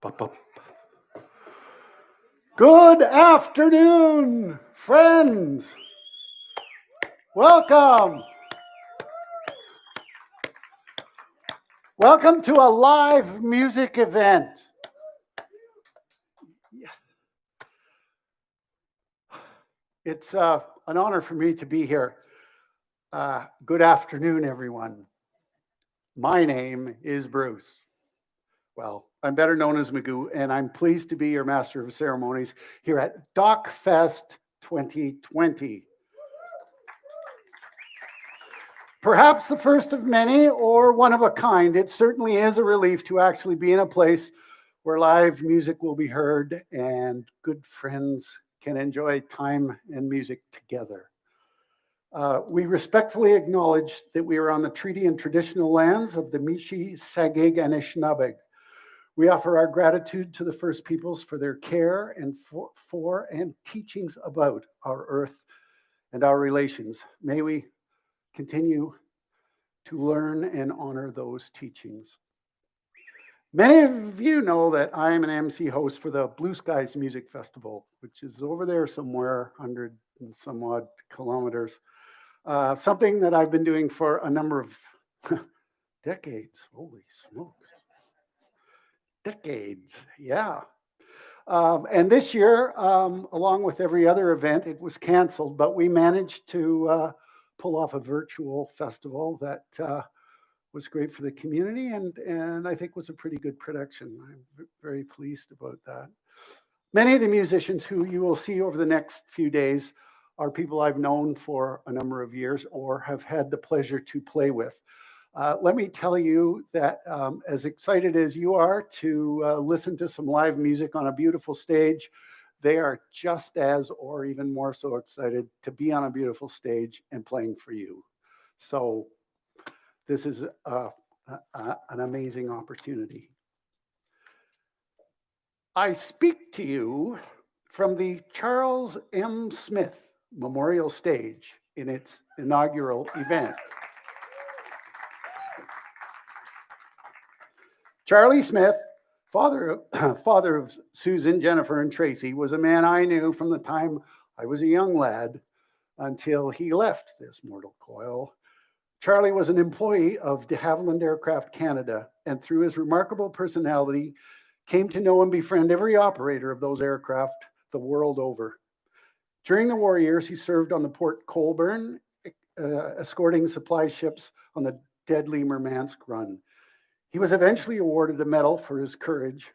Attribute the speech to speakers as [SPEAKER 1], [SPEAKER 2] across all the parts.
[SPEAKER 1] Bup, bup. Good afternoon, friends. Welcome. Welcome to a live music event. It's an honor for me to be here. Good afternoon, everyone. My name is Bruce. Well, I'm better known as Magoo, and I'm pleased to be your Master of Ceremonies here at DocFest 2020. Perhaps the first of many or one of a kind. It certainly is a relief to actually be in a place where live music will be heard and good friends can enjoy time and music together. We respectfully acknowledge that we are on the treaty and traditional lands of the Mishi, Sagig, and Anishinaabe. We offer our gratitude to the First Peoples for their care and for and teachings about our earth and our relations. May we continue to learn and honor those teachings. Many of you know that I am an MC host for the Blue Skies Music Festival, which is over there somewhere, 100 and some odd kilometers. Something that I've been doing for a number of decades. Holy smokes. Decades, yeah. And this year, along with every other event, it was canceled, but we managed to pull off a virtual festival that was great for the community and I think was a pretty good production. I'm very pleased about that. Many of the musicians who you will see over the next few days are people I've known for a number of years or have had the pleasure to play with. Let me tell you that as excited as you are to listen to some live music on a beautiful stage, they are just as or even more so excited to be on a beautiful stage and playing for you. So this is an amazing opportunity. I speak to you from the Charles M. Smith Memorial Stage in its inaugural event. Charlie Smith, father of Susan, Jennifer, and Tracy, was a man I knew from the time I was a young lad until he left this mortal coil. Charlie was an employee of de Havilland Aircraft Canada, and through his remarkable personality, came to know and befriend every operator of those aircraft the world over. During the war years, he served on the Port Colborne, escorting supply ships on the deadly Murmansk run. He was eventually awarded a medal for his courage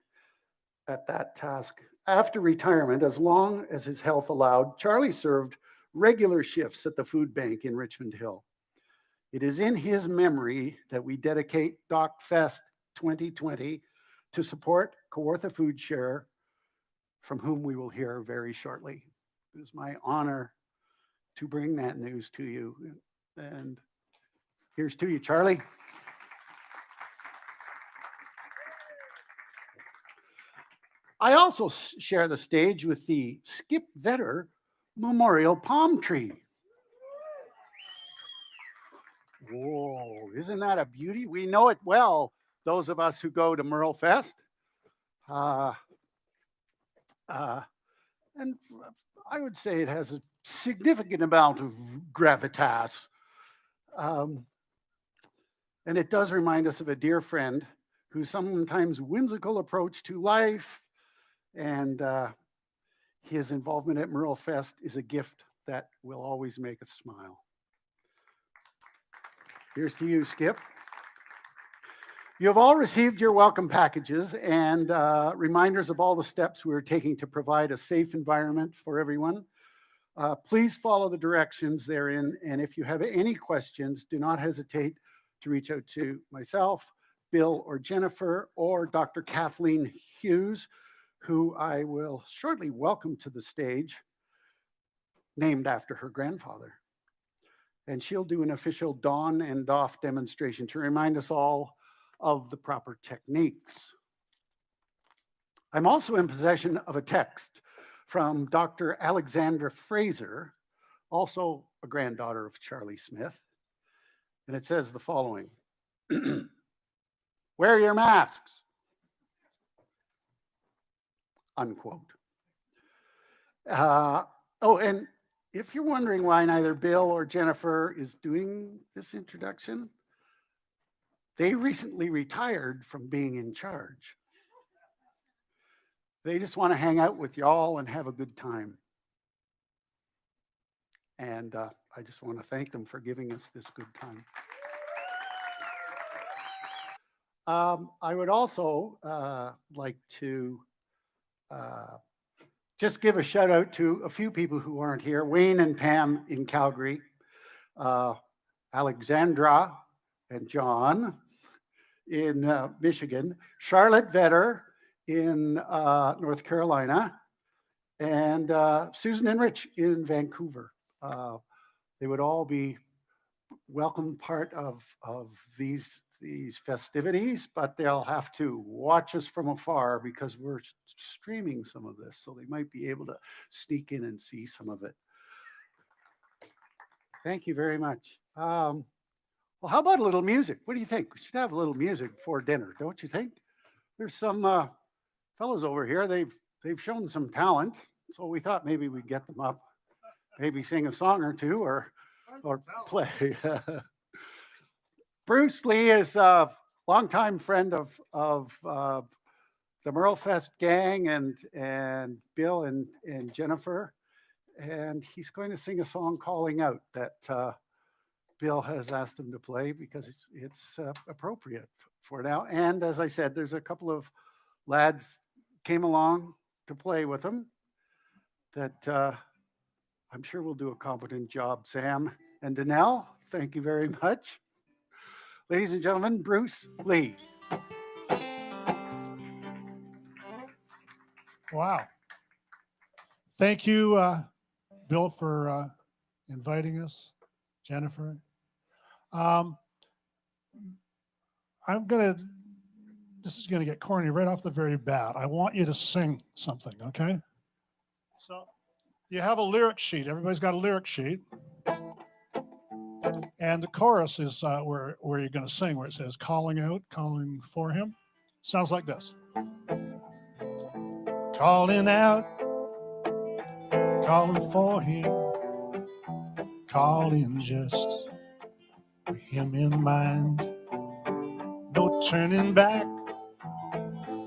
[SPEAKER 1] at that task. After retirement, as long as his health allowed, Charlie served regular shifts at the food bank in Richmond Hill. It is in his memory that we dedicate DocFest 2020 to support Kawartha Food Share, from whom we will hear very shortly. It is my honor to bring that news to you. And here's to you, Charlie. I also share the stage with the Skip Vetter Memorial Palm Tree. Whoa, isn't that a beauty? We know it well, those of us who go to Merle Fest. And I would say it has a significant amount of gravitas. And it does remind us of a dear friend whose sometimes whimsical approach to life and his involvement at Merle Fest is a gift that will always make us smile. Here's to you, Skip. You have all received your welcome packages and reminders of all the steps we are taking to provide a safe environment for everyone. Please follow the directions therein, and if you have any questions, do not hesitate to reach out to myself, Bill, or Jennifer, or Dr. Kathleen Hughes, who I will shortly welcome to the stage, named after her grandfather. And she'll do an official don and doff demonstration to remind us all of the proper techniques. I'm also in possession of a text from Dr. Alexandra Fraser, also a granddaughter of Charlie Smith. And it says the following: wear your masks. unquote. And if you're wondering why neither Bill or Jennifer is doing this introduction, they recently retired from being in charge. They just want to hang out with y'all and have a good time. And I just want to thank them for giving us this good time. I would also like to just give a shout out to a few people who aren't here. Wayne and Pam in Calgary, Alexandra and John in Michigan, Charlotte Vetter in North Carolina, and Susan and Rich in Vancouver. They would all be welcome part of these festivities, but they'll have to watch us from afar because we're streaming some of this, so they might be able to sneak in and see some of it. Thank you very much. Well, how about a little music? What do you think? We should have a little music before dinner, don't you think? There's some fellows over here. They've shown some talent, so we thought maybe we'd get them up, maybe sing a song or two, or play. Bruce Lee is a longtime friend of the Merle Fest gang and Bill and Jennifer, and he's going to sing a song calling out that Bill has asked him to play because it's appropriate for now. And as I said, there's a couple of lads came along to play with him that I'm sure will do a competent job. Sam and Danelle, thank you very much. Ladies and gentlemen, Bruce Lee.
[SPEAKER 2] Wow. Thank you, Bill, for inviting us, Jennifer. This is going to get corny right off the very bat. I want you to sing something, okay? So you have a lyric sheet. Everybody's got a lyric sheet. And the chorus is where you're going to sing, where it says calling out, calling for him. Sounds like this. Calling out, calling for him, calling just with him in mind. No turning back,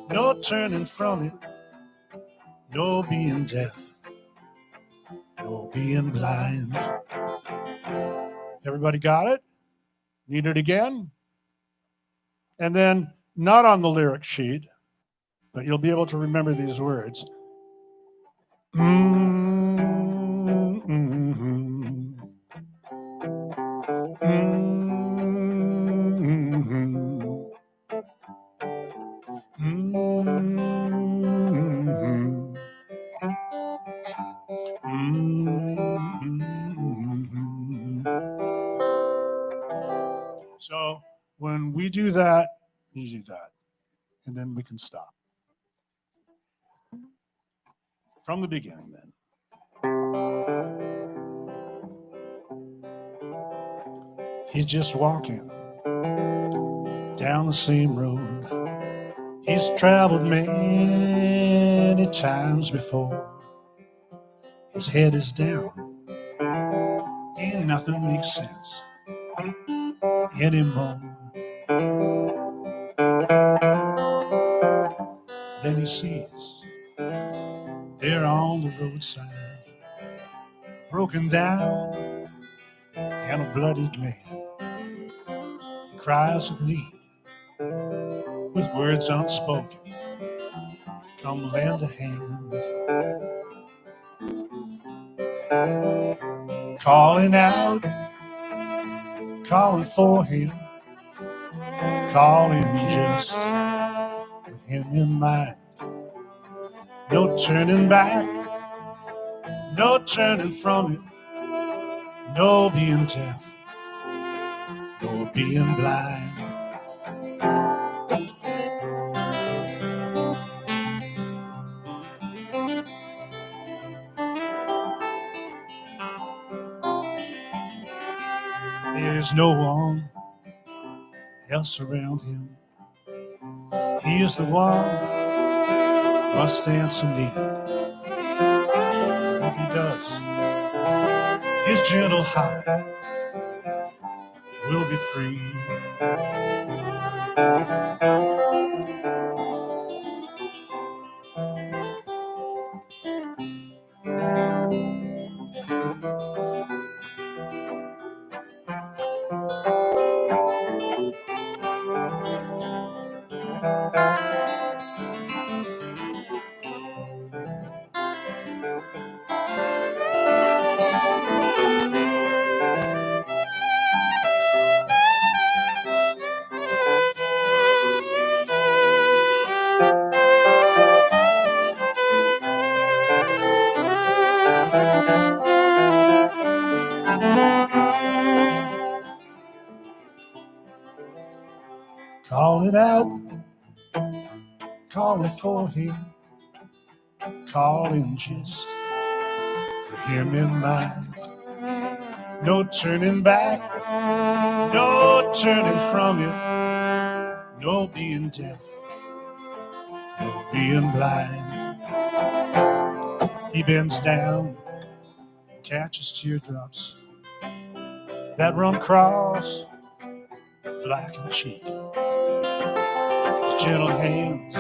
[SPEAKER 2] no turning from it, no being deaf, no being blind. Everybody got it? Need it again? And then, not on the lyric sheet, but you'll be able to remember these words. So when we do that, you do that, and then we can stop. From the beginning, then. He's just walking down the same road he's traveled many times before. His head is down, and nothing makes sense anymore. Then he sees there on the roadside, broken down and a bloodied man. He cries with need, with words unspoken, come lend a hand. Calling out, calling for him, calling just with him in mind. No turning back, no turning from it, no being deaf, no being blind. There's no one else around him. He is the one must answer need. If he does, his gentle heart will be free. Call it out, call it for him, calling just for him in mind. No turning back, no turning from it, no being deaf, no being blind. He bends down, catches teardrops that run across blackened cheek. His gentle hands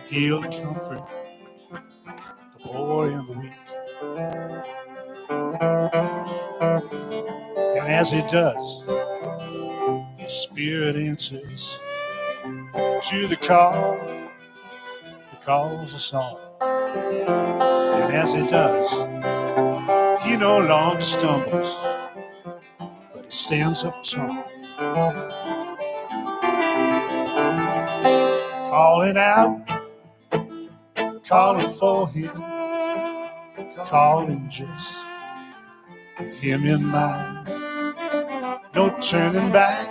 [SPEAKER 2] heal and comfort the poor and the weak. And as he does, his spirit answers to the call. He calls us all. And as he does, he no longer stumbles, but he stands up tall. Calling out, calling for him, calling just with him in mind. No turning back,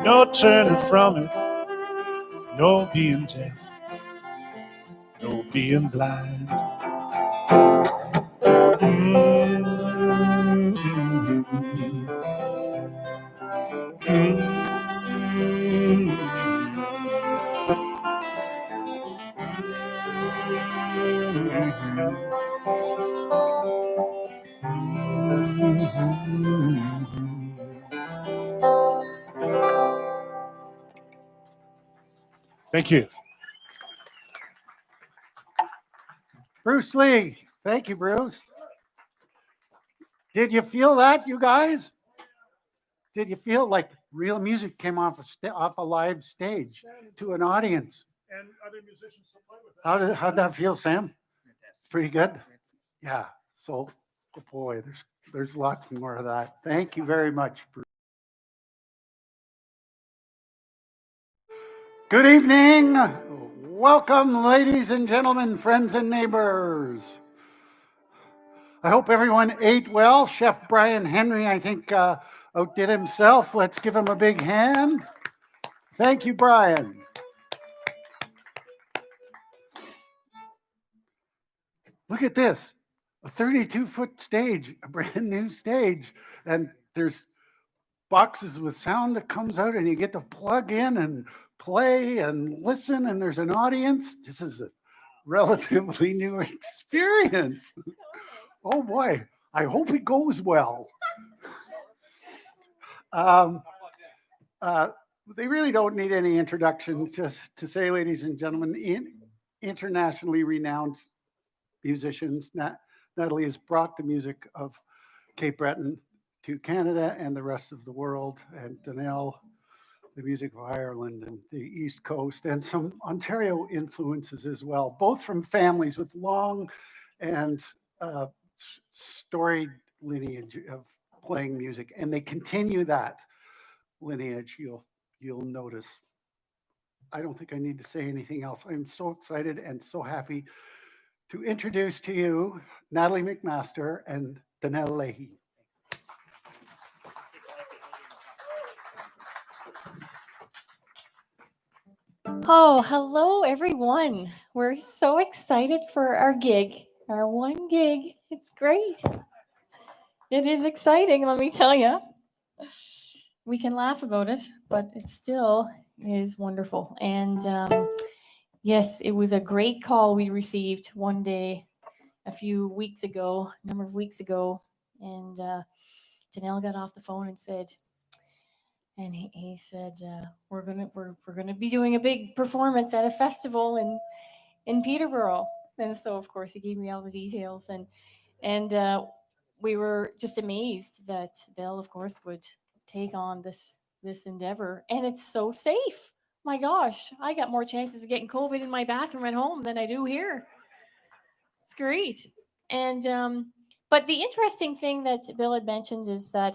[SPEAKER 2] no turning from it, no being deaf, no being blind. Thank you.
[SPEAKER 1] Bruce Lee. Thank you, Bruce. Did you feel that, you guys? Did you feel like real music came off a live stage to an audience?
[SPEAKER 2] And other musicians to play with that.
[SPEAKER 1] How'd that feel, Sam? Pretty good? Yeah. So, oh boy, there's lots more of that. Thank you very much, Bruce. Good evening. Welcome, ladies and gentlemen, friends and neighbors. I hope everyone ate well. Chef Brian Henry, I think, outdid himself. Let's give him a big hand. Thank you, Brian. Look at this, a 32-foot stage, a brand new stage, and there's boxes with sound that comes out and you get to plug in and play and listen, and there's an audience. This is a relatively new experience. Oh boy, I hope it goes well. They really don't need any introduction, just to say, ladies and gentlemen, internationally renowned musicians. Natalie has brought the music of Cape Breton to Canada and the rest of the world, and Donnell, the music of Ireland and the East Coast, and some Ontario influences as well, both from families with long and storied lineage of playing music, and they continue that lineage. You'll notice. I don't think I need to say anything else. I'm so excited and so happy to introduce to you Natalie McMaster and Donnell Leahy.
[SPEAKER 3] Oh, hello everyone. We're so excited for our gig, our one gig. It's great. It is exciting, let me tell you. We can laugh about it, but it still is wonderful. And Yes, it was a great call we received one day a number of weeks ago, and Danelle got off the phone and said, he said, we're gonna be doing a big performance at a festival in Peterborough, and so of course he gave me all the details, and we were just amazed that Bill, of course, would take on this endeavor, and it's so safe. My gosh, I got more chances of getting COVID in my bathroom at home than I do here. It's great. And but the interesting thing that Bill had mentioned is that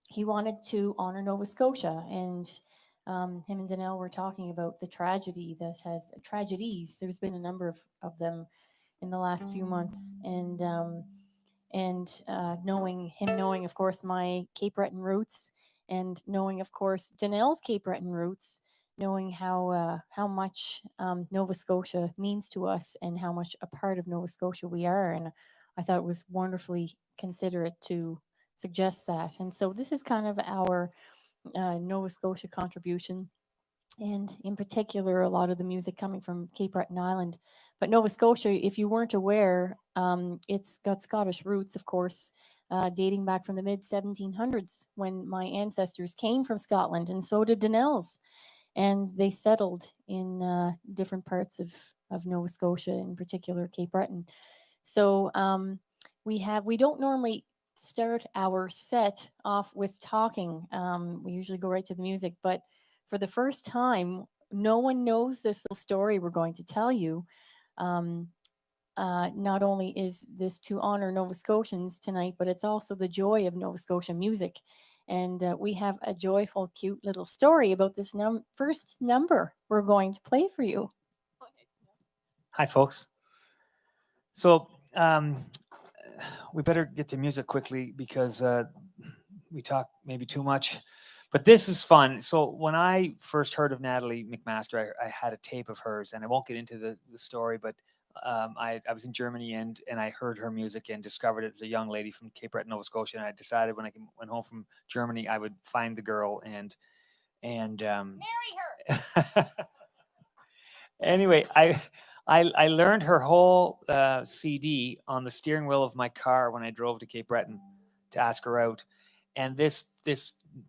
[SPEAKER 3] he wanted to honor Nova Scotia, and him and Danelle were talking about the tragedies. There's been a number of them in the last few months, and knowing, of course, my Cape Breton roots, and knowing, of course, Danelle's Cape Breton roots, knowing how much Nova Scotia means to us and how much a part of Nova Scotia we are, and I thought it was wonderfully considerate to suggest that. And so this is kind of our Nova Scotia contribution, and in particular, a lot of the music coming from Cape Breton Island. But Nova Scotia, if you weren't aware, it's got Scottish roots, of course, dating back from the mid 1700s when my ancestors came from Scotland, and so did Danelle's. And they settled in different parts of Nova Scotia, in particular Cape Breton. So we don't normally start our set off with talking. We usually go right to the music, but for the first time, no one knows this little story we're going to tell you. Not only is this to honor Nova Scotians tonight, but it's also the joy of Nova Scotia music. And we have a joyful, cute little story about this first number we're going to play for you.
[SPEAKER 4] Hi, folks. So we better get to music quickly because we talk maybe too much. But this is fun. So when I first heard of Natalie McMaster, I had a tape of hers, and I won't get into the story, but I was in Germany and I heard her music and discovered it was a young lady from Cape Breton, Nova Scotia. And I decided when I went home from Germany, I would find the girl and
[SPEAKER 3] marry her.
[SPEAKER 4] Anyway, I learned her whole CD on the steering wheel of my car when I drove to Cape Breton to ask her out. And this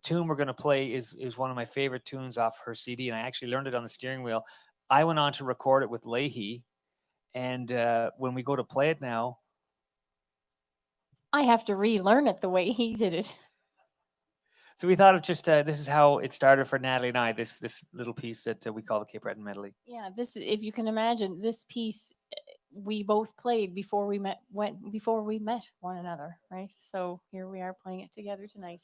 [SPEAKER 4] tune we're going to play is one of my favorite tunes off her CD, and I actually learned it on the steering wheel. I went on to record it with Leahy, and when we go to play it now,
[SPEAKER 3] I have to relearn it the way he did it.
[SPEAKER 4] So we thought of just this is how it started for Natalie and I. This little piece that we call the Cape Breton medley.
[SPEAKER 3] Yeah, if you can imagine, this piece we both played before we met one another, right? So here we are playing it together tonight.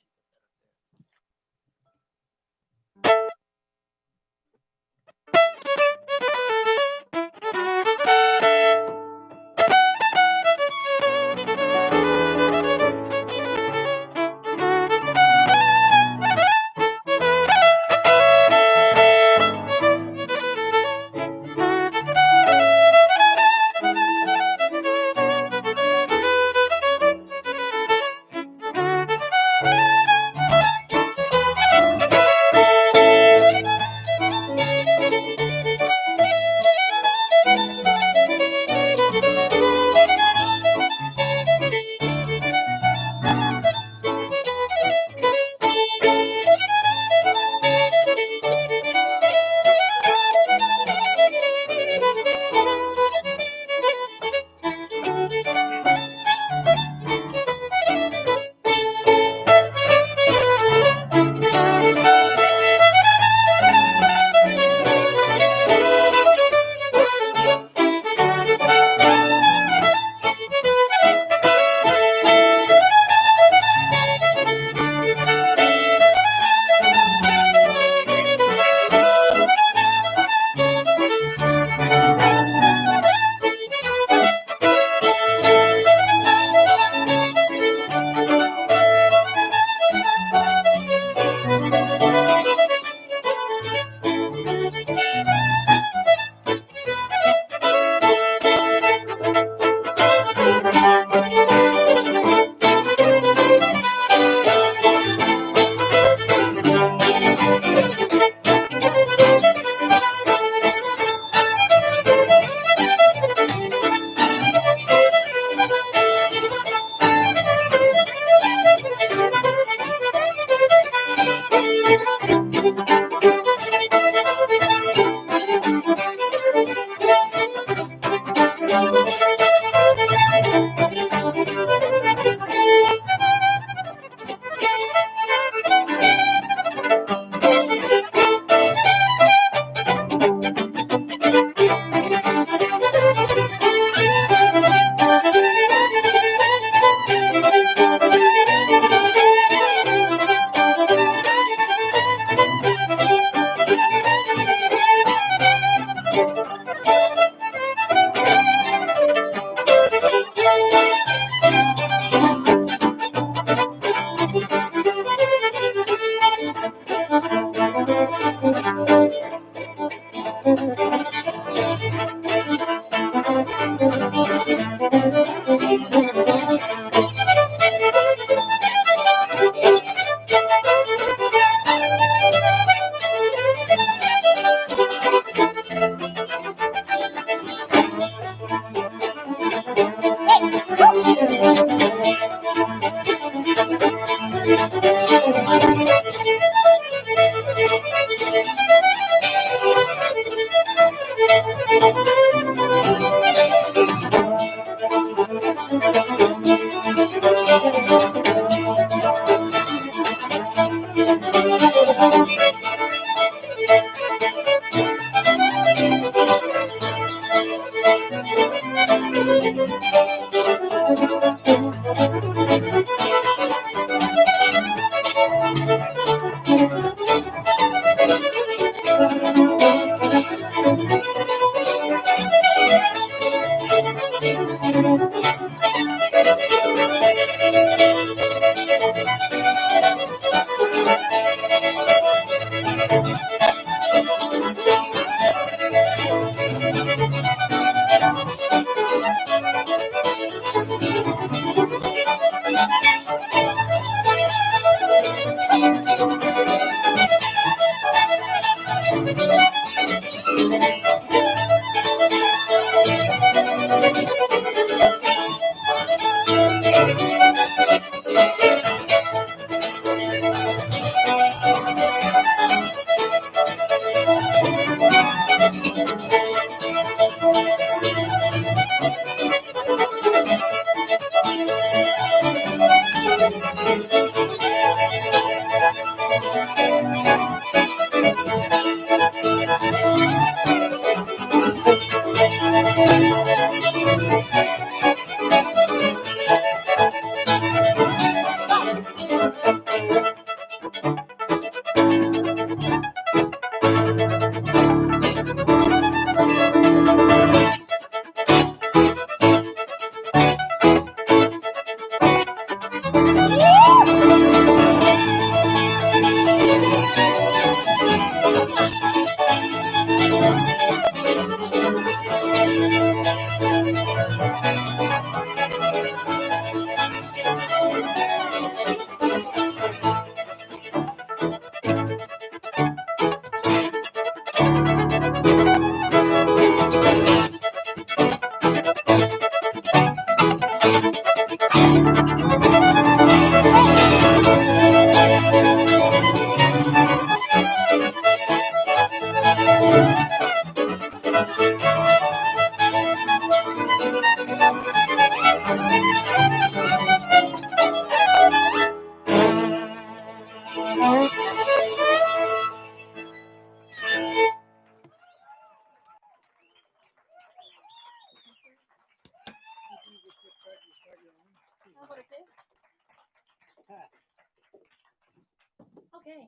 [SPEAKER 3] Okay.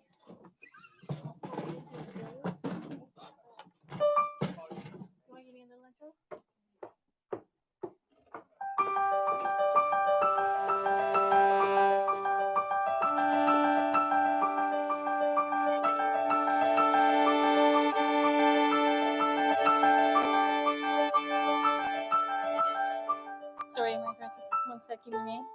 [SPEAKER 3] You want to give me a little intro? Sorry, my Francis. 1 sec, give me a name.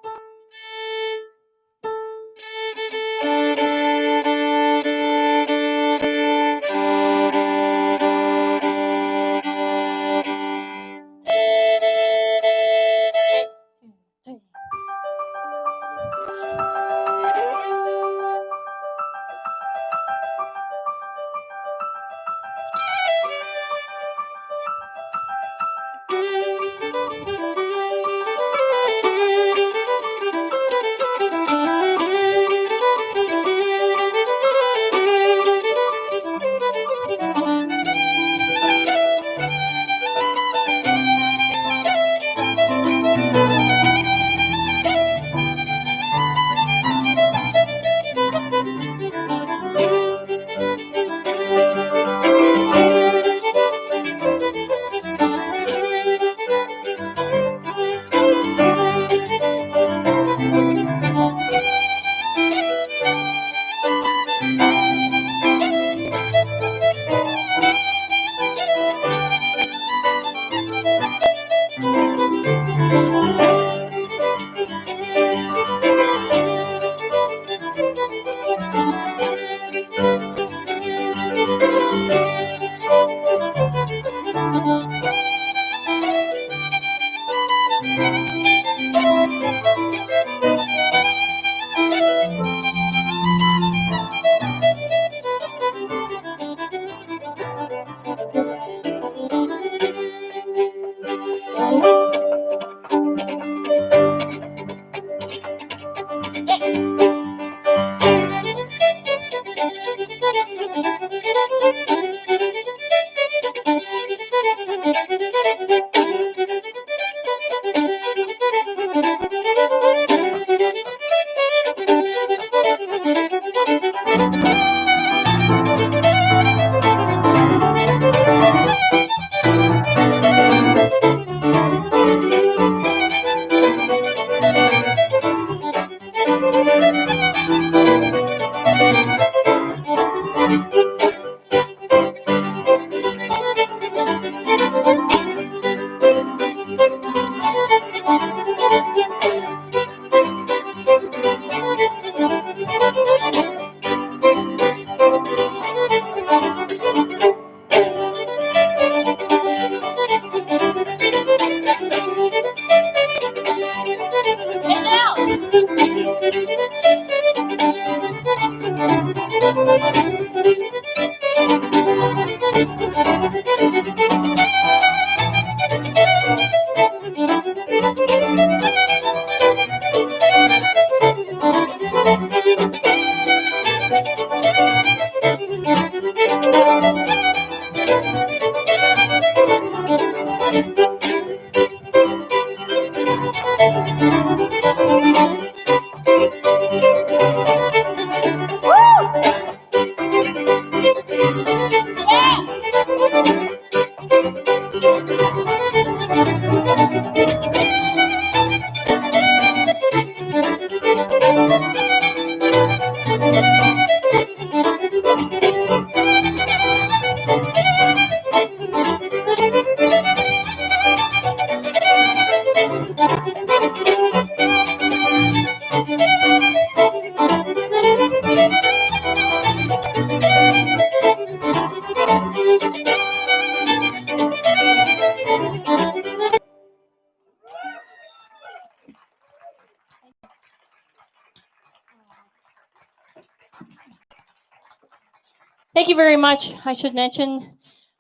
[SPEAKER 3] Thank you very much. I should mention,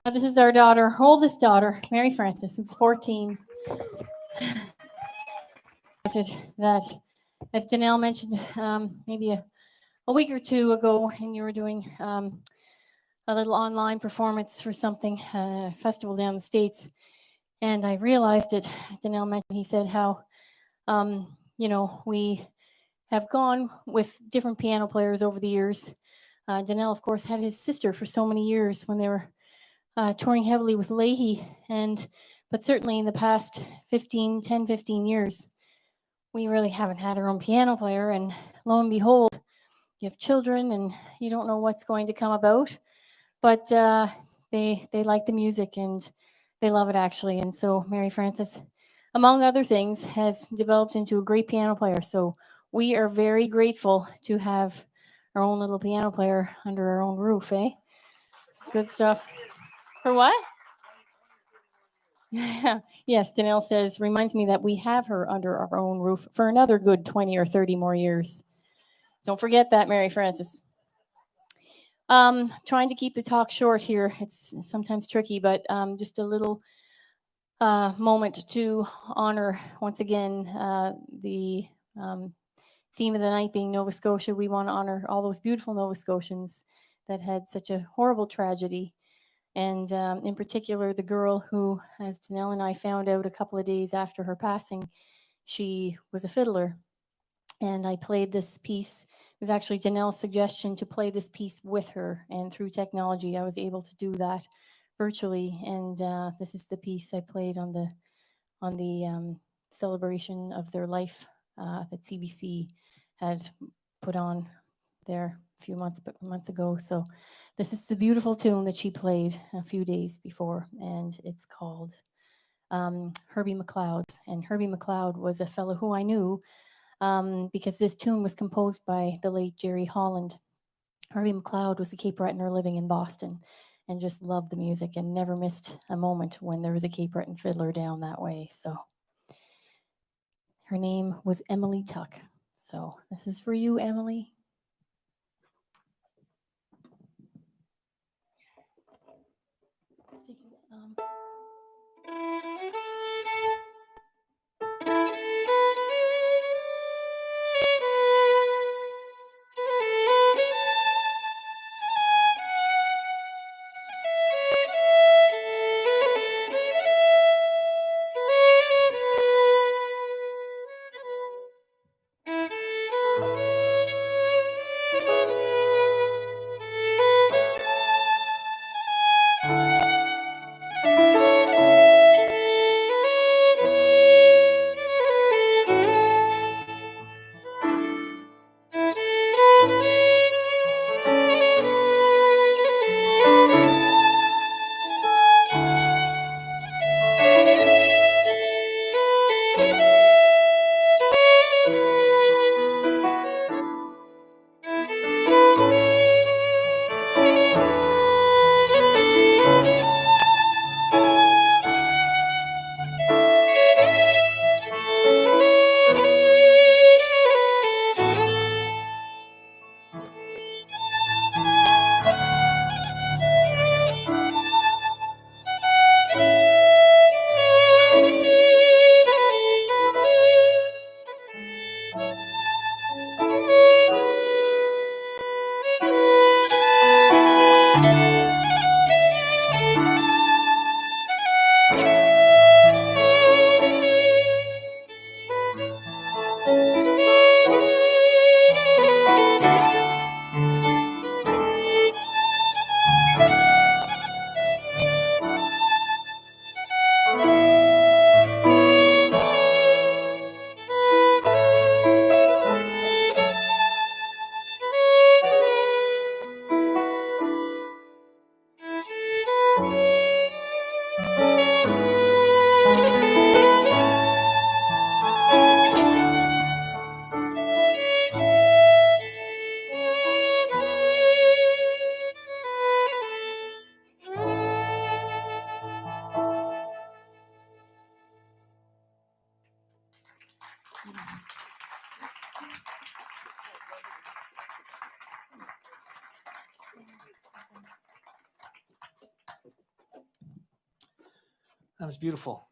[SPEAKER 3] this is our daughter, our oldest daughter, Mary Frances, who's 14. That, as Danelle mentioned, maybe a week or two ago, and you were doing a little online performance for something, festival down the States, and I realized it. Danelle mentioned, he said how, we have gone with different piano players over the years. Danelle, of course, had his sister for so many years when they were touring heavily with Leahy, but certainly in the past 10, 15 years, we really haven't had our own piano player, and lo and behold, you have children and you don't know what's going to come about, but they like the music and they love it actually. And so Mary Frances, among other things, has developed into a great piano player. So we are very grateful to have our own little piano player under our own roof, eh? It's good stuff. For what? Yes, Danelle says, reminds me that we have her under our own roof for another good 20 or 30 more years. Don't forget that, Mary Frances. Trying to keep the talk short here. It's sometimes tricky, but just a little moment to honor once again the theme of the night being Nova Scotia. We want to honor all those beautiful Nova Scotians that had such a horrible tragedy. And in particular, the girl who, as Danelle and I found out a couple of days after her passing, she was a fiddler. And I played this piece. It was actually Danelle's suggestion to play this piece with her. And through technology, I was able to do that virtually. And this is the piece I played on the celebration of their life that CBC had put on there a few months ago. So this is the beautiful tune that she played a few days before, and it's called Herbie McLeod. And Herbie McLeod was a fellow who I knew because this tune was composed by the late Jerry Holland. Herbie McLeod was a Cape Bretoner living in Boston and just loved the music and never missed a moment when there was a Cape Breton fiddler down that way. So her name was Emily Tuck. So this is for you, Emily.
[SPEAKER 4] That was beautiful.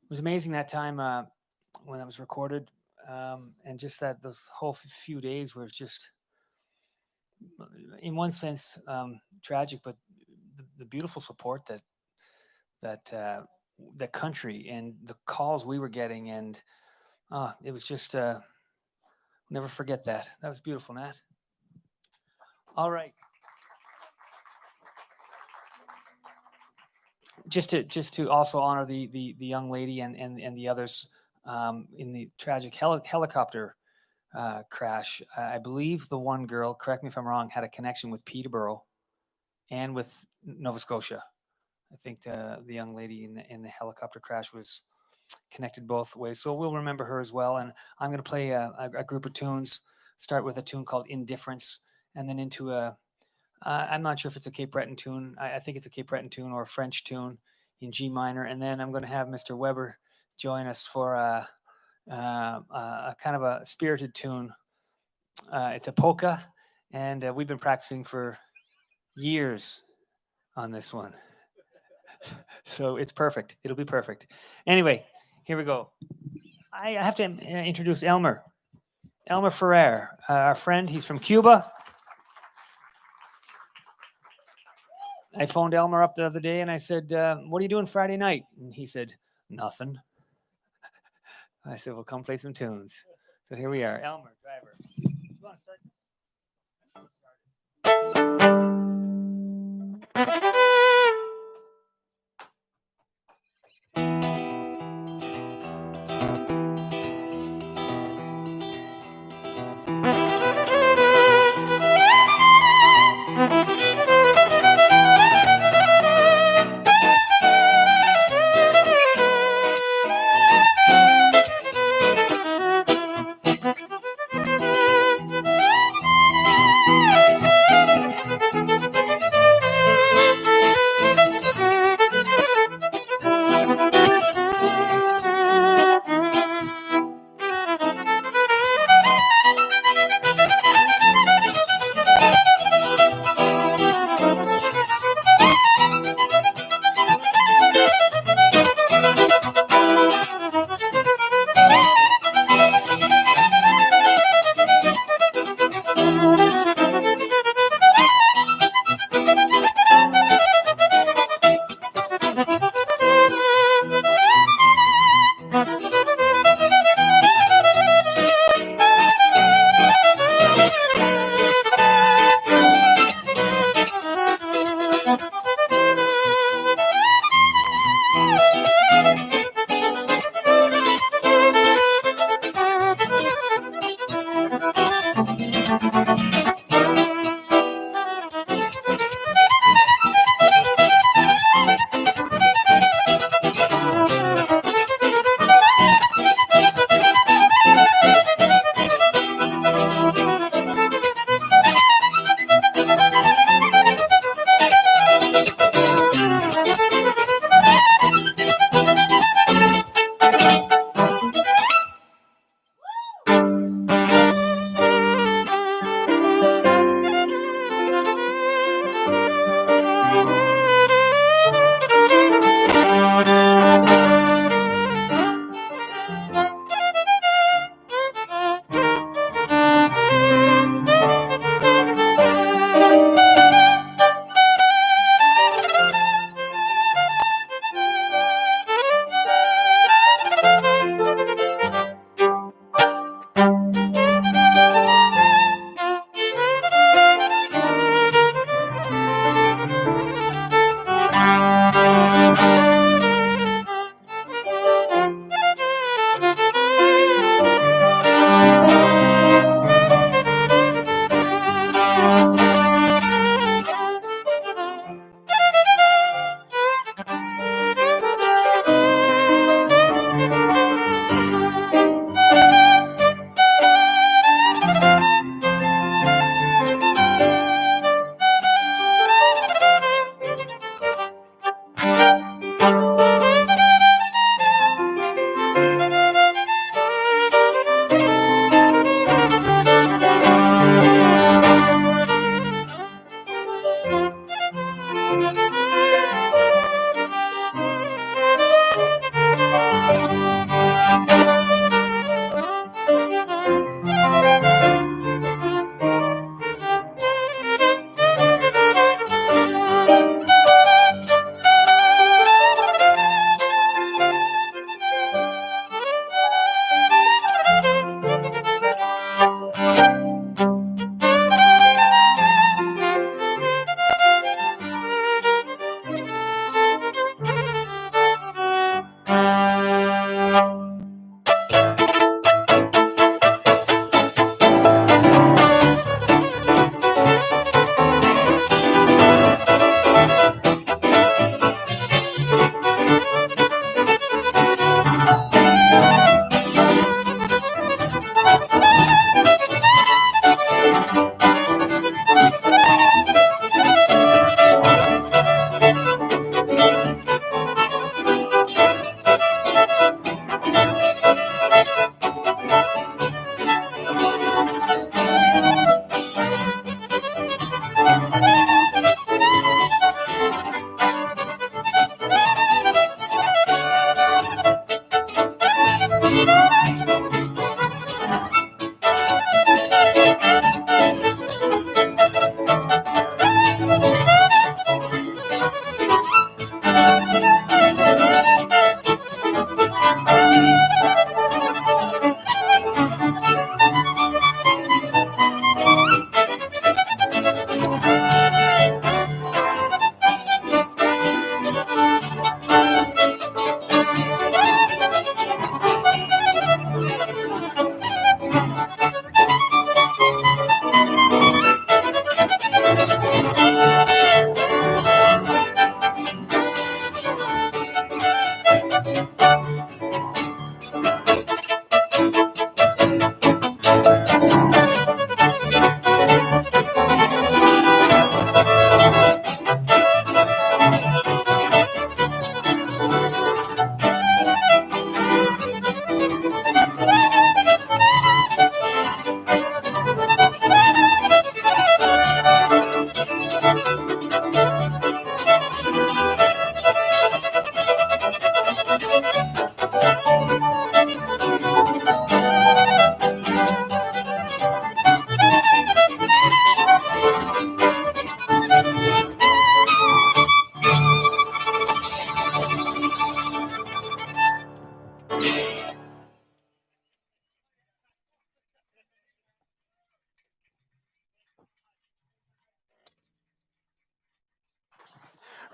[SPEAKER 4] It was amazing that time when that was recorded, and just that those whole few days were just, in one sense, tragic, but the beautiful support that the country and the calls we were getting, and it was just never forget that. That was beautiful, Nat. All right. Just to also honor the young lady and the others in the tragic helicopter crash. I believe the one girl, correct me if I'm wrong, had a connection with Peterborough and with Nova Scotia. I think the young lady in the helicopter crash was connected both ways. So we'll remember her as well. And I'm going to play a group of tunes. Start with a tune called Indifference, and then into I'm not sure if it's a Cape Breton tune. I think it's a Cape Breton tune or a French tune in G minor. And then I'm going to have Mr. Weber join us for a kind of a spirited tune. It's a polka, and we've been practicing for years on this one. So it's perfect. It'll be perfect. Anyway, here we go. I have to introduce Elmer Ferrer, our friend. He's from Cuba. I phoned Elmer up the other day and I said, what are you doing Friday night? And he said, nothing. I said, well, come play some tunes. So here we are. Elmer, driver. You want to start?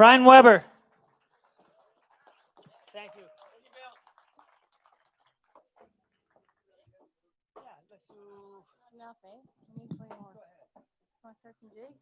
[SPEAKER 4] Brian Weber. Thank you. Yeah, let's do.
[SPEAKER 3] Enough, eh? We need 20 more. Want to start some jigs?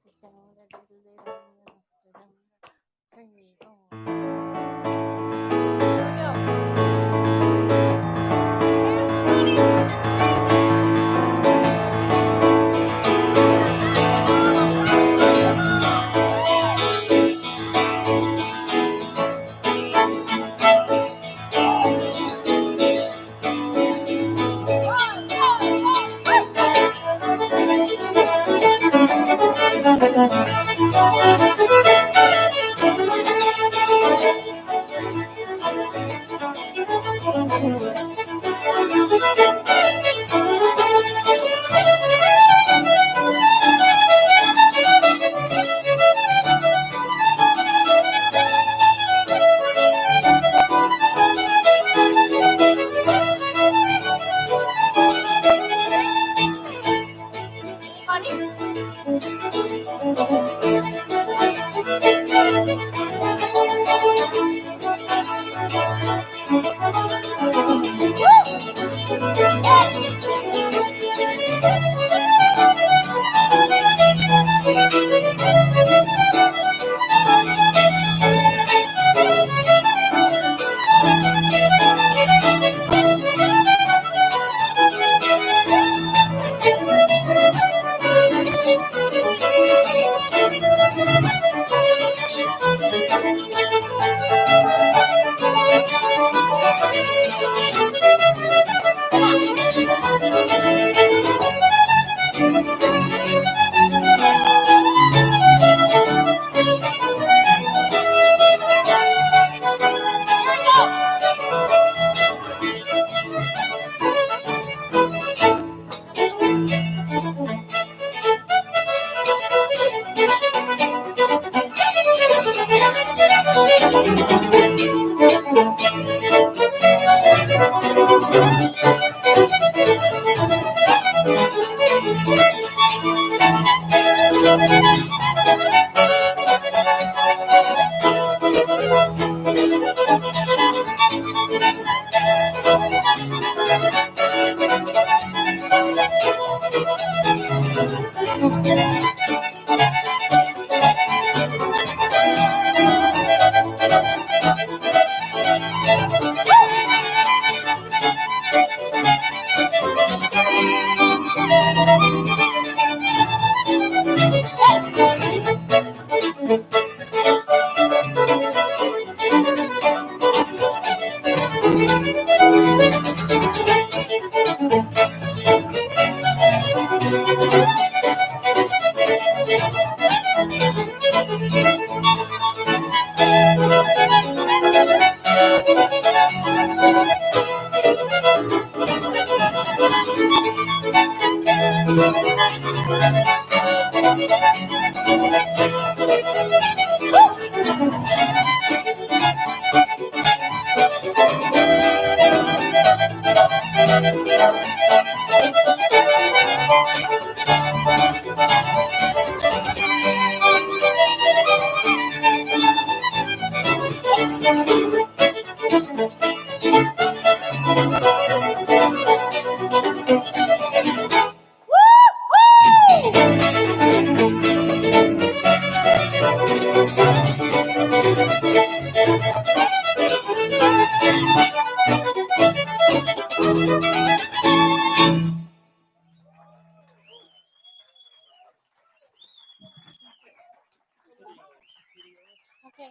[SPEAKER 3] Okay.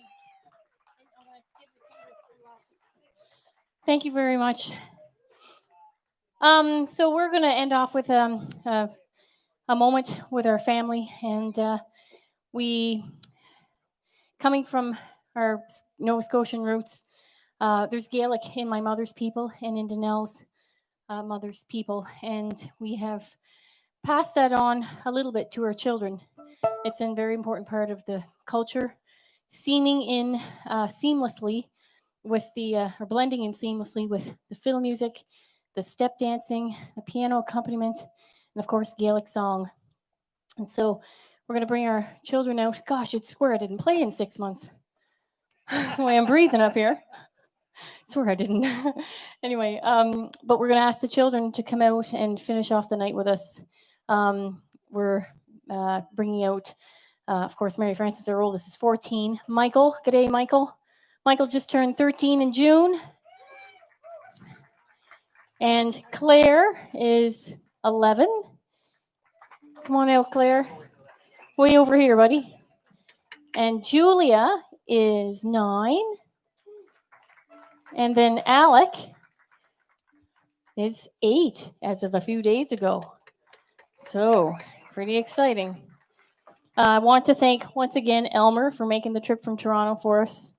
[SPEAKER 3] Thank you very much. So we're going to end off with a moment with our family, and we, coming from our Nova Scotian roots, there's Gaelic in my mother's people and in Danelle's mother's people, and we have passed that on a little bit to our children. It's a very important part of the culture, seaming in seamlessly with the or blending in seamlessly with the fiddle music, the step dancing, the piano accompaniment, and of course Gaelic song. And so we're going to bring our children out. Gosh, it's where I didn't play in 6 months. the way I'm breathing up here. Swear I didn't. Anyway, but we're going to ask the children to come out and finish off the night with us. We're bringing out, of course, Mary Frances, our oldest, is 14. Michael, g'day, Michael. Michael just turned 13 in June. And Claire is 11. Come on out, Claire. Way over here, buddy. And Julia is 9. And then Alec is 8 as of a few days ago. So, pretty exciting. I want to thank once again Elmer for making the trip from Toronto for us.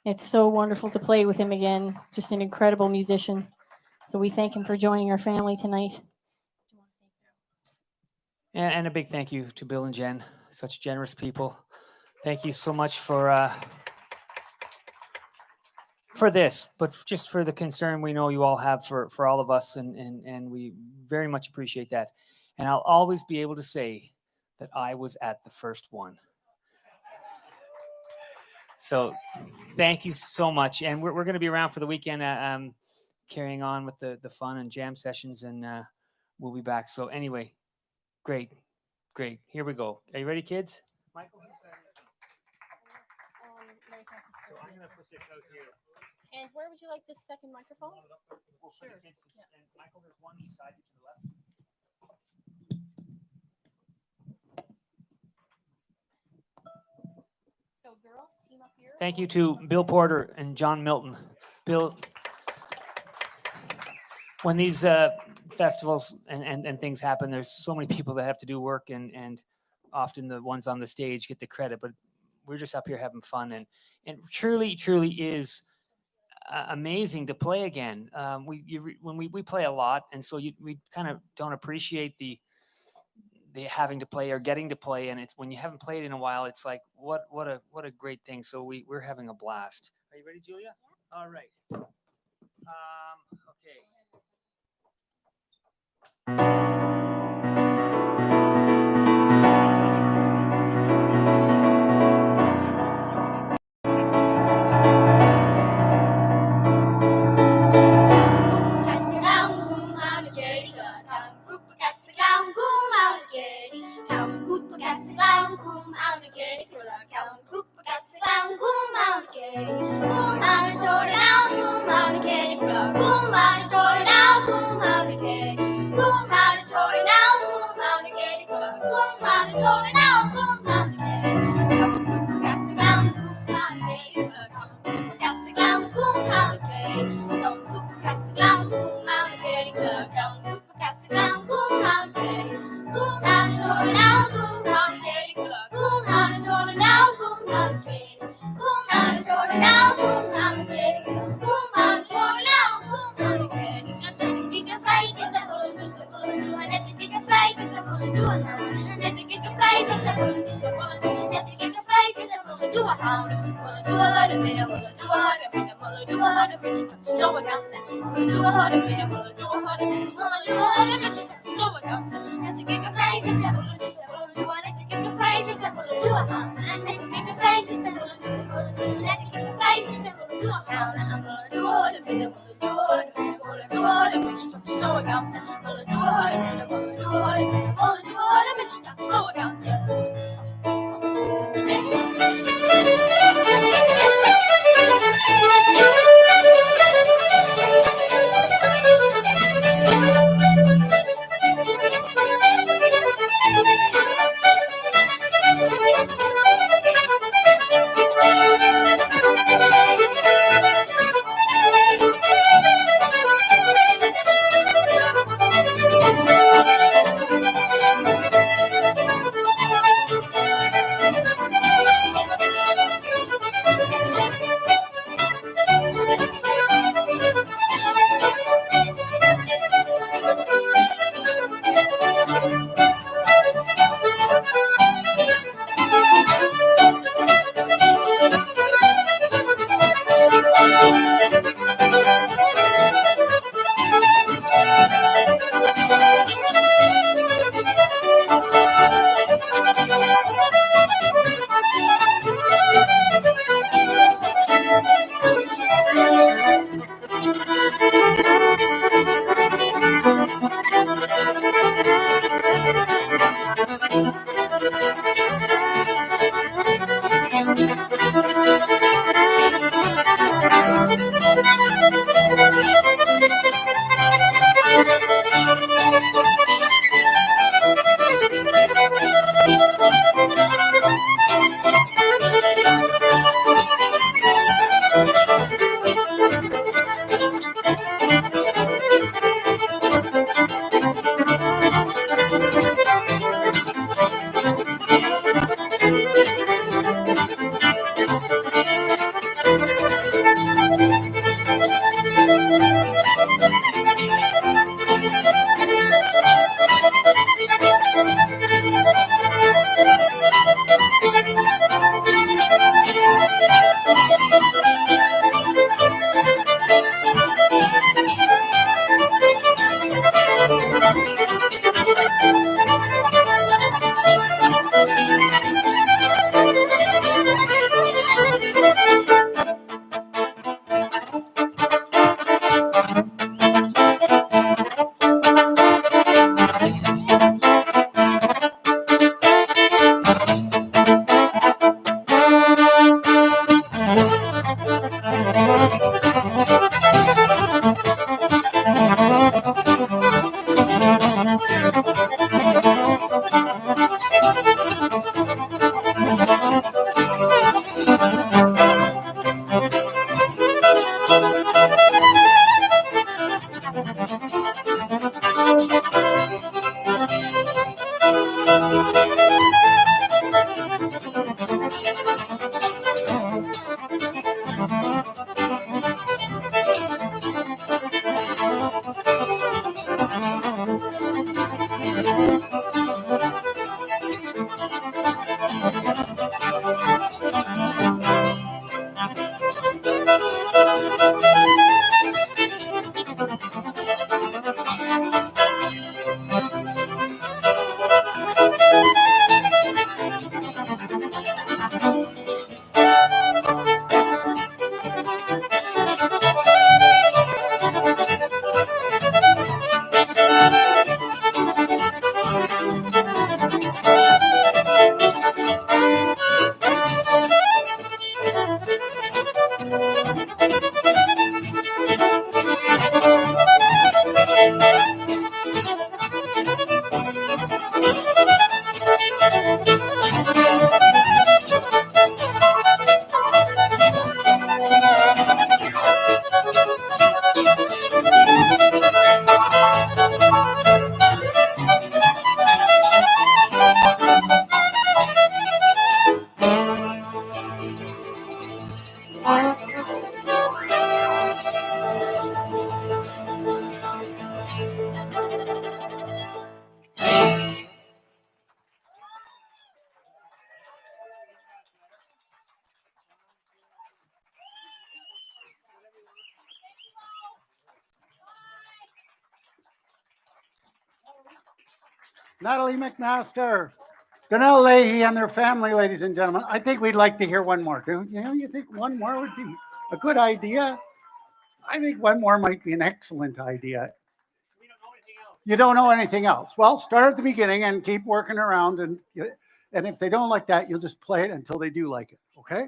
[SPEAKER 3] It's so wonderful to play with him again. Just an incredible musician. So we thank him for joining our family tonight.
[SPEAKER 4] And a big thank you to Bill and Jen, such generous people. Thank you so much for this, but just for the concern we know you all have for all of us, and we very much appreciate that. And I'll always be able to say that I was at the first one. So thank you so much. And we're going to be around for the weekend, carrying on with the fun and jam sessions, and we'll be back. So anyway, great. Here we go. Are you ready, kids? Michael, who's starting this one? So I'm going to put this out here.
[SPEAKER 3] And where would you like this second microphone?
[SPEAKER 4] Sure. And Michael, there's one beside you to the left.
[SPEAKER 3] So girls, team up here.
[SPEAKER 4] Thank you to Bill Porter and John Milton. Bill, when these festivals and things happen, there's so many people that have to do work, and often the ones on the stage get the credit, but we're just up here having fun, and truly is amazing to play again. When we play a lot, and so we kind of don't appreciate the having to play or getting to play, and it's when you haven't played in a while, it's like what a great thing. So we're having a blast. Are you ready, Julia? Yeah. All right. Okay.
[SPEAKER 1] Natalie McMaster, Ganelle Leahy and their family, ladies and gentlemen. I think we'd like to hear one more. Don't you think one more would be a good idea? I think one more might be an excellent idea. You don't know anything else. Well, start at the beginning and keep working around. And if they don't like that, you'll just play it until they do like it. Okay?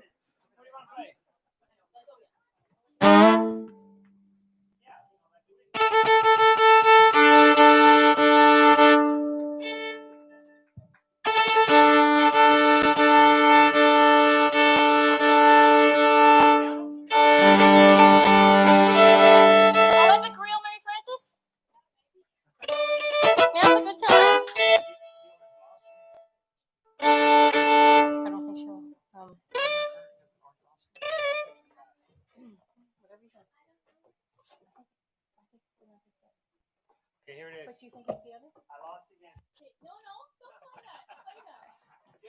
[SPEAKER 4] Okay, here it is.
[SPEAKER 3] But do you think it's the other?
[SPEAKER 4] I lost again.
[SPEAKER 3] Okay, no, don't play that. Play that.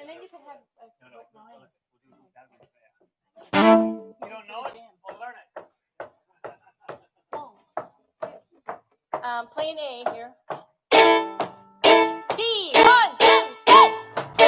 [SPEAKER 3] And then you can have a quick line.
[SPEAKER 4] You don't know it? We'll learn it.
[SPEAKER 3] Play an A here. D, 1, 2, 3.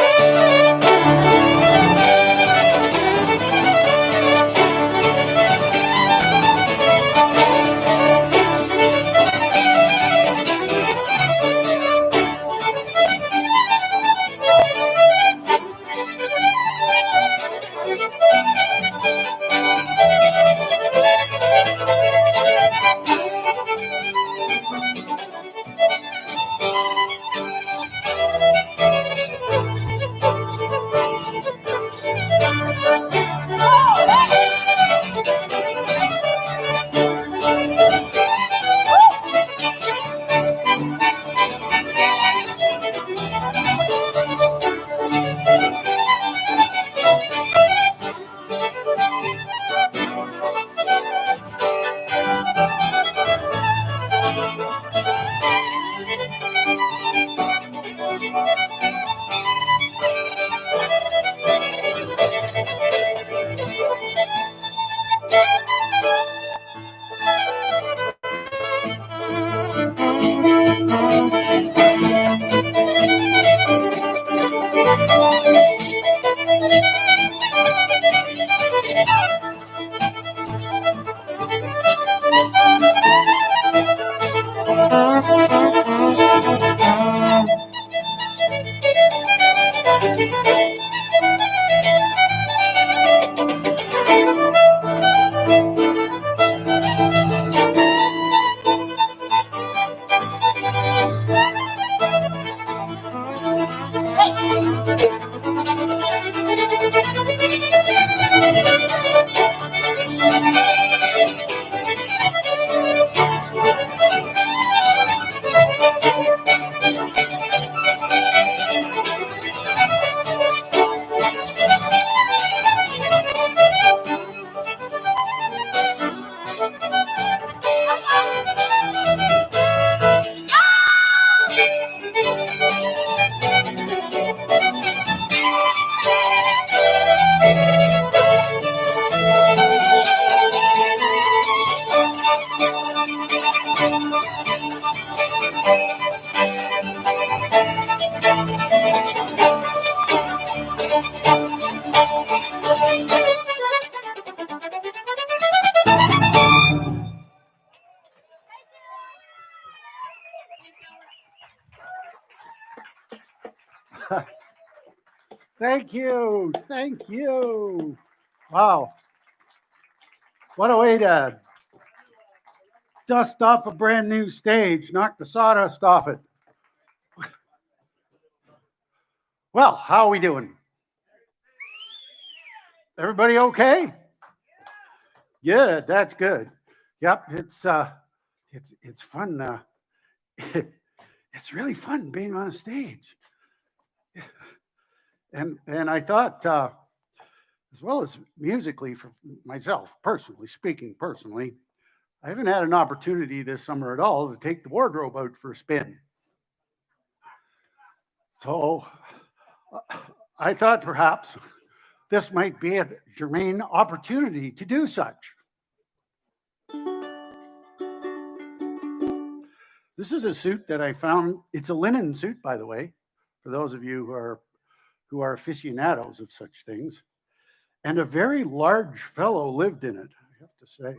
[SPEAKER 1] Thank you. Thank you. Wow. What a way to dust off a brand new stage, knock the sawdust off it. Well, how are we doing? Everybody okay? Yeah, that's good. Yep, it's fun. It's really fun being on a stage. And I thought, as well as musically for myself, personally speaking, I haven't had an opportunity this summer at all to take the wardrobe out for a spin. So I thought perhaps this might be a germane opportunity to do such. This is a suit that I found. It's a linen suit, by the way, for those of you who are aficionados of such things. And a very large fellow lived in it, I have to say.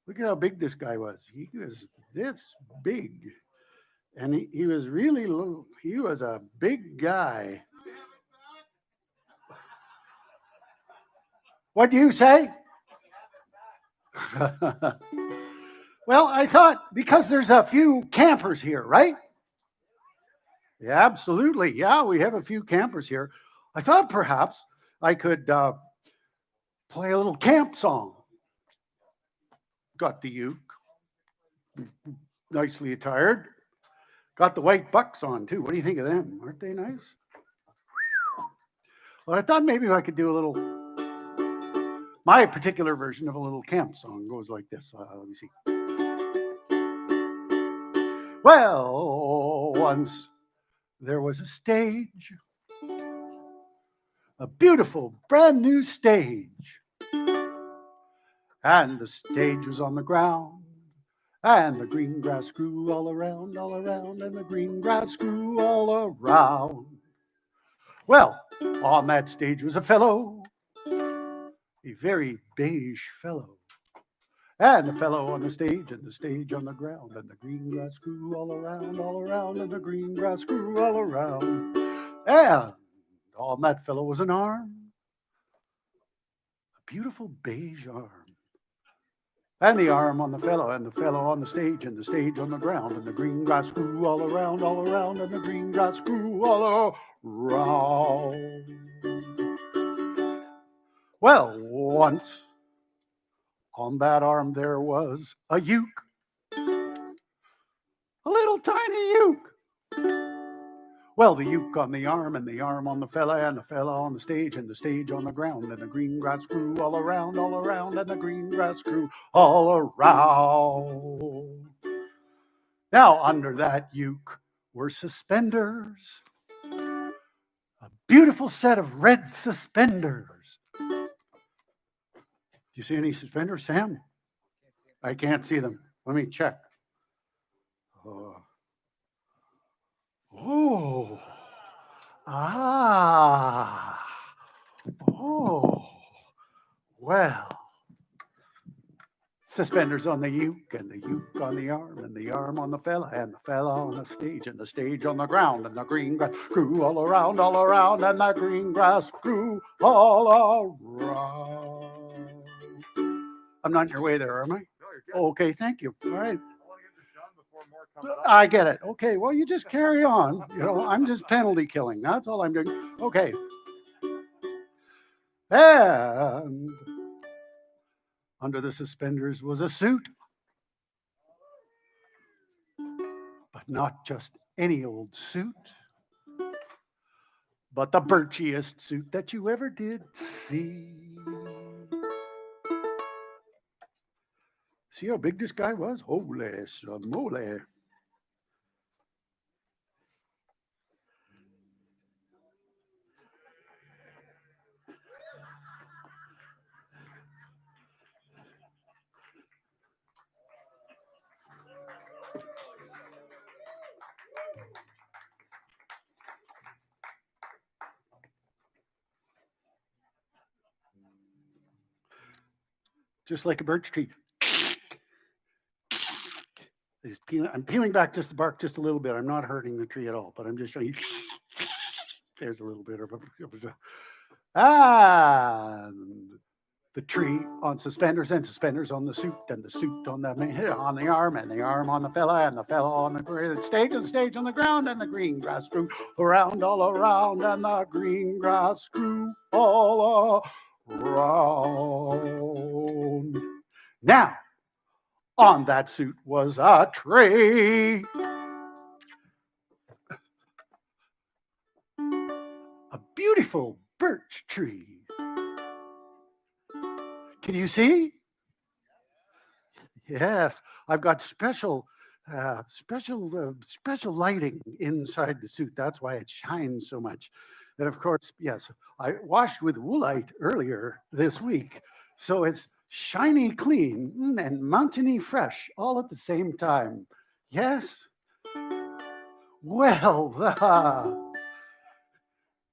[SPEAKER 1] Look at how big this guy was. He was this big. And he was really little. He was a big guy. What do you say? Well, I thought because there's a few campers here, right? Yeah, absolutely. Yeah, we have a few campers here. I thought perhaps I could play a little camp song. Got the uke, nicely attired. Got the white bucks on too. What do you think of them? Aren't they nice? Well, I thought maybe I could do a little. My particular version of a little camp song goes like this. Let me see. Well, once there was a stage, a beautiful brand new stage. And the stage was on the ground, and the green grass grew all around, and the green grass grew all around. Well, on that stage was a fellow, a very beige fellow. And the fellow on the stage, and the stage on the ground, and the green grass grew all around, and the green grass grew all around. And on that fellow was an arm, a beautiful beige arm. And the arm on the fellow, and the fellow on the stage, and the stage on the ground, and the green grass grew all around, and the green grass grew all around. Well, once on that arm there was a uke, a little tiny uke. Well, the uke on the arm, and the arm on the fella, and the fella on the stage, and the stage on the ground, and the green grass grew all around, and the green grass grew all around. Now, under that uke were suspenders, a beautiful set of red suspenders. Do you see any suspenders, Sam? I can't see them. Let me check. Oh. Ah. Oh. Well. Suspenders on the uke, and the uke on the arm, and the arm on the fella, and the fella on the stage, and the stage on the ground, and the green grass grew all around, and the green grass grew all around. I'm not in your way there, am I?
[SPEAKER 5] No, you're good.
[SPEAKER 1] Oh, okay, thank you. All right.
[SPEAKER 5] I want to get this done before more comes up.
[SPEAKER 1] I get it. Okay, well, you just carry on. You know, I'm just penalty killing. That's all I'm doing. Okay. And under the suspenders was a suit. But not just any old suit, but the birchiest suit that you ever did see. See how big this guy was? Holy moly. just like a birch tree. I'm peeling back just the bark just a little bit. I'm not hurting the tree at all, but I'm just showing you. There's a little bit of the tree on suspenders and suspenders on the suit and the suit on the arm and the arm on the fella and the fella on the stage and the stage on the ground and the green grass grew around all around and the green grass grew all around. Now, on that suit was a tree. A beautiful birch tree. Can you see? Yes, I've got special lighting inside the suit. That's why it shines so much. And of course, yes, I washed with woolite earlier this week. So it's shiny clean and mountainy fresh all at the same time. Yes? Well, the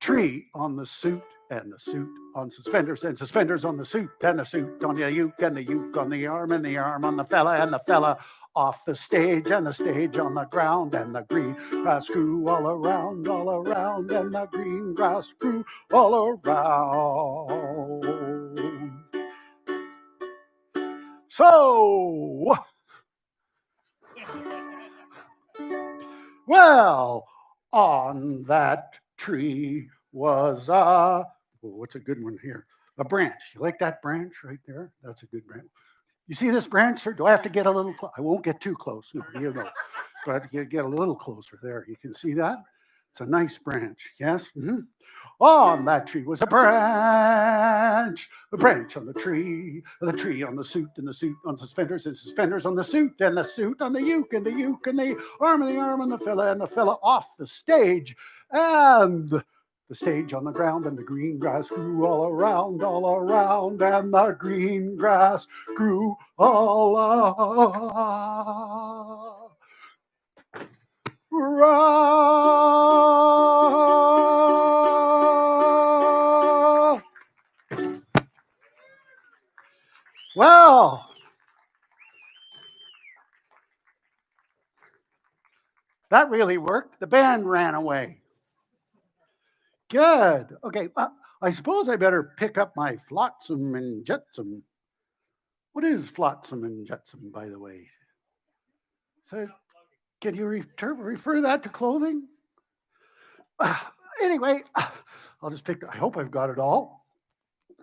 [SPEAKER 1] tree on the suit and the suit on suspenders and suspenders on the suit and the suit on the uke and the uke on the arm and the arm on the fella and the fella off the stage and the stage on the ground and the green grass grew all around and the green grass grew all around. So, well, on that tree was what's a good one here? A branch. You like that branch right there? That's a good branch. You see this branch, or do I have to get a little close? I won't get too close. No, you know. But you get a little closer there. You can see that? It's a nice branch. Yes? Mm-hmm. On that tree was a branch on the tree on the suit and the suit on suspenders and suspenders on the suit and the suit on the uke and the arm on the fella off the stage and the stage on the ground and the green grass grew all around and the green grass grew all around. Well, that really worked. The band ran away. Good. Okay. I suppose I better pick up my flotsam and jetsam. What is flotsam and jetsam, by the way? So, can you refer that to clothing? Anyway, I'll just pick. I hope I've got it all.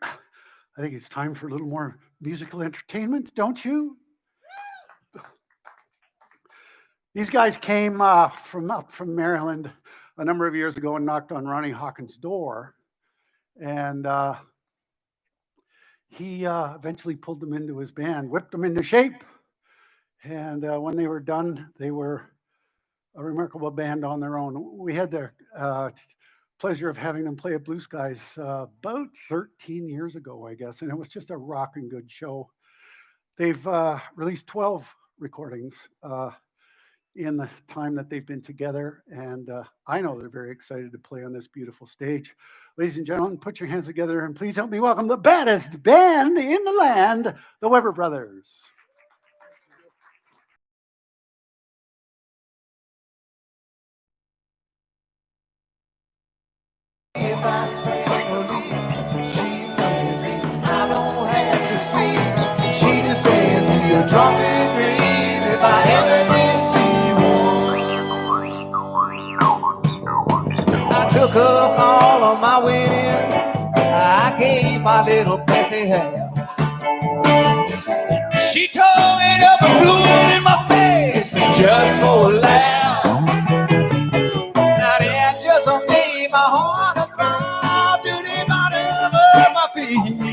[SPEAKER 1] I think it's time for a little more musical entertainment, don't you? These guys came up from Maryland a number of years ago and knocked on Ronnie Hawkins' door. And he eventually pulled them into his band, whipped them into shape. And when they were done, they were a remarkable band on their own. We had the pleasure of having them play at Blue Skies about 13 years ago, I guess. And it was just a rocking good show. They've released 12 recordings in the time that they've been together. And I know they're very excited to play on this beautiful stage. Ladies and gentlemen, put your hands together and please help me welcome the baddest band in the land, the Weber Brothers.
[SPEAKER 6] If I spring a leaf, she plans me. I don't have to speak. She defends me a drunken dream. If I ever did see one, I took up all of my winning. I gave my little Bessie half. She tore it up and blew it in my face, and just for a laugh. Now that just made my heart to the bottom of my feet.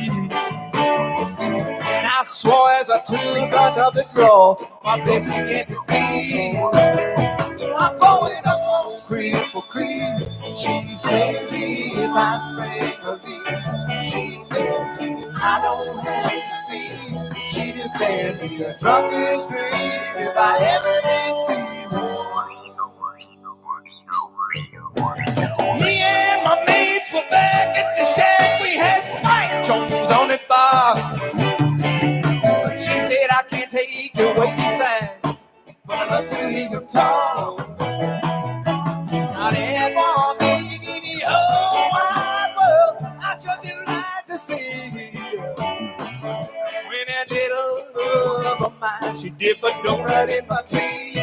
[SPEAKER 6] And I swore as I took another draw, my Bessie can't be. I'm going on creep for creep. She said me if I spring a leak. She lives me, I don't have to speak. She defends me a drunken dream. If I ever did see one. Me and my mates were back at the shack. We had Spike Jones on the bar. dip a donut in my tea.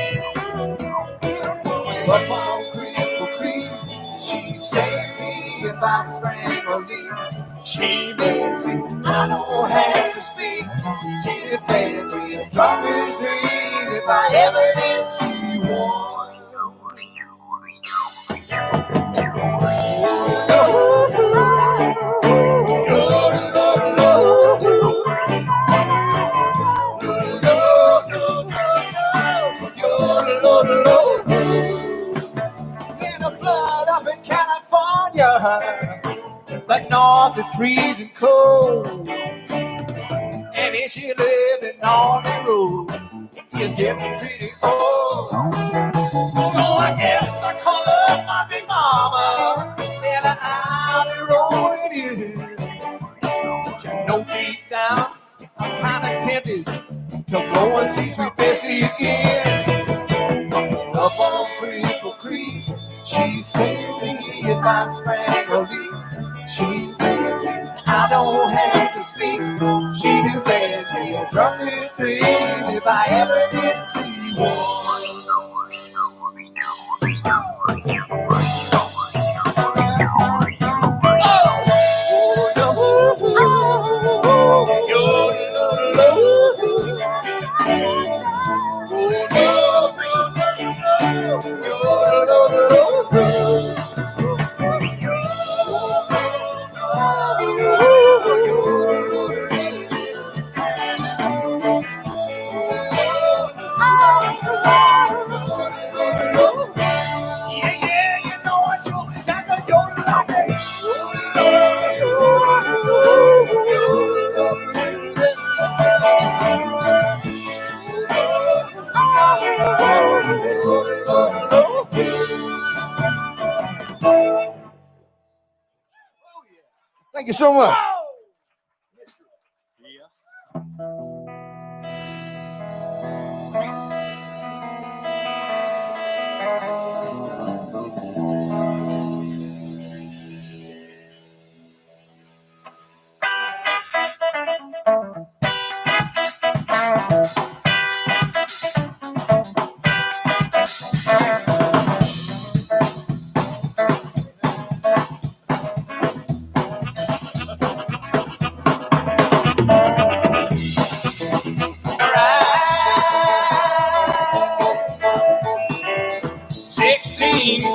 [SPEAKER 6] Up on Cripple Creek, she saves me if I sprang a leak. She makes me, I don't have to speak. She defends me, drop me dreams if I ever did see one. In a flood up in California, but north it's freezing cold. And if she living on the road, it's getting pretty old. So I guess I call up my big mama, tell her I'll be rolling in. But you know deep down, I'm kinda tempted to go and see Sweet Bessie again. Up on Cripple Creek, she saved me if I sprang a leak. She defends me, I don't have to speak. She defends me, drunk with dreams if I ever did see one. Thank you so much.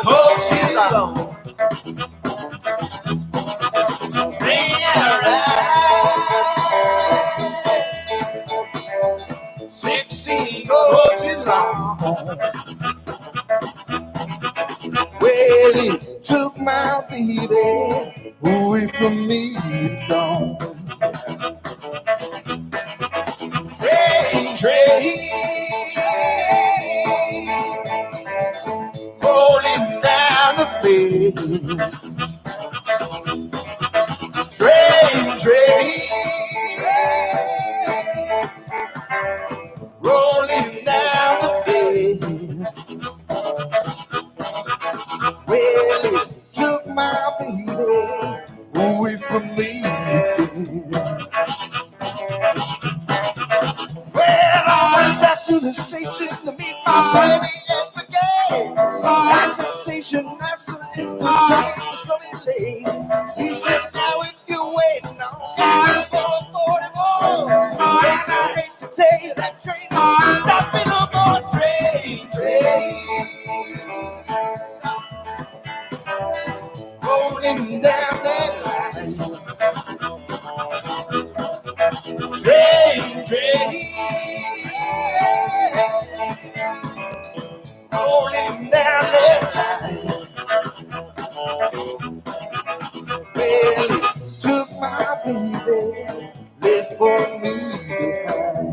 [SPEAKER 6] Coaches long. Train ride. 16 coaches long. Well, he took my baby away from me and gone. Train. Rolling down the bay. Train. Rolling down the bay. Well, it took my baby away from me. Well, I went back to the station to meet my baby at the gate. That sensation, that's the if the train was coming late. He said, now if you're waiting on 441, said, I hate to tell you that train is stopping no more. Train. Rolling down that line. Train. Rolling down that line. Well, it took my baby, left for me behind.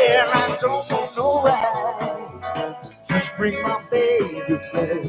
[SPEAKER 6] Well, I don't want no ride. Just bring my baby back.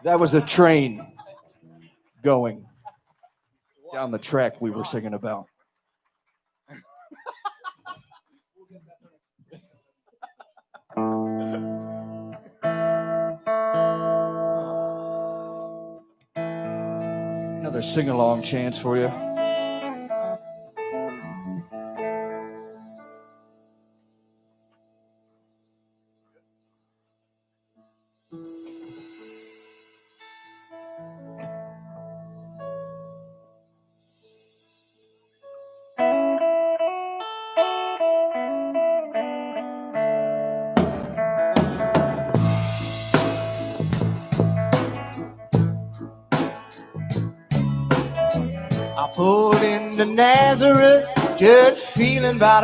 [SPEAKER 6] That was the train going down the track we were singing about. Another sing-along chance for you. I pulled into Nazareth, just feeling about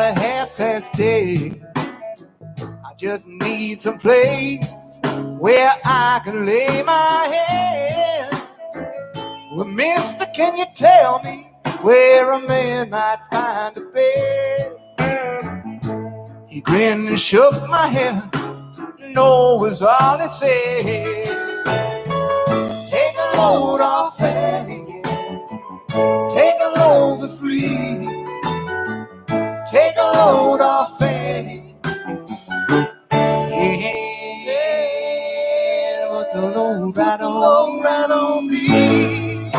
[SPEAKER 6] day. I just need some place where I can lay my head. Well, mister, can you tell me where a man might find a bed? He grinned and shook my hand, no was all he said. Take a load off Fanny, take a load for free. Take a load off Fanny. Yeah, but the load right on me.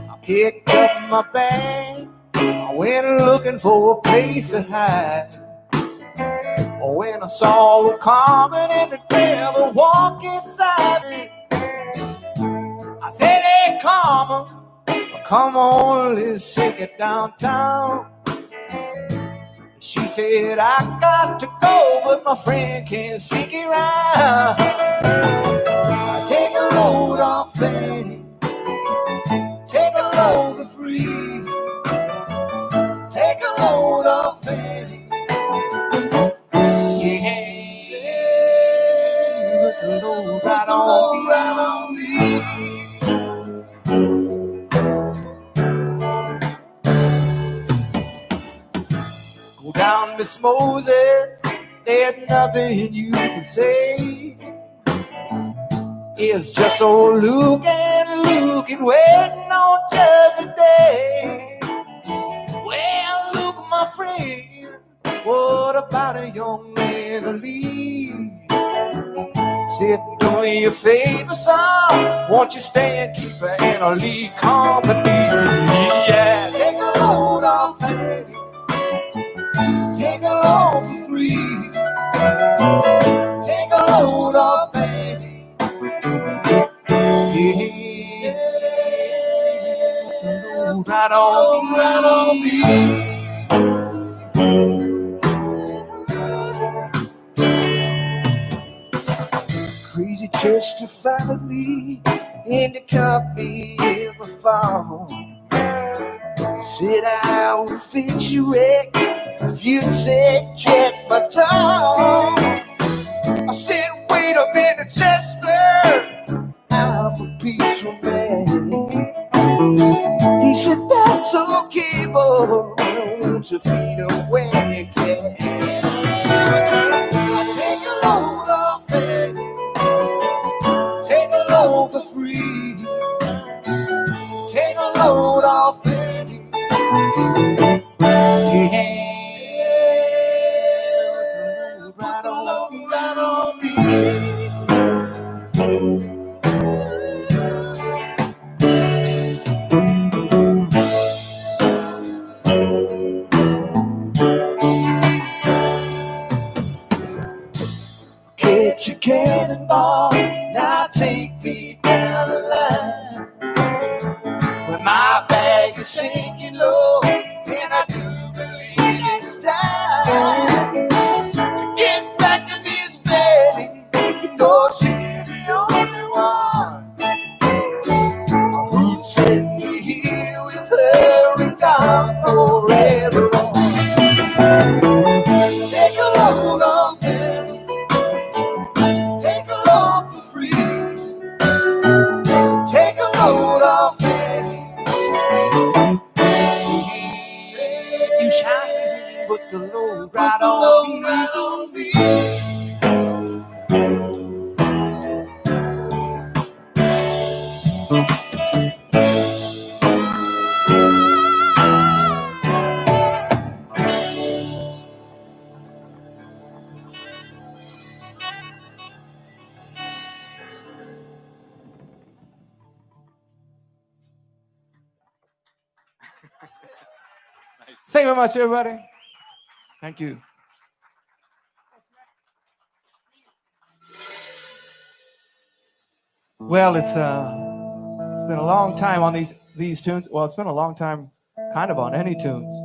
[SPEAKER 6] I picked up my bag, I went looking for a place to hide. When I saw a Carmen and the devil walk inside me, I said, hey, Carmen, come on, let's shake it downtown. She said, I got to go, but my friend can't sneak around. I take a load off Fanny, take a load for free. Take a load off Fanny. Right on me. Go down, Miss Moses, there's nothing you can say. It's just so looking, waiting on Judgment Day. Well, look, my friend, what about a young man to leave? Sit doing your favorite song, won't you stand, keep her and I'll lead company. Yeah, take a load off Fanny, take a load for free. Take a load off Fanny. Yeah, right on me. Crazy Chester followed me and they caught me in the fall. Said I will fix you wreck if you check my tone. I said, wait a minute, Chester, I'm a peaceful man. He said, that's okay, boy, won't you feed him when you can. I take a load off Fanny, take a load for free. Take a load load off Fanny. Yeah, put the load right on me. Catch a cannonball, now take me down the line. When my bag is sinking low, and I do believe it's time to get back in this valley. You know she's the only one who'd send me here with her and gone forever on. Take a load off Fanny. Take a load for free. Take a load off Fanny. You shine, put the load right on me.
[SPEAKER 7] Thank you very much, everybody. Thank you. Well, it's been a long time on these tunes. Well, it's been a long time kind of on any tunes,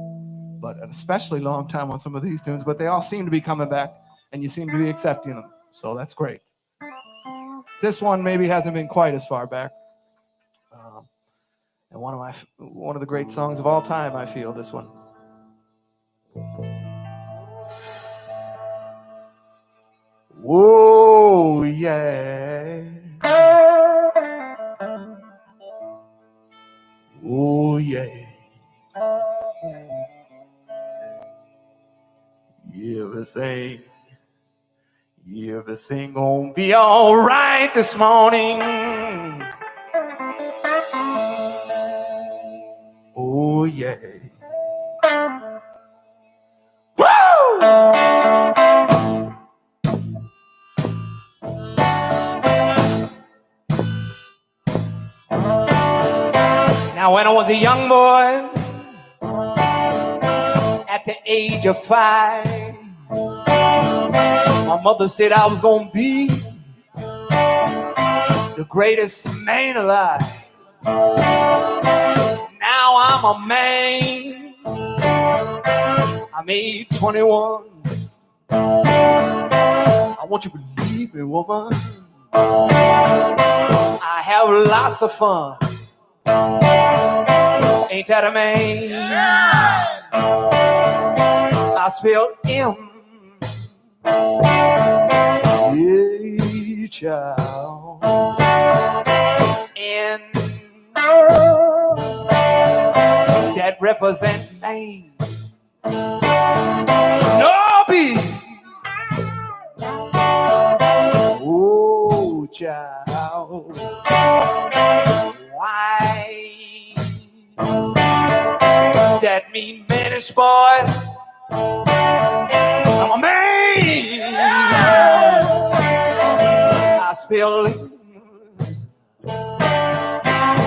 [SPEAKER 7] but an especially long time on some of these tunes. But they all seem to be coming back, and you seem to be accepting them. So that's great. This one maybe hasn't been quite as far back. And one of the great songs of all time, I feel, this one. Whoa, yeah. Oh, yeah. Everything gonna be all right this morning. Oh, yeah. Woo! Now, when I was a young boy, at the age of 5, my mother said I was gonna be the greatest man alive. Now I'm a man. I made 21. I want you to believe me, woman. I have lots of fun. Ain't that a man? I spell M. Yeah, child. And that represent Maine. No B. Oh, child. Why? That mean manish boy. I'm a man. I spell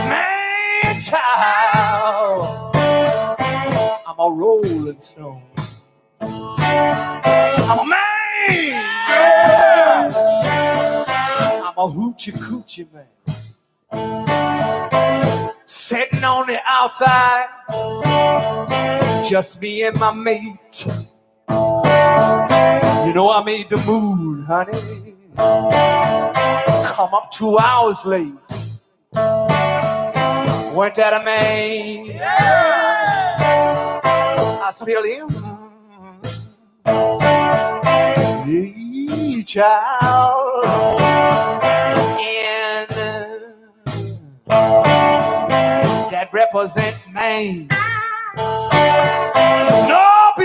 [SPEAKER 7] man, child. I'm a rolling stone. I'm a man. I'm a hoochie coochie man. Sitting on the outside, just me and my mate. You know I made the mood, honey. Come up 2 hours late. Weren't that a man? I spell him. Hey, child. And that represent Maine. No B.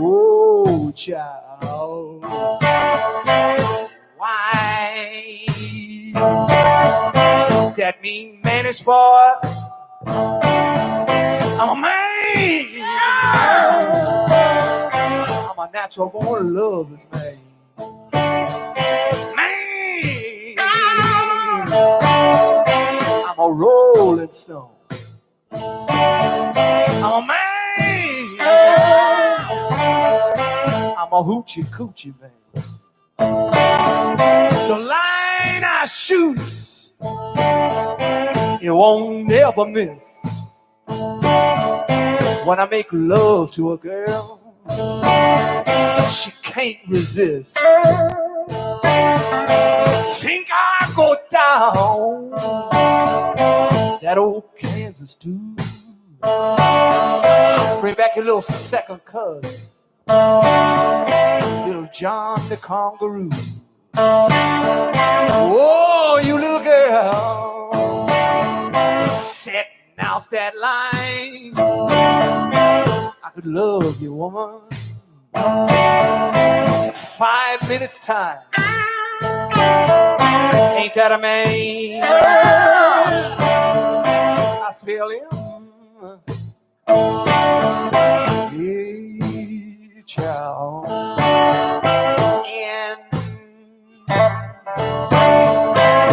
[SPEAKER 7] Oh, child. Why?
[SPEAKER 6] that mean manish boy. I'm a man. I'm a natural born lover's man. Man. I'm a rolling stone. I'm a man. I'm a hoochie coochie man. The line I shoot, it won't never miss. When I make love to a girl, she can't resist. Think I go down that old Kansas too. Bring back your little second cousin, little John the Kangaroo. Oh, you little girl, setting out that line. I could love you, woman, in 5 minutes time. Ain't that a man? I spell him. Yeah, child. And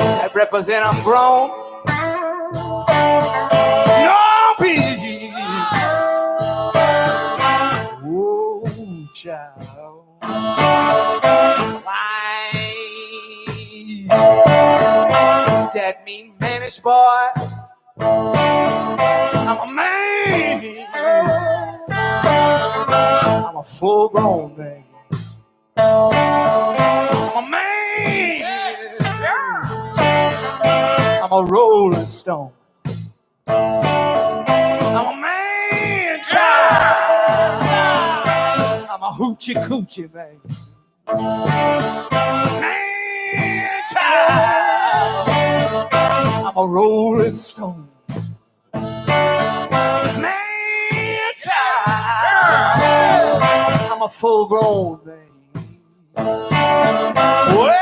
[SPEAKER 6] that represent I'm grown. No peace. Oh, child. Why? That mean manish boy. I'm a man. I'm a full-grown man. I'm a man. I'm a rolling stone. I'm a man, child. I'm a hoochie coochie man. Man, child. I'm a rolling stone. Man, child. I'm a full-grown man. Well.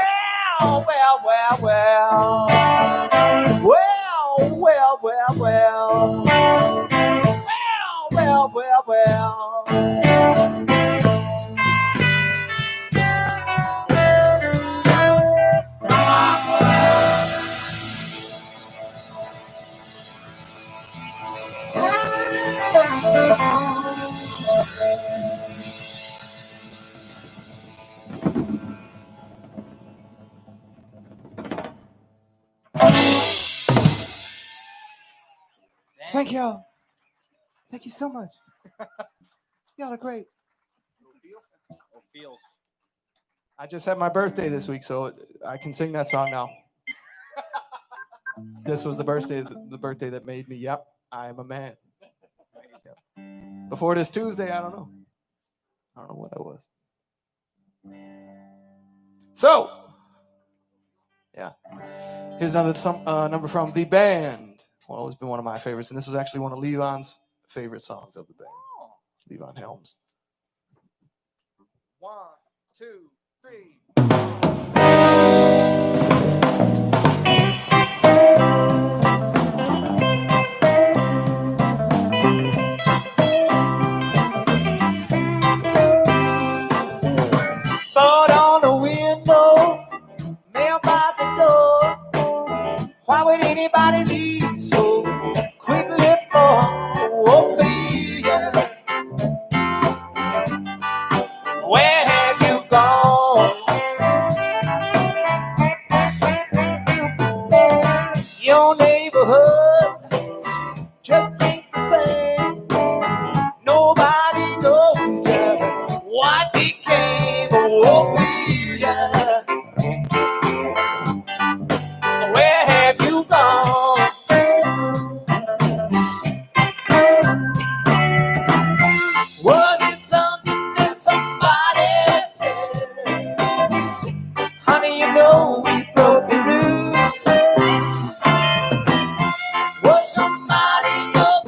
[SPEAKER 6] Thank y'all. Thank you so much. Y'all are great.
[SPEAKER 7] I just had my birthday this week, so I can sing that song now. This was the birthday that made me. Yep, I am a man. Yep. Before this Tuesday, I don't know what I was. So, yeah, here's another number from the band. Well, always been one of my favorites, and this was actually one of Levon's favorite songs of the band. Levon Helms. 1, 2, 3.
[SPEAKER 6] Thought on the window, mail by the door. Why would anybody leave so quickly for Ophelia? Where have you gone? Your neighborhood just ain't the same. Nobody knows just what became of Ophelia. Where have you gone? Was it something that somebody said? Honey, you know we broke the rules. Was somebody your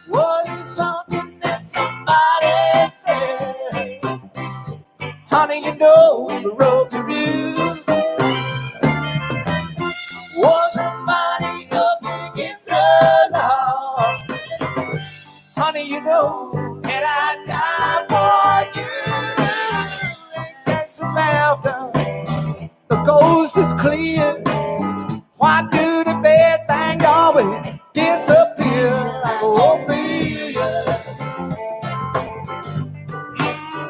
[SPEAKER 6] Was something that somebody said. Honey, you know we broke the rule. Was somebody up against the law? Honey, you know that I died for you. That's some laughter. The coast is clear. Why do the bad thing always disappear like Ophelia?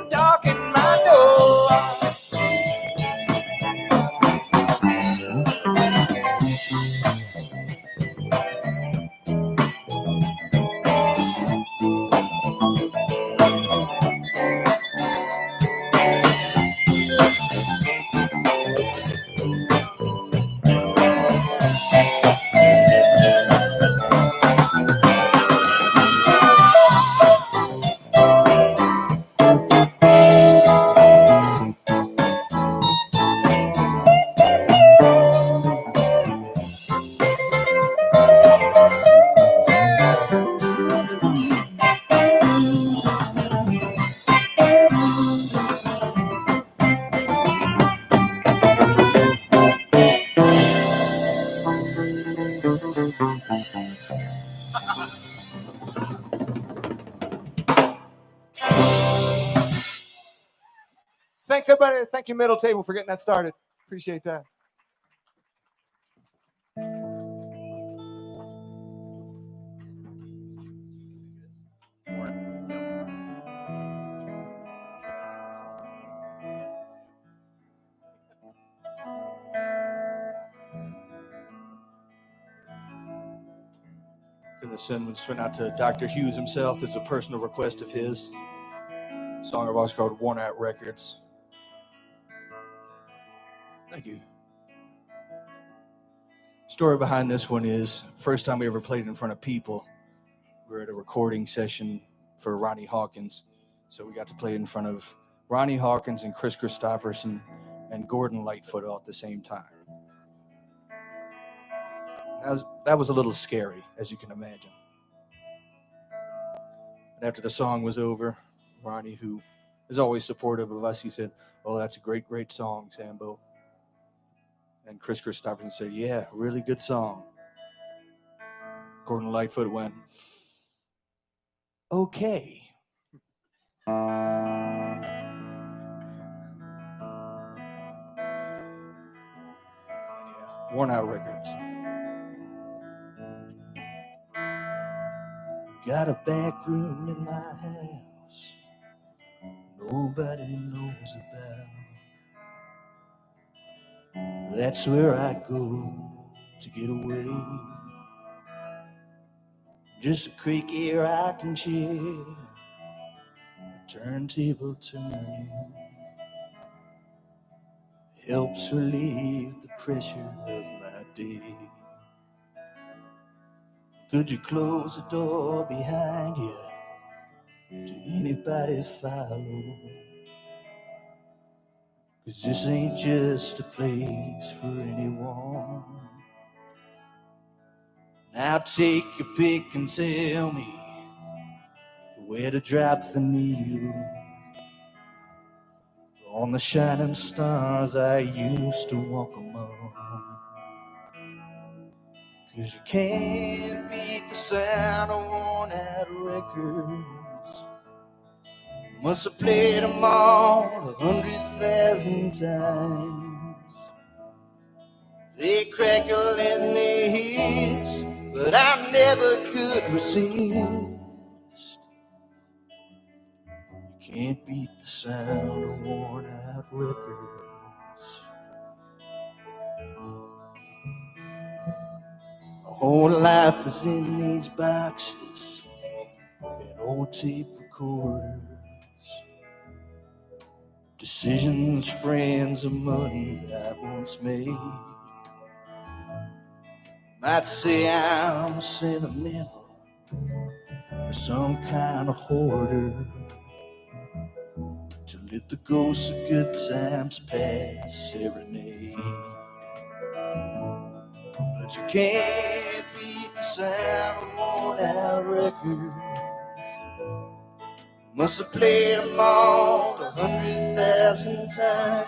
[SPEAKER 6] Dark in my door.
[SPEAKER 7] Thanks, everybody. Thank you, Middle Table, for getting that started. Appreciate that.
[SPEAKER 8] Gonna send this one out to Dr. Hughes himself. There's a personal request of his. Song of ours called Worn Out Records. Thank you. Story behind this one is first time we ever played in front of people. We were at a recording session for Ronnie Hawkins. So we got to play in front of Ronnie Hawkins and Chris Christopherson and Gordon Lightfoot all at the same time. That was a little scary, as you can imagine. And after the song was over, Ronnie, who is always supportive of us, he said, "Oh, that's a great, great song, Sambo." And Chris Christopherson said, "Yeah, really good song." Gordon Lightfoot went, "Okay." Yeah, Worn Out Records. Got a back room in my house nobody knows about. That's where I go to get away. Just a creaky rocking chair, a turntable turning, helps relieve the pressure of my day. Could you close the door behind you? Do anybody follow? 'Cause this ain't just a place for anyone. Now take your pick and tell me where to drop the needle on the shining stars I used to walk among. 'Cause you can't beat the sound of worn out records. Must have played them all 100,000 times. They crackle and they hiss, but I never could resist. You Can't beat the sound of worn out records. My whole life is in these boxes and old tape recorders. Decisions, friends, and money I once made. Might say I'm sentimental or some kind of hoarder, to let the ghosts of good times pass serenade. But you can't beat the sound of worn out records. Must have played them all 100,000 times.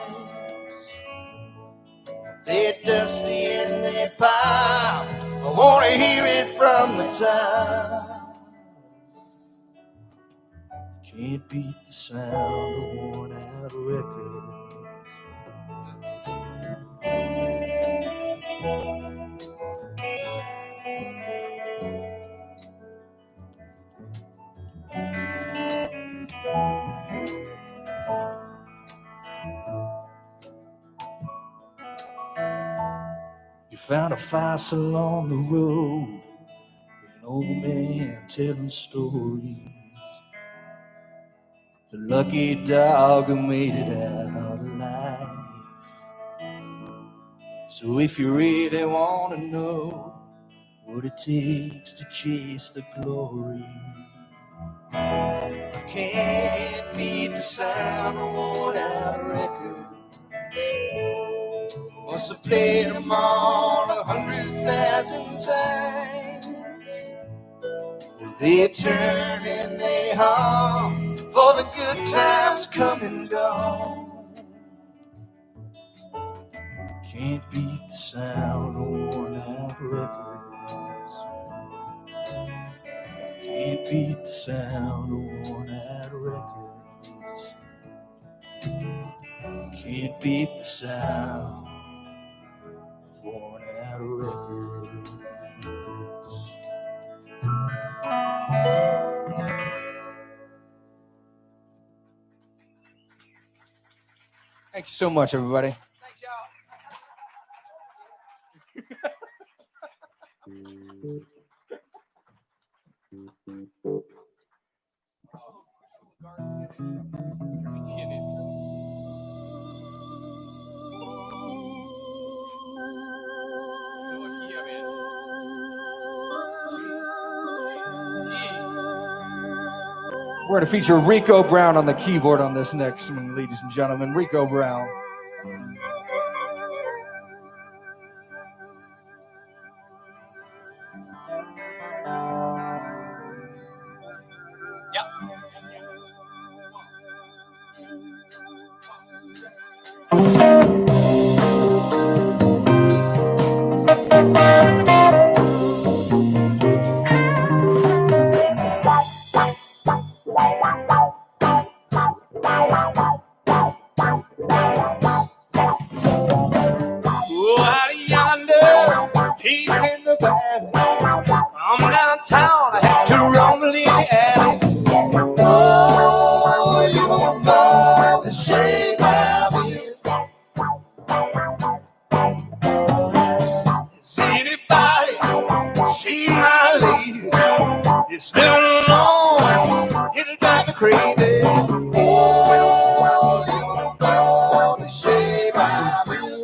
[SPEAKER 8] They're dusty and they pop. I wanna hear it from the top. Can't beat the sound of worn out records. You found a fossil on the road, an old man telling stories. The lucky dog who made it out alive. So if you really want to know what it takes to chase the glory, you can't beat the sound of worn out records. Must have played them all 100,000 times. They turn and they hum for the good times come and gone. Can't beat the sound of worn out records. Can't beat the sound of worn out records. Can't beat the sound of worn out records. Thank you so much, everybody.
[SPEAKER 7] Thanks, y'all.
[SPEAKER 8] We're going to feature Rico Brown on the keyboard on this next one, ladies and gentlemen. Rico Brown.
[SPEAKER 6] Peace in the valley. I'm downtown. I had to rumble in the alley. Oh, you don't know the shape of it. Has anybody seen my lady? It's living alone. It'll drive me crazy. Oh, you don't know the shape of it.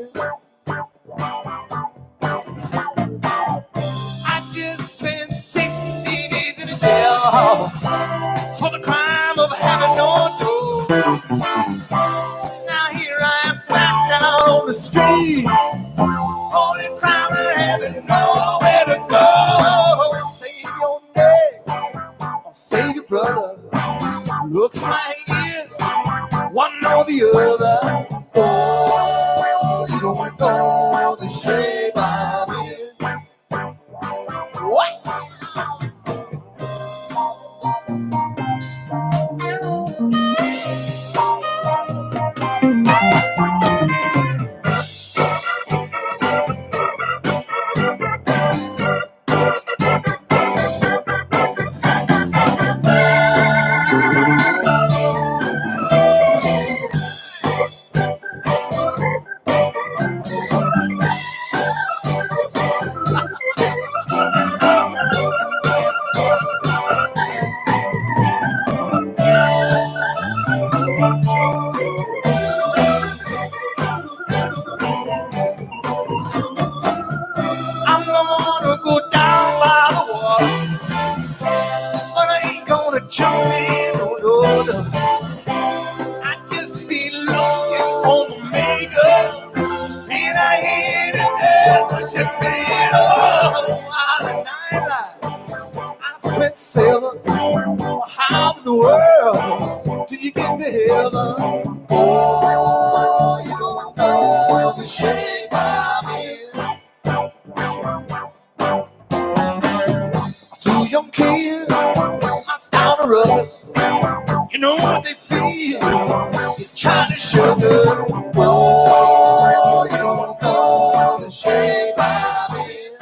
[SPEAKER 6] Spent 60 days in a jail for the crime of having no door. Now here I am back out on the street for the crime of having nowhere to go. Save your name or save your brother. Looks like it's one or the other. Oh, you don't know the shape of it. What? I'm gonna go down by the water, but I ain't gonna jump in, no, no, no. I just be looking for the maker, and I hit it as a shipment. Oh, I spent silver. How in the world do you get to heaven? Oh, you don't know the shape I'm in. To your kids, I'm down the rubbers. You know what they feel. You're trying to sugars. Oh, you don't know the shape I'm in.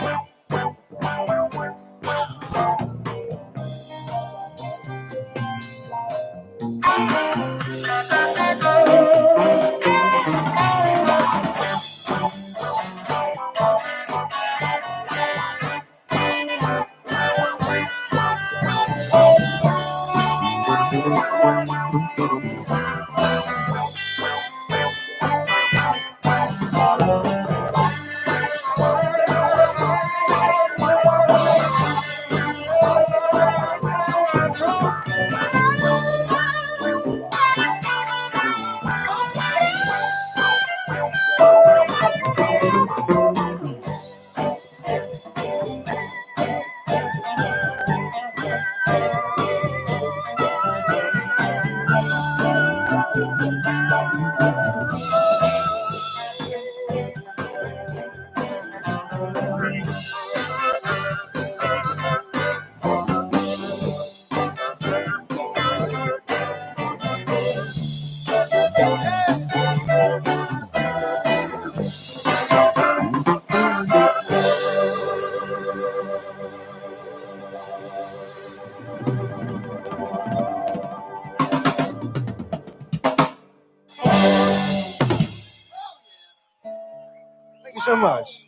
[SPEAKER 6] Thank you so much.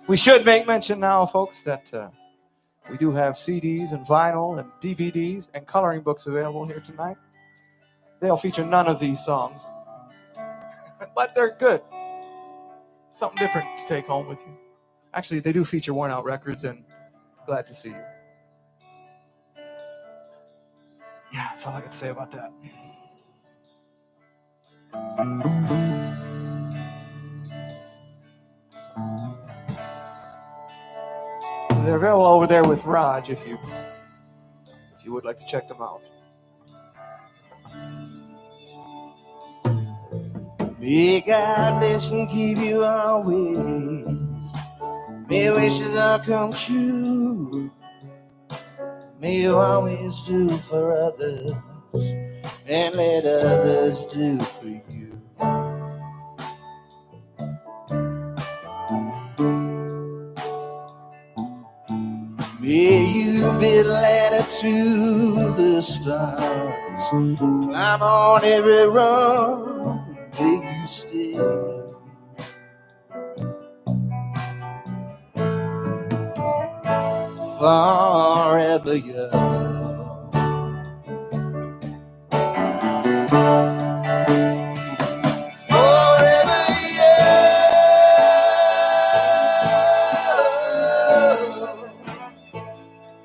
[SPEAKER 7] We should make mention now, folks, that we do have CDs and vinyl and DVDs and coloring books available here tonight. They'll feature none of these songs, but they're good. Something different to take home with you. Actually, they do feature worn out records, and glad to see you. Yeah, that's all I got to say about that. They're available over there with Raj if you would like to check them out.
[SPEAKER 6] May God bless and keep you always. May your wishes all come true. May you always do for others and let others do for you. May you be a ladder to the stars. Climb on every rung. May you stay forever young. Forever young.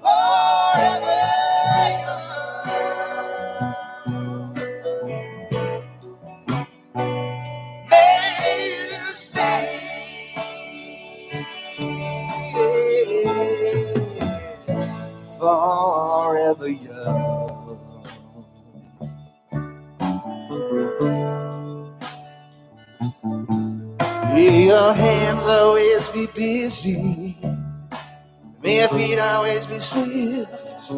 [SPEAKER 6] Forever young. May you stay forever young. May your hands always be busy. May your feet always be swift.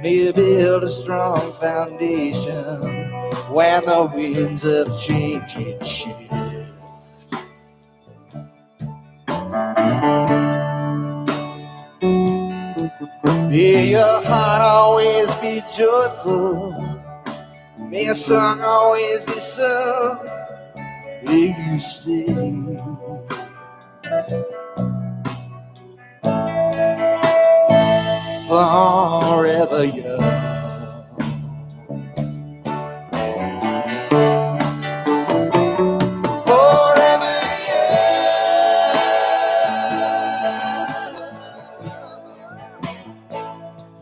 [SPEAKER 6] May you build a strong foundation when the winds of change shift. May your heart always be joyful. May your song always be sung. May you stay forever young. Forever young.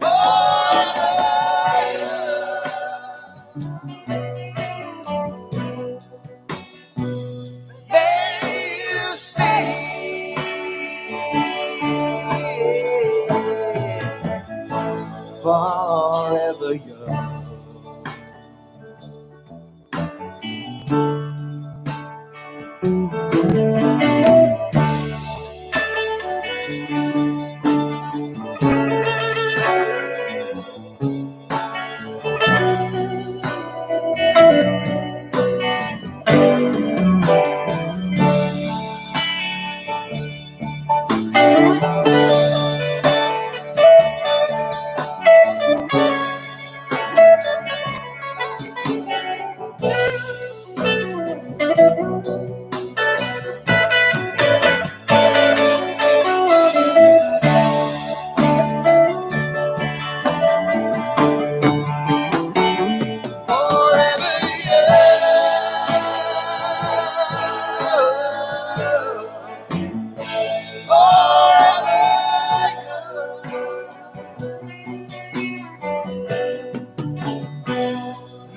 [SPEAKER 6] Forever young. May you stay forever young. Forever young. Forever young.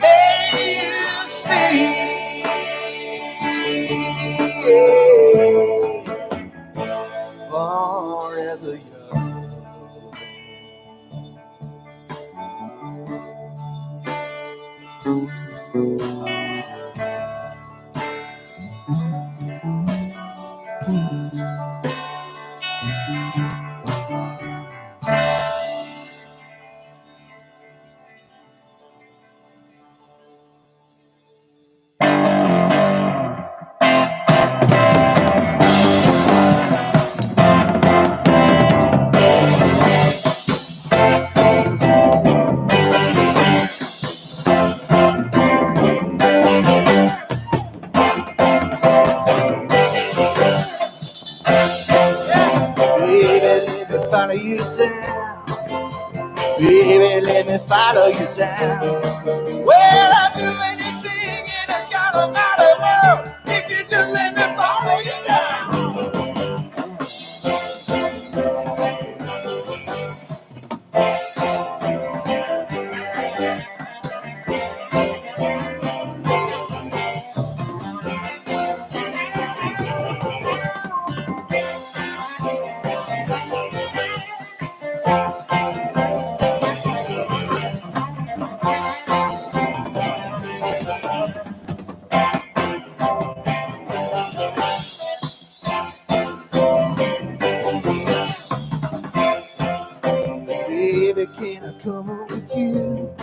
[SPEAKER 6] May you stay forever young. Baby, let me follow you down. Baby, let me follow you down. Well, I'll do anything in a God Almighty world if you just let me follow you down. Baby, can I come on with you?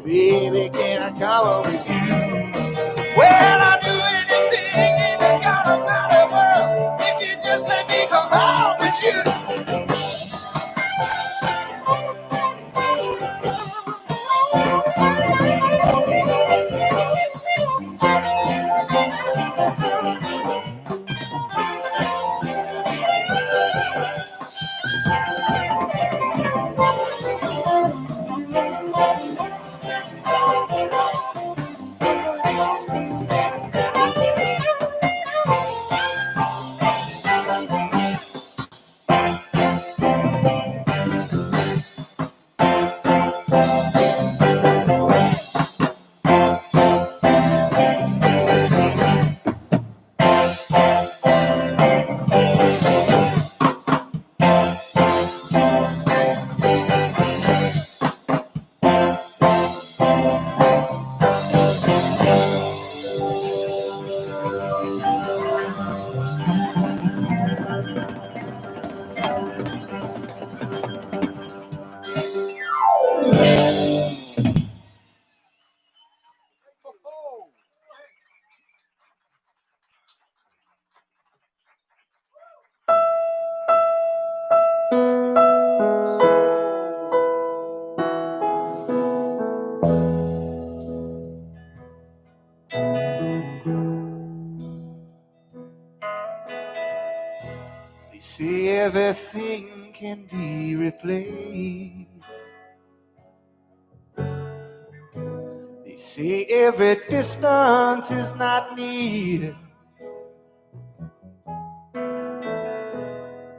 [SPEAKER 6] Baby, can I come on with you? Well, I'll do anything in the God Almighty world if you just let me come home with you. See, every distance is not needed.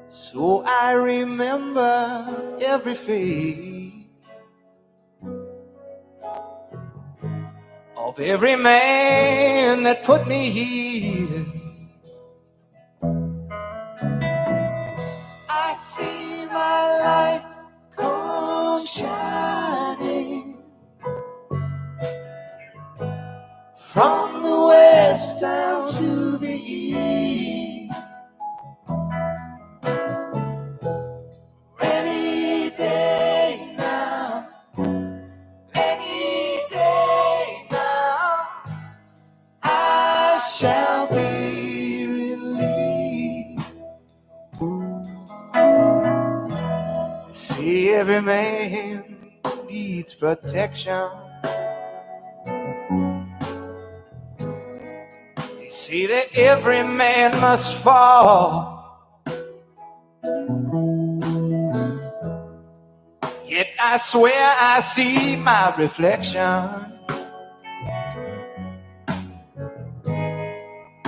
[SPEAKER 6] So I remember every face of every man that put me here. I see my light come shining from the west down to the east. Any day now, any day now, I shall be relieved. See, every man needs protection. They say that every man must fall, yet I swear I see my reflection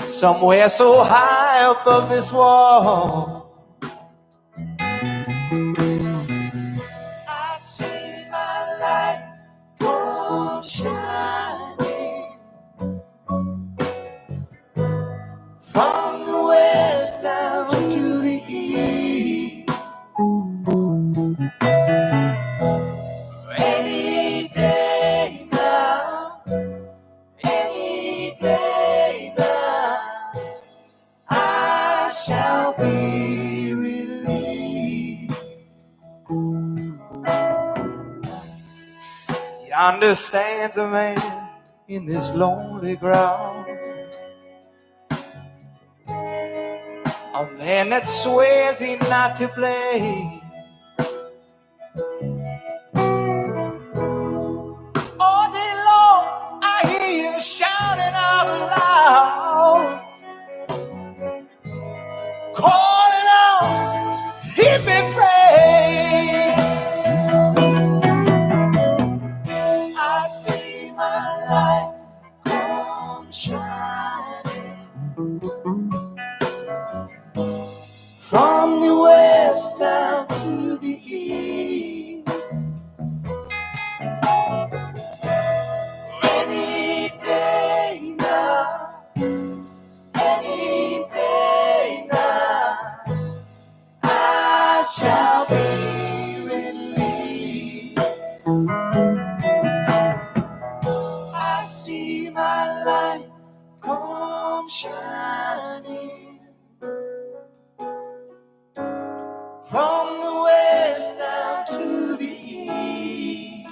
[SPEAKER 6] somewhere so high above this wall. I see my light come shining from the west down to the east. Any day now, any day now, I shall be relieved. Yonder stands a man in this lonely ground, a man that swears he's not to blame. All day long I hear you shouting out loud, calling out, "Hit me, Fred." I see my light come shining from the west down to the east. Any day now, any day now, I shall be relieved. I see my light come shining from the west down to the east.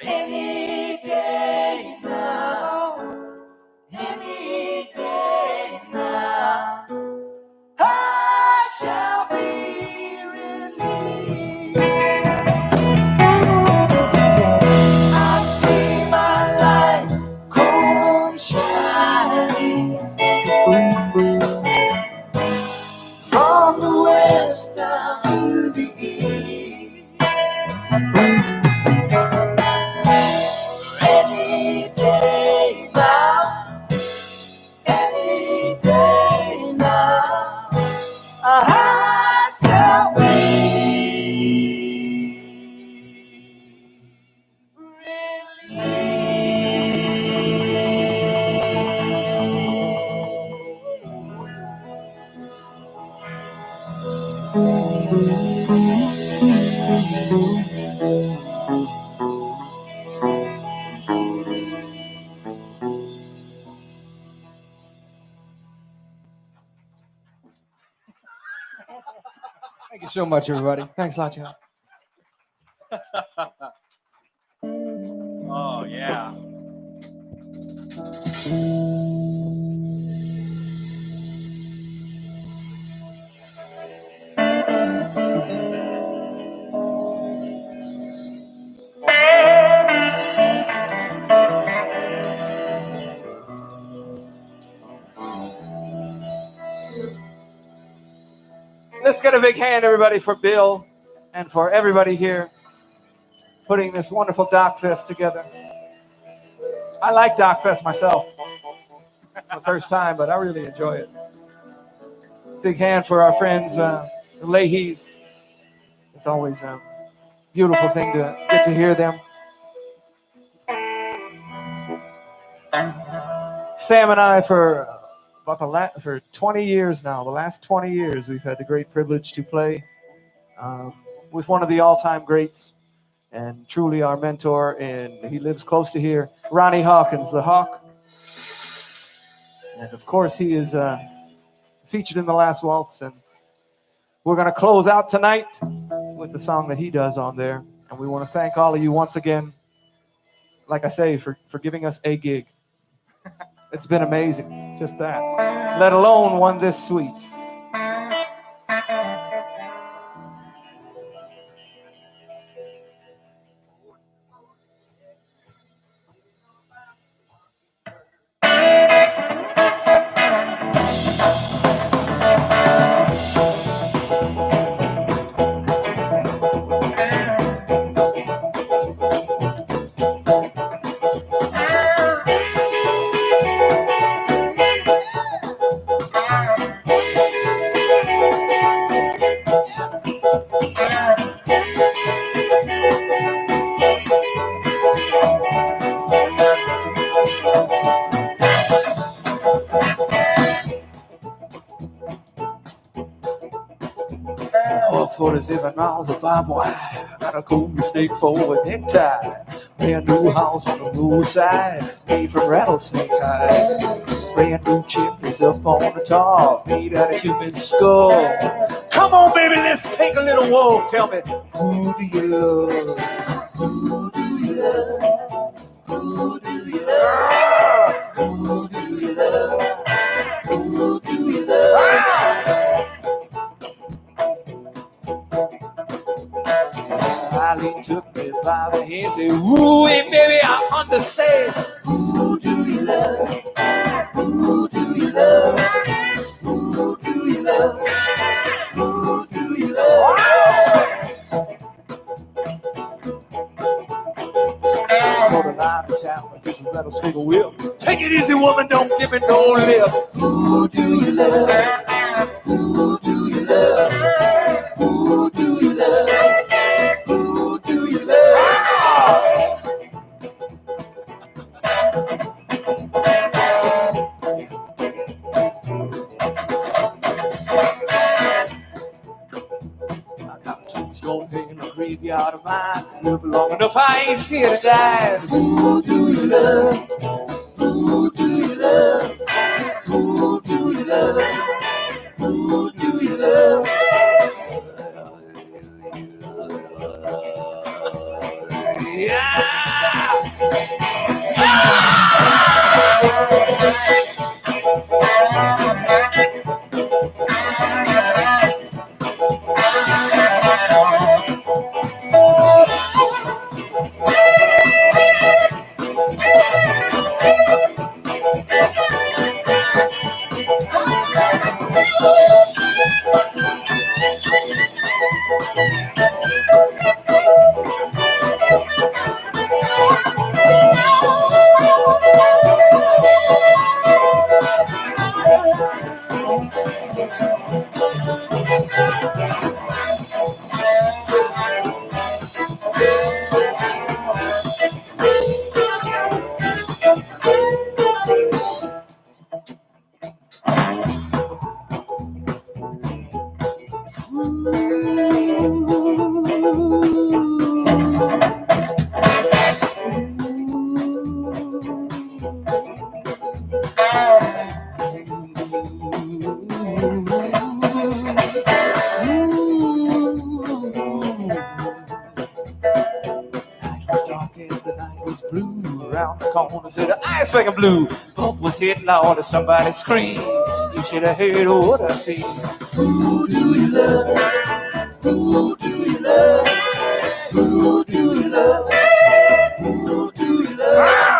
[SPEAKER 6] Any day now, any day now, I shall be relieved. I see my light come shining from the west down to the east. Any day now, any day now, I shall be
[SPEAKER 8] Thank you so much, everybody.
[SPEAKER 7] Thanks a lot, John.
[SPEAKER 5] Oh, yeah.
[SPEAKER 7] Let's get a big hand, everybody, for Bill and for everybody here. putting this wonderful DocFest together. I like DocFest myself. The first time, but I really enjoy it. Big hand for our friends, the Leahys. It's always a beautiful thing to get to hear them. Sam and I, for 20 years now, the last 20 years, we've had the great privilege to play with one of the all-time greats and truly our mentor, and he lives close to here, Ronnie Hawkins, the Hawk. And of course, he is featured in the last waltz, and we're going to close out tonight with the song that he does on there. And we want to thank all of you once again, like I say, for giving us a gig. It's been amazing, just that, let alone one this sweet. Walk 47 miles of barbed wire, got a cool snake for a necktie. Brand new house on the roadside, made from rattlesnake hide. Brand new chimneys up on the top, made out of human skull. Come on, baby, let's take a little walk. Tell me, who do you love? Who do you love? Who do you love? Who do you love? Who do you love? Riley took me by the hand, said, ooh, hey, baby, I understand. Who do you love? Who do you love? Who do you love? Who do you love? Go to line of town and get some rattlesnake whip. Take it easy, woman, don't give it no lip. Who do you love? Who do you love? Who do you love? Who do you love? I got a tombstone in the graveyard of mine. Live long enough, I ain't fear to die. Who do you love? Who do you love? Who do you love? Who do you love? Yeah! Said the ice wagon blue, Pump was hitting loud as somebody screamed. You should have heard what I seen. Who do you love? Who do you love? Who do you love? Who do you love?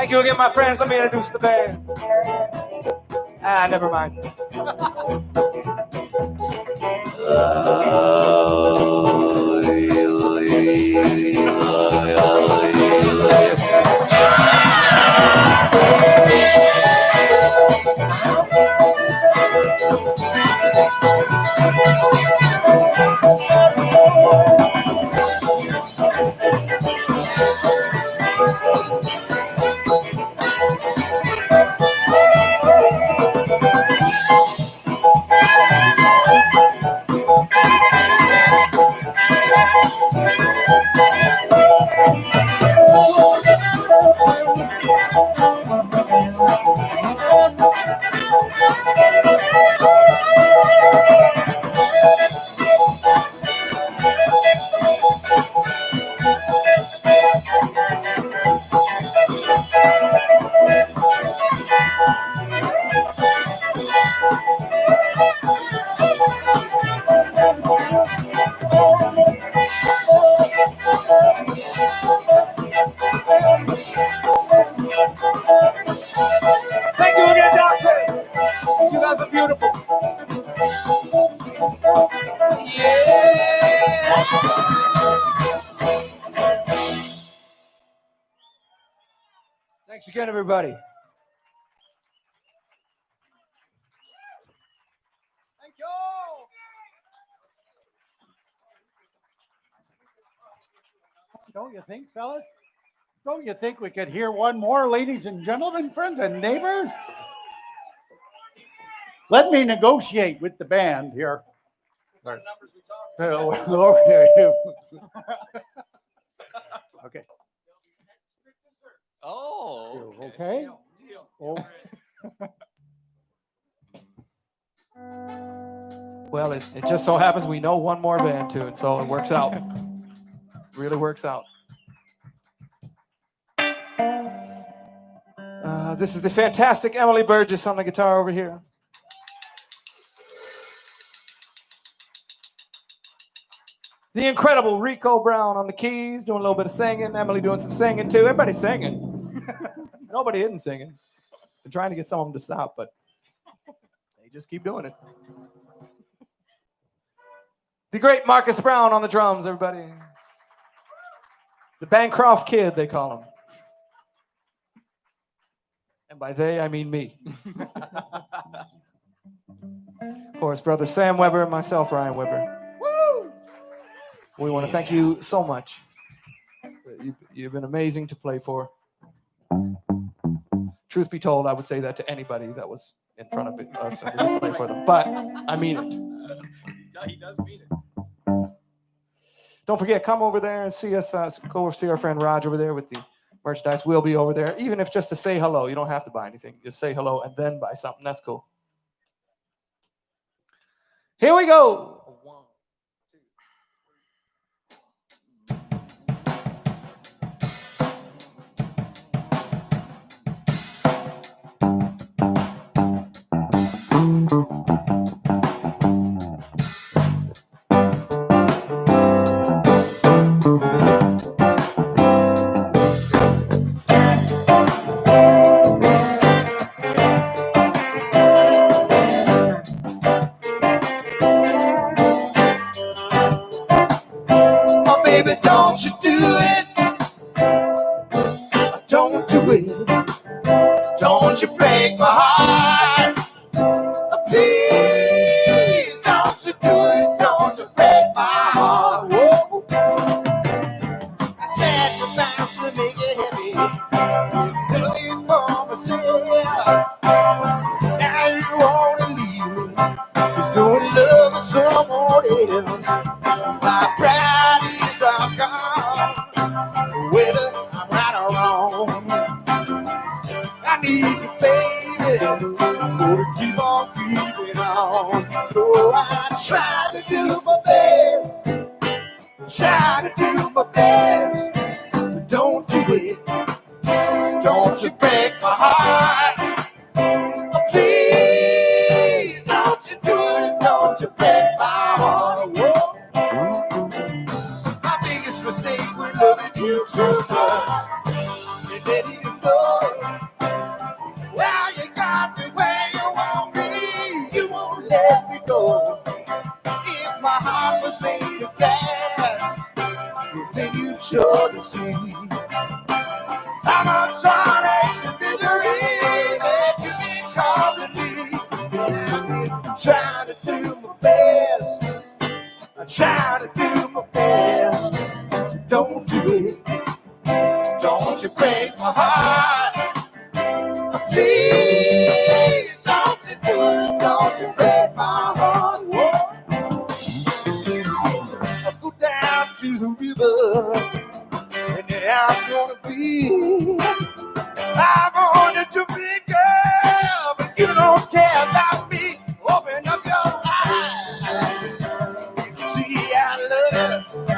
[SPEAKER 7] Thank you again, my friends. Let me introduce the band. Never mind. Thank you again, DocFest. You guys are beautiful. Yeah.
[SPEAKER 8] Thanks again, everybody.
[SPEAKER 1] Thank you. Don't you think, fellas? Don't you think we could hear one more, ladies and gentlemen, friends and neighbors? Let me negotiate with the band here. Okay.
[SPEAKER 6] Oh.
[SPEAKER 1] Okay. Oh.
[SPEAKER 7] Well, it just so happens we know one more band tune, so it works out. Really works out. This is the fantastic Emily Burgess on the guitar over here. The incredible Rico Brown on the keys, doing a little bit of singing. Emily doing some singing too. Everybody's singing. Nobody isn't singing. Been trying to get some of them to stop, but they just keep doing it. The great Marcus Brown on the drums, everybody. The Bancroft Kid, they call him. And by they, I mean me. Of course, brother Sam Weber and myself, Ryan Weber. Woo! We want to thank you so much. You've been amazing to play for. Truth be told, I would say that to anybody that was in front of us and we would play for them. But I mean it.
[SPEAKER 6] He does mean it.
[SPEAKER 7] Don't forget, come over there and see us. Go over see our friend Raj over there with the merchandise. We'll be over there, even if just to say hello. You don't have to buy anything. Just say hello and then buy something. That's cool. Here we go.
[SPEAKER 6] Don't you break my heart. Please, don't you do it. Don't you break my heart. Whoa. I sacrifice to make it heavy. Living for myself. Now you wanna leave me. You're so in love with someone else. My pride is all gone. Whether I'm right or wrong, I need you, baby, for to keep on keeping on. Oh, I try to do my best, try to do my best. So don't do it, don't you break my heart. Oh, please, don't you do it, don't you break my heart. Whoa. My biggest mistake was loving you so much, and then you know it. sure to see how much heartaches and misery that you've been causing me. I'm trying to do my best. I'm trying to do my best. So don't do it. Don't you break my heart. Please don't you do it. Don't you break my heart. I go down to the river, and there I'm gonna be. I wanted to be a girl, but you don't care about me. Open up your eyes and see I love you.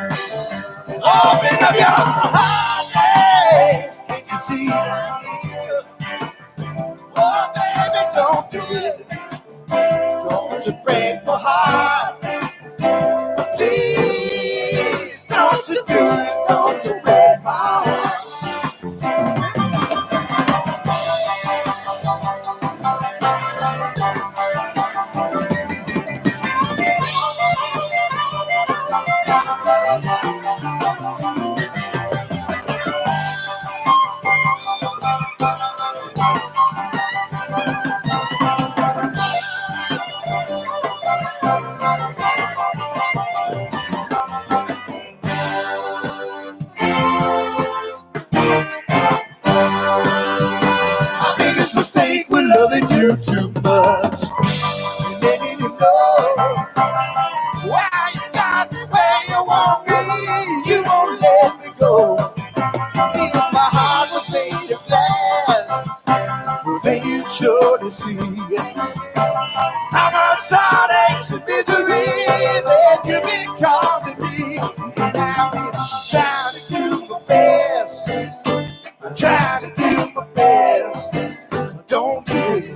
[SPEAKER 6] Open up your heart, hey. Can't you see I need you? Oh, baby, don't do it. Don't you break my heart. Please, don't you do it. Don't you break my heart. My biggest mistake was loving you too much. And letting you know why you got me where you want me. You won't let me go. If my heart was made of glass, well, then you'd surely see how much heartaches and misery that you've been causing me. And I've been trying to do my best. I'm trying to do my best. So don't do it.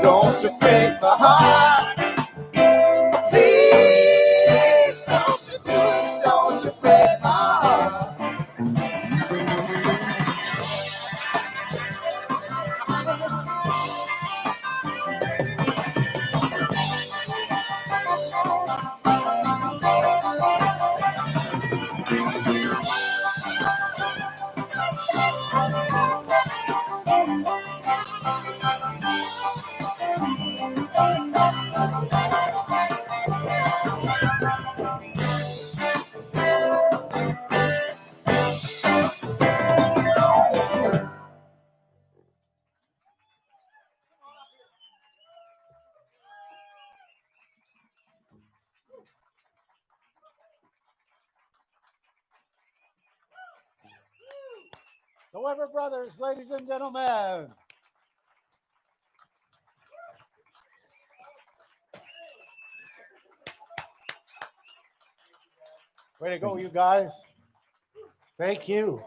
[SPEAKER 6] Don't you break my heart. Please don't you do it. Don't you break my heart.
[SPEAKER 1] The Weber Brothers, ladies and gentlemen. Way to go, you guys. Thank you.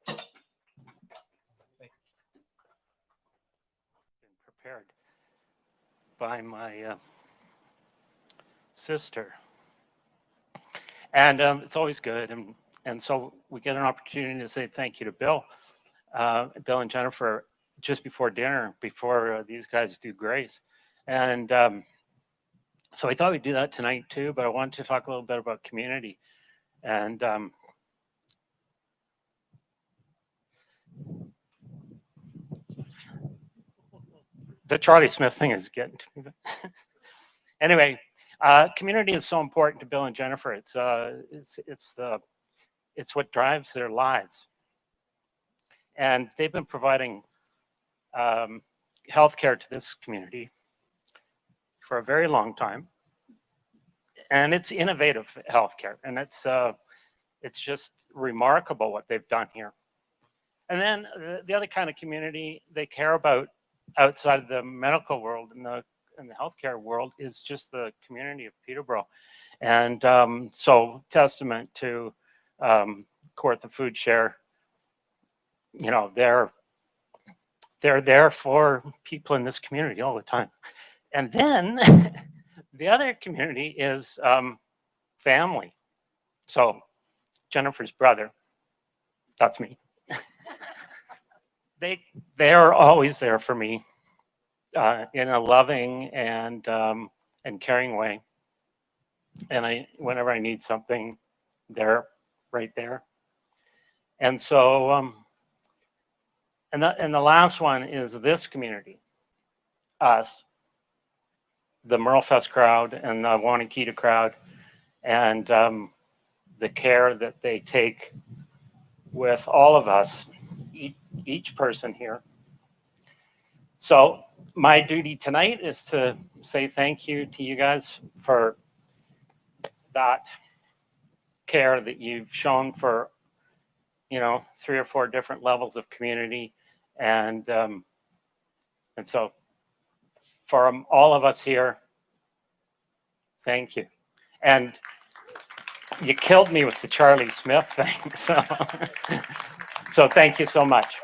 [SPEAKER 9] Been prepared by my sister, and it's always good, and so we get an opportunity to say thank you to Bill and Jennifer just before dinner, before these guys do grace, and so I thought we'd do that tonight too, but I wanted to talk a little bit about community, and the Charlie Smith thing is getting to me. Anyway, community is so important to Bill and Jennifer. It's what drives their lives, and they've been providing healthcare to this community for a very long time, and it's innovative healthcare, and it's just remarkable what they've done here. And then the other kind of community they care about outside of the medical world and the healthcare world is just the community of Peterborough. And so testament to Kawartha Food Share, you know, they're there for people in this community all the time. And then the other community is family. So Jennifer's brother, that's me. They are always there for me in a loving and caring way. and whenever I need something, they're right there. And so, and the last one is this community, us, the Merlefest crowd and the Wanakita crowd, and the care that they take with all of us, each person here. So my duty tonight is to say thank you to you guys for that care that you've shown for, 3 or 4 different levels of community. And so for all of us here, thank you. And you killed me with the Charlie Smith thing. So thank you so much.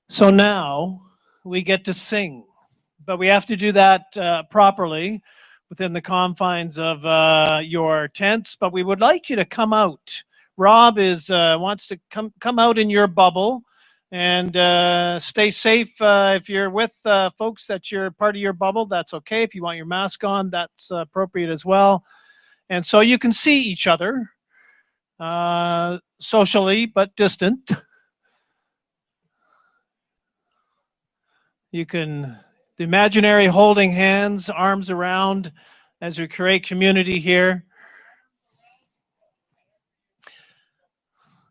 [SPEAKER 10] So now we get to sing, but we have to do that properly within the confines of your tents. But we would like you to come out. Rob wants to come out in your bubble and stay safe. If you're with folks that you're part of your bubble, that's okay. If you want your mask on, that's appropriate as well. And so you can see each other socially, but distant. You can, the imaginary holding hands, arms around as we create community here.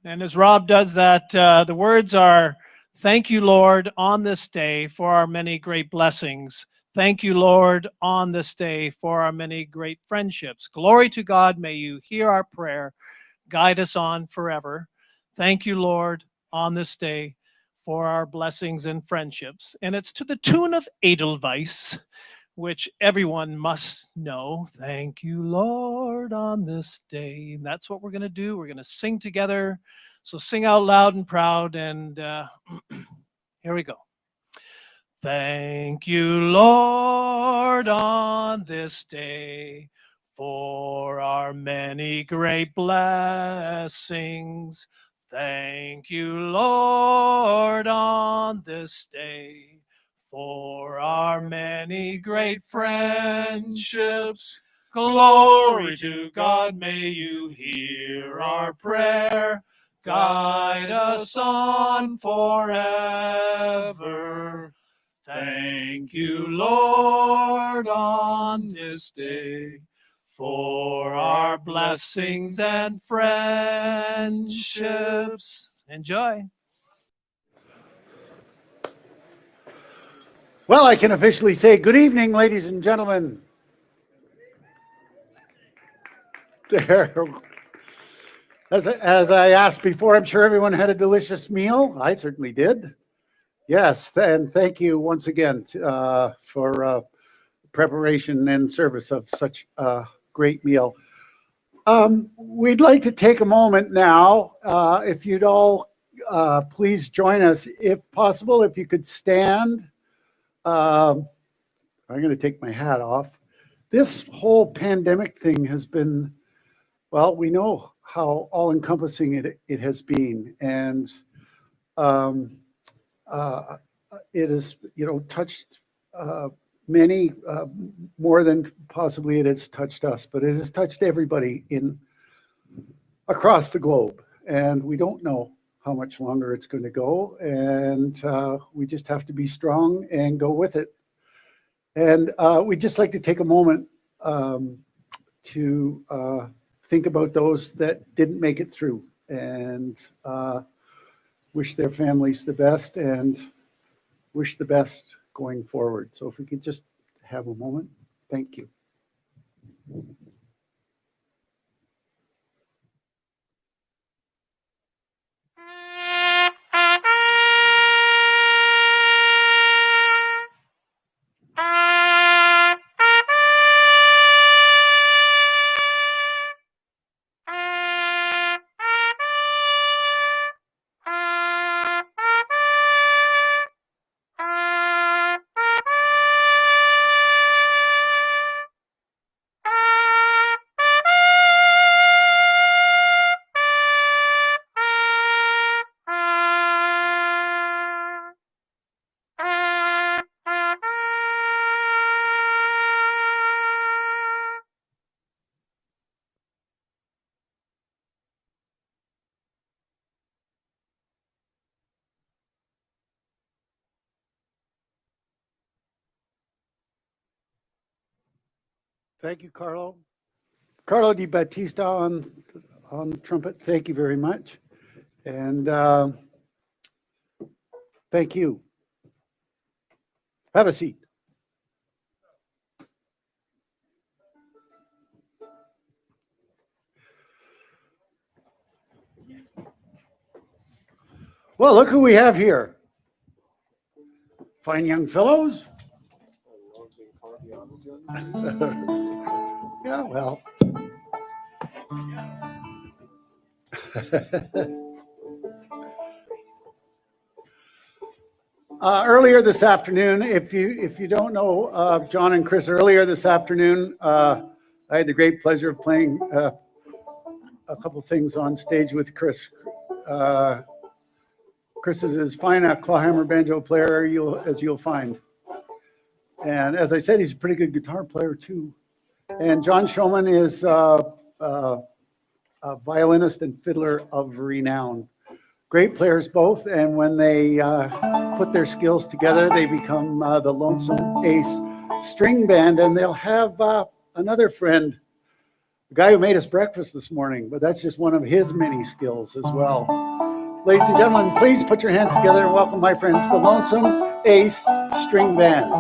[SPEAKER 10] And as Rob does that, the words are, thank you, Lord, on this day for our many great blessings. Thank you, Lord, on this day for our many great friendships. Glory to God, may you hear our prayer, guide us on forever. Thank you, Lord, on this day for our blessings and friendships. And it's to the tune of Edelweiss, which everyone must know. Thank you, Lord, on this day. And that's what we're going to do. We're going to sing together. So sing out loud and proud. And here we go. Thank you, Lord, on this day for our many great blessings. Thank you, Lord, on this day for our many great friendships. Glory to God, may you hear our prayer. Guide us on forever. Thank you, Lord, on this day for our blessings and friendships. Enjoy.
[SPEAKER 1] Well, I can officially say good evening, ladies and gentlemen. There. As I asked before, I'm sure everyone had a delicious meal. I certainly did. Yes, and thank you once again for preparation and service of such a great meal. We'd like to take a moment now, if you'd all please join us, if possible, if you could stand. I'm going to take my hat off. This whole pandemic thing has been, well, we know how all-encompassing it has been, and it has, touched many more than possibly it has touched us, but it has touched everybody across the globe, and we don't know how much longer it's going to go, and we just have to be strong and go with it. And we'd just like to take a moment to think about those that didn't make it through, and wish their families the best and wish the best going forward. So if we could just have a moment. Thank you. Thank you, Carlo. Carlo Di Battista on the trumpet. Thank you very much. And thank you. Have a seat. Well, look who we have here. Fine young fellows. Yeah, well. Earlier this afternoon, if you don't know John and Chris, earlier this afternoon, I had the great pleasure of playing a couple things on stage with Chris. Chris is as fine a clawhammer banjo player as you'll find. And as I said, he's a pretty good guitar player too. And John Showman is a violinist and fiddler of renown. Great players both, and when they put their skills together, they become the Lonesome Ace String Band, and they'll have another friend, the guy who made us breakfast this morning, but that's just one of his many skills as well. Ladies and gentlemen, please put your hands together and welcome my friends, the Lonesome Ace String Band.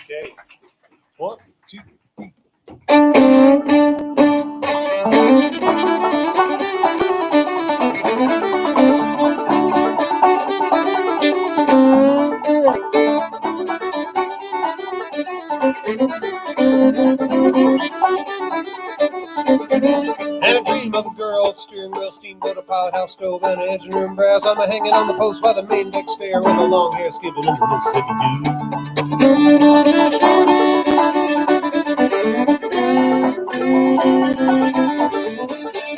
[SPEAKER 2] Okay. 1, 2. And a dream of a girl, steering wheel, steamboat, a pilot house stove, and an engine room brass. I'm a hanging on the post by the main deck stair with a long hair skipping in the Mississippi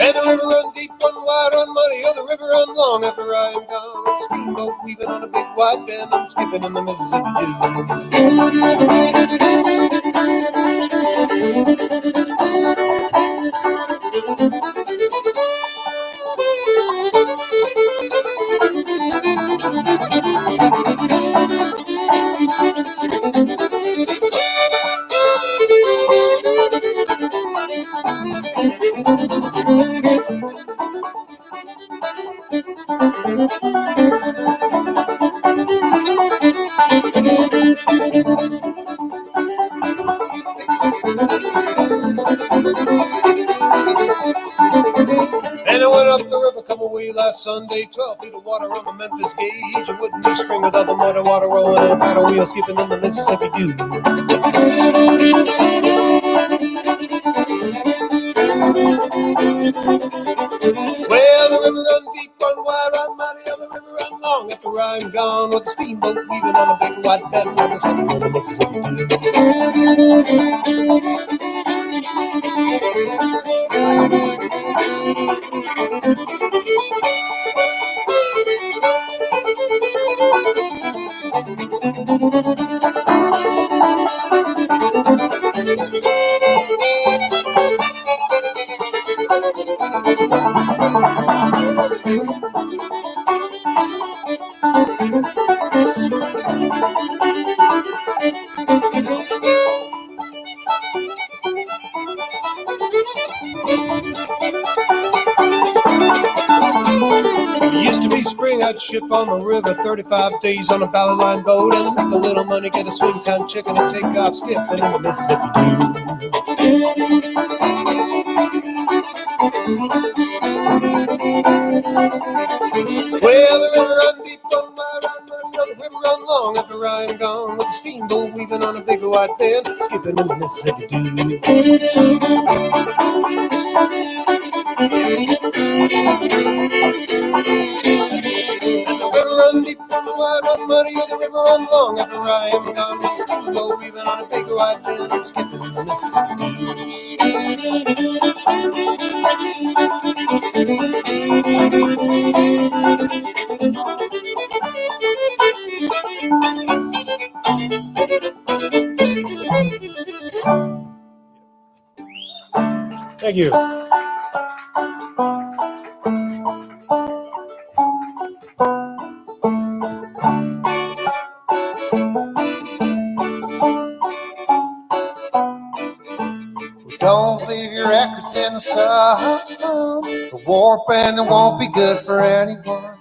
[SPEAKER 2] And the river run deep, run wide, run muddy, oh, the river run long after I am gone. A steamboat weaving on a big wide bend, I'm skipping in the Mississippi And I went up the river, come away last Sunday, 12 feet of water on the Memphis gauge. It wouldn't be spring without the mud of water rolling and a paddle wheel skipping in the Mississippi Doo. Well, the river run deep, run wide, run mighty, and the river run long after I'm gone. With the steamboat weaving on a big white bend, I'm skipping in the Mississippi Doo. It used to be spring, I'd ship on the river 35 days on a Bally Line boat and make a little money, get a swing time chicken and take off skipping in the Mississippi Doo. Well, the river run deep, run wide, run muddy, oh, the river run long after I'm gone. With the steamboat weaving on a big white bend, skipping in the Mississippi Doo. And the river run deep, run wide, run muddy, oh, the river run long after I am gone. With the steamboat weaving on a big white bend, I'm skipping in the Mississippi Thank you.
[SPEAKER 6] Don't leave your records in the sun. The warp and it won't be good for anyone.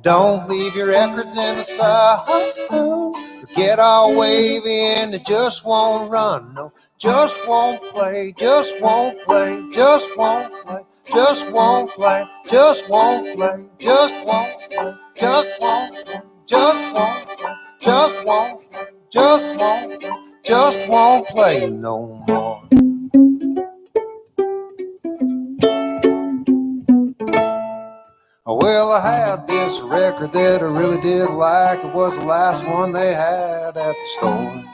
[SPEAKER 6] Don't leave your records in the sun. Get all wavy and it just won't run. No, just won't play, just won't play, just won't play, just won't play, just won't play, just won't play, just won't play, just won't play, just won't play, just won't play, just won't play no more. Well, I had this record that I really did like. It was the last one they had at the store.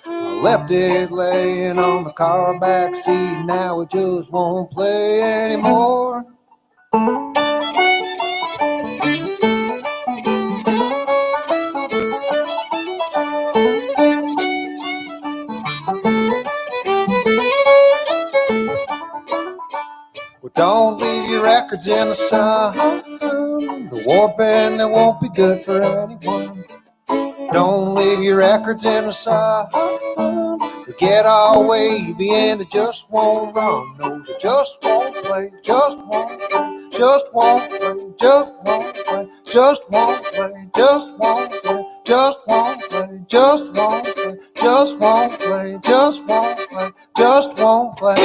[SPEAKER 6] I left it laying on the car back seat. Now it just won't play anymore. Well, don't leave your records in the sun. The warp and it won't be good for anyone. Don't leave your records in the sun. They get all wavy and they just won't run. No, they just won't play, just won't play, just won't play, just won't play, just won't play, just won't play, just won't play, just won't play, just won't play, just won't play, just won't play.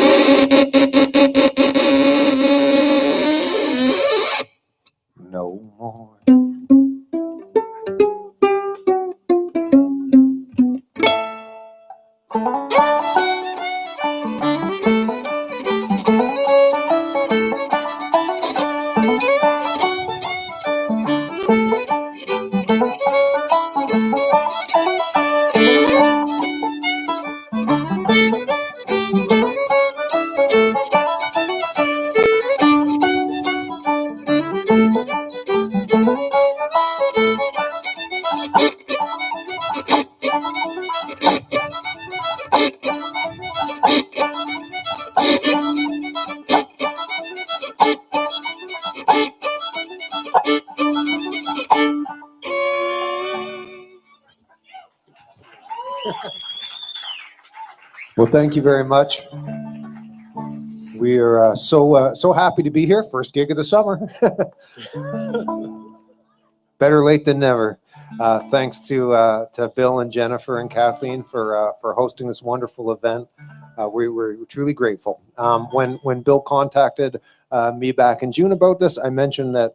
[SPEAKER 6] No more. Well, thank you very much. We are so happy to be here. First gig of the summer. Better late than never. Thanks to Bill and Jennifer and Kathleen for hosting this wonderful event. We were truly grateful. When Bill contacted me back in June about this, I mentioned that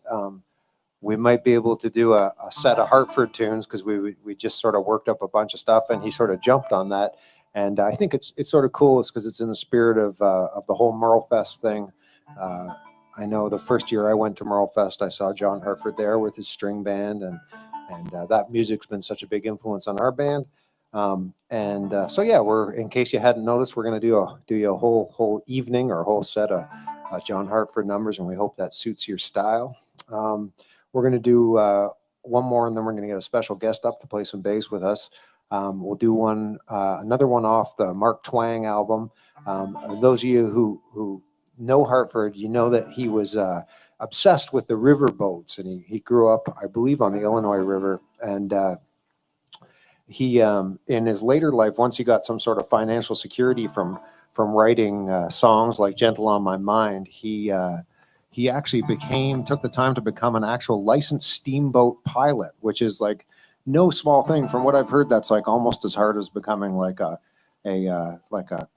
[SPEAKER 6] we might be able to do a set of Hartford tunes because we just sort of worked up a bunch of stuff, and he sort of jumped on that. And I think it's sort of cool because it's in the spirit of the whole Merle Fest thing. I know the first year I went to Merle Fest, I saw John Hartford there with his string band, and that music's been such a big influence on our band. So yeah, we're, in case you hadn't noticed, we're going to do you a whole evening or a whole set of John Hartford numbers, and we hope that suits your style. We're going to do one more, and then we're going to get a special guest up to play some bass with us. We'll do another one off the Mark Twang album. Those of you who know Hartford, you know that he was obsessed with the river boats, and he grew up, I believe, on the Illinois River. And he, in his later life, once he got some sort of financial security from writing songs like "Gentle on My Mind," he actually took the time to become an actual licensed steamboat pilot, which is like no small thing. From what I've heard, that's like almost as hard as becoming like a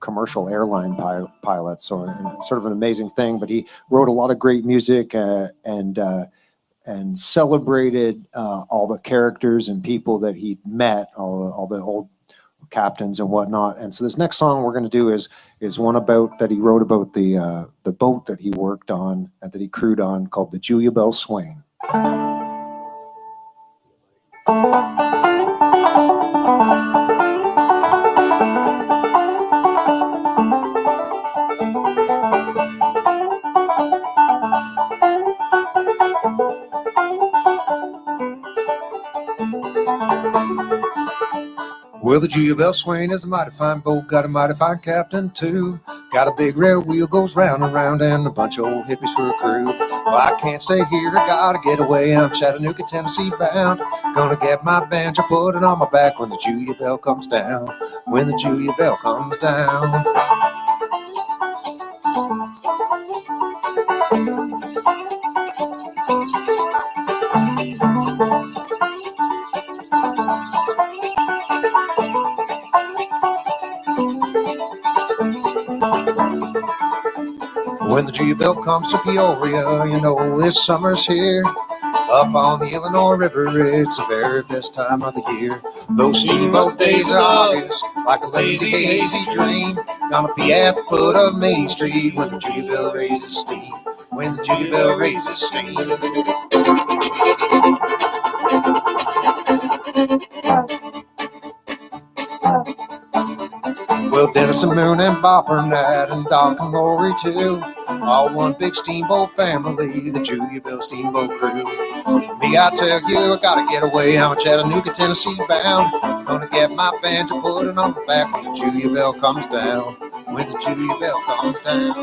[SPEAKER 6] commercial airline pilot. So sort of an amazing thing. But he wrote a lot of great music and celebrated all the characters and people that he'd met, all the old captains and whatnot. And so this next song we're going to do is one about that he wrote about the boat that he worked on and that he crewed on, called the Julia Bell Swain. Well, the Julia Bell Swain is a mighty fine boat, got a mighty fine captain too. Got a big rail wheel, goes round and round, and a bunch of old hippies for a crew. Well, I can't stay here, I gotta get away. I'm Chattanooga, Tennessee bound. Gonna get my banjo, put it on my back when the Julia Bell comes down. When the Julia Bell comes down. When the Julia Bell comes to Peoria, you know this summer's here. Up on the Illinois River, it's the very best time of the year. Those steamboat days in August, like a lazy, hazy dream. Gonna be at the foot of Main Street when the Julia Bell raises steam. When the Julia Bell raises steam. Well, Dennis and Moon and Bob Burnett and Doc and Lori too, all one big steamboat family, the Julia Bell Steamboat Crew. Me, I tell you, I gotta get away. I'm a Chattanooga, Tennessee bound. Gonna get my banjo, put it on the back when the Julia Bell comes down. When the Julia Bell comes down.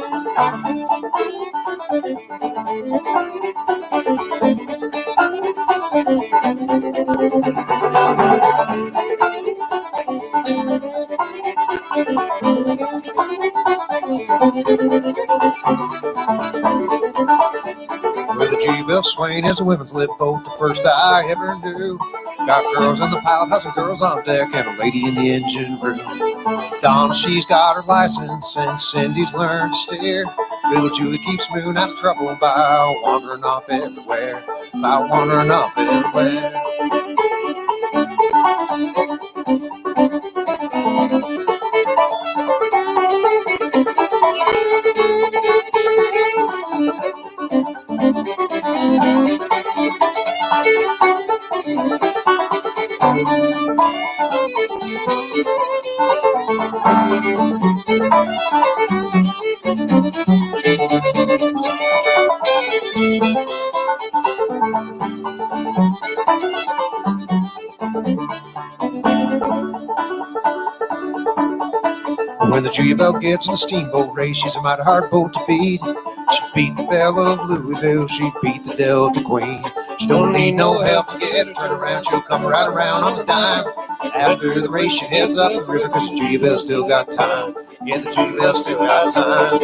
[SPEAKER 6] Well, the Julia Bell Swain is a women's lip boat, the first I ever knew. Got girls in the pilot house and girls on deck, and a lady in the engine room. Donna, she's got her license, and Cindy's learned to steer. Little Julie keeps Moon out of trouble by wandering off everywhere. By wandering off everywhere. When the Julia Bell gets in a steamboat race, she's a mighty hard boat to beat. She beat the Belle of Louisville, she beat the Delta Queen. She don't need no help to get her turned around, she'll come right around on the dime. After the race, she heads up the river, cause the Julia Bell still got time. Yeah, the Julia Bell still got time.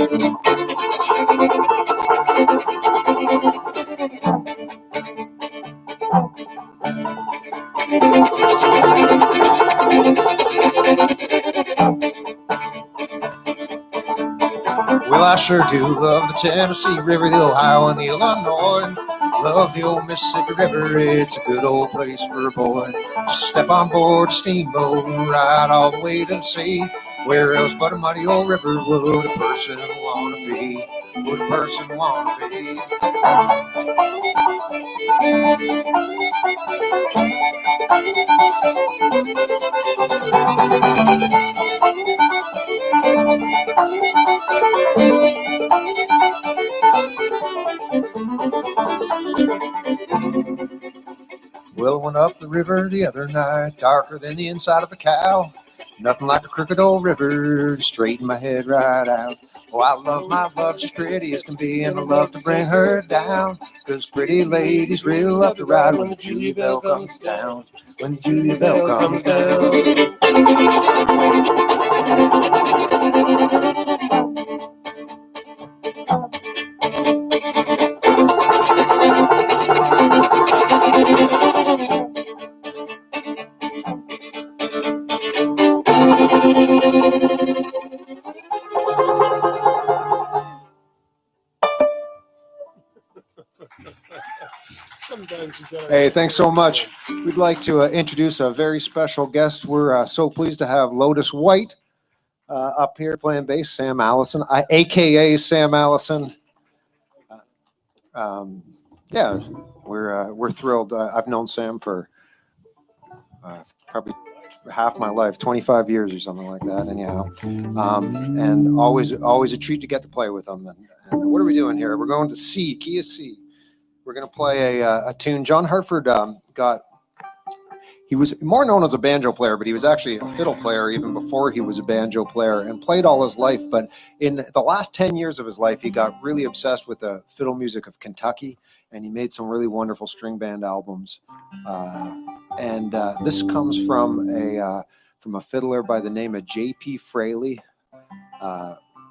[SPEAKER 6] Well, I sure do love the Tennessee River, the Ohio, and the Illinois. Love the old Mississippi River, it's a good old place for a boy. Just step on board a steamboat and ride all the way to the sea. Where else but a muddy old river would a person want to be? Would a person want to be? Well, went up the river the other night, darker than the inside of a cow. Nothing like a crooked old river to straighten my head right out. Oh, I love my love, she's pretty as can be, and I love to bring her down. 'Cause pretty ladies really love to ride when the Julia Bell comes down. When the Julia Bell comes down. Hey, thanks so much. We'd like to introduce a very special guest. We're so pleased to have Lotus White up here playing bass, Sam Allison, aka Sam Allison. Yeah, we're thrilled. I've known Sam for probably half my life, 25 years or something like that. Anyhow, and always a treat to get to play with him. And what are we doing here? We're going to C, key of C. We're going to play a tune. John Hartford he was more known as a banjo player, but he was actually a fiddle player even before he was a banjo player and played all his life. But in the last 10 years of his life, he got really obsessed with the fiddle music of Kentucky, and he made some really wonderful string band albums. And this comes from a fiddler by the name of J.P. Fraley.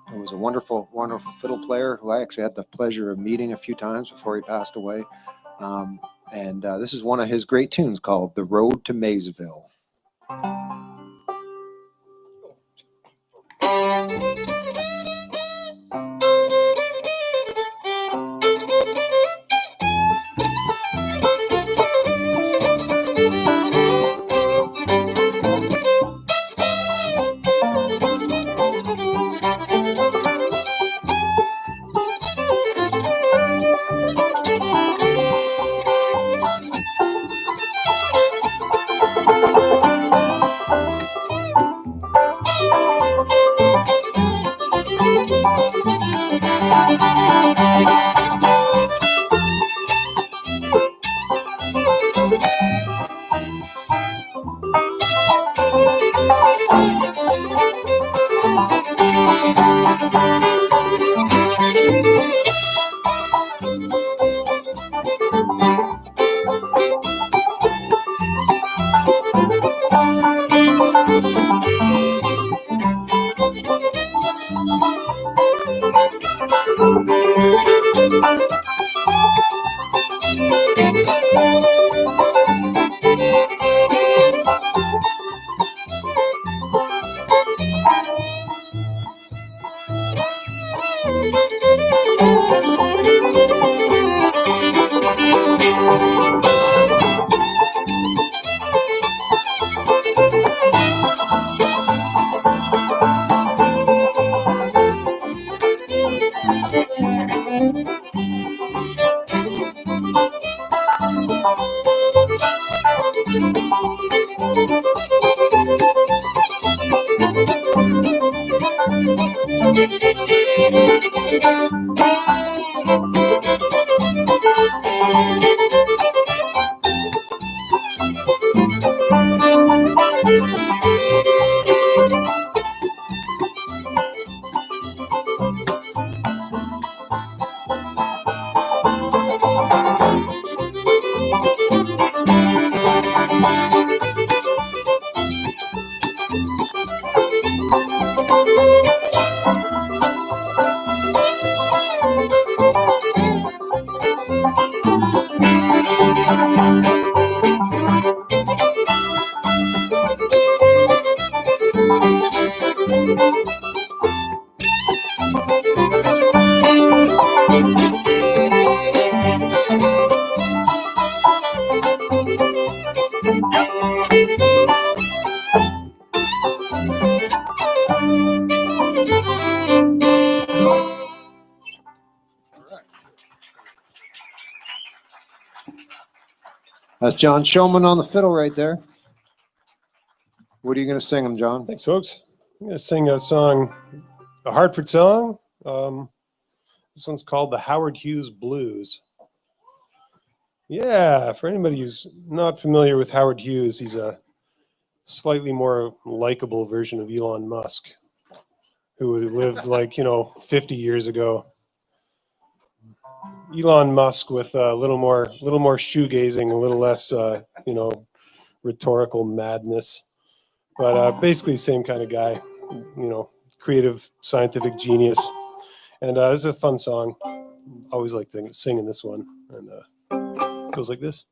[SPEAKER 6] Who was a wonderful, wonderful fiddle player who I actually had the pleasure of meeting a few times before he passed away. And this is one of his great tunes called The Road to Maysville.
[SPEAKER 11] That's John Shulman on the fiddle right there. What are you going to sing him, John?
[SPEAKER 5] Thanks, folks. I'm going to sing a song, a Hartford song. This one's called the Howard Hughes Blues. Yeah, for anybody who's not familiar with Howard Hughes, he's a slightly more likable version of Elon Musk, who lived 50 years ago. Elon Musk with a little more shoegazing, a little less, rhetorical madness, but basically same kind of guy, creative, scientific genius. And it's a fun song. Always like to sing in this one, and it goes like this.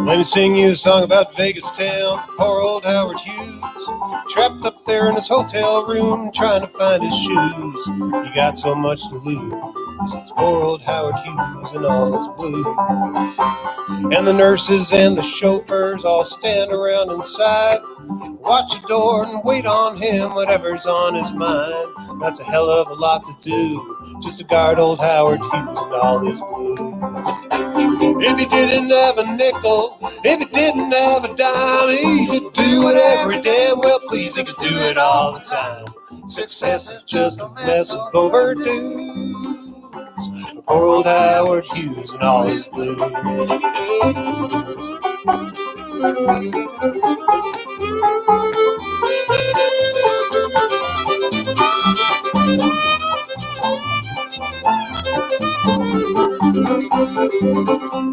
[SPEAKER 5] Let me sing you a song about Vegas town. Poor old Howard Hughes, trapped up there in his hotel room, trying to find his shoes. He got so much to lose. It's poor old Howard Hughes and all his blues. And the nurses and the chauffeurs all stand around inside, watch the door and wait on him, whatever's on his mind. That's a hell of a lot to do, just to guard old Howard Hughes and all his blues. If he didn't have a nickel, if he didn't have a dime, he could do whatever he damn well please. He could do it all the time. Success is just a mess of overdues. Poor old Howard Hughes and all his blues.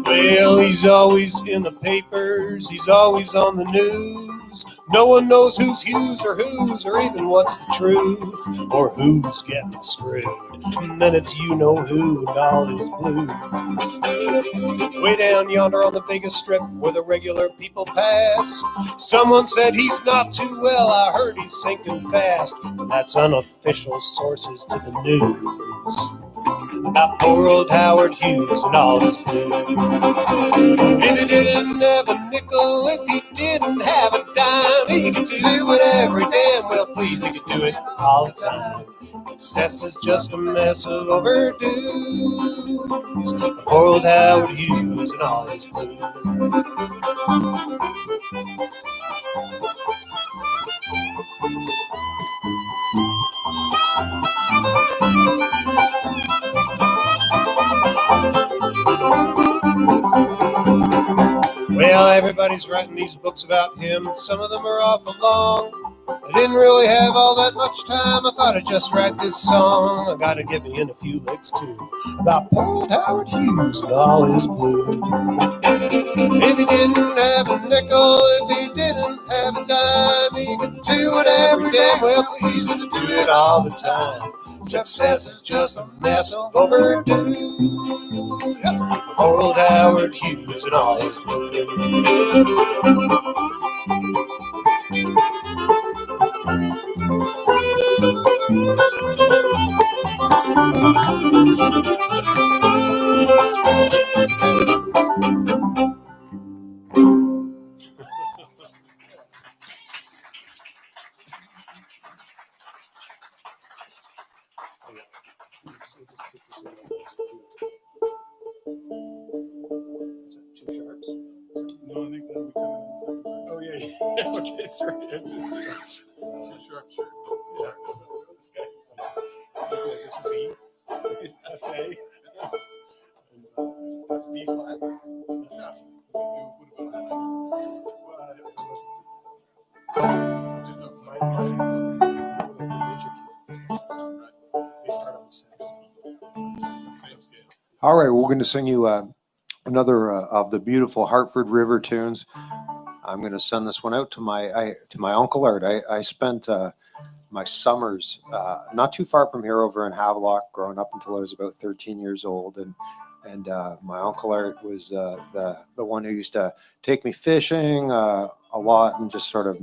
[SPEAKER 5] Well, he's always in the papers, he's always on the news. No one knows who's Hughes or whose, or even what's the truth, or who's getting screwed. And then it's you know who and all his blues. Way down yonder on the Vegas Strip where the regular people pass, someone said he's not too well, I heard he's sinking fast. But that's unofficial sources to the news. about poor old Howard Hughes and all his blues. If he didn't have a nickel, if he didn't have a dime, he could do whatever he damn well pleased. He could do it all the time. Success is just a mess of overdue. Poor old Howard Hughes and all his blues. Well, everybody's writing these books about him. Some of them are awful long. I didn't really have all that much time. I thought I'd just write this song. I gotta get me in a few licks too, about poor old Howard Hughes and all his blues. If he didn't have a nickel, if he didn't have a dime, he could do whatever he damn well pleased. Could do it all the time. Success is just a mess of overdue. Yep. Poor old Howard Hughes and all his blues.
[SPEAKER 2] No, I think that'll be coming. Oh, yeah, yeah. Okay, sorry. Too sharp, sure. Yeah. This guy. Okay, this is E. That's A. And, that's B flat. That's F. What do flats? Just my major keys. They start on the six. Same scale.
[SPEAKER 11] All right, we're going to sing you another of the beautiful Hartford River tunes. I'm going to send this one out to my Uncle Art. I spent my summers not too far from here over in Havelock, growing up until I was about 13 years old, and my Uncle Art was the one who used to take me fishing a lot, and just sort of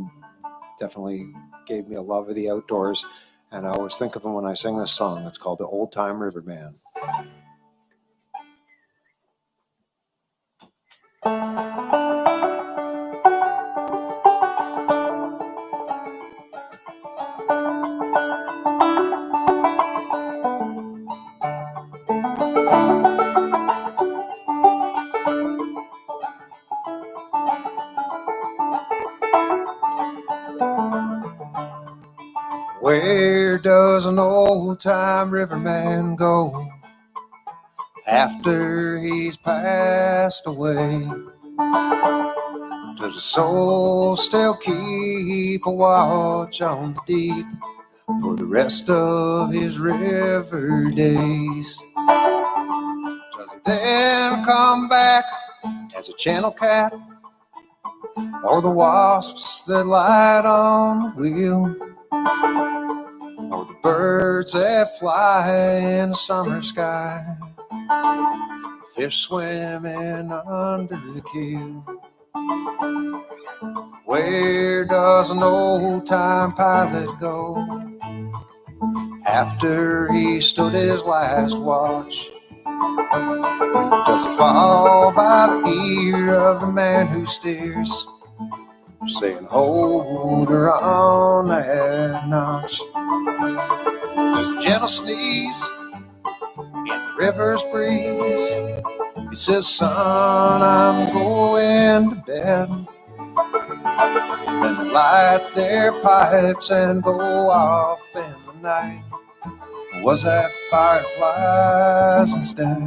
[SPEAKER 11] definitely gave me a love of the outdoors. And I always think of him when I sing this song. It's called The Old Time Riverman. Where does an old-time riverman go after he's passed away? Does his soul still keep a watch on the deep for the rest of his river days? Does he then come back as a channel cat, or the wasps that light on the wheel, or the birds that fly in the summer sky, the fish swimming under the keel? Where does an old-time pilot go after he stood his last watch? Does he fall by the ear of the man who steers, saying, hold her on that notch? There's a gentle sneeze in the river's breeze. He says, son, I'm going to bed. Then they light their pipes and go off in the night. Or was that fireflies instead?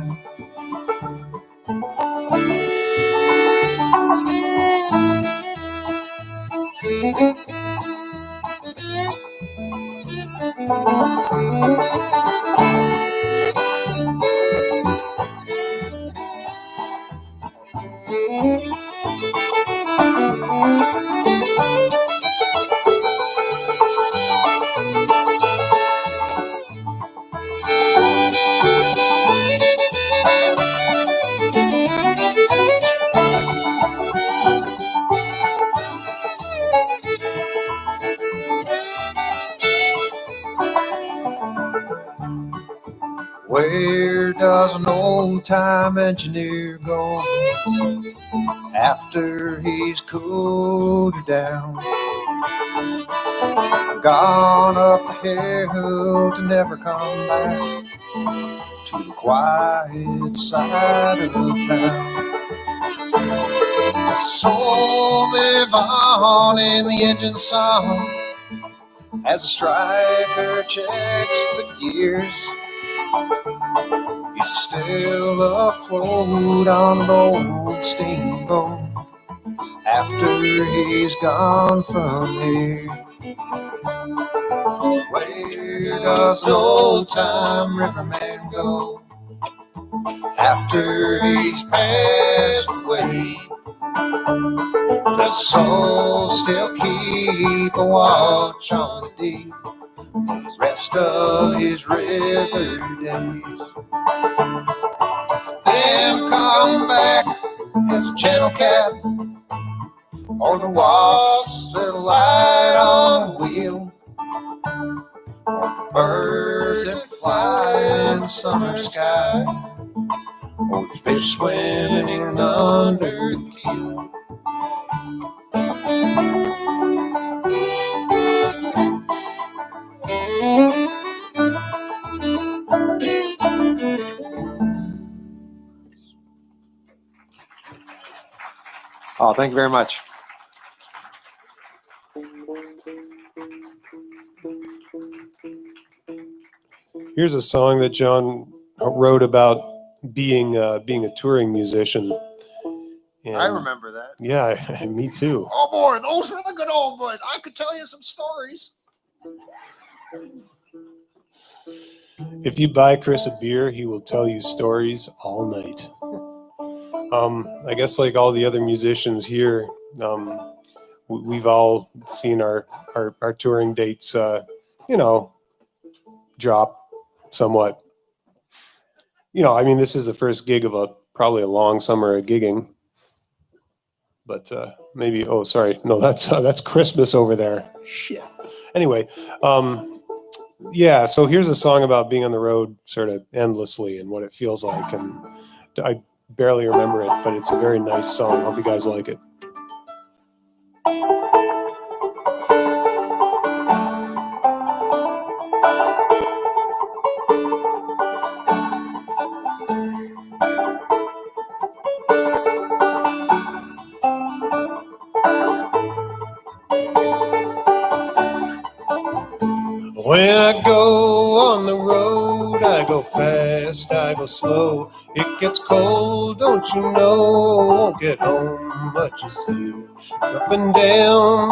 [SPEAKER 11] Where does an old-time engineer go after he's cooled her down? Gone up the hill to never come back to the quiet side of town. Does the soul live on in the engine song as the striker checks the gears? Is he still afloat on an old steamboat after he's gone from here? Where does an old-time riverman go after he's passed away? Does the soul still keep a watch on the deep for the rest of his river days? Then come back as a channel cat or the wasps that light on wheel, or the birds that fly in the summer sky, or the fish swimming under the keel.
[SPEAKER 12] Oh, thank you very much.
[SPEAKER 5] Here's a song that John wrote about being a touring musician. And
[SPEAKER 12] I remember that.
[SPEAKER 5] Yeah, me too.
[SPEAKER 12] Oh boy, those were the good old boys. I could tell you some stories.
[SPEAKER 5] If you buy Chris a beer, he will tell you stories all night. I guess like all the other musicians here, we've all seen our touring dates, drop somewhat. I mean, this is the first gig of probably a long summer of gigging. But maybe, oh, sorry. No, that's Christmas over there. Shit. Anyway, yeah, so here's a song about being on the road sort of endlessly and what it feels like. And I barely remember it, but it's a very nice song. Hope you guys like it. When I go on the road, I go fast, I go slow. It gets cold, don't you know? Won't get home much this year. Up and down,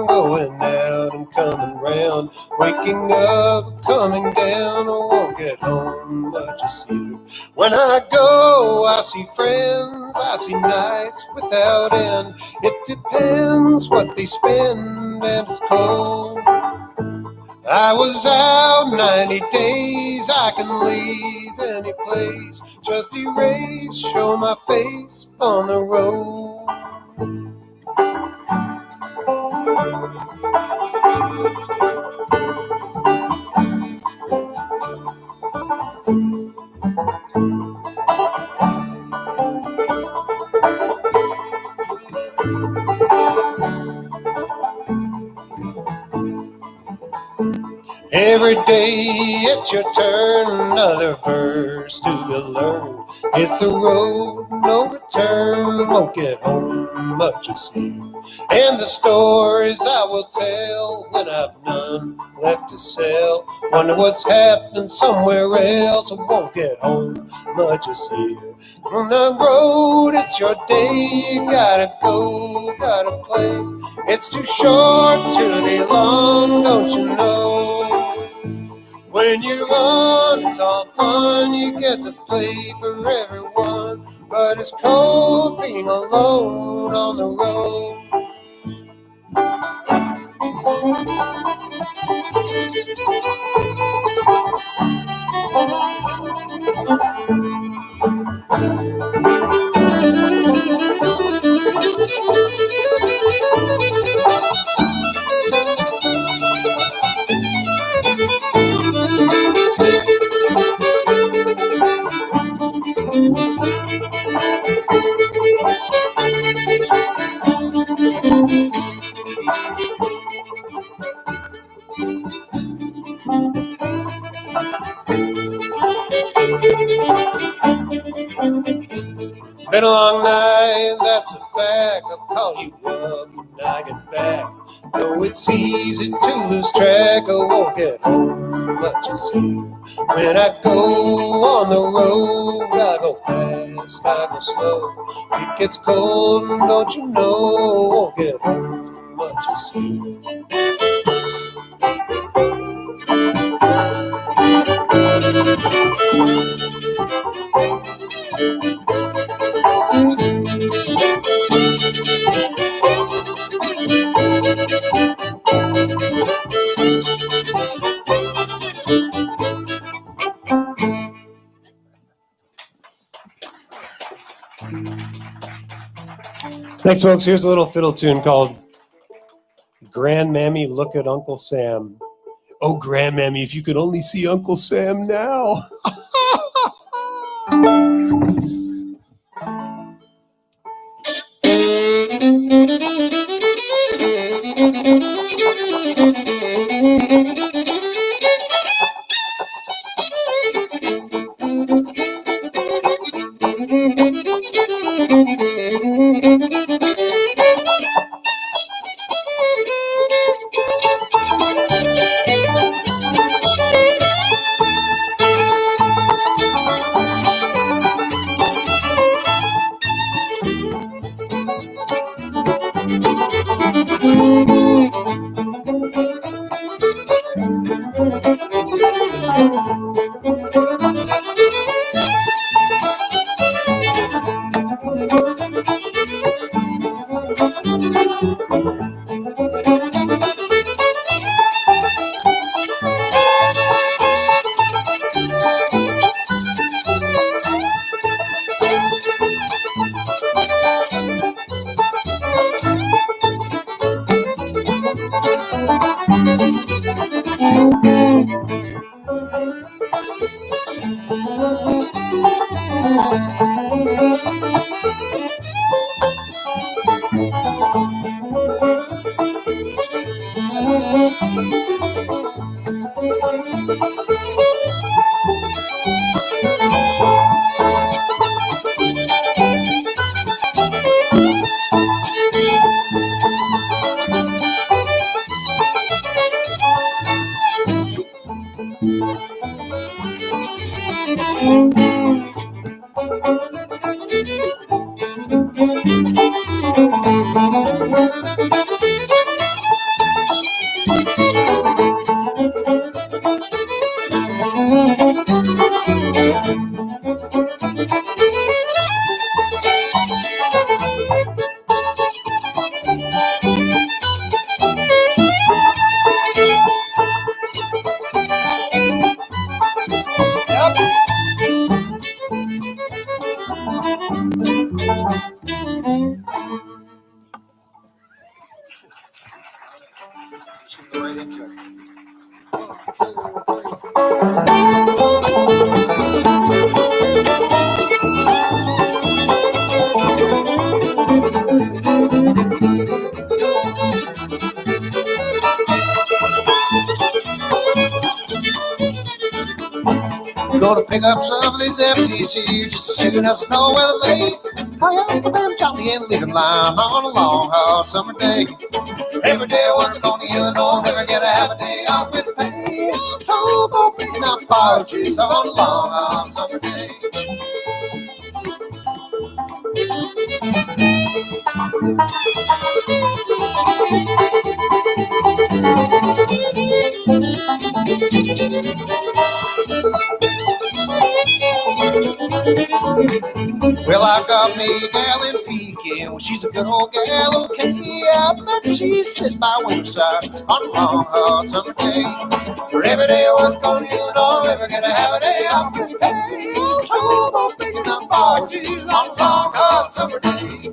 [SPEAKER 5] going out and coming round. Waking up, coming down, I won't get home much this year. When I go, I see friends, I see nights without end. It depends what they spend, and it's cold. I was out 90 days, I can leave any place. Just erase, show my face on the road. Every day it's your turn, another verse to be learned. It's the road, no return, won't get home much this year. And the stories I will tell when I've none left to sell. Wonder what's happening somewhere else, I won't get home much this year. On the road, it's your day, you gotta go, gotta play. It's too short to be long, don't you know? When you're on, it's all fun, you get to play for everyone. But it's cold being alone on the road. been a long night, that's a fact. I'll call you up when I get back. Though it's easy to lose track, I won't get home much as you. When I go on the road, I go fast, I go slow. It gets cold, and don't you know, won't get home much as you. Thanks, folks. Here's a little fiddle tune called Grandmammy, Look at Uncle Sam. Oh, Grandmammy, if you could only see Uncle Sam now.
[SPEAKER 11] Gonna pick up some of these FTC just as soon as I know where they lay. Hurry up with them jolly and leaving line on a long, hot summer day. Every day I work on the Illinois, never get to have a day off with pay. I'm told about picking up partridges on a long, hot summer day. Well, I got me a gal in Pekin. Well, she's a good old gal, okay. I bet she's sitting by Winterside on a long, hot summer day. For every day I work on Illinois, never gonna have a day off with pay. I'm told about picking up partridges on a long, hot summer day.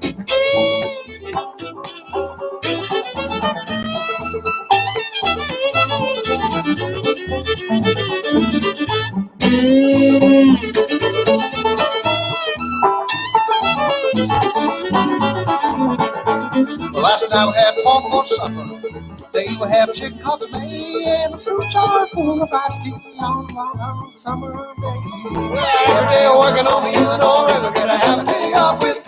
[SPEAKER 11] Last night we had pork for supper. Today we have chicken consomme and a fruit jar full of iced tea on a long, hot summer day. Well, every day working on the Illinois River, gonna have a day off with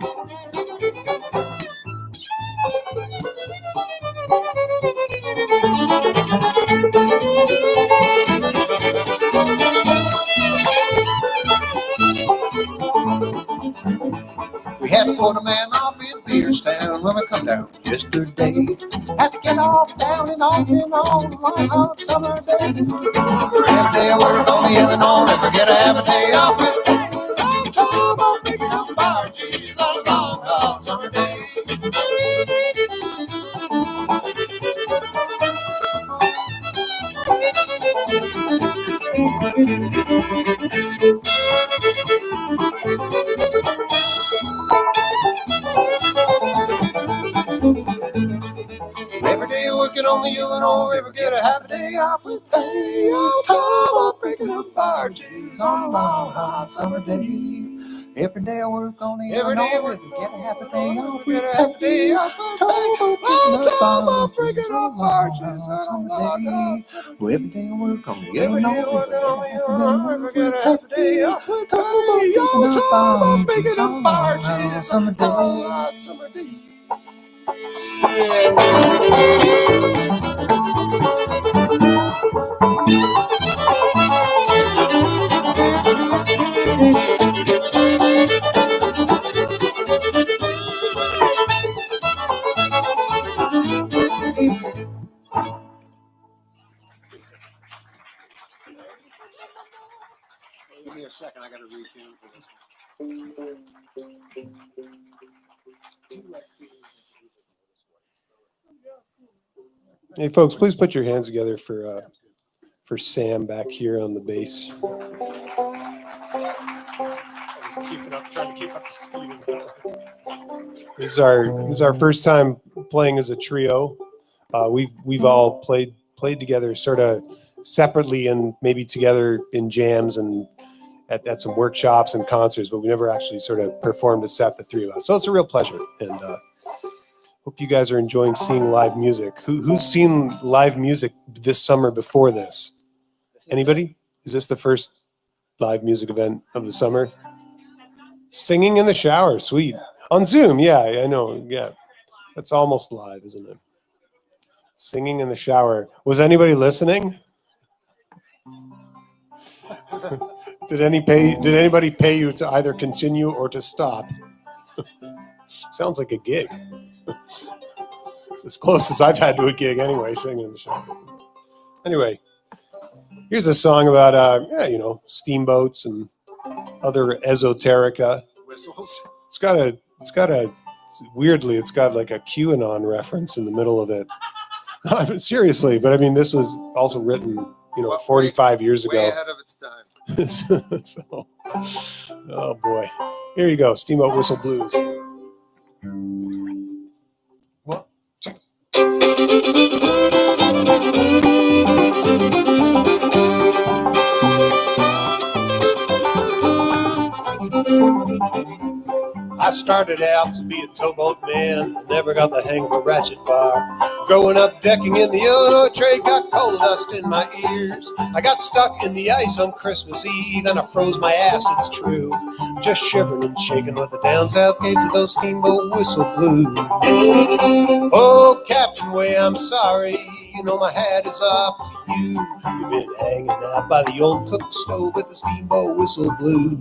[SPEAKER 11] We had to put a man off in Beerstown when we come down yesterday. Had to get off down in Alton on a long hot summer day. For every day I work on the Illinois River, get a half a day off with pay. I'm talking about picking up barges on a long hot summer day. Every day working on the Illinois River, get a half a day off with pay. I'm talking about picking up barges on a long hot summer day. Every day I work on the Illinois River, get a half a day off with pay. I'm talking about picking up barges on a long hot summer day. Every day I work on the Illinois River, get a half a day off with pay. I'm talking about picking up barges on a long hot summer day. Give me a second, I gotta retune for this.
[SPEAKER 5] Hey, folks, please put your hands together for Sam back here on the bass. This is our first time playing as a trio. We've all played together sort of separately and maybe together in jams and at some workshops and concerts, but we never actually sort of performed a set, the three of us. So it's a real pleasure, and hope you guys are enjoying seeing live music. Who's seen live music this summer before this? Anybody? Is this the first live music event of the summer? Singing in the shower, sweet. On Zoom, yeah, I know, yeah. That's almost live, isn't it? Singing in the shower. Was anybody listening? Did anybody pay you to either continue or to stop? Sounds like a gig. It's as close as I've had to a gig anyway, singing in the shower. Anyway, here's a song about steamboats and other esoterica.
[SPEAKER 11] Whistles.
[SPEAKER 5] It's got like a QAnon reference in the middle of it. Seriously, but I mean, this was also written, 45 years ago.
[SPEAKER 11] Way ahead of its time.
[SPEAKER 5] So, oh boy. Here you go, Steamboat Whistle Blues. One, two. I started out to be a towboat man, never got the hang of a ratchet bar. Growing up decking in the Illinois trade, got coal dust in my ears. I got stuck in the ice on Christmas Eve, and I froze my ass, it's true. Just shivering and shaking with the down south case of those steamboat whistle blues. Oh, Captain Way, I'm sorry, my hat is off to you. You've been hanging out by the old cook stove with the steamboat whistle blues.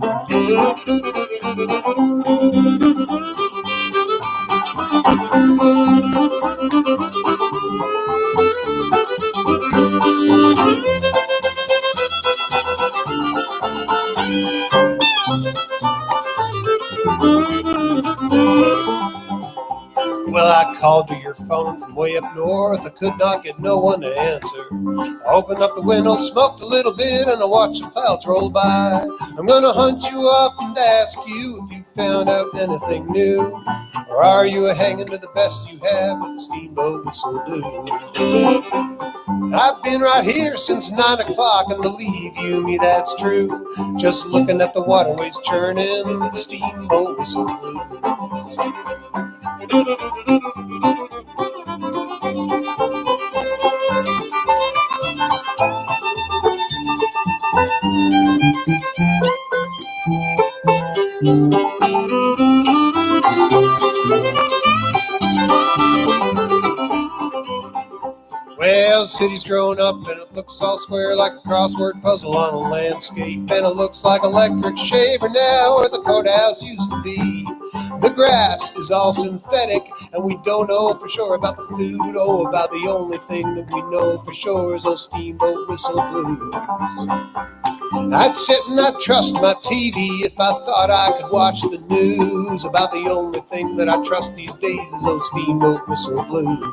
[SPEAKER 5] Well, I called to your phone from way up north. I could not get no one to answer. I opened up the window, smoked a little bit, and I watched the clouds roll by. I'm gonna hunt you up and ask you if you found out anything new. Or are you hanging to the best you have with the steamboat whistle blues? I've been right here since 9 o'clock, and believe you me, that's true. Just looking at the waterways churning, the steamboat whistle blues. the city's grown up and it looks all square like a crossword puzzle on a landscape. And it looks like electric shaver now where the courthouse used to be. The grass is all synthetic and we don't know for sure about the food. Oh, about the only thing that we know for sure is those steamboat whistle blues. I'd sit and I'd trust my TV if I thought I could watch the news. About the only thing that I trust these days is those steamboat whistle blues.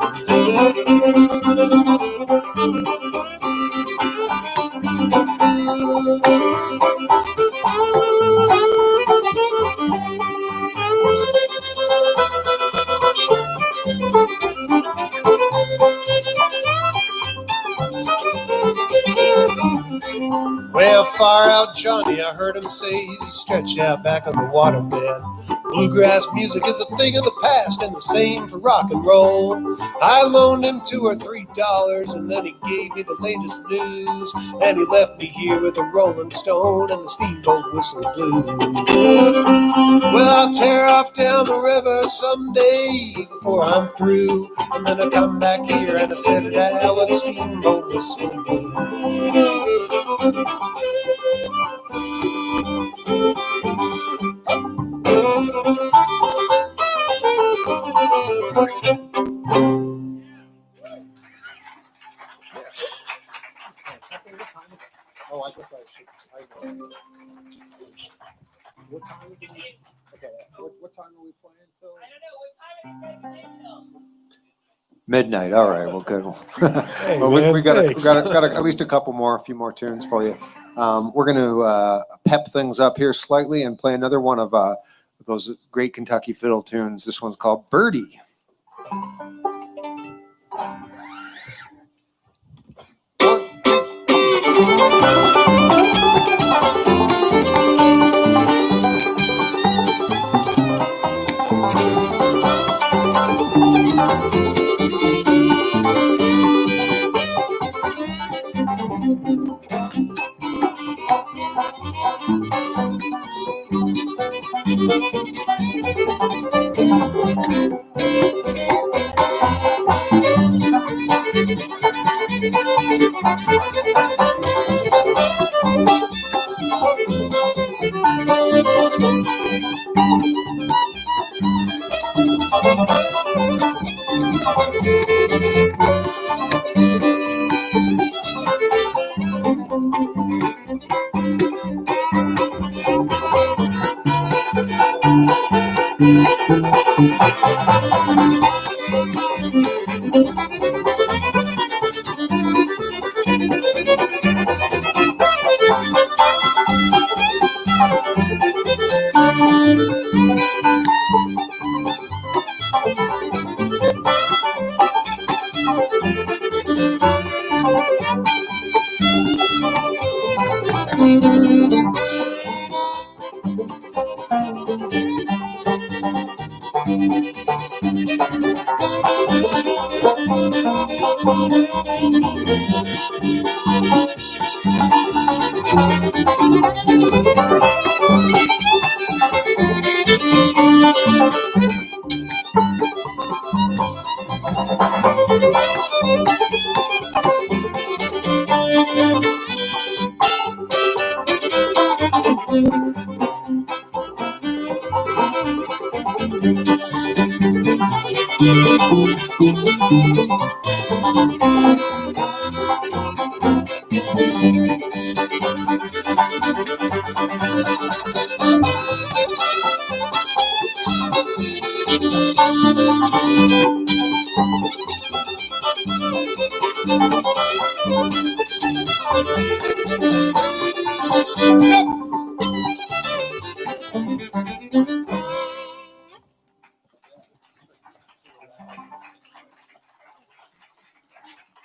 [SPEAKER 5] Well, far out Johnny, I heard him say, as he stretched out back on the waterbed. Bluegrass music is a thing of the past and the same for rock and roll. I loaned him $2 or $3 and then he gave me the latest news. And he left me here with the Rolling Stone and the steamboat whistle blues. Well, I'll tear off down the river someday before I'm through. And then I come back here and I set it out with the steamboat whistle blues.
[SPEAKER 11] Oh, I guess I should. What time are we? Okay. What time are we playing till? I don't know. What time are you playing till? Midnight. All right. Well, good.
[SPEAKER 5] Hey,
[SPEAKER 11] Well,
[SPEAKER 5] man,
[SPEAKER 11] we got
[SPEAKER 5] thanks.
[SPEAKER 11] at least a few more tunes for you. We're going to pep things up here slightly and play another one of those great Kentucky fiddle tunes. This one's called Birdie.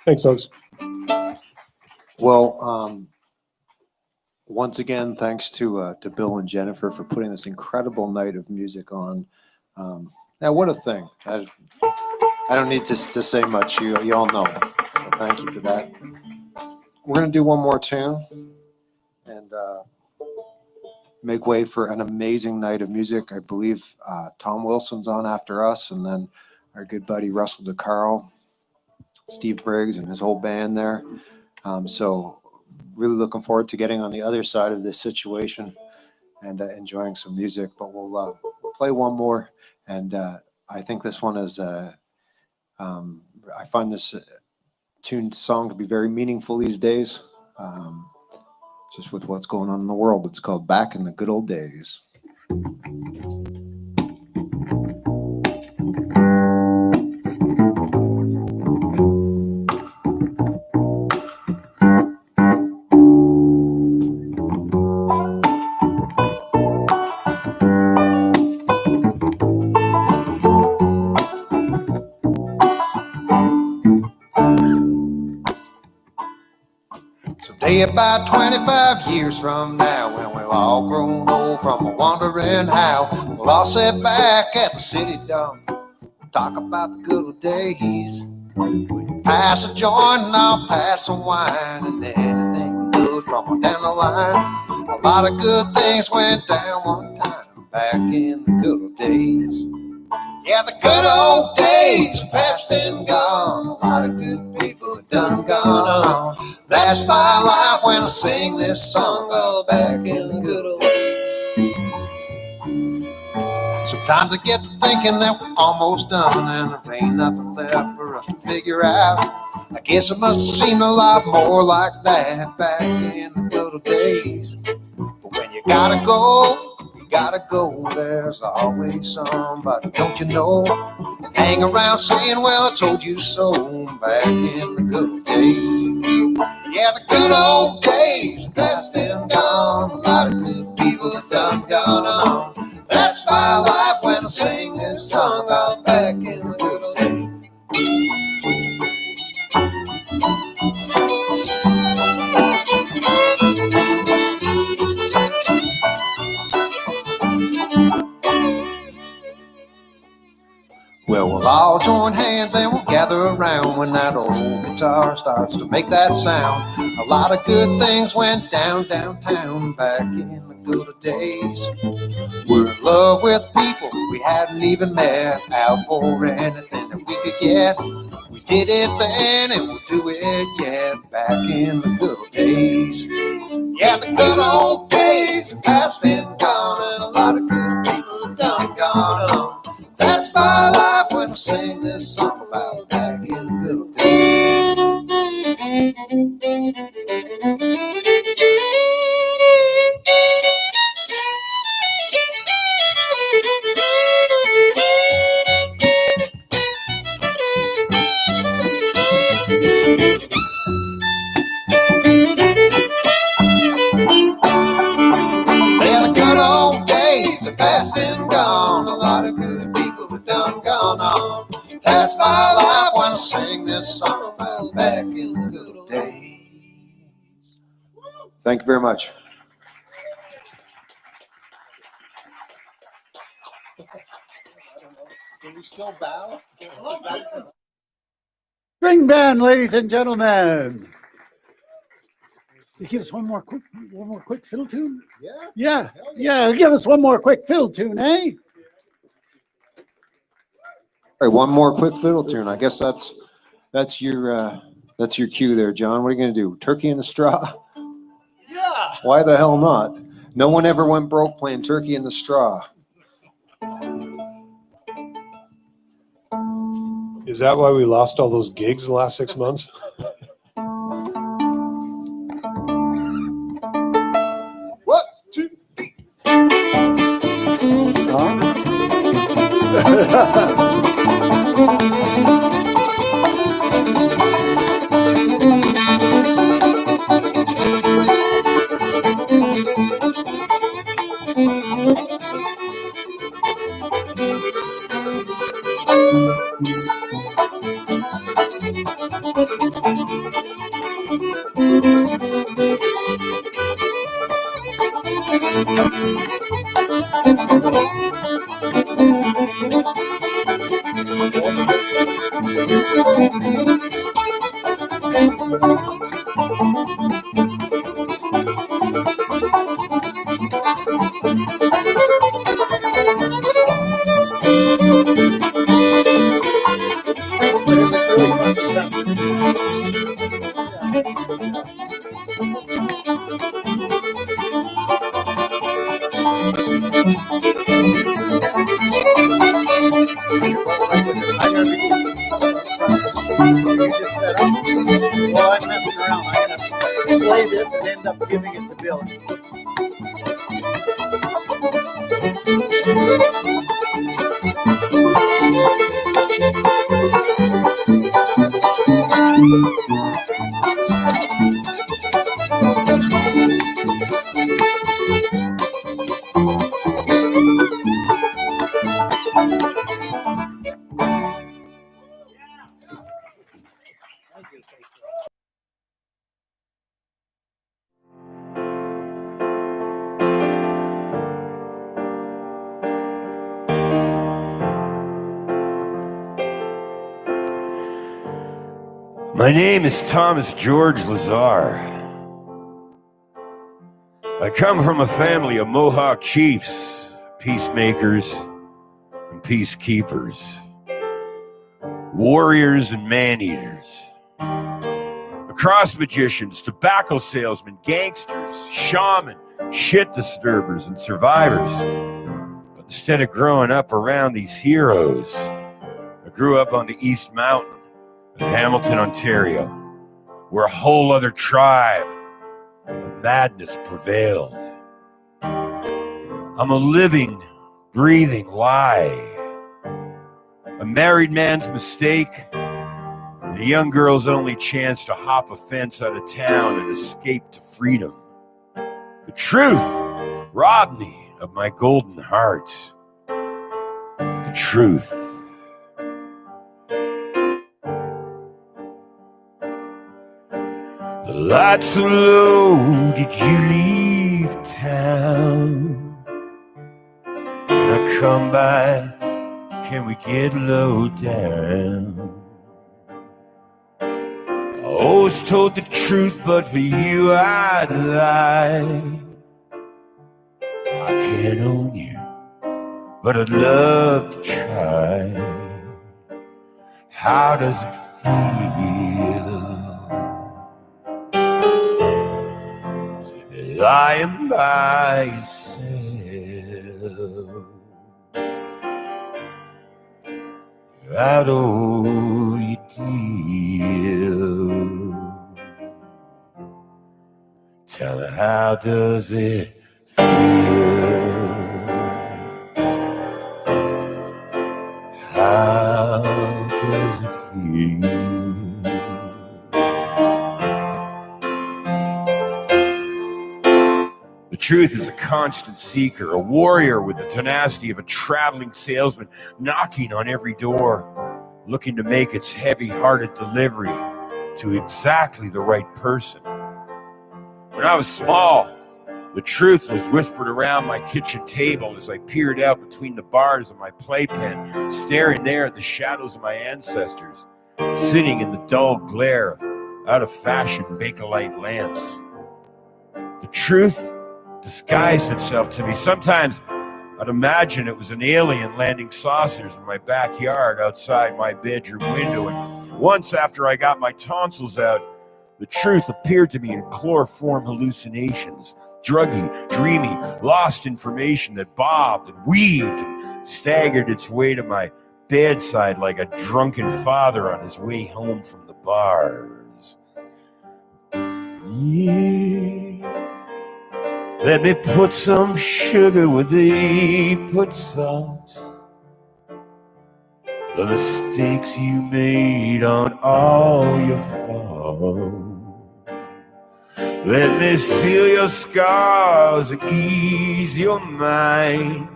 [SPEAKER 5] Thanks, folks.
[SPEAKER 11] Well, once again, thanks to Bill and Jennifer for putting this incredible night of music on. Now, what a thing! I don't need to say much. You all know. So thank you for that. We're gonna do one more tune and make way for an amazing night of music. I believe Tom Wilson's on after us, and then our good buddy Russell DeCarl Steve Briggs and his whole band there. So really looking forward to getting on the other side of this situation and enjoying some music. But we'll play one more, and I think this one is. I find this song to be very meaningful these days, just with what's going on in the world. It's called "Back in the Good Old Days." Someday about 25 years from now, when we've all grown old from a wandering how, we'll all sit back at the city dump, talk about the good old days. When you pass a joint and I'll pass some wine, and anything good from on down the line. A lot of good things went down one time, back in the good old days. Yeah, the good old days are past and gone. A lot of good people have done gone on. That's my life when I sing this song, all back in the good old days. Sometimes I get to thinking that we're almost done and there ain't nothing left for us to figure out. I guess it must have seemed a lot more like that back in the good old days. But when you gotta go, you gotta go. There's always somebody, don't you know? Hang around saying, well, I told you so, back in the good old days. Yeah, the good old days are past and gone. A lot of good people have done gone on. That's my life when I sing this song, all back in the good old days. Well, we'll all join hands and we'll gather around when that old guitar starts to make that sound. A lot of good things went down downtown back in the good old days. We're in love with people we hadn't even met, out for anything that we could get. We did it then and we'll do it yet, back in the good old days. Yeah, the good old days are past and gone, and a lot of good people have done gone on. That's my life when I sing this song about back in the good old days. Yeah, the good old days are past and gone. A lot of good people have done gone on. That's my life when I sing this song about back in the good old days. Thank you very much. Can we still bow?
[SPEAKER 1] String band, ladies and gentlemen. You give us one more quick fiddle tune? Yeah. Give us one more quick fiddle tune, eh?
[SPEAKER 11] All right, one more quick fiddle tune. I guess that's your cue there, John. What are you going to do? Turkey in the Straw?
[SPEAKER 5] Yeah.
[SPEAKER 11] Why the hell not? No one ever went broke playing Turkey in the Straw.
[SPEAKER 5] Is that why we lost all those gigs the last 6 months?
[SPEAKER 11] What? Two.
[SPEAKER 1] play this and end up giving it to Bill.
[SPEAKER 13] My name is Thomas George Lazar. I come from a family of Mohawk chiefs, peacemakers, and peacekeepers, warriors and man-eaters, cross magicians, tobacco salesmen, gangsters, shaman, shit disturbers, and survivors. But instead of growing up around these heroes, I grew up on the East Mountain of Hamilton, Ontario, where a whole other tribe of madness prevailed. I'm a living, breathing lie. A married man's mistake, and a young girl's only chance to hop a fence out of town and escape to freedom. The truth robbed me of my golden heart. The truth. The lights are low, did you leave town? When I come by, can we get low down? I always told the truth, but for you I'd lie. I can't own you, but I'd love to try. How does it feel to be lying by yourself? I owe you deal. Tell me, how does it feel? How does it feel? The truth is a constant seeker, a warrior with the tenacity of a traveling salesman, knocking on every door, looking to make its heavy-hearted delivery to exactly the right person. When I was small, the truth was whispered around my kitchen table as I peered out between the bars of my playpen, staring there at the shadows of my ancestors, sitting in the dull glare of out-of-fashion Bakelite lamps. The truth disguised itself to me. Sometimes I'd imagine it was an alien landing saucers in my backyard outside my bedroom window. And once, after I got my tonsils out, the truth appeared to me in chloroform hallucinations, druggy, dreamy, lost information that bobbed and weaved and staggered its way to my bedside like a drunken father on his way home from the bars. Yeah. Let me put some sugar where they put salt. The mistakes you made aren't all your fault. Let me seal your scars and ease your mind.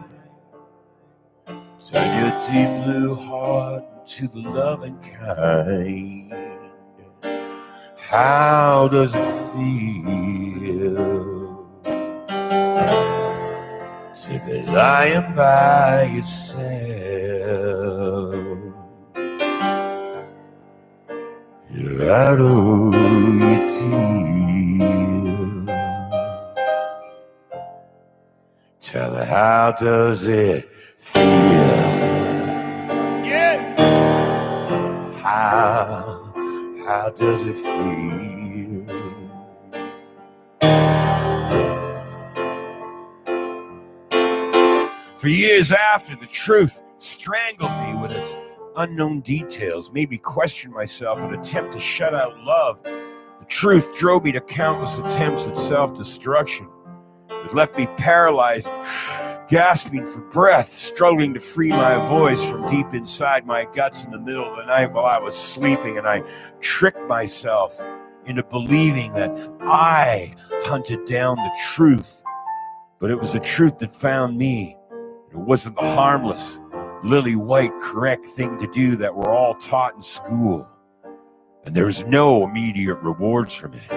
[SPEAKER 13] Turn your deep blue heart into the loving kind. How does it feel to be lying by yourself? You're out of your deal. Tell me, how does it feel? Yeah. How does it feel? For years after, the truth strangled me with its unknown details, made me question myself and attempt to shut out love. The Truth drove me to countless attempts at self-destruction. It left me paralyzed, gasping for breath, struggling to free my voice from deep inside my guts in the middle of the night while I was sleeping. And I tricked myself into believing that I hunted down the truth. But it was the truth that found me. It wasn't the harmless, lily white, correct thing to do that we're all taught in school. And there's no immediate rewards from it.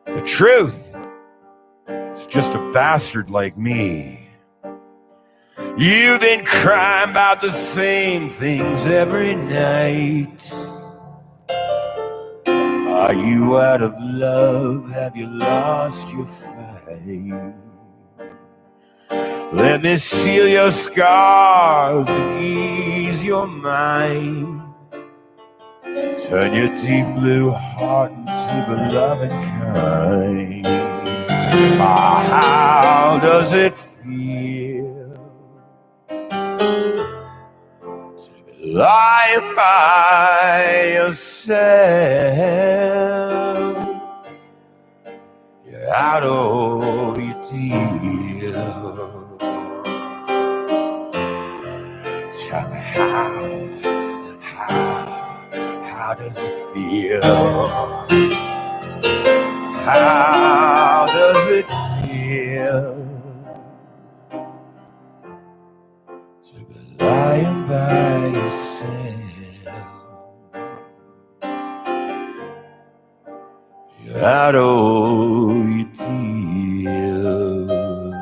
[SPEAKER 13] The truth is just a bastard like me. You've been crying about the same things every night. Are you out of love? Have you lost your fight? Let me seal your scars and ease your mind. Turn your deep blue heart into the loving kind. How does it feel to be lying by yourself? You're out of your deal. Tell me how does it feel? How does it feel to be lying by yourself? You're out of your deal.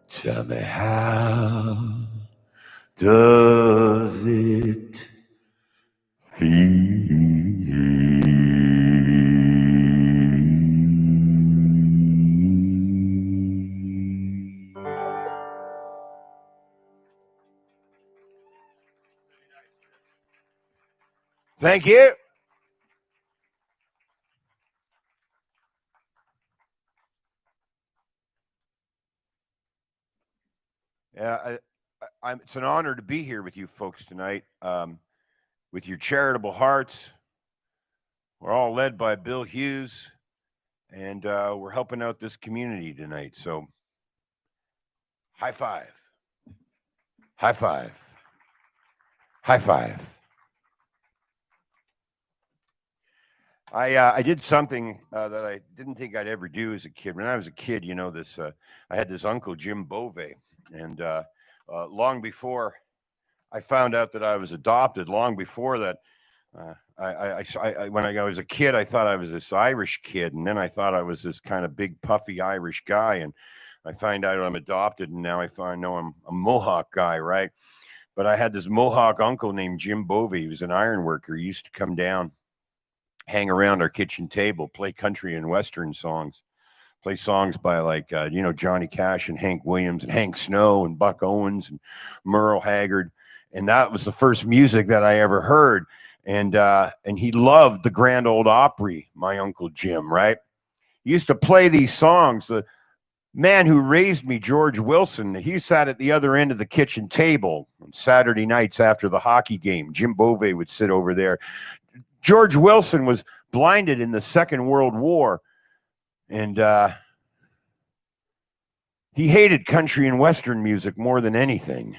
[SPEAKER 13] Tell me how does it feel? Thank you. Yeah, it's an honor to be here with you folks tonight. With your charitable hearts, we're all led by Bill Hughes, and we're helping out this community tonight. So, high five, high five, high five. I did something that I didn't think I'd ever do as a kid. When I was a kid, you know, I had this uncle, Jim Bove, and long before I found out that I was adopted, long before that, when I was a kid, I thought I was this Irish kid, and then I thought I was this kind of big, puffy Irish guy, and I find out I'm adopted, and now I know I'm a Mohawk guy, right? But I had this Mohawk uncle named Jim Bove. He was an iron worker. He used to come down, hang around our kitchen table, play country and Western songs, play songs by like, Johnny Cash and Hank Williams and Hank Snow and Buck Owens and Merle Haggard. And that was the first music that I ever heard. And he loved the Grand Ole Opry, my Uncle Jim, right? He used to play these songs. The man who raised me, George Wilson, he sat at the other end of the kitchen table on Saturday nights after the hockey game. Jim Bove would sit over there. George Wilson was blinded in the Second World War, and he hated country and Western music more than anything.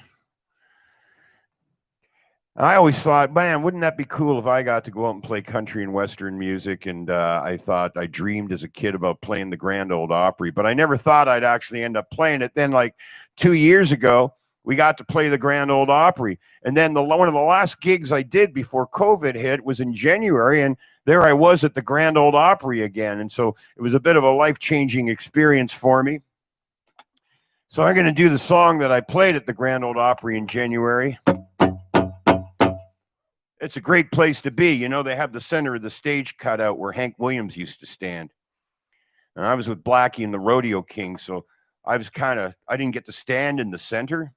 [SPEAKER 13] I always thought, man, wouldn't that be cool if I got to go out and play country and Western music? And I dreamed as a kid about playing the Grand Ole Opry, but I never thought I'd actually end up playing it. Then, like 2 years ago, we got to play the Grand Ole Opry. And then one of the last gigs I did before COVID hit was in January, and there I was at the Grand Ole Opry again. And so it was a bit of a life-changing experience for me. So I'm going to do the song that I played at the Grand Ole Opry in January. It's a great place to be. You know, they have the center of the stage cut out where Hank Williams used to stand. And I was with Blackie and the Rodeo King, so I didn't get to stand in the center.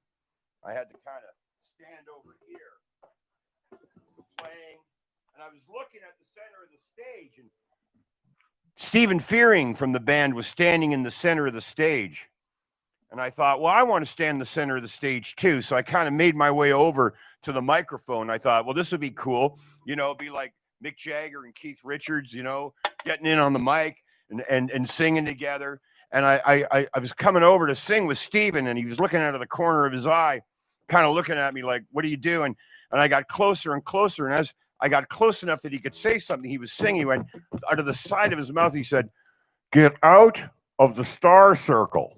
[SPEAKER 13] I had to kind of stand over here playing, and I was looking at the center of the stage, and Stephen Fearing from the band was standing in the center of the stage. And I thought, well, I want to stand in the center of the stage too. So I kind of made my way over to the microphone. I thought, well, this would be cool. You know, it'd be like Mick Jagger and Keith Richards, you know, getting in on the mic and singing together. And I was coming over to sing with Steven, and he was looking out of the corner of his eye, kind of looking at me like, what are you doing? And I got closer and closer. And as I got close enough that he could say something, he was singing. He went out of the side of his mouth. He said, "Get out of the star circle."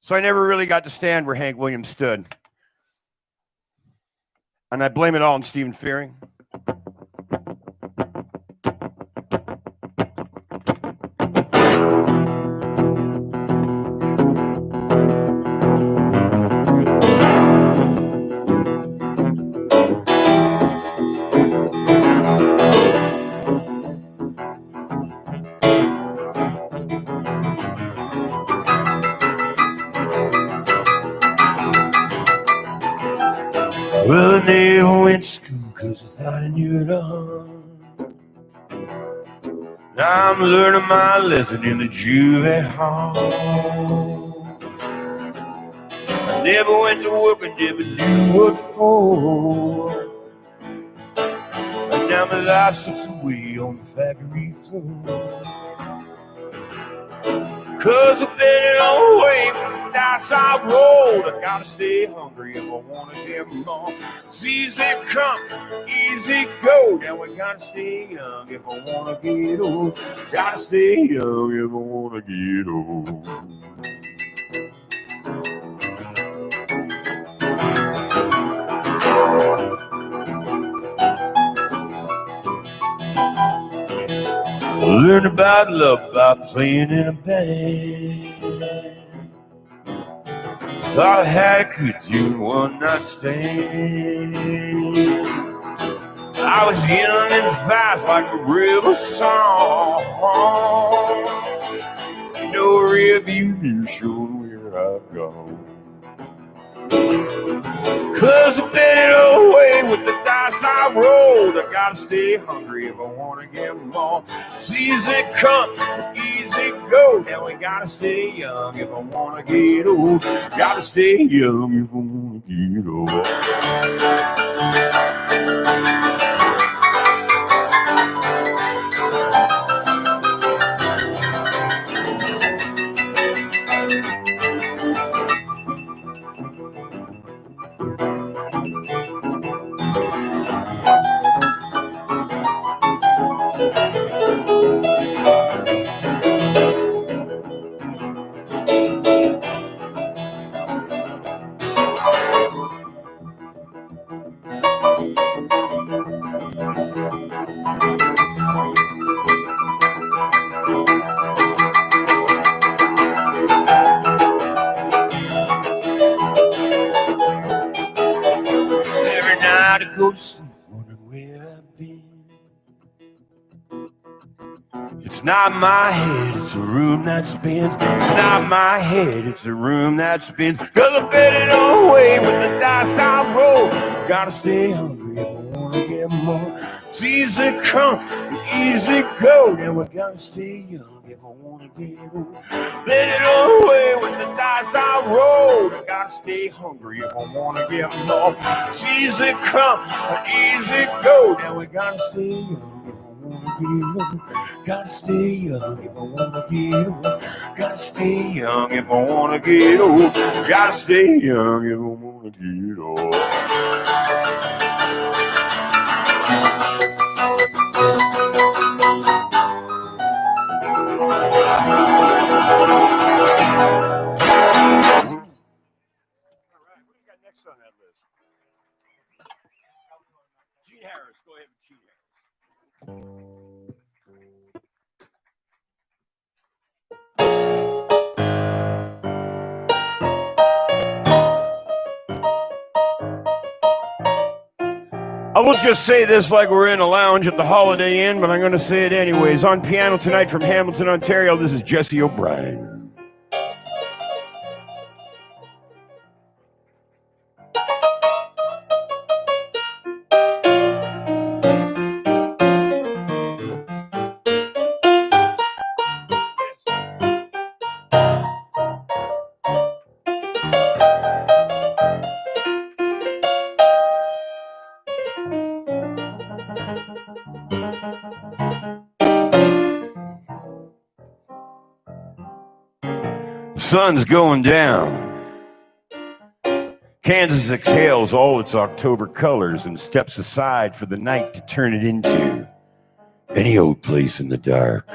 [SPEAKER 13] So I never really got to stand where Hank Williams stood. And I blame it all on Stephen Fearing. Well, I never went to school because I thought I knew it all. Now I'm learning my lesson in the juvie hall. I never went to work, I never knew what for. And now my life slips away on the factory floor. Cause I've been it all way from the dice I rolled. I gotta stay hungry if I wanna get more. It's easy come, easy go. Now I gotta stay young if I wanna get old. Gotta stay young if I wanna get old. Learn about love by playing in a band. Thought I had a good tune, one night stand. I was young and fast like a river song. No review near showing where I've gone. Cause I've been it all way with the dice I rolled. I gotta stay hungry if I wanna get more. It's easy come, easy go. Now we gotta stay young if I wanna get old. Gotta stay young if I wanna get old. Every night I go to sleep wondering where I've been. It's not my head, it's a room that spins. It's not my head, it's a room that spins. Cause I bet it all away with the dice I roll. Gotta stay hungry if I wanna get more. It's easy come and easy go. Now I gotta stay young if I wanna get old. Bet it all away with the dice I roll. I gotta stay hungry if I wanna get more. It's easy come and easy go. Now I gotta stay young. Gotta stay young if I wanna get old. Gotta stay young if I wanna get old. Gotta stay young if I wanna get old. Next on that list. Gene Harris, go ahead with Gene Harris. I will just say this like we're in a lounge at the Holiday Inn, but I'm going to say it anyways. On piano tonight from Hamilton, Ontario, this is Jesse O'Brien. sun's going down. Kansas exhales all its October colors and steps aside for the night to turn it into any old place in the dark.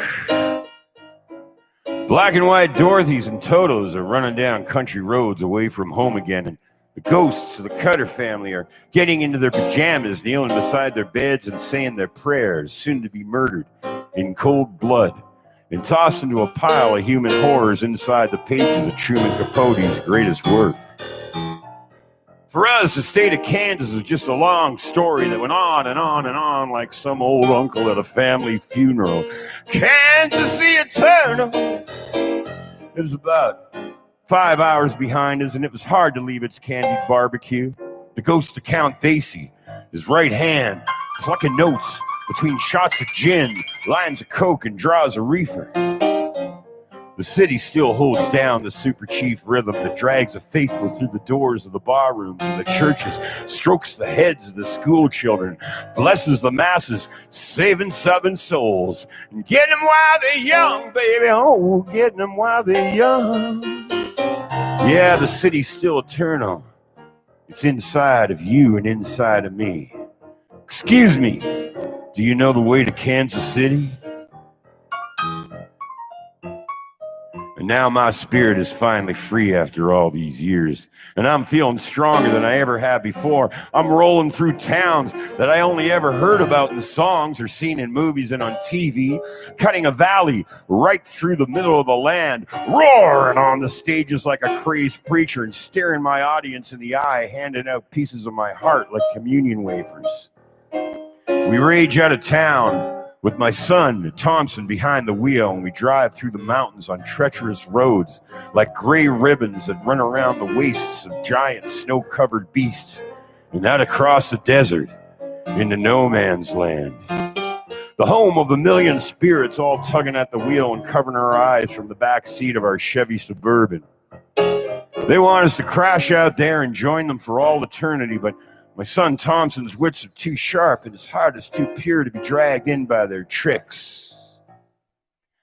[SPEAKER 13] Black and white Dorothys and Totos are running down country roads away from home again, and the ghosts of the Cutter family are getting into their pajamas, kneeling beside their beds and saying their prayers, soon to be murdered in cold blood and tossed into a pile of human horrors inside the pages of Truman Capote's greatest work. For us, the state of Kansas was just a long story that went on and on and on like some old uncle at a family funeral. Kansas City Eternal. It was about 5 hours behind us, and it was hard to leave its candied barbecue. The ghost of Count Basie, his right hand, plucking notes between shots of gin, lines of coke, and draws of reefer. The city still holds down the super chief rhythm that drags the faithful through the doors of the barrooms and the churches, strokes the heads of the school children, blesses the masses, saving southern souls, and getting them while they're young, baby. Oh, getting them while they're young. Yeah, the city's still eternal. It's inside of you and inside of me. Excuse me, do you know the way to Kansas City? And now my spirit is finally free after all these years. And I'm feeling stronger than I ever have before. I'm rolling through towns that I only ever heard about in songs or seen in movies and on TV, cutting a valley right through the middle of the land, roaring on the stages like a crazed preacher and staring my audience in the eye, handing out pieces of my heart like communion wafers. We rage out of town with my son, Thompson, behind the wheel, and we drive through the mountains on treacherous roads like gray ribbons that run around the waists of giant snow-covered beasts and out across the desert into no man's land. The home of a million spirits all tugging at the wheel and covering our eyes from the back seat of our Chevy Suburban. They want us to crash out there and join them for all eternity, but my son Thompson's wits are too sharp and his heart is too pure to be dragged in by their tricks.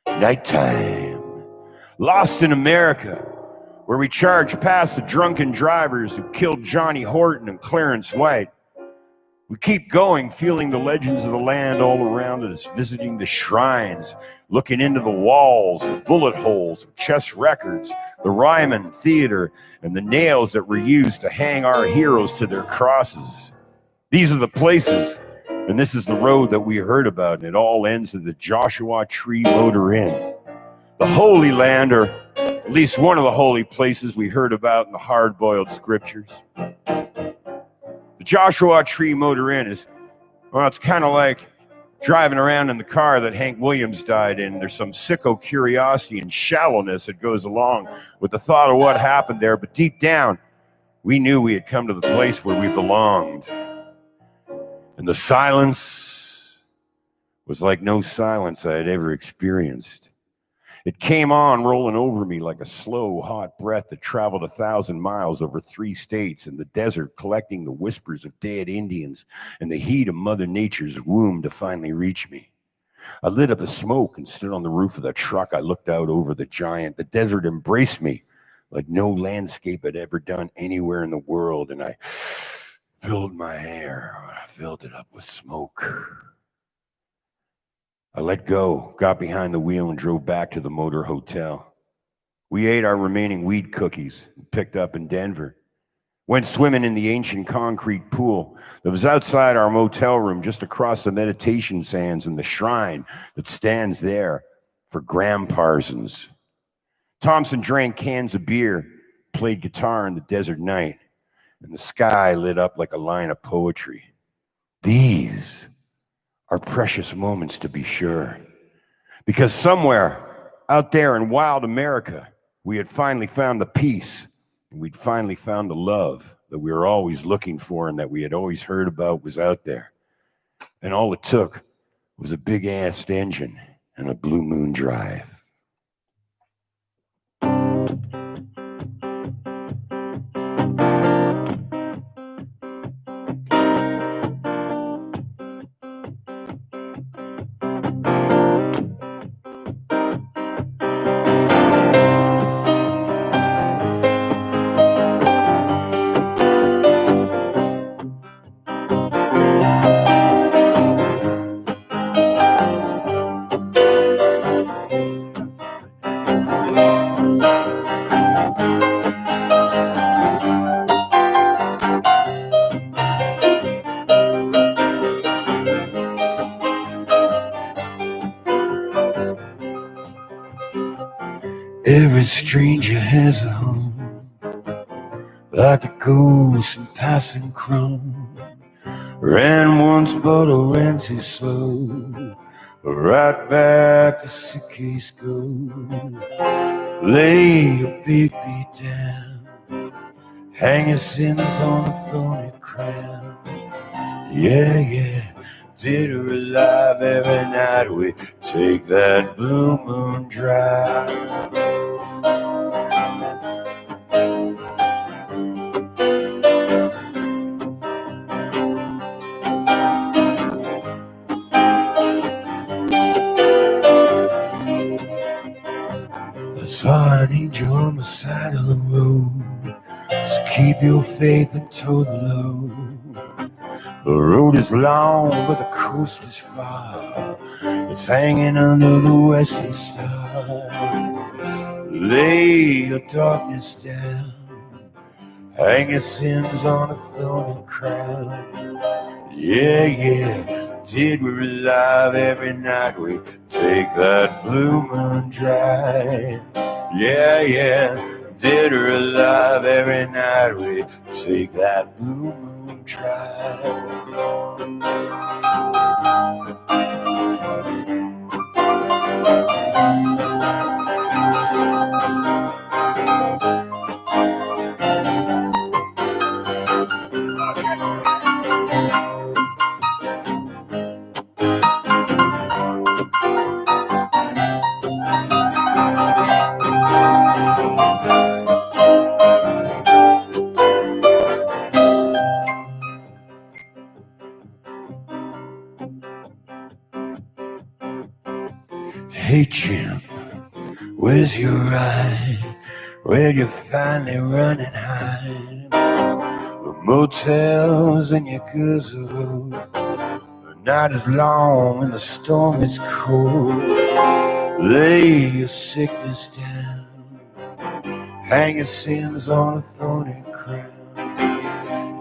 [SPEAKER 13] Nighttime. Lost in America, where we charge past the drunken drivers who killed Johnny Horton and Clarence White. We keep going, feeling the legends of the land all around us, visiting the shrines, looking into the walls, the bullet holes of chess records, the Ryman Theater, and the nails that were used to hang our heroes to their crosses. These are the places, and this is the road that we heard about, and it all ends at the Joshua Tree Motor Inn. The Holy Land, or at least one of the holy places we heard about in the hard-boiled scriptures. The Joshua Tree Motor Inn is, well, it's kind of like driving around in the car that Hank Williams died in. There's some sicko curiosity and shallowness that goes along with the thought of what happened there, but deep down, we knew we had come to the place where we belonged. And the silence was like no silence I had ever experienced. It came on rolling over me like a slow, hot breath that traveled 1,000 miles over 3 states in the desert, collecting the whispers of dead Indians and the heat of Mother Nature's womb to finally reach me. I lit up a smoke and stood on the roof of the truck. I looked out over the giant. The desert embraced me like no landscape had ever done anywhere in the world, and I filled my hair. I filled it up with smoke. I let go, got behind the wheel, and drove back to the motor hotel. We ate our remaining weed cookies picked up in Denver. Went swimming in the ancient concrete pool that was outside our motel room, just across the meditation sands and the shrine that stands there for Graham Parsons. Thompson drank cans of beer, played guitar in the desert night, and the sky lit up like a line of poetry. These are precious moments, to be sure, because somewhere out there in wild America, we had finally found the peace, and we'd finally found the love that we were always looking for and that we had always heard about was out there. And all it took was a big-ass engine and a Blue Moon drive. Every stranger has a home, like the ghost in passing chrome. Ran once, but I ran too slow. Right back the suitcase go. Lay your big beat down, hang your sins on a thorny crown. Yeah, yeah, dead or alive, every night we take that blue moon drive. I saw an angel on the side of the road, so keep your faith and toe the load. The road is long, but the coast is far. It's hanging under the western star. Lay your darkness down, hang your sins on a thorny crown. Yeah, yeah, dead we're alive, every night we take that blue moon drive. Yeah, yeah, dead or alive, every night we take that blue moon drive. Hey Jim, where's your ride? Where'd you finally run and hide? The motels and your girls are road. The night is long and the storm is cold. Lay your sickness down, hang your sins on a thorny crown.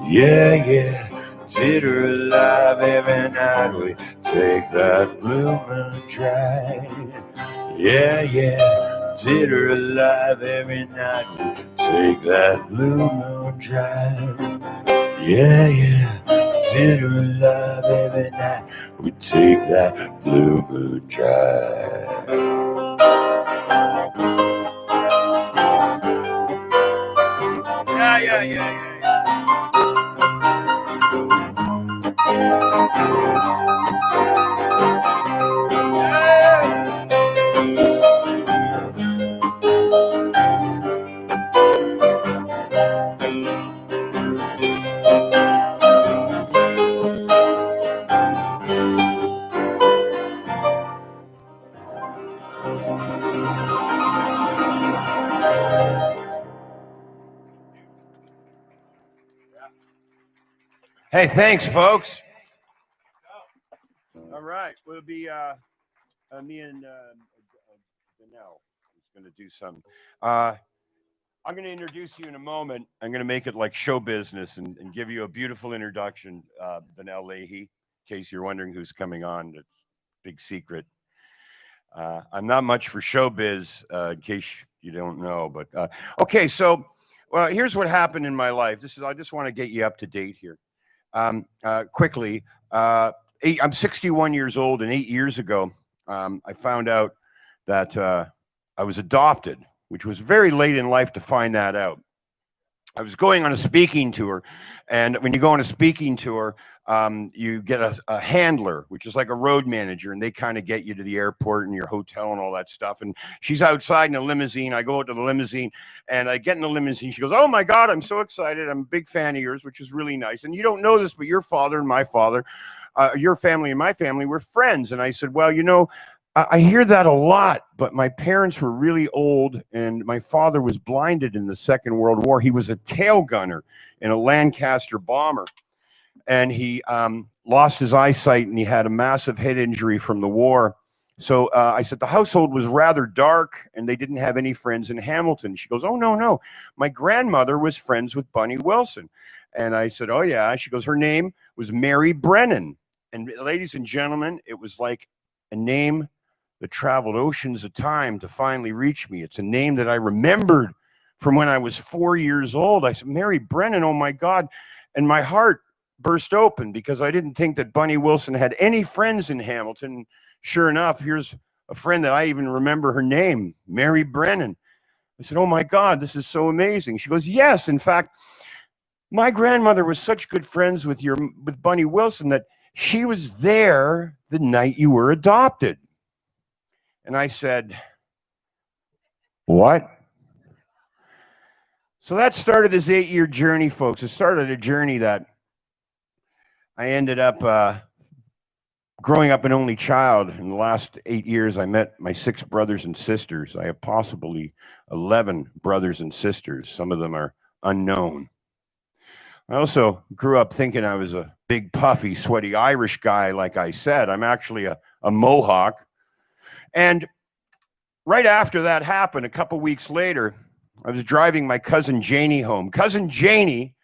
[SPEAKER 13] Yeah, yeah, dead or alive, every night we take that blue moon drive. Yeah, yeah, dead or alive, every night we take that blue moon drive. Yeah, yeah, dead or alive, every night we take that blue moon drive. Yeah, yeah, yeah, yeah. Hey, thanks, folks. All right, we'll be me and Danelle is going to do some. I'm going to introduce you in a moment. I'm going to make it like show business and give you a beautiful introduction, Danelle Leahy, in case you're wondering who's coming on. It's a big secret. I'm not much for showbiz, in case you don't know. But okay, so here's what happened in my life. I just want to get you up to date here. Quickly, I'm 61 years old, and 8 years ago, I found out that I was adopted, which was very late in life to find that out. I was going on a speaking tour, and when you go on a speaking tour, you get a handler, which is like a road manager, and they kind of get you to the airport and your hotel and all that stuff. And she's outside in a limousine. I go out to the limousine, and I get in the limousine. She goes, "Oh my God, I'm so excited! I'm a big fan of yours," which is really nice. And you don't know this, but your father and my father, your family and my family were friends. And I said, "Well, you know, I hear that a lot, but my parents were really old, and my father was blinded in the Second World War. He was a tail gunner in a Lancaster bomber, and he lost his eyesight, and he had a massive head injury from the war. So I said, the household was rather dark and they didn't have any friends in Hamilton. She goes, oh, no, no. My grandmother was friends with Bunny Wilson. And I said, oh, yeah. She goes, her name was Mary Brennan. And ladies and gentlemen, it was like a name that traveled oceans of time to finally reach me. It's a name that I remembered from when I was 4 years old. I said, Mary Brennan, oh, my God. And my heart burst open because I didn't think that Bunny Wilson had any friends in Hamilton. Sure enough, here's a friend that I even remember her name, Mary Brennan. I said, oh my God, this is so amazing. She goes, yes, in fact, my grandmother was such good friends with Bunny Wilson that she was there the night you were adopted. And I said, what? So that started this 8-year journey, folks. It started a journey that I ended up growing up an only child. In the last 8 years, I met my 6 brothers and sisters. I have possibly 11 brothers and sisters. Some of them are unknown. I also grew up thinking I was a big, puffy, sweaty Irish guy, like I said. I'm actually a Mohawk. And right after that happened, a couple weeks later, I was driving my cousin Janie home. Cousin Janie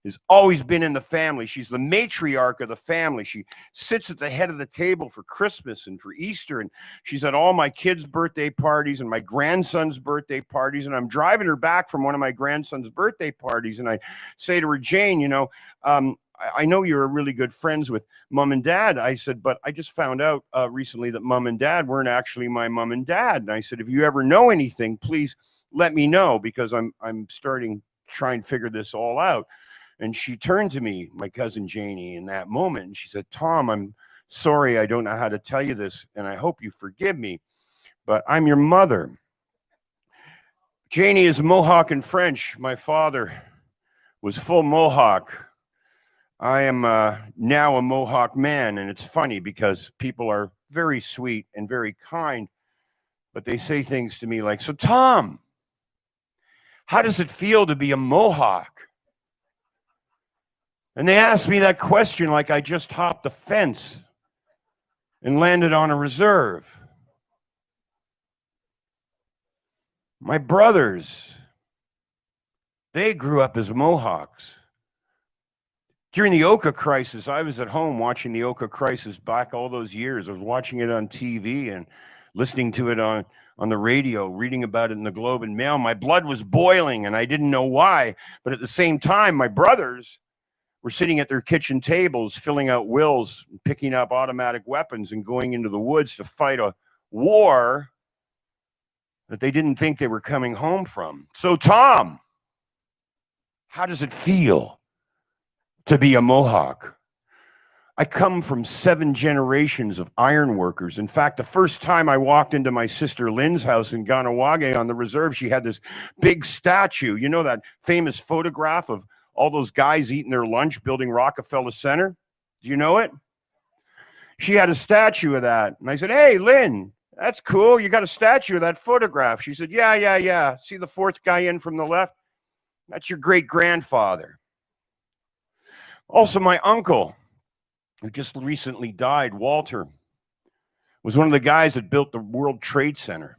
[SPEAKER 13] has always been in the family. She's the matriarch of the family. She sits at the head of the table for Christmas and for Easter, and she's at all my kids' birthday parties and my grandson's birthday parties, and I'm driving her back from one of my grandson's birthday parties, and I say to her, Jane, you know, I know you're really good friends with Mom and Dad. I said, but I just found out recently that Mom and Dad weren't actually my mom and dad. And I said, if you ever know anything, please let me know, because I'm starting to try and figure this all out. And she turned to me, my cousin Janie, in that moment, and she said, Tom, I'm sorry, I don't know how to tell you this, and I hope you forgive me, but I'm your mother. Janie is Mohawk and French. My father was full Mohawk. I am now a Mohawk man, and it's funny because people are very sweet and very kind, but they say things to me like, so Tom, how does it feel to be a Mohawk? And they asked me that question like I just hopped a fence and landed on a reserve. My brothers, they grew up as Mohawks. During the Oka crisis, I was at home watching the Oka crisis back all those years. I was watching it on TV and listening to it on the radio, reading about it in the Globe and Mail. My blood was boiling and I didn't know why. But at the same time, my brothers were sitting at their kitchen tables, filling out wills, picking up automatic weapons and going into the woods to fight a war that they didn't think they were coming home from. So, Tom, how does it feel to be a Mohawk? I come from 7 generations of ironworkers. In fact, the first time I walked into my sister Lynn's house in Ganawage on the reserve, she had this big statue. You know that famous photograph of all those guys eating their lunch building Rockefeller Center? Do you know it? She had a statue of that. And I said, hey, Lynn, that's cool. You got a statue of that photograph. She said, yeah. See the 4th guy in from the left? That's your great-grandfather. Also, my uncle, who just recently died, Walter, was one of the guys that built the World Trade Center.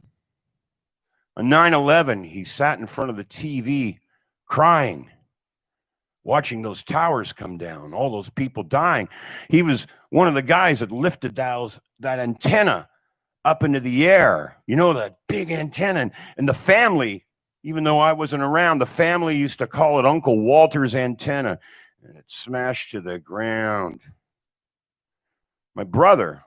[SPEAKER 13] On 9/11, he sat in front of the TV crying, watching those towers come down, all those people dying. He was one of the guys that lifted that antenna up into the air. You know, that big antenna. And the family, even though I wasn't around, the family used to call it Uncle Walter's antenna. And it smashed to the ground. My brother,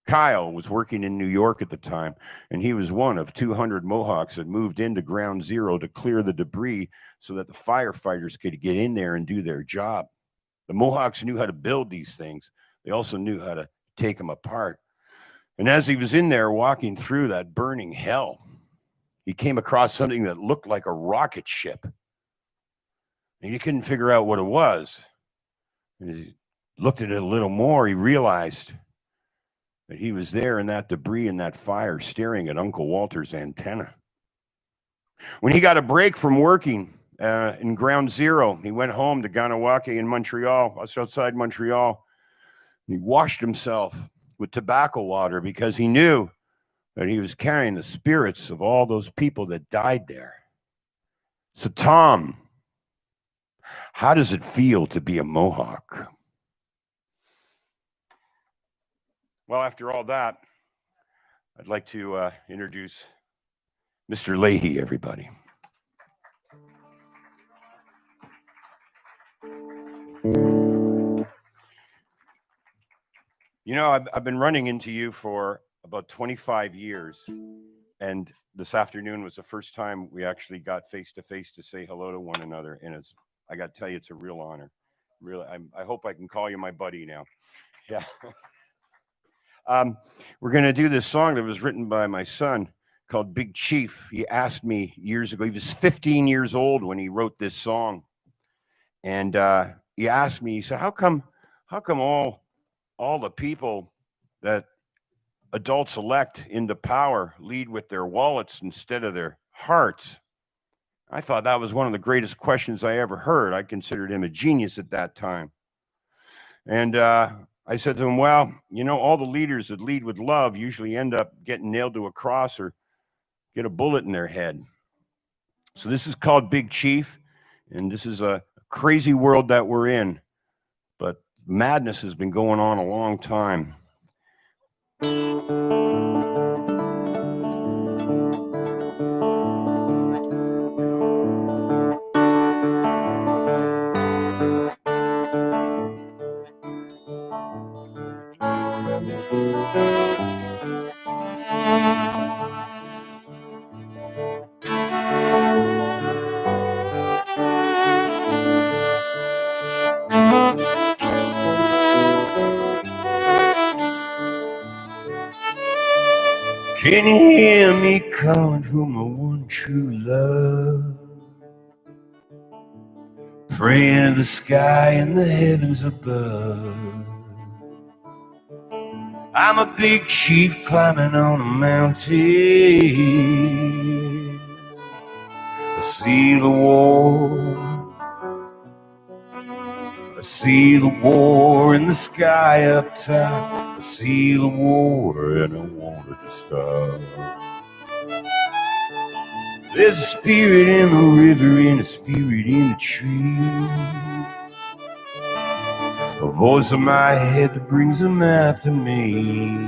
[SPEAKER 13] Kyle, was working in New York at the time, and he was one of 200 Mohawks that moved into Ground Zero to clear the debris so that the firefighters could get in there and do their job. The Mohawks knew how to build these things. They also knew how to take them apart. And as he was in there walking through that burning hell, he came across something that looked like a rocket ship. And he couldn't figure out what it was. And as he looked at it a little more, he realized that he was there in that debris and that fire staring at Uncle Walter's antenna. When he got a break from working in Ground Zero, he went home to Ganawake in Montreal, outside Montreal. He washed himself with tobacco water because he knew that he was carrying the spirits of all those people that died there. So, Tom, how does it feel to be a Mohawk? Well, after all that, I'd like to introduce Mr. Leahy, everybody. You know, I've been running into you for about 25 years, and this afternoon was the first time we actually got face to face to say hello to one another, and I got to tell you, it's a real honor. Really, I hope I can call you my buddy now. Yeah. We're going to do this song that was written by my son called Big Chief. He asked me years ago, he was 15 years old when he wrote this song. And he asked me, he said, how come all the people that adults elect into power lead with their wallets instead of their hearts? I thought that was one of the greatest questions I ever heard. I considered him a genius at that time. And I said to him, well, you know, all the leaders that lead with love usually end up getting nailed to a cross or get a bullet in their head. So this is called Big Chief, and this is a crazy world that we're in, but madness has been going on a long time. Can you hear me calling for my one true love? Praying to the sky and the heavens above. I'm a big chief climbing on a mountain. I see the war. I see the war in the sky up top. I see the war and I want it to stop. There's a spirit in the river and a spirit in the tree. A voice in my head that brings them after me.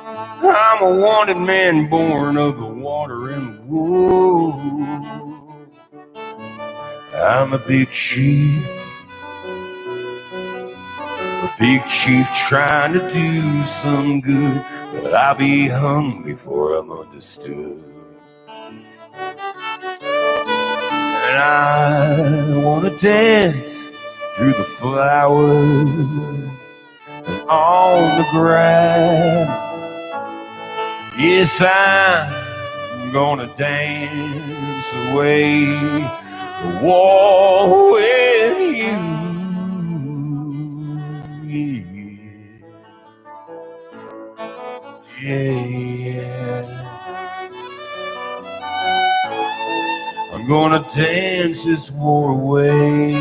[SPEAKER 13] I'm a wanted man born of the water and the wood. I'm a big chief. A big chief trying to do some good, but I'll be hung before I'm understood. And I want to dance through the flowers and on the ground. Yes, I'm gonna dance away the war with you. Yeah. I'm gonna dance this war away.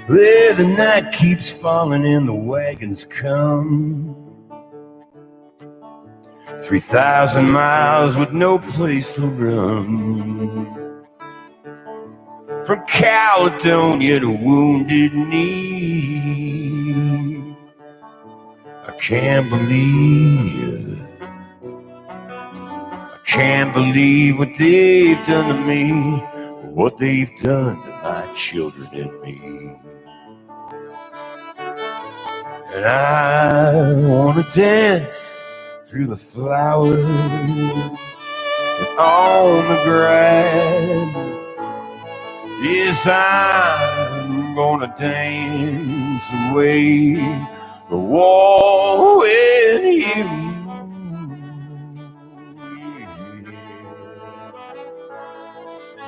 [SPEAKER 13] Where the night keeps falling and the wagons come. 3,000 miles with no place to run. From Caledonia to Wounded Knee. I can't believe what they've done to me, what they've done to my children and me. And I wanna dance through the flowers and on the ground. Yes, I'm gonna dance away the war with you.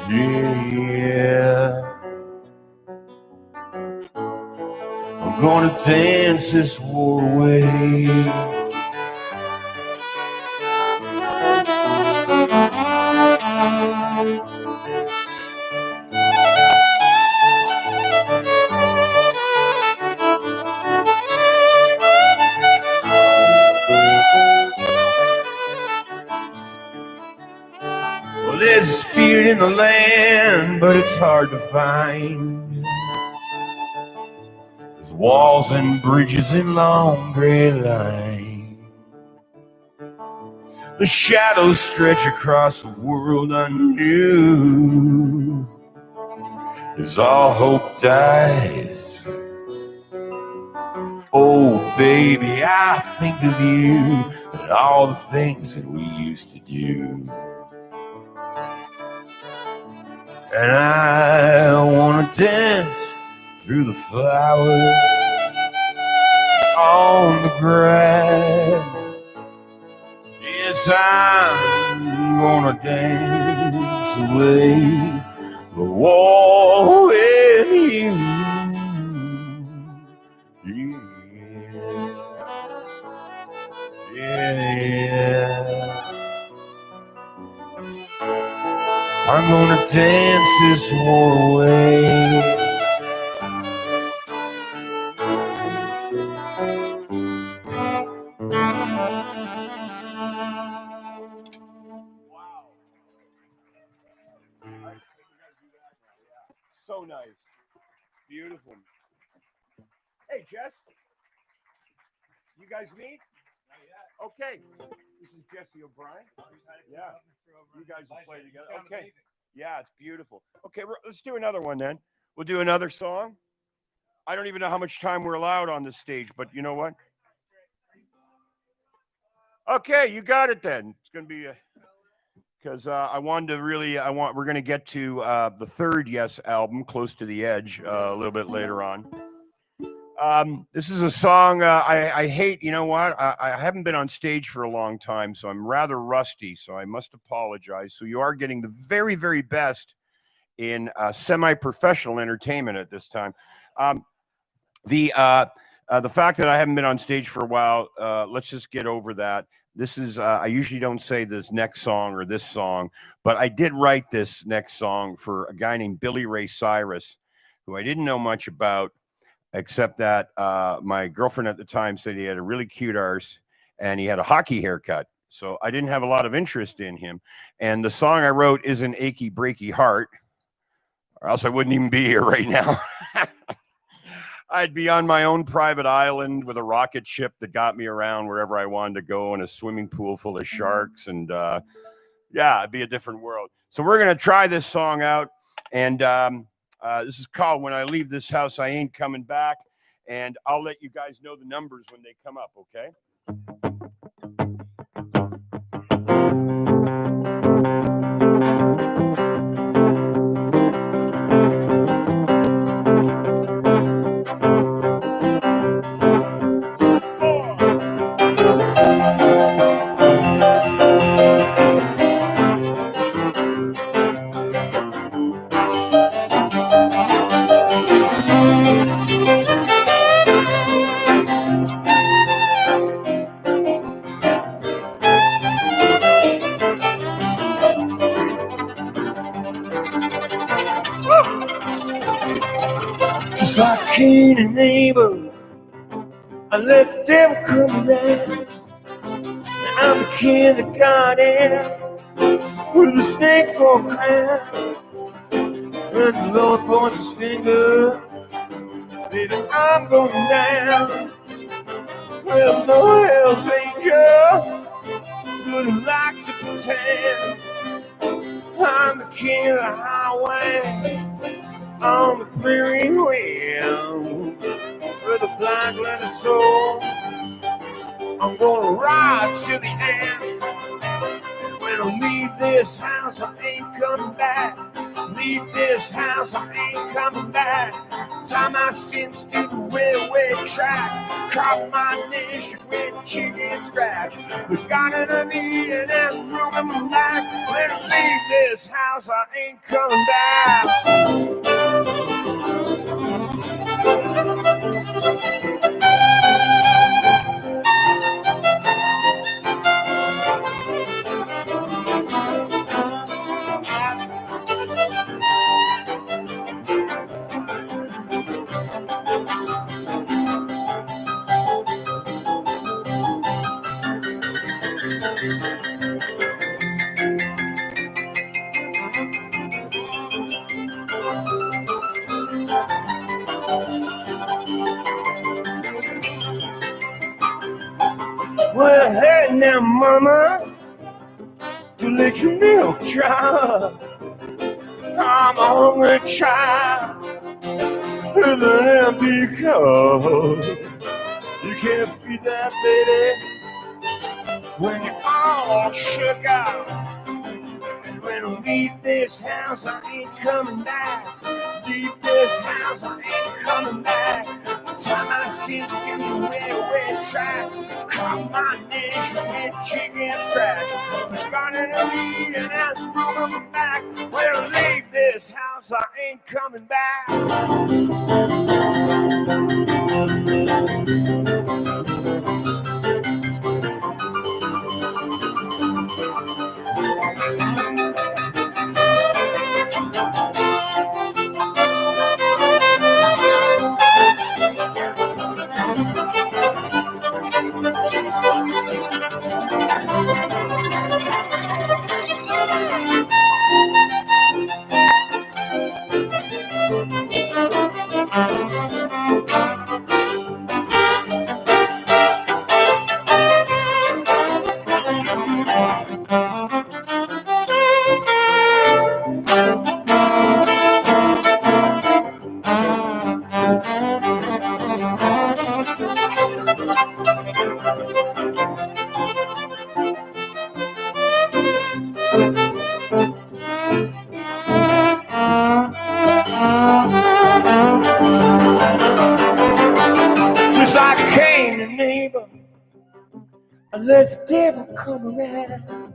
[SPEAKER 13] Yeah. I'm gonna dance this war away. Well, there's a spirit in the land, but it's hard to find. There's walls and bridges in long gray line. The shadows stretch across the world anew. As all hope dies, oh baby, I think of you and all the things that we used to do. And I wanna dance through the flowers on the grass. Yes, I'm gonna dance away the war with you. Yeah. I'm gonna dance this war away. So nice. Beautiful. Hey, Jess. You guys meet? Okay. This is Jesse O'Brien. Yeah. You guys will play together. Okay. Yeah, it's beautiful. Okay, let's do another one then. We'll do another song. I don't even know how much time we're allowed on this stage, but you know what? Okay, you got it then. It's going to be because I wanted to really, we're going to get to the third Yes album, Close to the Edge, a little bit later on. This is a song I hate. You know what? I haven't been on stage for a long time, so I'm rather rusty, so I must apologize. So you are getting the very, very best in semi-professional entertainment at this time. The fact that I haven't been on stage for a while, let's just get over that. This is, I usually don't say this next song or this song, but I did write this next song for a guy named Billy Ray Cyrus, who I didn't know much about, except that my girlfriend at the time said he had a really cute arse and he had a hockey haircut. So I didn't have a lot of interest in him. And the song I wrote is an achy, breaky heart, or else I wouldn't even be here right now. I'd be on my own private island with a rocket ship that got me around wherever I wanted to go, in a swimming pool full of sharks. And yeah, it'd be a different world. So we're going to try this song out. And this is called When I Leave This House, I Ain't Coming Back. And I'll let you guys know the numbers when they come up, okay? Just like Cain and Abel, I let the devil come in. I'm the king of the garden with a snake for a crown. And the Lord points his finger, baby, I'm going down. Well, no hell's angel wouldn't like to pretend I'm the king of the highway on the prairie wind with a black letter soul. I'm gonna ride to the end. When I leave this house, I ain't coming back. Leave this house, I ain't coming back. Tie my sins to the railway track. Carve my niche with chicken scratch. The garden of Eden and room in my back. When I leave this house, I ain't coming back. Well, hey now, mama, to let your milk dry. I'm a hungry child with an empty cup. You can't feed that baby when you're all shook out. And when I leave this house, I ain't coming back. Leave this house, I ain't coming back. Tie my sins to the railway track. Caught my dish with chicken scratch. Got in a lead and I'm broken back. When I leave this house, I ain't coming back. Just like Cain and Abel, I let the devil come around.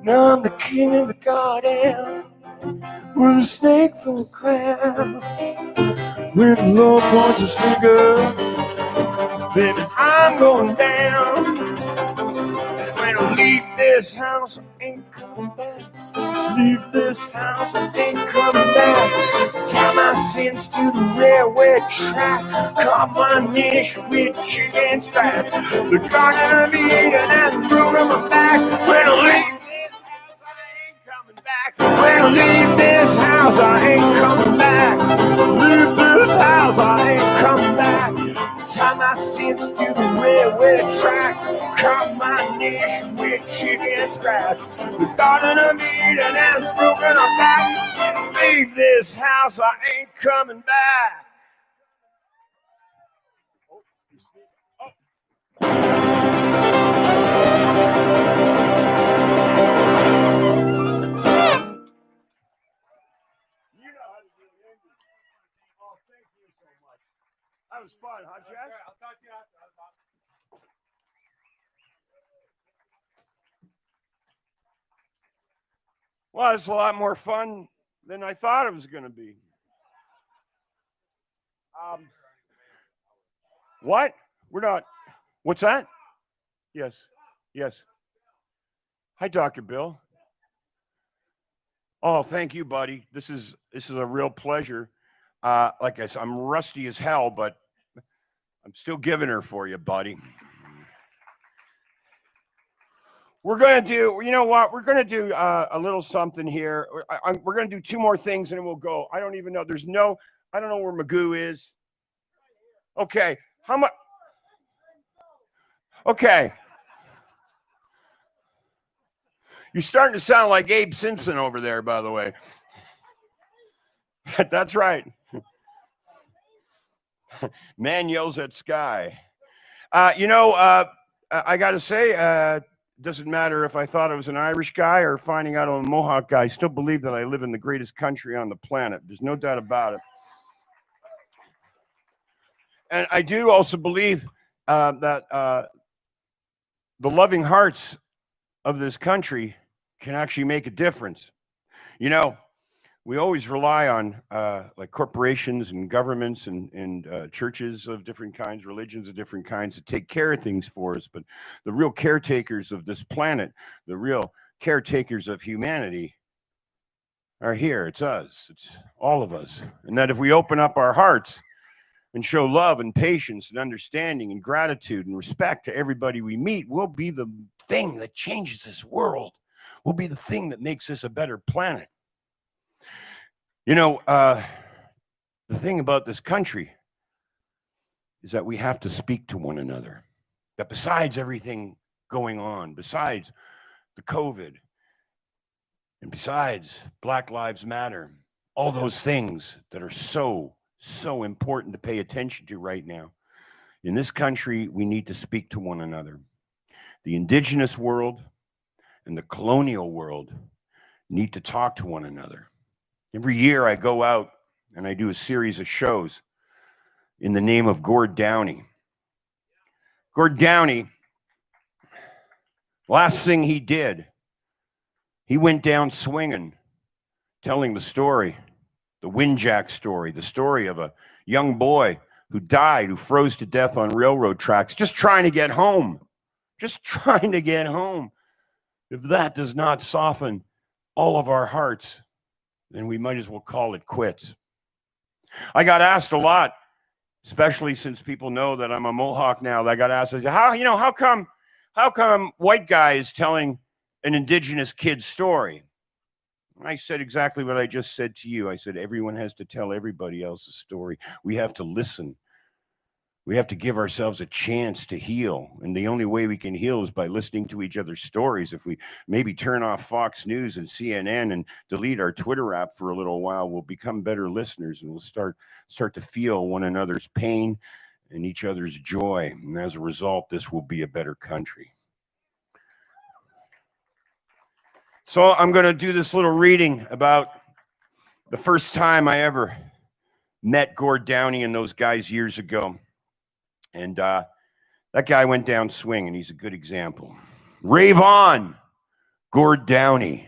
[SPEAKER 13] Now I'm the king of the garden with a snake for a crown. When the Lord points his finger, baby, I'm going down. When I leave this house, I ain't coming back. Leave this house, I ain't coming back. Tie my sins to the railway track. Caught my niche with chicken scratch. The garden of Eden and the broom on my back. When I leave this house, I ain't coming back. When I leave this house, I ain't coming back. Leave this house, I ain't coming back. Tie my sins to the railway track. Caught my niche with chicken scratch. The garden of Eden has broken our back. Leave this house, I ain't coming back. You know how to do it. Oh, thank you so much. That was fun, huh, Jeff? I'll talk to you after. Well, it's a lot more fun than I thought it was going to be. What? We're not. What's that? Yes. Yes. Hi, Dr. Bill. Oh, thank you, buddy. This is a real pleasure. Like I said, I'm rusty as hell, but I'm still giving her for you, buddy. We're going to do, you know what? We're going to do a little something here. We're going to do two more things and then we'll go. I don't even know. I don't know where Magoo is. Okay. How much? Okay. You're starting to sound like Abe Simpson over there, by the way. That's right. Man yells at sky. I got to say, doesn't matter if I thought I was an Irish guy or finding out I'm a Mohawk guy. I still believe that I live in the greatest country on the planet. There's no doubt about it. And I do also believe that the loving hearts of this country can actually make a difference. You know, we always rely on like corporations and governments and churches of different kinds, religions of different kinds to take care of things for us. But the real caretakers of this planet, the real caretakers of humanity are here. It's us. It's all of us. And that if we open up our hearts and show love and patience and understanding and gratitude and respect to everybody we meet, we'll be the thing that changes this world. We'll be the thing that makes this a better planet. You know, the thing about this country is that we have to speak to one another. That besides everything going on, besides the COVID, and besides Black Lives Matter, all those things that are so important to pay attention to right now, in this country, we need to speak to one another. The indigenous world and the colonial world need to talk to one another. Every year I go out and I do a series of shows in the name of Gord Downie. Gord Downie, last thing he did, he went down swinging, telling the story, the Windjack story, the story of a young boy who died, who froze to death on railroad tracks, just trying to get home, just trying to get home. If that does not soften all of our hearts, then we might as well call it quits. I got asked a lot, especially since people know that I'm a Mohawk now. I got asked, how come white guy is telling an indigenous kid's story? I said exactly what I just said to you. I said, everyone has to tell everybody else's story. We have to listen. We have to give ourselves a chance to heal. And the only way we can heal is by listening to each other's stories. If we maybe turn off Fox News and CNN and delete our Twitter app for a little while, we'll become better listeners and we'll start to feel one another's pain and each other's joy. And as a result, this will be a better country. So I'm going to do this little reading about the first time I ever met Gord Downie and those guys years ago. And that guy went down swinging. He's a good example. Rave on, Gord Downie.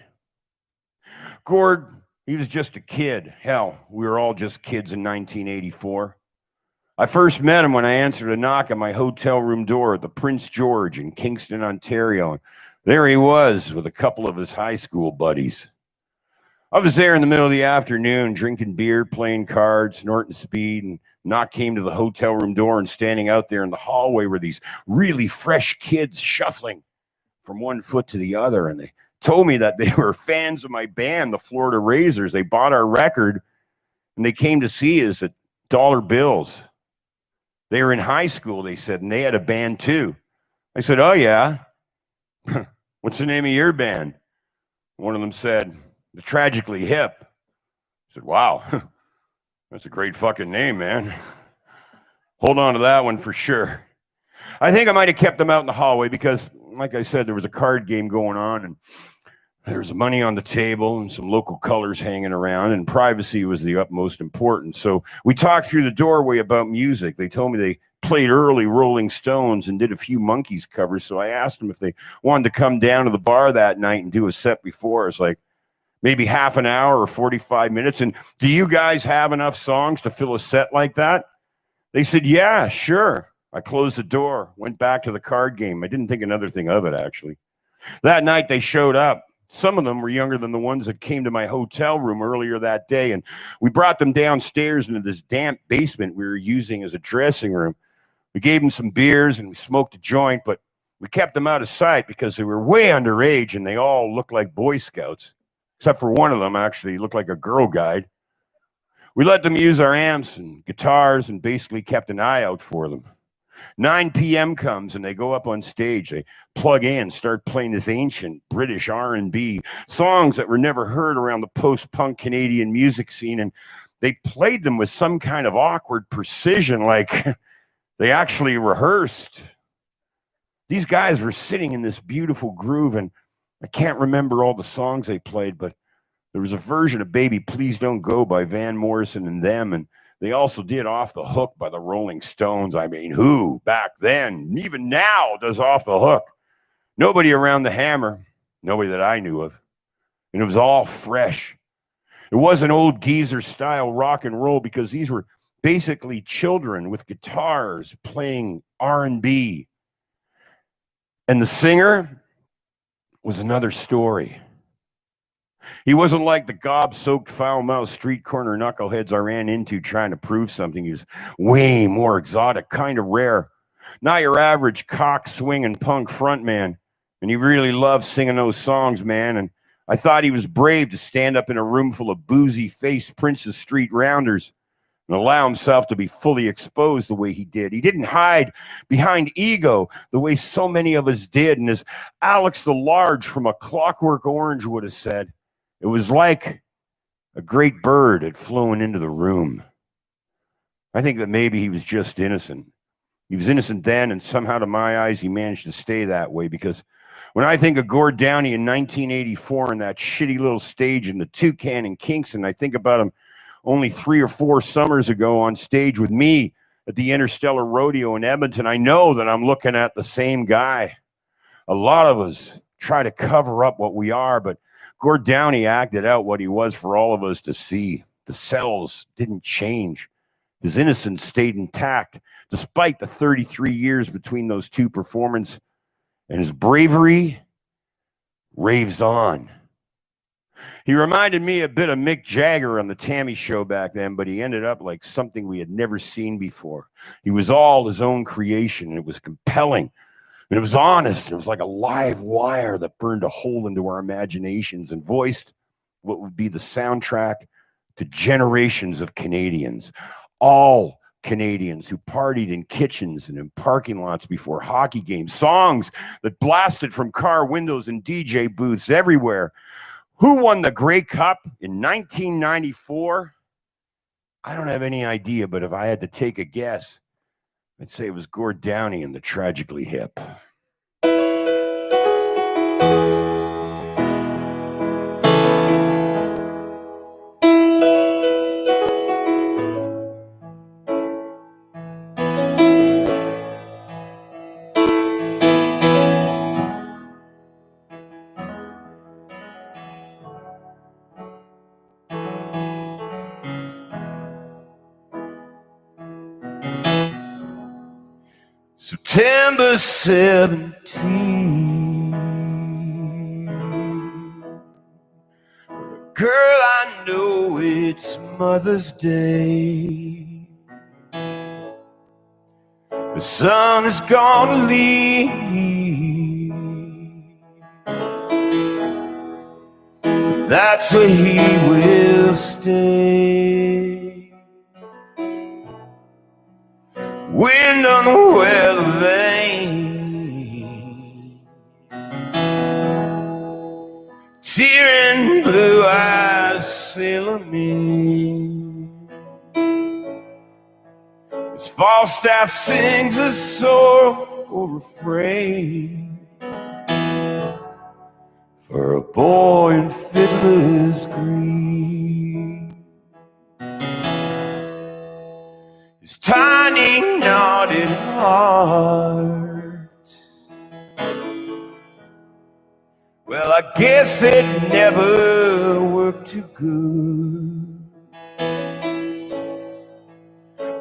[SPEAKER 13] Gord, he was just a kid. Hell, we were all just kids in 1984. I first met him when I answered a knock on my hotel room door at the Prince George in Kingston, Ontario. And there he was with a couple of his high school buddies. I was there in the middle of the afternoon, drinking beer, playing cards, snorting speed, and knock came to the hotel room door, and standing out there in the hallway were these really fresh kids shuffling from one foot to the other. And they told me that they were fans of my band, the Florida Razors. They bought our record and they came to see us at dollar bills. They were in high school, they said, and they had a band too. I said, oh yeah? What's the name of your band? One of them said, The Tragically Hip. I said, wow, that's a great fucking name, man. Hold on to that one for sure. I think I might have kept them out in the hallway because, like I said, there was a card game going on and there was money on the table and some local colors hanging around, and privacy was the utmost importance. So we talked through the doorway about music. They told me they played early Rolling Stones and did a few Monkees covers. So I asked them if they wanted to come down to the bar that night and do a set before us, like maybe half an hour or 45 minutes. And do you guys have enough songs to fill a set like that? They said, yeah, sure. I closed the door, went back to the card game. I didn't think another thing of it, actually. That night they showed up. Some of them were younger than the ones that came to my hotel room earlier that day. And we brought them downstairs into this damp basement we were using as a dressing room. We gave them some beers and we smoked a joint, but we kept them out of sight because they were way underage and they all looked like Boy Scouts, except for one of them actually looked like a Girl Guide. We let them use our amps and guitars and basically kept an eye out for them. 9 p.m. comes and they go up on stage. They plug in, start playing this ancient British R&B, songs that were never heard around the post-punk Canadian music scene. And they played them with some kind of awkward precision, like they actually rehearsed. These guys were sitting in this beautiful groove, and I can't remember all the songs they played, but there was a version of Baby Please Don't Go by Van Morrison and them, and they also did Off the Hook by the Rolling Stones. I mean, who back then, even now, does Off the Hook? Nobody around the Hammer, nobody that I knew of. And it was all fresh. It wasn't old geezer style rock and roll because these were basically children with guitars playing R&B. And the singer was another story. He wasn't like the gob-soaked, foul-mouthed street corner knuckleheads I ran into trying to prove something. He was way more exotic, kind of rare. Not your average cock-swinging punk frontman. And he really loved singing those songs, man. And I thought he was brave to stand up in a room full of boozy-faced Princess Street rounders and allow himself to be fully exposed the way he did. He didn't hide behind ego the way so many of us did. And as Alex the Large from A Clockwork Orange would have said, it was like a great bird had flown into the room. I think that maybe he was just innocent. He was innocent then, and somehow to my eyes, he managed to stay that way, because when I think of Gord Downey in 1984 and that shitty little stage in the Toucan in Kingston, I think about him only 3 or 4 summers ago on stage with me at the Interstellar Rodeo in Edmonton. I know that I'm looking at the same guy. A lot of us try to cover up what we are, but Gord Downey acted out what he was for all of us to see. The cells didn't change. His innocence stayed intact, despite the 33 years between those two performances, and his bravery raves on. He reminded me a bit of Mick Jagger on the Tammy Show back then, but he ended up like something we had never seen before. He was all his own creation, and it was compelling, and it was honest. It was like a live wire that burned a hole into our imaginations and voiced what would be the soundtrack to generations of Canadians. All Canadians who partied in kitchens and in parking lots before hockey games, songs that blasted from car windows and DJ booths everywhere. Who won the Grey Cup in 1994? I don't have any idea, but if I had to take a guess, I'd say it was Gord Downey and the Tragically Hip. September 17. Girl, I know it's Mother's Day. The sun is gonna leave. That's where he will stay. Wind on the weather vane, tear and blue eyes sailor me. As Falstaff sings a sorrowful refrain for a boy in fiddler's green. His tiny knotted heart, well, I guess it never worked too good.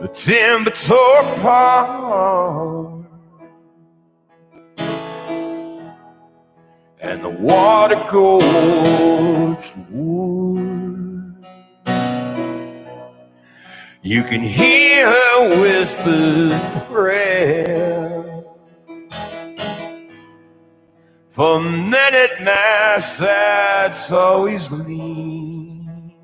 [SPEAKER 13] The timber tore apart, and the water gorged the wood. You can hear her whispered prayer for men at mass that's always lean.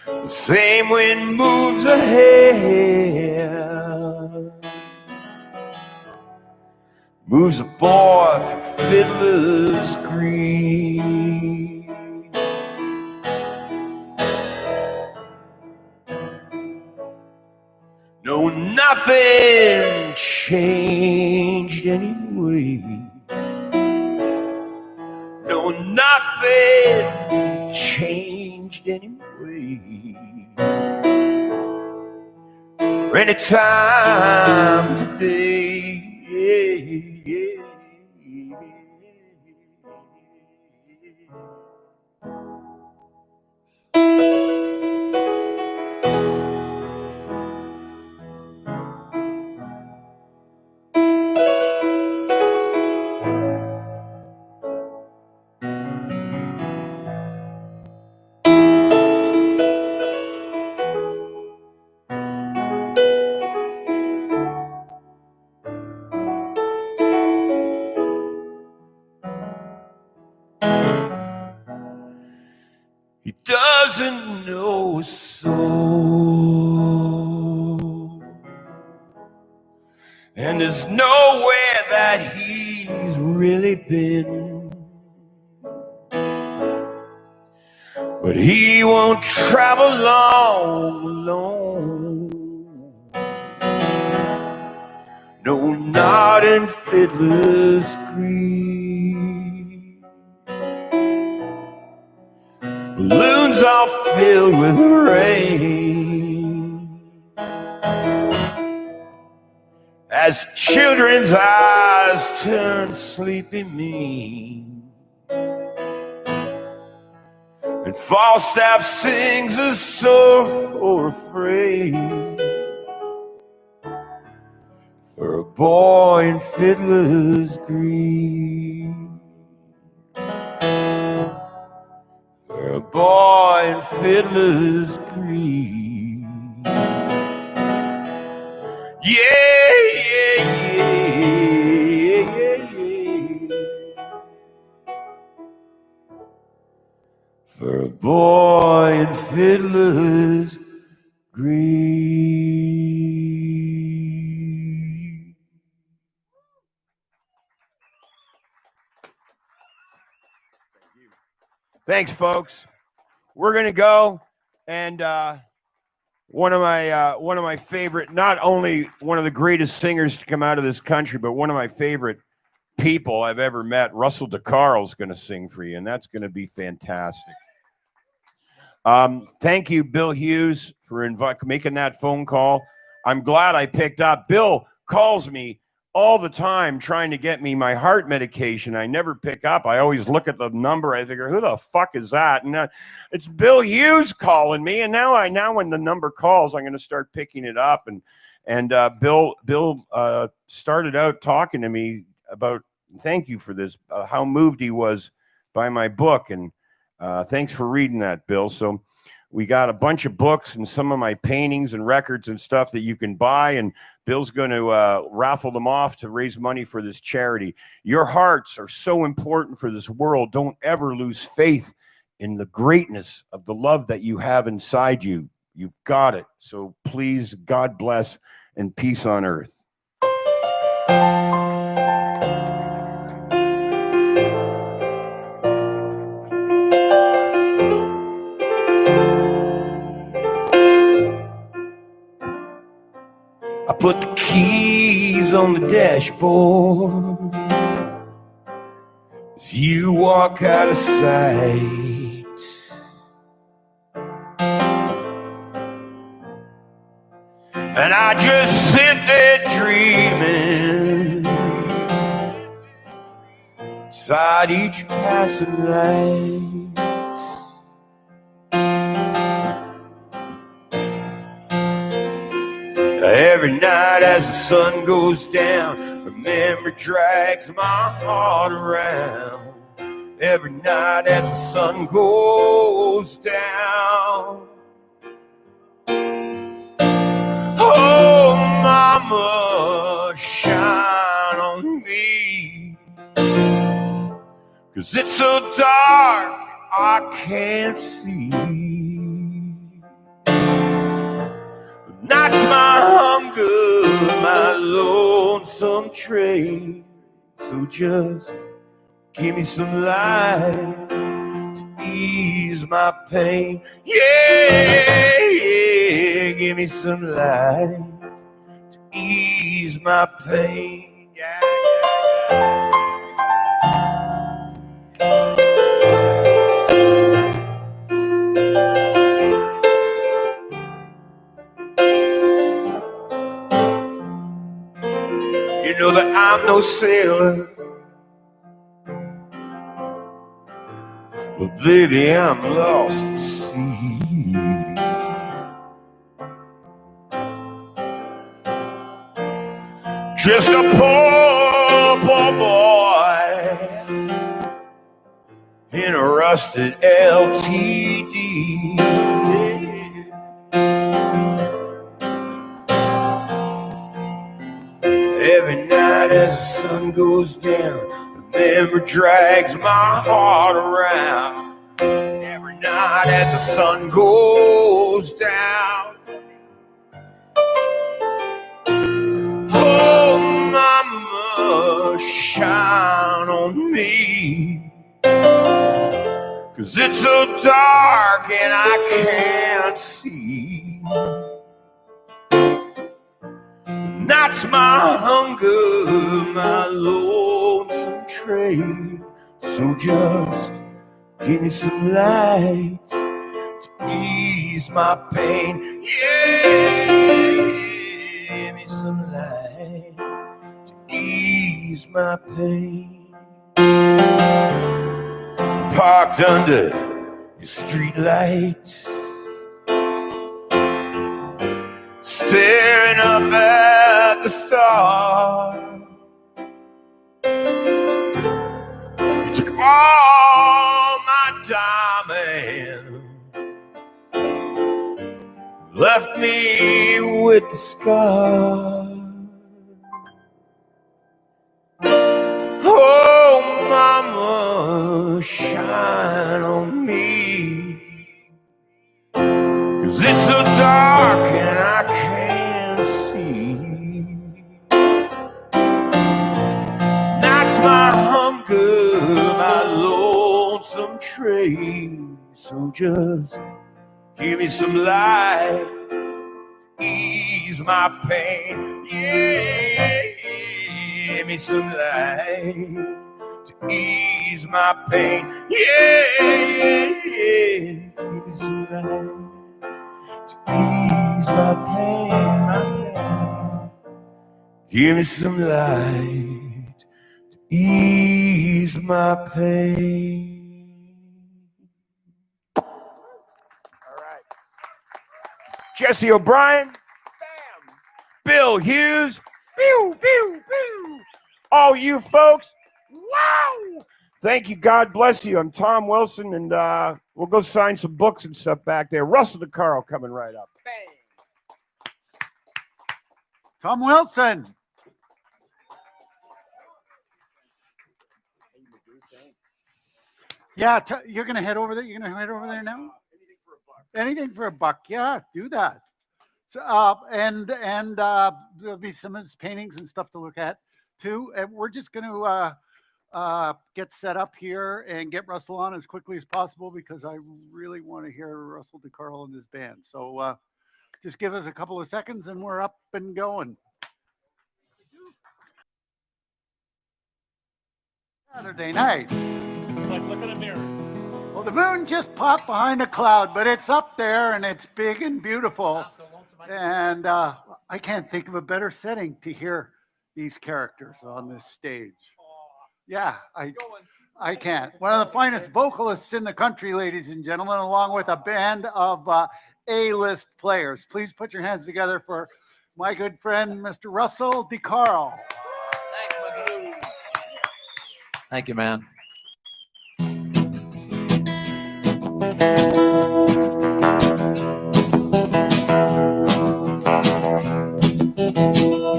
[SPEAKER 13] The same wind moves her hair, moves a boy through fiddler's green. No, nothing changed anyway. No, nothing changed anyway. Any time today. He doesn't know a soul, and there's nowhere that he's really been. But he won't travel long alone. No, not in Fiddler's Green. Balloons are filled with rain as children's eyes turn sleepy mean, and Falstaff sings a sorrowful refrain for a boy in Fiddler's Green. For a boy in Fiddler's Green. Yeah, yeah, yeah, yeah, yeah. For a boy in Fiddler's Green. Thanks, folks. We're gonna go, and one of my favorite, not only one of the greatest singers to come out of this country, but one of my favorite people I've ever met, Russell DeCarle's going to sing for you, and that's going to be fantastic. Thank you, Bill Hughes, for making that phone call. I'm glad I picked up. Bill calls me all the time trying to get me my heart medication. I never pick up. I always look at the number. I figure, who the fuck is that? And it's Bill Hughes calling me. And now when the number calls, I'm going to start picking it up. And Bill started out talking to me about, thank you for this, how moved he was by my book. And thanks for reading that, Bill. So we got a bunch of books and some of my paintings and records and stuff that you can buy. And Bill's going to raffle them off to raise money for this charity. Your hearts are so important for this world. Don't ever lose faith in the greatness of the love that you have inside you. You've got it. So please, God bless and peace on earth. I put the keys on the dashboard as you walk out of sight. And I just sit there dreaming inside each passing light. Every night as the sun goes down, the memory drags my heart around. Every night as the sun goes down. Oh, mama, shine on me, 'cause it's so dark I can't see. Night's my hunger, my lonesome train. So just give me some light to ease my pain. Yeah, yeah, give me some light to ease my pain. Yeah, yeah, yeah. You know that I'm no sailor, but baby, I'm lost at sea. Just a poor boy in a rusted LTD. Every night as the sun goes down, the memory drags my heart around every night as the sun goes down. Oh, mama, shine on me, 'cause it's so dark and I can't see. That's my hunger, my lonesome train. So just give me some light to ease my pain. Yeah, give me some light to ease my pain. Parked under your street lights, staring up at the stars. You took all my diamonds, left me with the scars. Oh, mama, shine on me, 'cause it's so dark and I can't see. That's my hunger, my lonesome train. So just give me some light, ease my pain. Yeah, give me some light to ease my pain. Yeah, give me some light to ease my pain, my pain. Give me some light to ease my pain. All right. Jesse O'Brien, bam. Bill Hughes, pew, pew, pew. All you folks, wow. Thank you. God bless you. I'm Tom Wilson, and we'll go sign some books and stuff back there. Russell DeCarlo coming right up. Bang.
[SPEAKER 1] Tom Wilson. Yeah, you're gonna head over there. You're gonna head over there now. Anything for a buck. Yeah, do that. So, and there'll be some of his paintings and stuff to look at too. And we're just gonna get set up here and get Russell on as quickly as possible because I really want to hear Russell DeCarlo and his band. So just give us a couple of seconds and we're up and going. Saturday night.
[SPEAKER 10] It's like look in a mirror.
[SPEAKER 1] Well, the moon just popped behind a cloud, but it's up there and it's big and beautiful. And I can't think of a better setting to hear these characters on this stage. Yeah, I can't. One of the finest vocalists in the country, ladies and gentlemen, along with a band of A-list players. Please put your hands together for my good friend, Mr. Russell DeCarlo.
[SPEAKER 6] Thank you, man.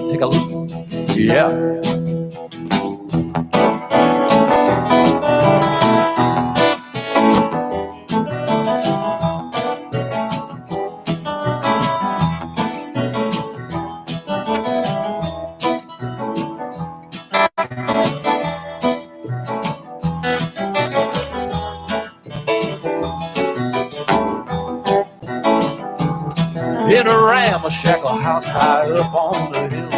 [SPEAKER 6] Take a look. Yeah. In a ramshackle house high up on the hill,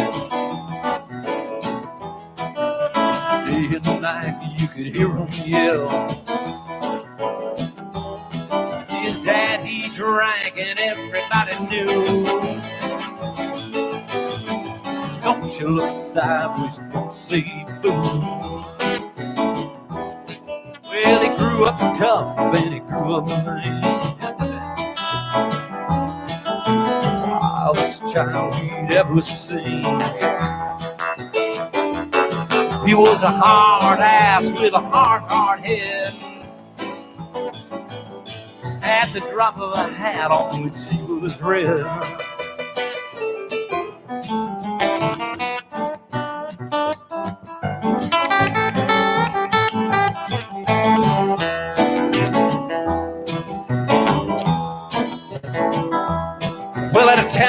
[SPEAKER 6] day and night you could hear him yell. His dad, he drank and everybody knew. Don't you look sideways, don't say boo. Well, he grew up tough and he grew up mean. Wildest child we'd ever seen. He was a hard ass with a hard head. At the drop of a hat, all we'd see was red.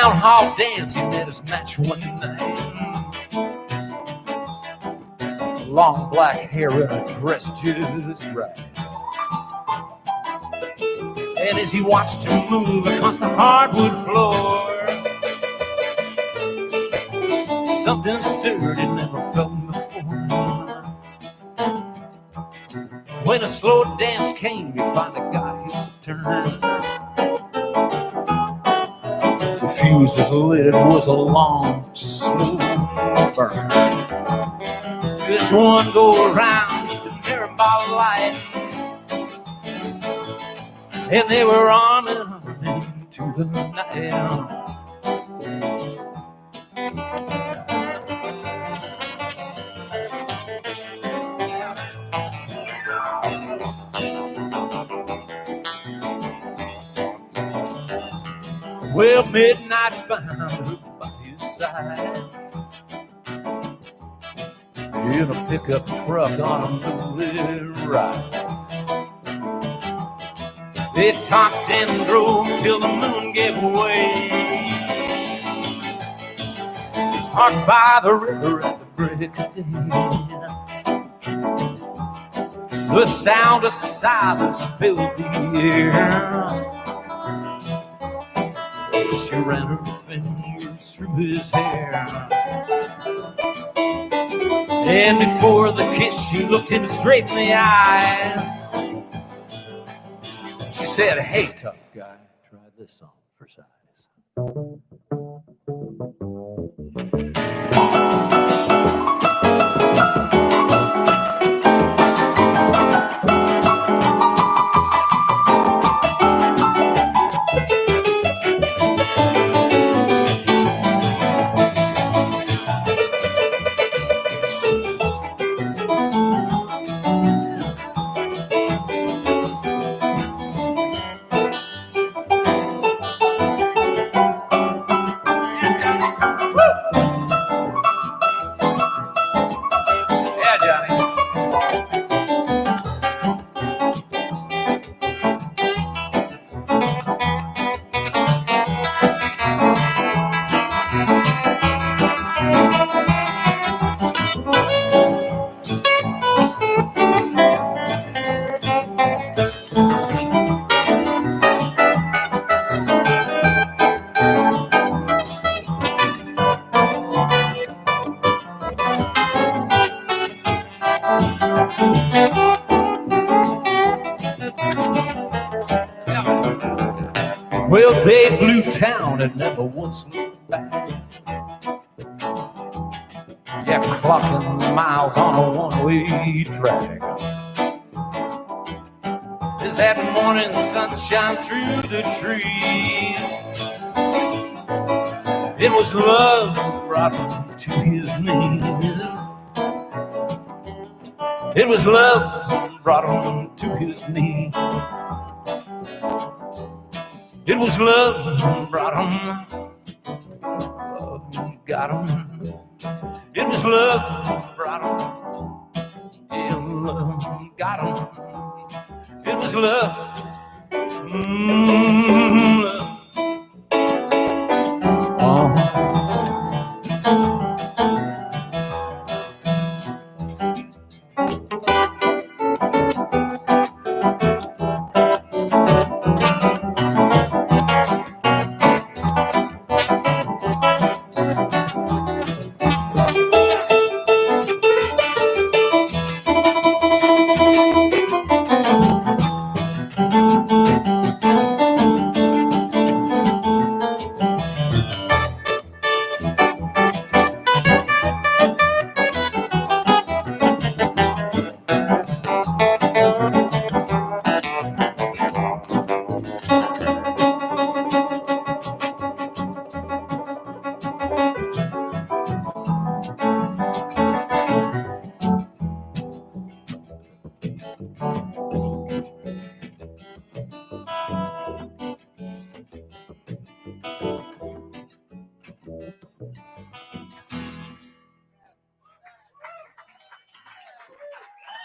[SPEAKER 6] town hall dance, he met his match one night. Long black hair and a dress just right. And as he watched her move across the hardwood floor, something stirred he never felt before. When a slow dance came, he finally got his turn. The fuse was lit, it was a long, smooth burn. Just one go around the nearby light, and they were on and on into the night. Well, midnight found her by his side in a pickup truck on a moonlit ride. They talked and drove till the moon gave way. It's parked by the river at the break of day. The sound of silence filled the air. She ran her fingers through his hair. And before the kiss, she looked him straight in the eye. She said, "Hey, tough guy, try this on for size." Yeah, Johnny. Well, they blew town and never once looked back. Yeah, clocking miles on a one-way track. As that morning sunshine through the trees, it was love that brought him to his knees. It was love that brought him to his knees. It was love that brought him, love that got him. It was love that brought him, yeah, love that got him. It was love, love.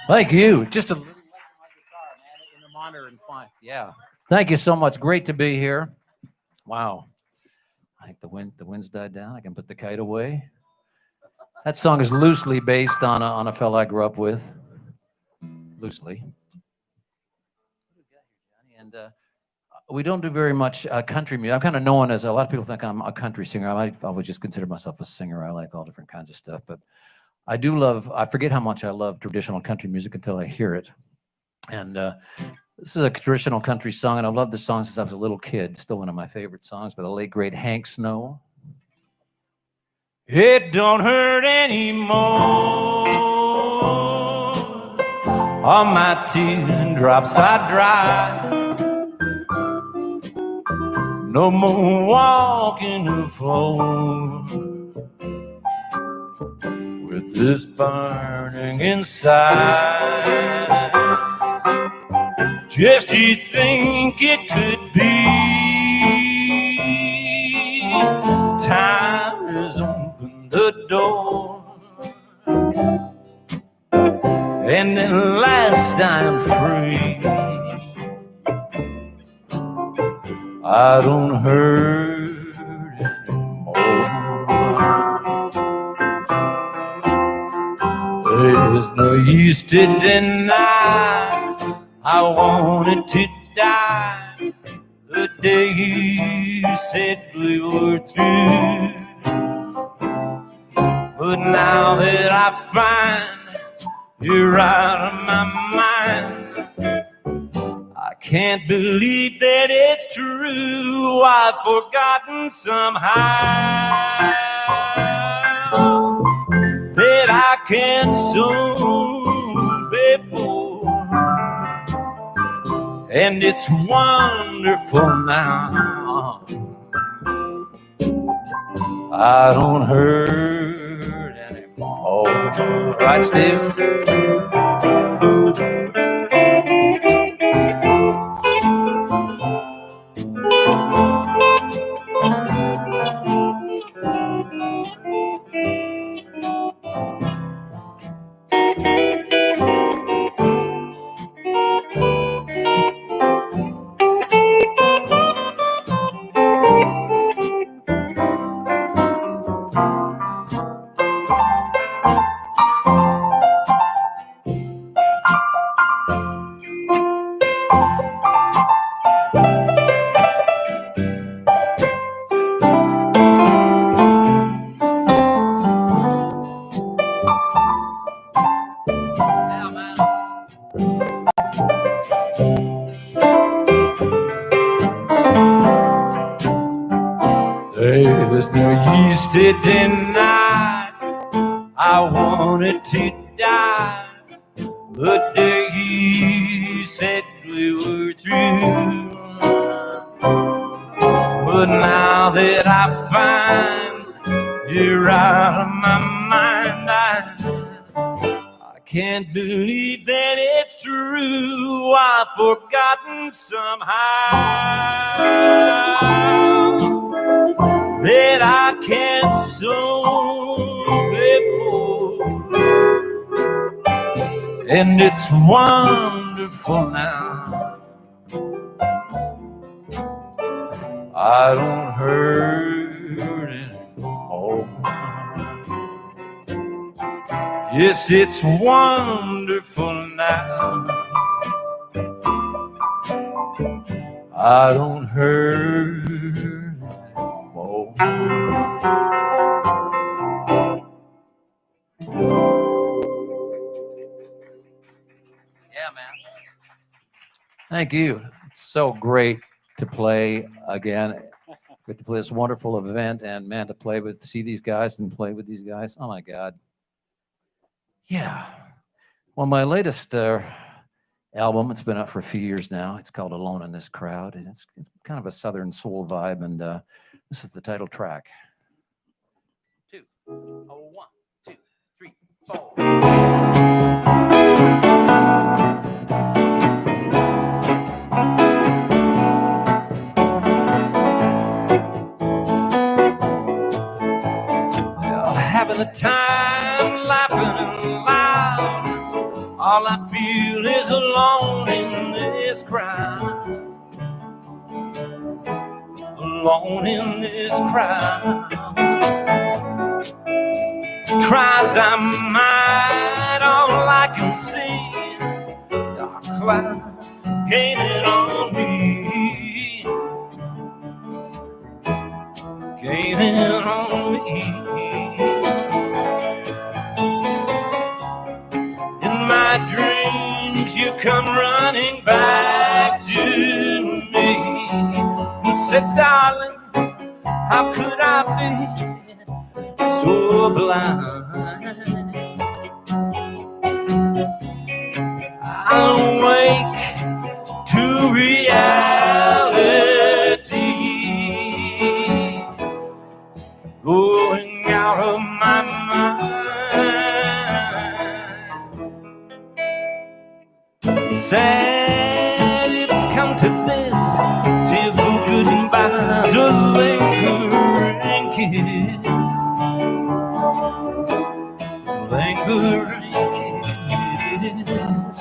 [SPEAKER 6] Thank you. Just a little less on my guitar, man, in the monitor and fine. Yeah. Thank you so much. Great to be here. Wow. I think the wind's died down. I can put the kite away. That song is loosely based on a fella I grew up with. Loosely. And we don't do very much country music. I'm kind of known as, a lot of people think I'm a country singer. I would just consider myself a singer. I like all different kinds of stuff. But I forget how much I love traditional country music until I hear it. And this is a traditional country song, and I've loved this song since I was a little kid. Still one of my favorite songs by the late, great Hank Snow. It don't hurt anymore. All my teardrops are dry. No more walking the floor with this burning inside. Just you think it could be. Time has opened the door, and at last I'm free. I don't hurt anymore. There's no use to deny I wanted to die the day you said we were through. But now that I find you're out of my mind, I can't believe that it's true. I've forgotten somehow that I can't soon before. And it's wonderful now. I don't hurt anymore. Right, Steve? There's no use to deny I wanted to die the day you said we were through. But now that I find you're out of my mind, I can't believe that it's true. I've forgotten somehow that I can't soon before. And it's wonderful now. I don't hurt anymore. Yes, it's wonderful now. I don't hurt anymore. Yeah, man. Thank you. It's so great to play again. Get to play this wonderful event, and man, to see these guys and play with these guys. Oh my God. Yeah. Well, my latest album, it's been out for a few years now. It's called Alone in This Crowd, and it's kind of a Southern soul vibe, and this is the title track. 2, 1, 2, 3, 4. Having a time, laughing and loud. All I feel is alone in this crowd. alone in this crowd. Try as I might, all I can see, dark cloud gaining on me, gaining on me. In my dreams you come running back to me and said, darling, how could I be so blind? I awake to reality, going out of my mind. Sad it's come to this, tearful goodbyes, a lingering kiss, lingering kiss.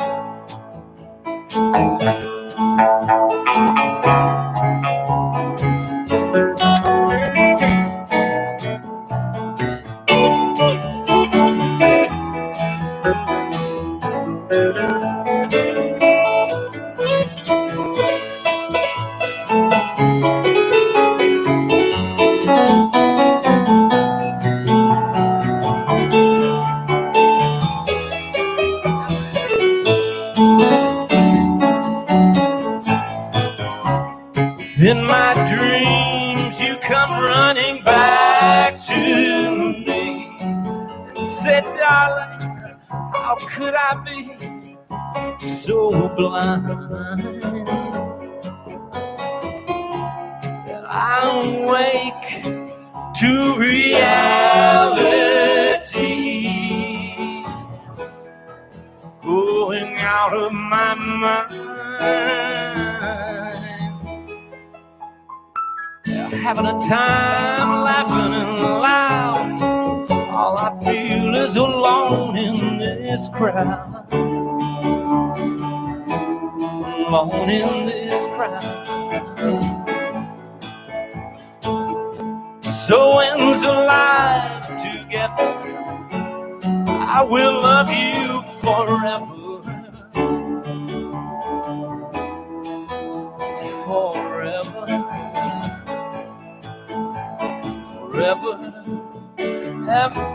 [SPEAKER 6] In my dreams you come running back to me and said, darling, how could I be so blind that I awake to reality, going out of my mind. Having a time, laughing and loud, all I feel is alone in this crowd, alone in this crowd. So ends a life together, I will love you forever, forever, forever, ever and ever,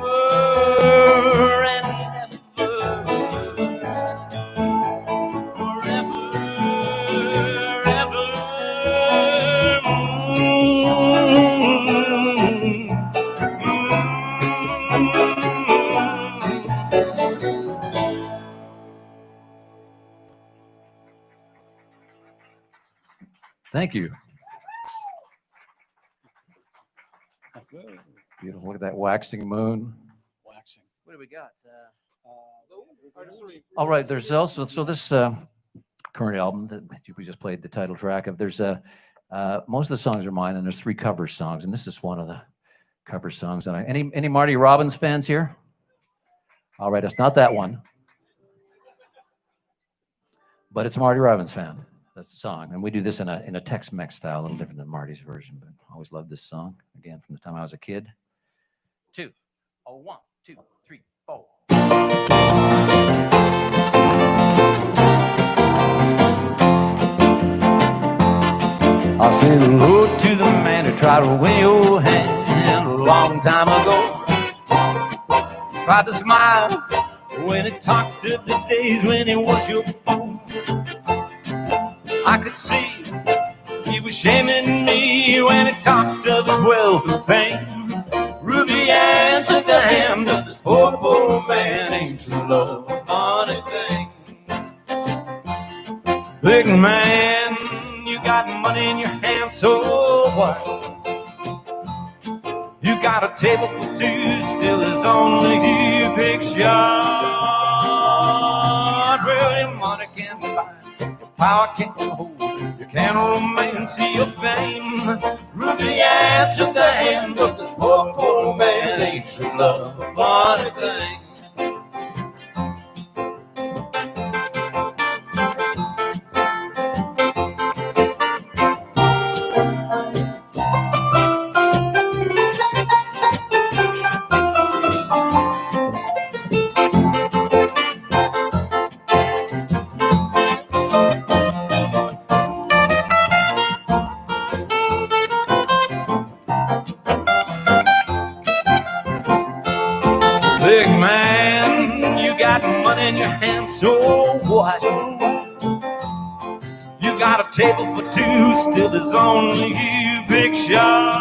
[SPEAKER 6] forever, ever.
[SPEAKER 14] Thank you. Beautiful. Look at that waxing moon.
[SPEAKER 2] Waxing.
[SPEAKER 14] What do we got? All right. There's also, so this current album that we just played the title track of, there's most of the songs are mine, and there's 3 cover songs, and this is one of the cover songs. And any Marty Robbins fans here? All right. It's not that one, but it's a Marty Robbins fan. That's the song. And we do this in a Tex-Mex style, a little different than Marty's version, but I always loved this song, again, from the time I was a kid. 2. Oh, 1, 2, 3, 4.
[SPEAKER 6] I said hello to the man who tried to win your hand a long time ago. Tried to smile when he talked of the days when he was your foe. I could see he was shaming me when he talked of his wealth and fame. Ruby answered the hand of this poor, poor man. Ain't true love a funny thing? Big man, you got money in your hand, so what? You got a table for 2, still there's only 2 big shots. Well, your money can't buy, your power can't hold, you can't romance your fame. Ruby answered the hand of this poor, poor man. Ain't true love a funny thing? Table for two still is on you, big shot.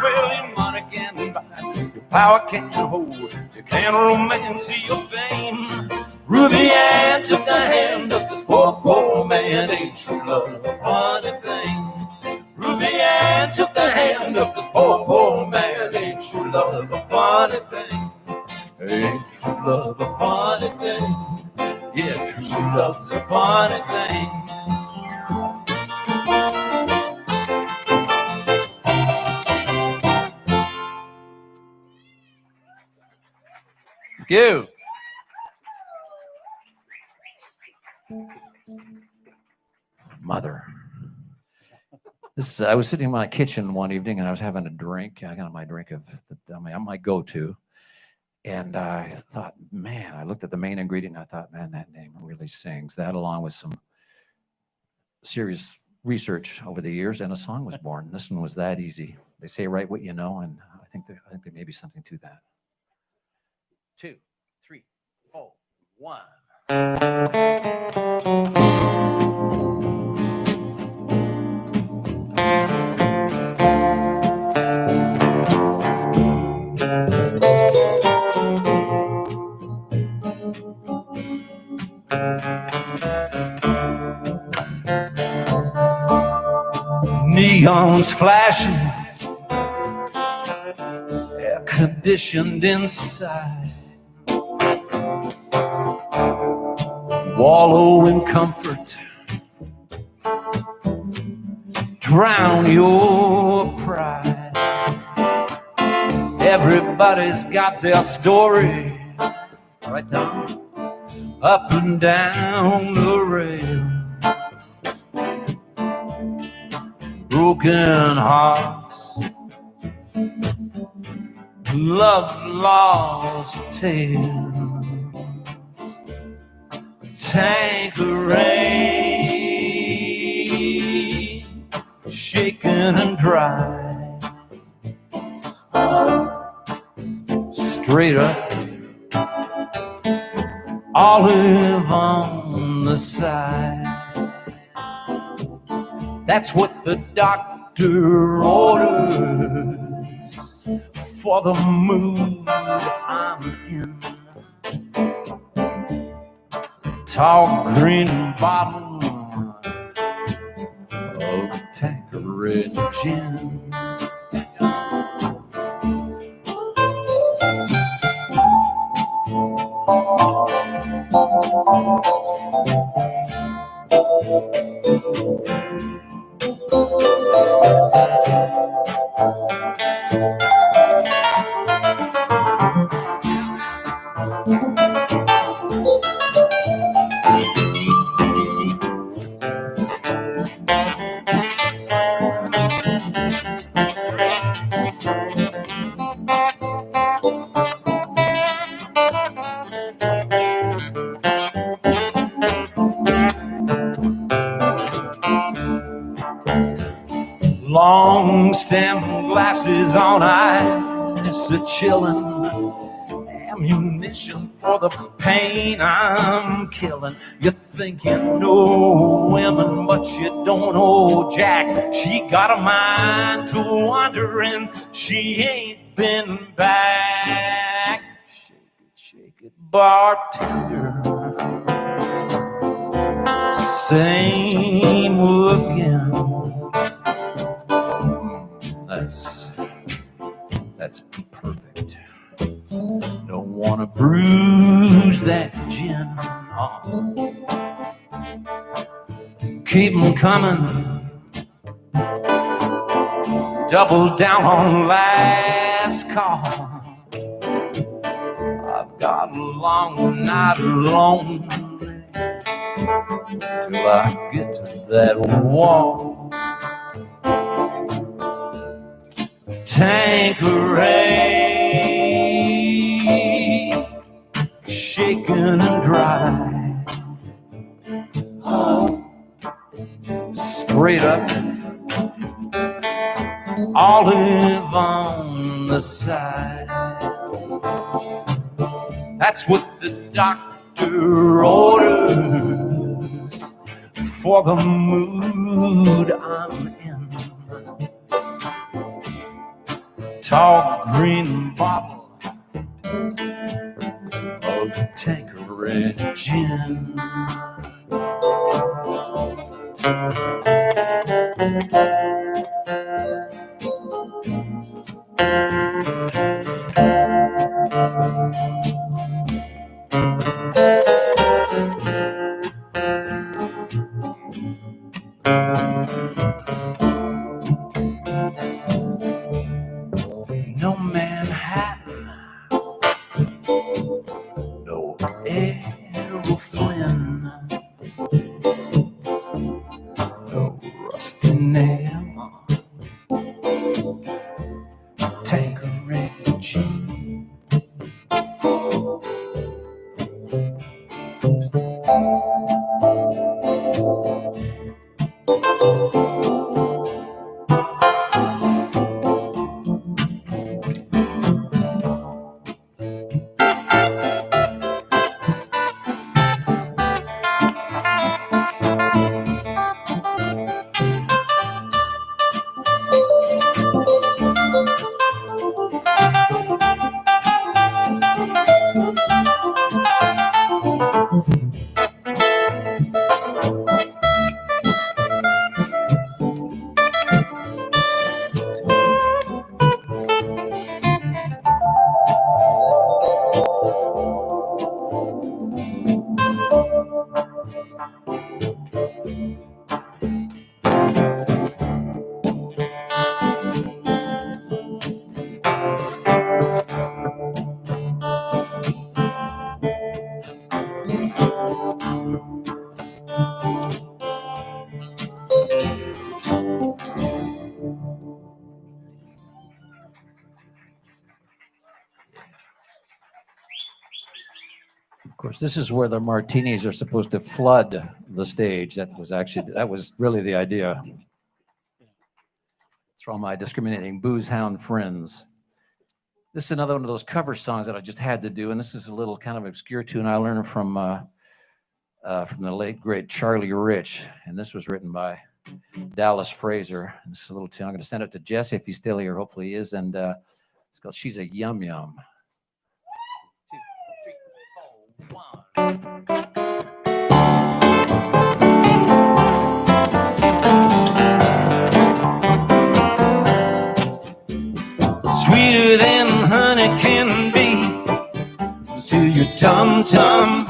[SPEAKER 6] Well, your money can buy, your power can't hold, you can't romance your fame. Ruby Ann took the hand of this poor, poor man. Ain't true love a funny thing? Ruby Ann took the hand of this poor, poor man. Ain't true love a funny thing? Ain't true love a funny thing? Yeah, true love's a funny thing.
[SPEAKER 14] Thank you. Mother. I was sitting in my kitchen one evening and I was having a drink. I got my drink of my go-to. And I thought, man, I looked at the main ingredient and I thought, man, that name really sings. That along with some serious research over the years, and a song was born. This one was that easy. They say write what you know, and I think there may be something to that. 2, 3, 4, 1.
[SPEAKER 6] Neons flashing, air conditioned inside. Wallow in comfort, drown your pride. Everybody's got their story,
[SPEAKER 14] right, Tom?
[SPEAKER 6] Up and down the rail. Broken hearts, love lost tales, Tanqueray, shaken and dry, straight up, olive on the side. That's what the doctor orders for the mood I'm in. Tall green bottle of Tanqueray gin. Long stem glasses on ice, a chillin' ammunition for the pain I'm killing. You think you know women, but you don't know Jack. She got a mind to wander and she ain't been back. Shake it, bartender. Same again. That's perfect. Don't wanna bruise that gin. Keep 'em coming. Double down on last call. I've got a long night alone till I get to that wall. Tanqueray, shaken and dry, straight up, olive on the side. That's what the doctor orders for the mood I'm in. Tall green bottle of Tanqueray gin. No Manhattan, no Errol Flynn, no rusty nail, Tanqueray gin.
[SPEAKER 14] Of course, this is where the martinis are supposed to flood the stage. That was really the idea. It's all my discriminating booze hound friends. This is another one of those cover songs that I just had to do, and this is a little kind of obscure tune I learned from the late great Charlie Rich, and this was written by Dallas Fraser. And this is a little tune. I'm going to send it to Jesse if he's still here. Hopefully he is, and it's called "She's a Yum Yum."
[SPEAKER 6] Sweeter than honey can be to your tum-tum.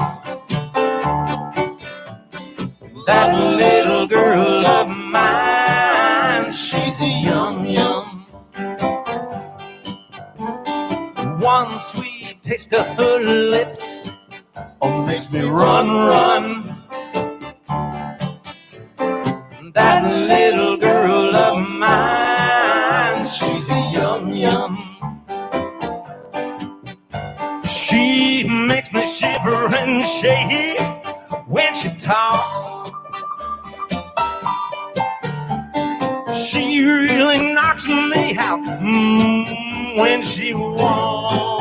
[SPEAKER 6] That little girl of mine, she's a yum-yum. One sweet taste of her lips makes me run. That little girl of mine, she's a yum-yum. She makes me shiver and shake when she talks. She really knocks me out when she walks.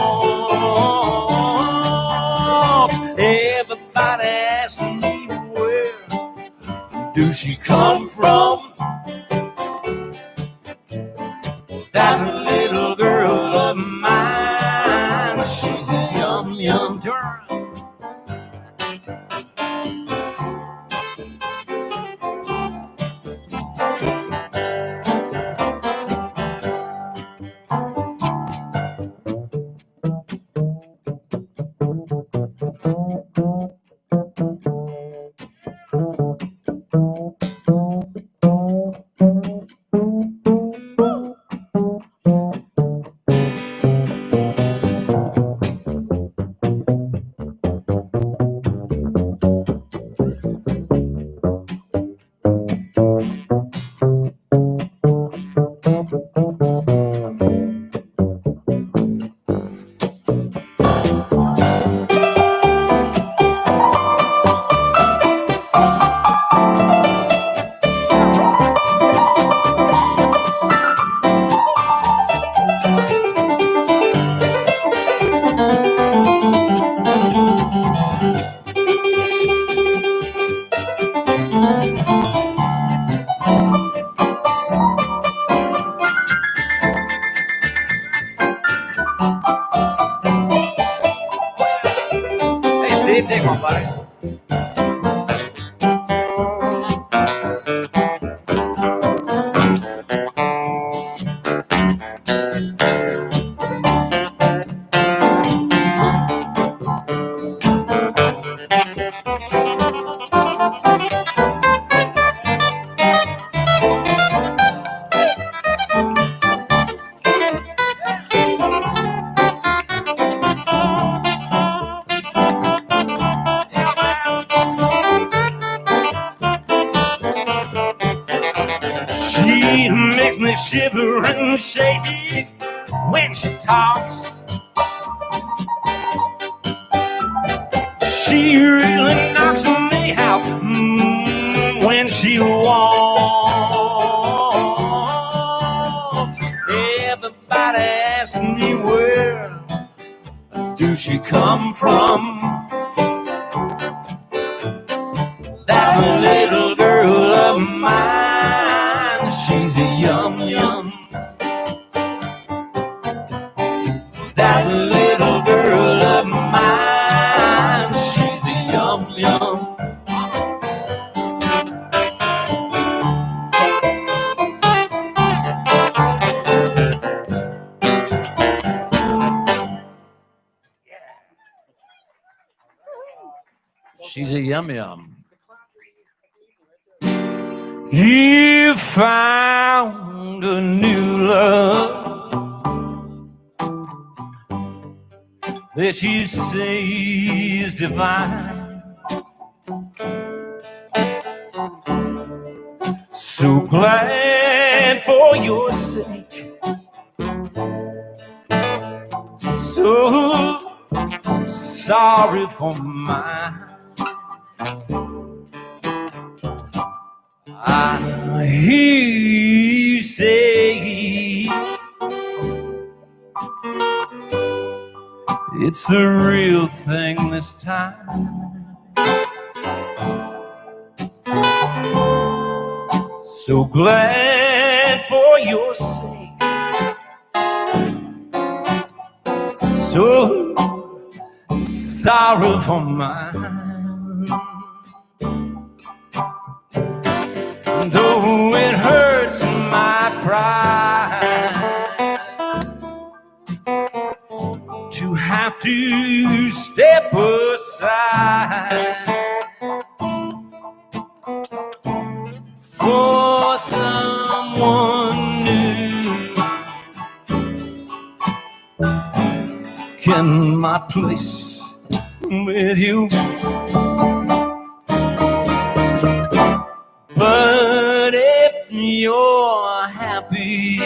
[SPEAKER 6] Everybody asks me where do she come from? That little girl of mine, she's a yum-yum girl. me shiver and shake when she talks. She really knocks me out when she walks. Everybody asks me where do she come from? That little girl of mine, she's a yum yum. That little girl of mine, she's a yum yum.
[SPEAKER 14] She's a yum yum.
[SPEAKER 6] You found a new love that you say is divine. So glad for your sake. So sorry for mine. I hear you say it's the real thing this time. So glad for your sake. So sorry for mine. Though it hurts my pride to have to step aside for someone new. Can my place with you? But if you're happy,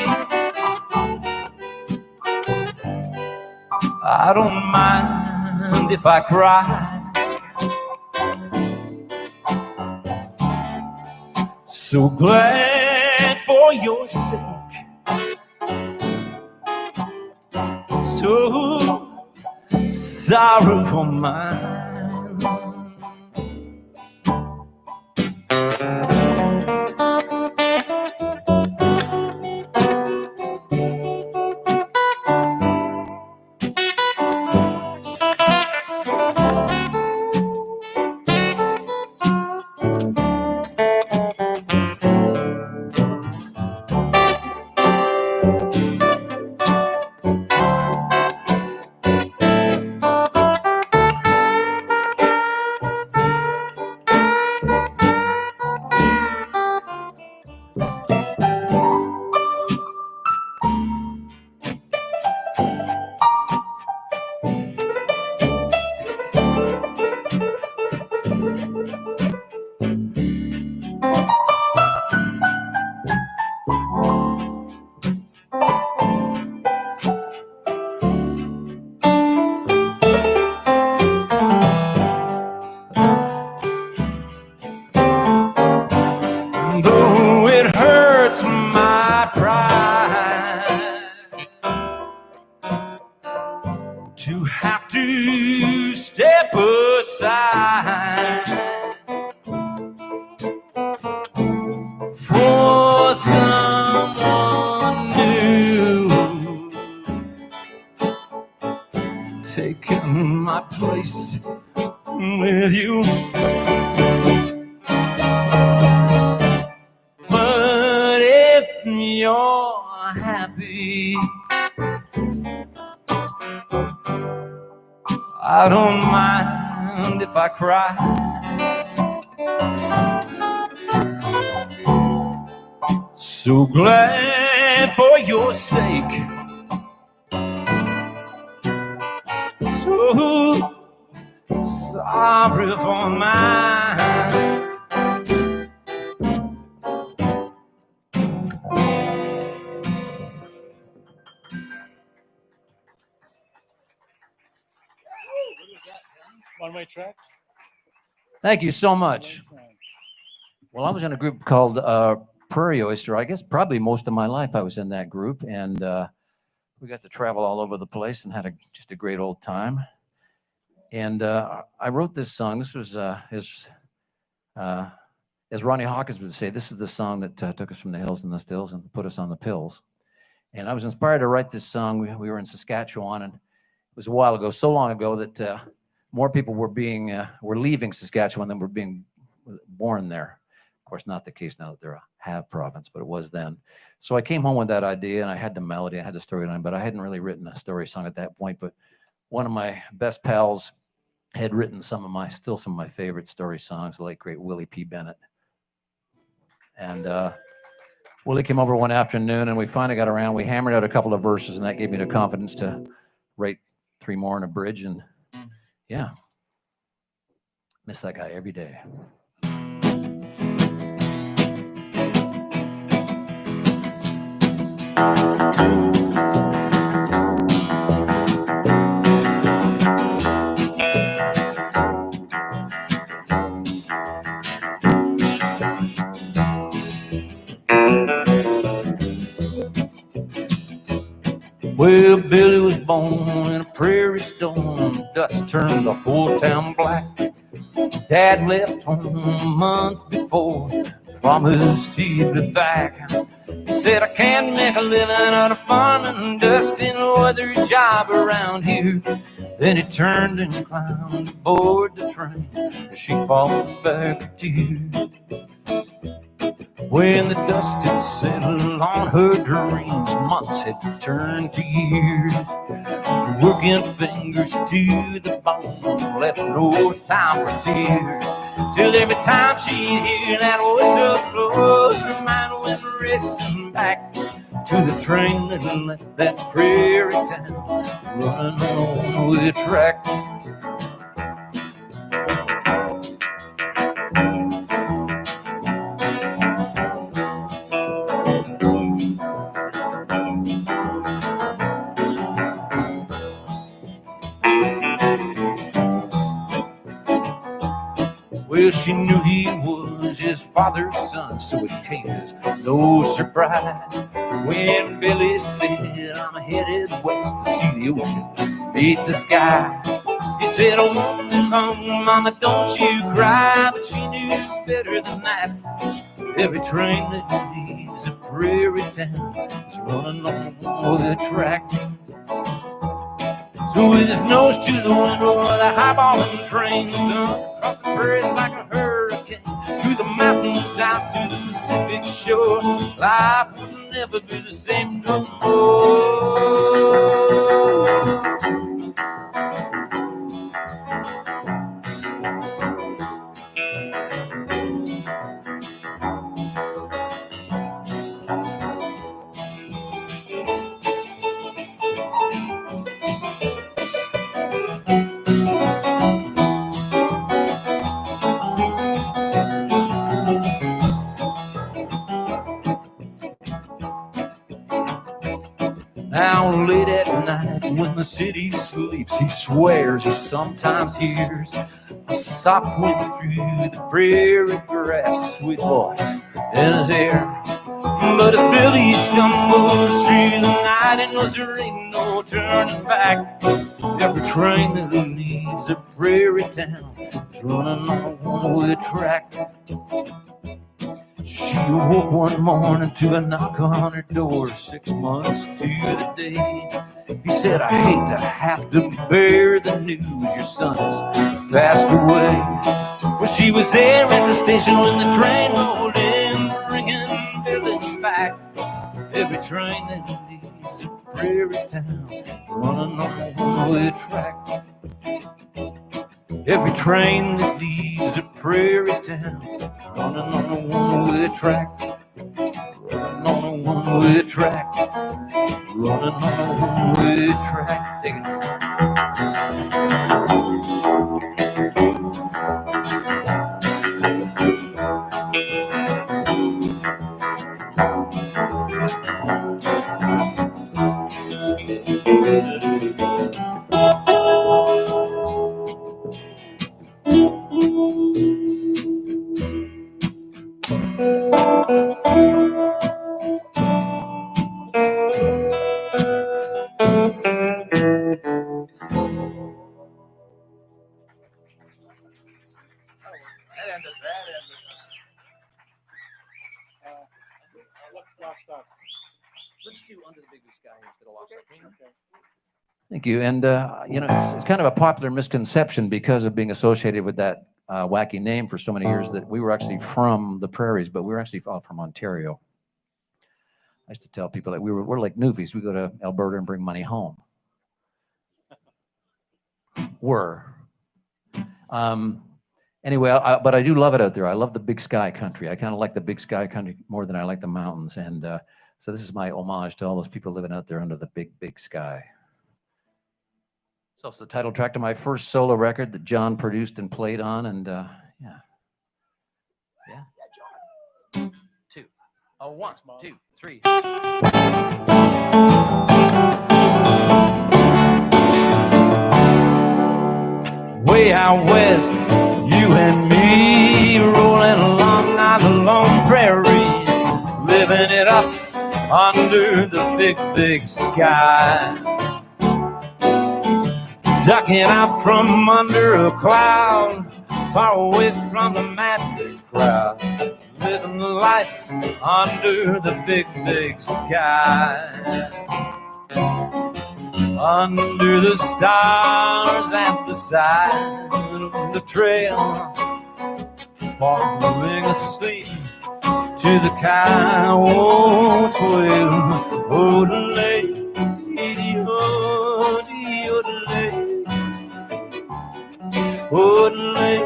[SPEAKER 6] I don't mind if I cry. So glad for your sake. So sorry for mine. Though it hurts my pride to have to step aside for someone new, taking my place with you. But if you're happy, I don't mind if I cry. So glad for your sake. So sorry for mine.
[SPEAKER 2] my track?
[SPEAKER 14] Thank you so much. Well, I was in a group called Prairie Oyster. I guess probably most of my life I was in that group, and we got to travel all over the place and had just a great old time. And I wrote this song. This was as Ronnie Hawkins would say, this is the song that took us from the hills and the stills and put us on the pills. And I was inspired to write this song. We were in Saskatchewan, and it was a while ago, so long ago that more people were leaving Saskatchewan than were being born there. Of course, not the case now that they're a half province, but it was then. So I came home with that idea, and I had the melody, I had the storyline, but I hadn't really written a story song at that point. But one of my best pals had written some of my favorite story songs, the late great Willie P. Bennett. And Willie came over one afternoon, and we finally got around. We hammered out a couple of verses, and that gave me the confidence to write 3 more in a bridge. And yeah, miss that guy every day. Well, Billy was born in a prairie storm. Dust turned the whole town black. Dad left home a month before, promised he'd be back. He said, I can't make a living out of farming, dust and weather job around here. Then he turned and climbed aboard the train. She fought back her tears. When the dust had settled on her dreams, months had turned to years. Working fingers to the bone, left no time for tears. Till every time she'd hear that whistle blow, her mind went racing back to the train that left that prairie town, running on the track. Well, she knew he was his father's son, so it came as no surprise when Billy said, I'm headed west to see the ocean beat the sky. He said, oh, mama, don't you cry, but she knew better than that. Every train that leaves a prairie town is running on the track. So with his nose to the window, the highballing train done across the prairies like a hurricane, through the mountains out to the Pacific shore. Life will never be the same no more. Now late at night when the city sleeps, he swears he sometimes hears a soft wind through the prairie grass, a sweet voice in his ear. But as Billy stumbles through the night, and knows there ain't no turning back. Every train that leaves a prairie town is running on a one-way track. She awoke one morning to a knock on her door, 6 months to the day. He said, I hate to have to bear the news your son has passed away. Well, she was there at the station when the train rolled in, bringing Billy back. Every train that leaves a prairie town is running on a one-way track. Every train that leaves a prairie town is running on a one-way track. Running on a one-way track. Running on a one-way track. Take it. Let's do Under the Big Sky instead of Lost Lake. Thank you. And, you know, it's kind of a popular misconception because of being associated with that wacky name for so many years that we were actually from the prairies, but we were actually all from Ontario. I used to tell people that we're like newbies. We go to Alberta and bring money home. Anyway, but I do love it out there. I love the big sky country. I kind of like the big sky country more than I like the mountains. And so this is my homage to all those people living out there under the big, big sky. So it's the title track to my first solo record that John produced and played on. And yeah. 2. Oh, 1, 2, 3.
[SPEAKER 6] Way out west, you and me rolling along on the lone prairie, living it up under the big, big sky. Ducking out from under a cloud, far away from the mad big crowd, living the life under the big, big sky. Under the stars at the side of the trail, falling asleep to the coyote's wail. Odelay, odelay, odelay, odelay,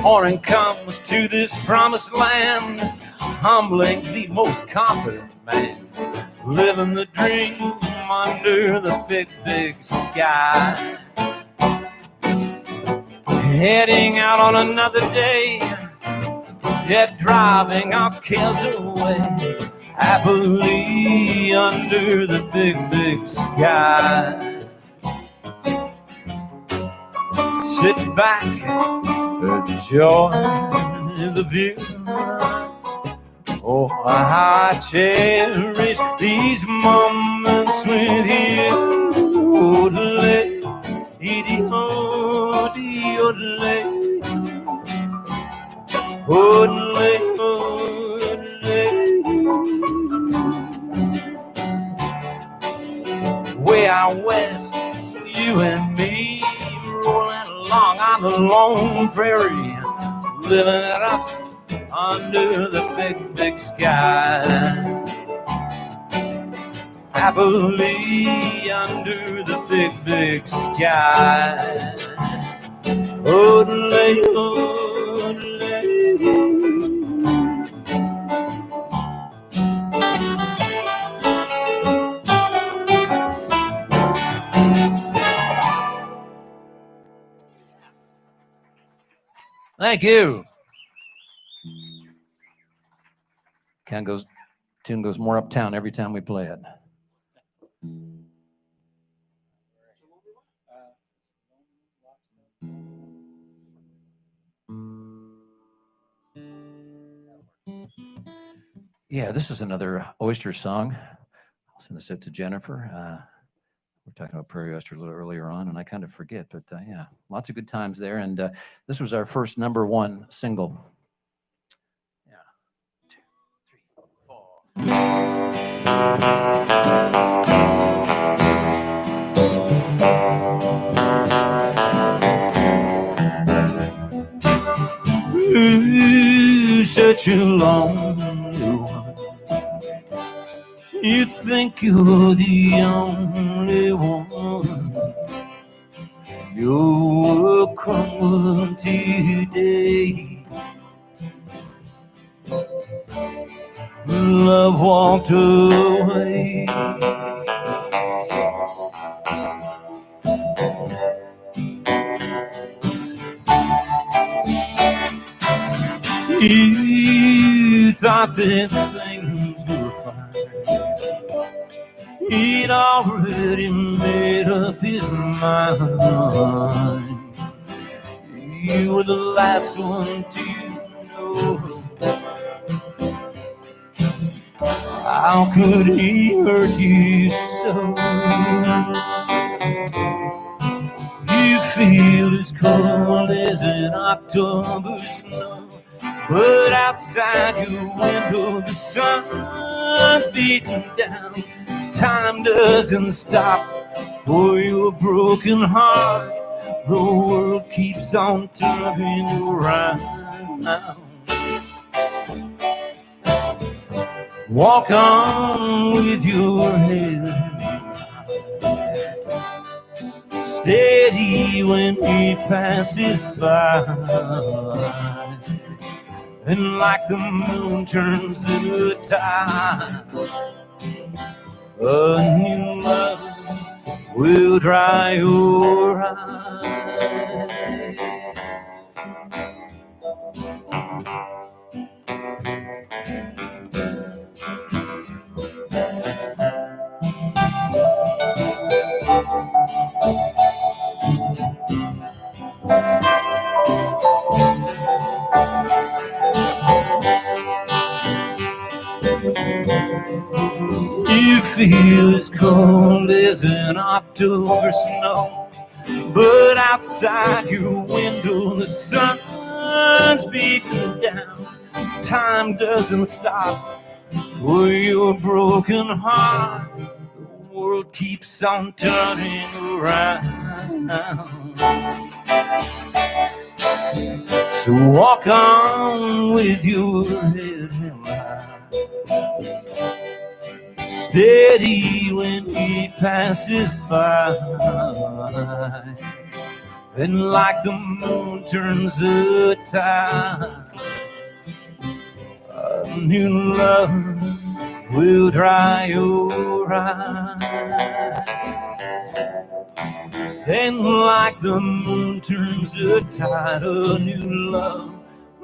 [SPEAKER 6] Morning comes to this promised land, humbling the most confident man, living the dream under the big, big sky. Heading out on another day, yet driving our cares away, happily under the big, big sky. Sit back, enjoy the view. Oh, how I cherish these moments with you. Odelay, odelay, odelay, odelay, odelay. Way out west, you and me rolling along on the lone prairie, living it up under the big, big sky. Happily under the big, big sky. Odelay, odelay.
[SPEAKER 14] Thank you. Tune goes more uptown every time we play it. Yeah, this is another oyster song. I'll send this out to Jennifer. We were talking about prairie oyster a little earlier on, and I kind of forget, but yeah, lots of good times there. And this was our first #1 single. Yeah, 2, 3, 4.
[SPEAKER 6] Ooh, such that you're lonely one. You think you're the only one. Your world crumbled today. Love walked away. You thought that things were fine. He'd already made up his mind. You were the last one to know. How could he hurt you so? You feel as cold as an October snow, but outside your window the sun's beating down. Time doesn't stop for your broken heart. The world keeps on turning around. Walk on with your head steady when he passes by, and like the moon turns the tide, a new love will dry your eyes. You feel as cold as an October snow, but outside your window the sun's beating down. Time doesn't stop for your broken heart. The world keeps on turning around. So walk on with your head held high, steady when he passes by, and like the moon turns the tide, a new love will dry your eyes. And like the moon turns the tide, a new love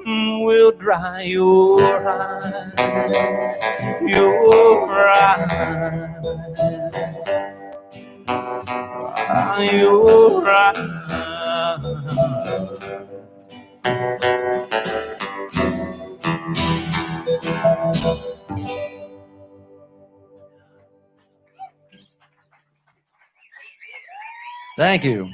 [SPEAKER 6] will dry your eyes, your eyes, your eyes.
[SPEAKER 14] Thank you.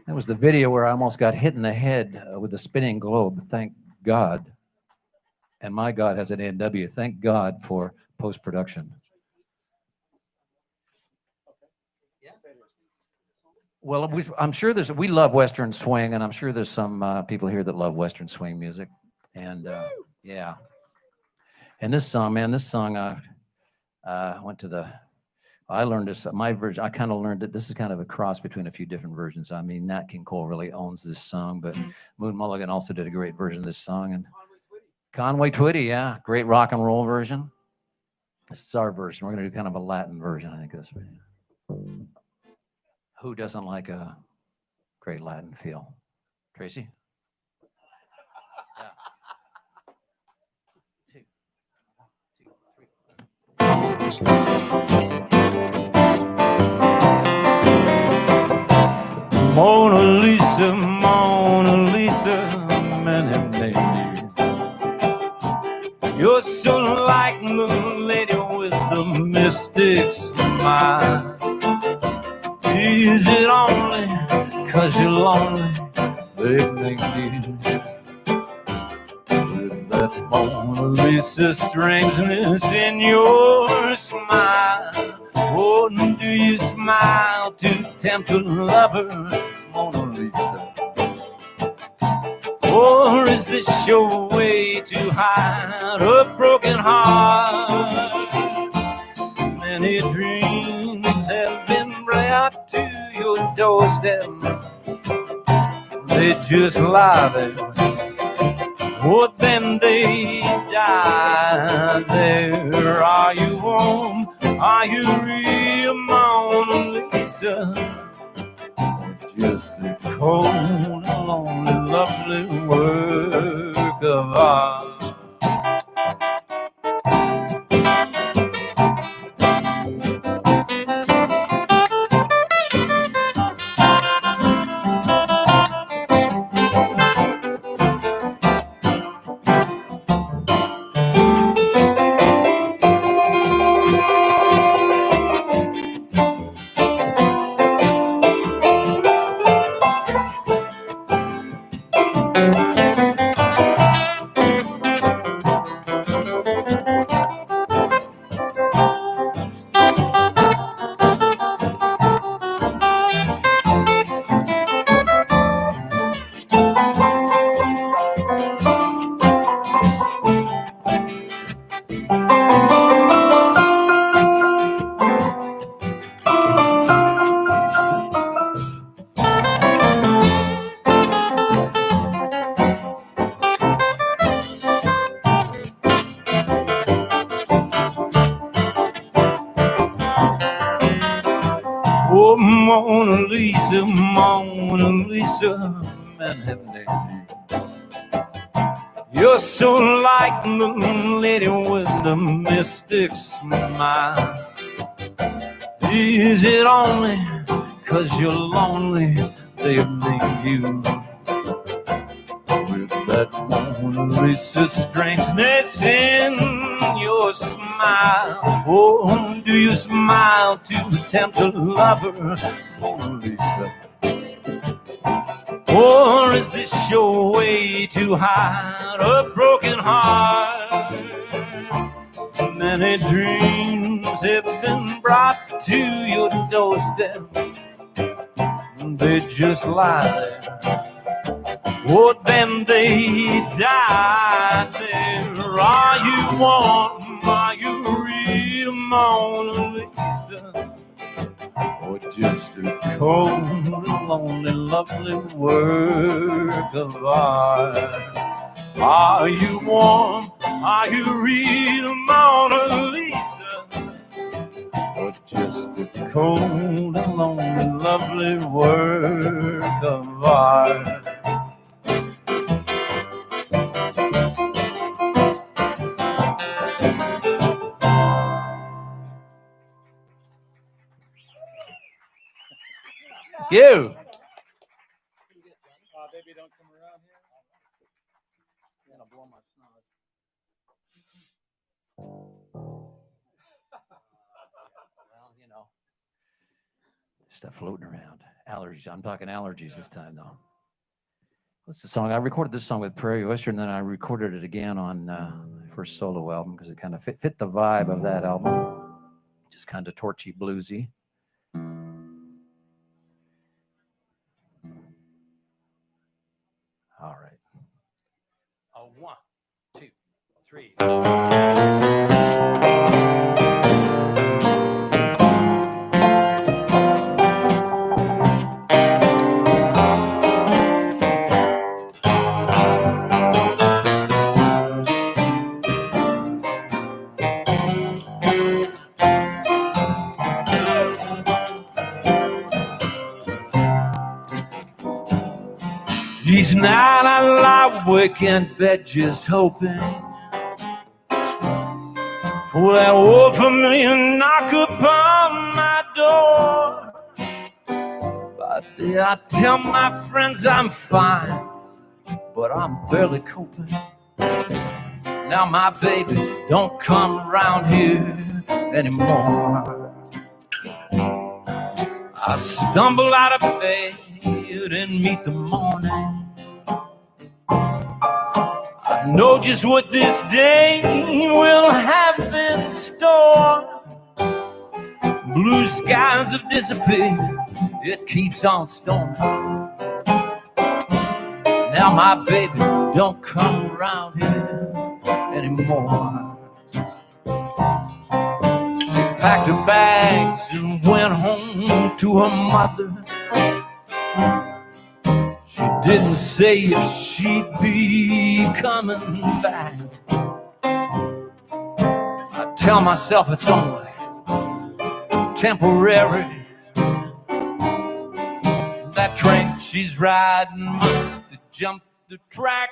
[SPEAKER 14] That was the video where I almost got hit in the head with a spinning globe. Thank God. And my God has an A&W. Thank God for post-production. Well, I'm sure we love Western swing, and I'm sure there's some people here that love Western swing music. And yeah. And this song, man, went to the, I learned this, my version, I kind of learned that this is kind of a cross between a few different versions. I mean, Nat King Cole really owns this song, but Moon Mulligan also did a great version of this song. And Conway Twitty, yeah, great rock and roll version. This is our version. We're going to do kind of a Latin version, I think this way. Who doesn't like a great Latin feel? Tracy? Yeah.
[SPEAKER 6] Mona Lisa, Mona Lisa, many names. You're so like the lady with the mystic smile. Is it only 'cause you're lonely they make you? With that Mona Lisa strangeness in your smile. Oh, do you smile to tempt a lover, Mona Lisa? Or is this your way to hide a broken heart? Many dreams have been brought to your doorstep. They just lie there. Oh, then they die there. Are you home? Are you real, Mona Lisa? Or just a cold and lonely, lovely work of art? Oh, Mona Lisa, Mona Lisa, man heaven. You're so like the lady with the mystic smile. Is it only 'cause you're lonely they leave you with that Mona Lisa strangeness in your smile? Oh, do you smile to tempt a lover, Mona Lisa? Or is this your way to hide a broken heart? Many dreams have been brought to your doorstep. They just lie there. Oh, then they die there. Are you warm? Are you real, Mona Lisa? Or just a cold, lonely, lovely work of art? Are you warm? Are you real, Mona Lisa? Or just a cold and lonely, lovely work of art?
[SPEAKER 14] You.
[SPEAKER 10] Baby, don't come around here.
[SPEAKER 14] Blow my Well, you know, stuff floating around. Allergies. I'm talking allergies this time, though. What's the song? I recorded this song with Prairie Oyster, and then I recorded it again on my first solo album because it kind of fit the vibe of that album. Just kind of torchy, bluesy. All right.
[SPEAKER 6] Oh, 1, 2, 3. Each night I lie awake in bed just hoping for that old familiar knock upon my door. By day I tell my friends I'm fine, but I'm barely coping. Now my baby don't come around here anymore. I stumble out of bed and meet the morning. I know just what this day will have in store. Blue skies have disappeared, it keeps on storming. Now
[SPEAKER 14] Now my baby don't come around here anymore. She packed her bags and went home to her mother. She didn't say if she'd be coming back. I tell myself it's only temporary. That train she's riding must have jumped the track.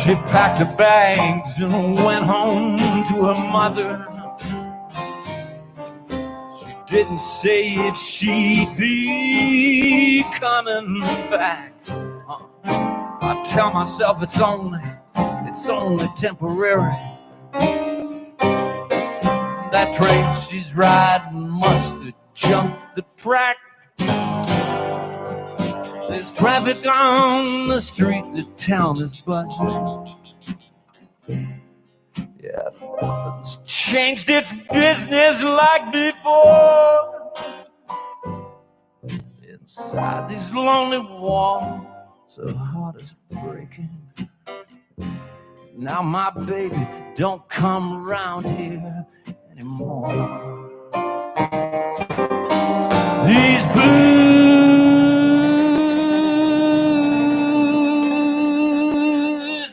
[SPEAKER 14] She packed her bags and went home to her mother. She didn't say if she'd be coming back. I tell myself it's only temporary. That train she's riding must have jumped the track. There's traffic on the street, the town is buzzing. Yeah, nothing's changed its business like before. Inside these lonely walls, her heart is breaking. Now my baby don't come around here anymore. These blues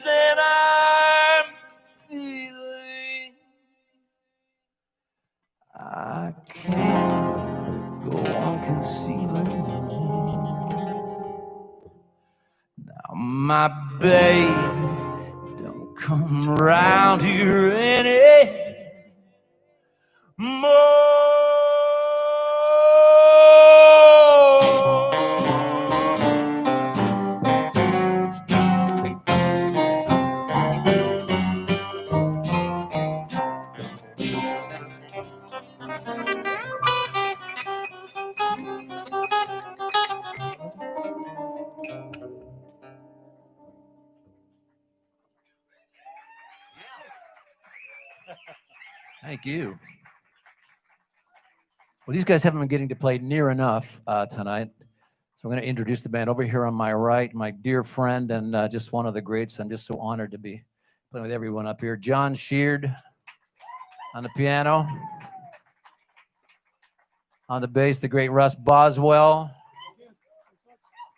[SPEAKER 14] that I'm feeling, I can't go on concealing. Now my baby don't come around here anymore. Thank you. Well, these guys haven't been getting to play near enough tonight. So I'm going to introduce the band. Over here on my right, my dear friend and just one of the greats. I'm just so honored to be playing with everyone up here. John Sheard on the piano. On the bass, the great Russ Boswell.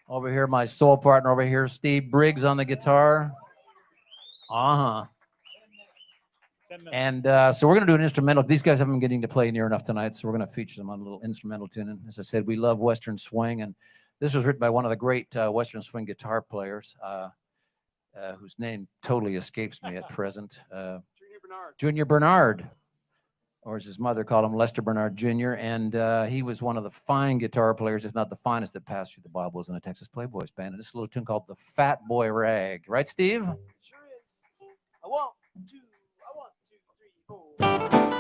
[SPEAKER 14] Over here, my soul partner over here, Steve Briggs on the guitar. And so we're going to do an instrumental. These guys haven't been getting to play near enough tonight, so we're going to feature them on a little instrumental tune. And as I said, we love Western swing, and this was written by one of the great Western swing guitar players, whose name totally escapes me at present. Junior Bernard. or as his mother called him, Lester Bernard Jr. And he was one of the fine guitar players, if not the finest, that passed through the Bibles in the Texas Playboys band. And this is a little tune called "The Fat Boy Rag." Right, Steve?
[SPEAKER 6] Sure is. I want to. I want 2, 3, 4.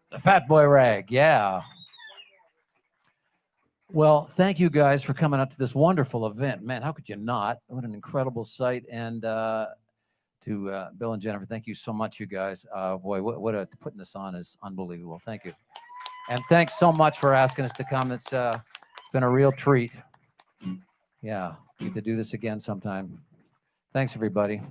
[SPEAKER 14] The Fat Boy Rag, yeah. Well, thank you guys for coming out to this wonderful event. Man, how could you not? What an incredible sight. And to Bill and Jennifer, thank you so much, you guys. Boy, putting this on is unbelievable. Thank you. And thanks so much for asking us to come. It's been a real treat. Yeah, we get to do this again sometime. Thanks, everybody.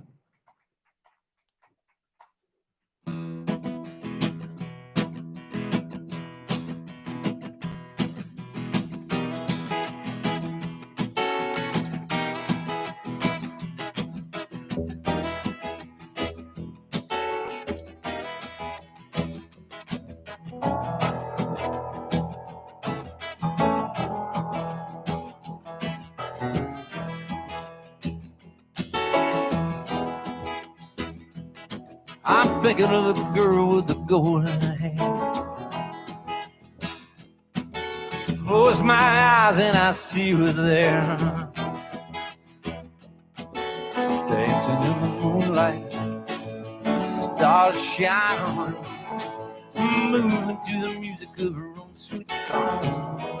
[SPEAKER 6] I'm thinking of the girl with the golden hair. Close my eyes and I see her there, dancing in the moonlight, stars shine on her, moving to the music of her own sweet song.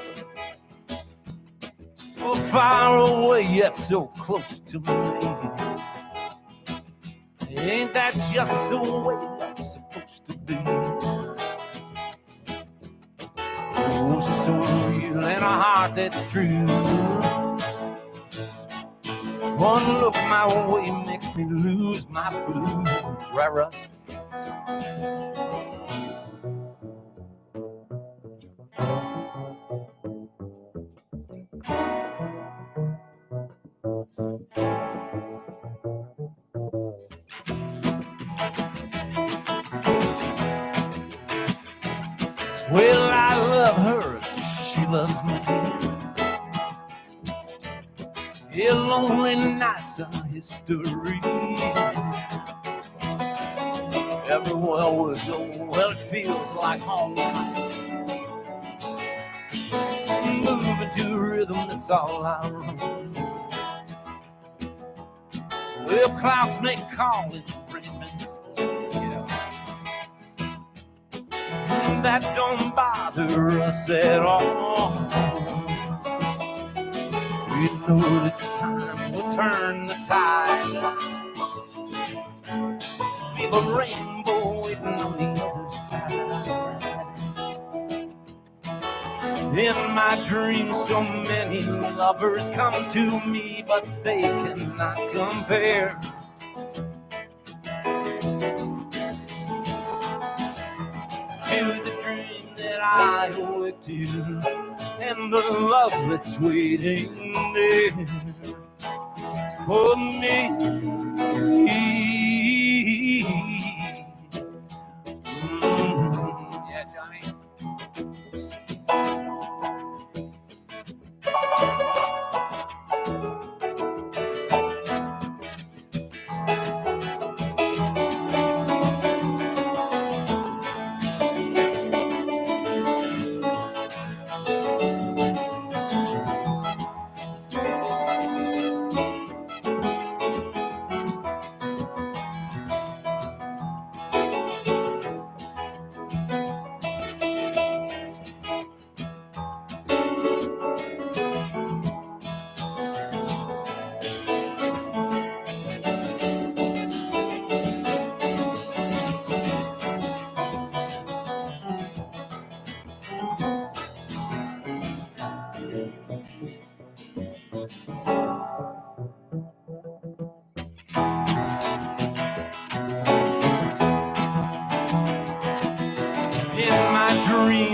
[SPEAKER 6] So far away yet so close to me. Ain't that just the way that's supposed to be? Oh, so real and a heart that's true. One look my way makes me lose my blues. Right, Russ? loves me. Yeah, lonely nights are history. Everywhere we go, well, it feels like home. Moving to a rhythm, that's all I run. Well, clouds may call it rain, yeah. That don't bother us at all. We know that time will turn the tide. Leave a rainbow waiting on the other side. In my dreams, so many lovers come to me, but they cannot compare to the dream that I awake to, and the love that's waiting there for me. Yeah, Johnny.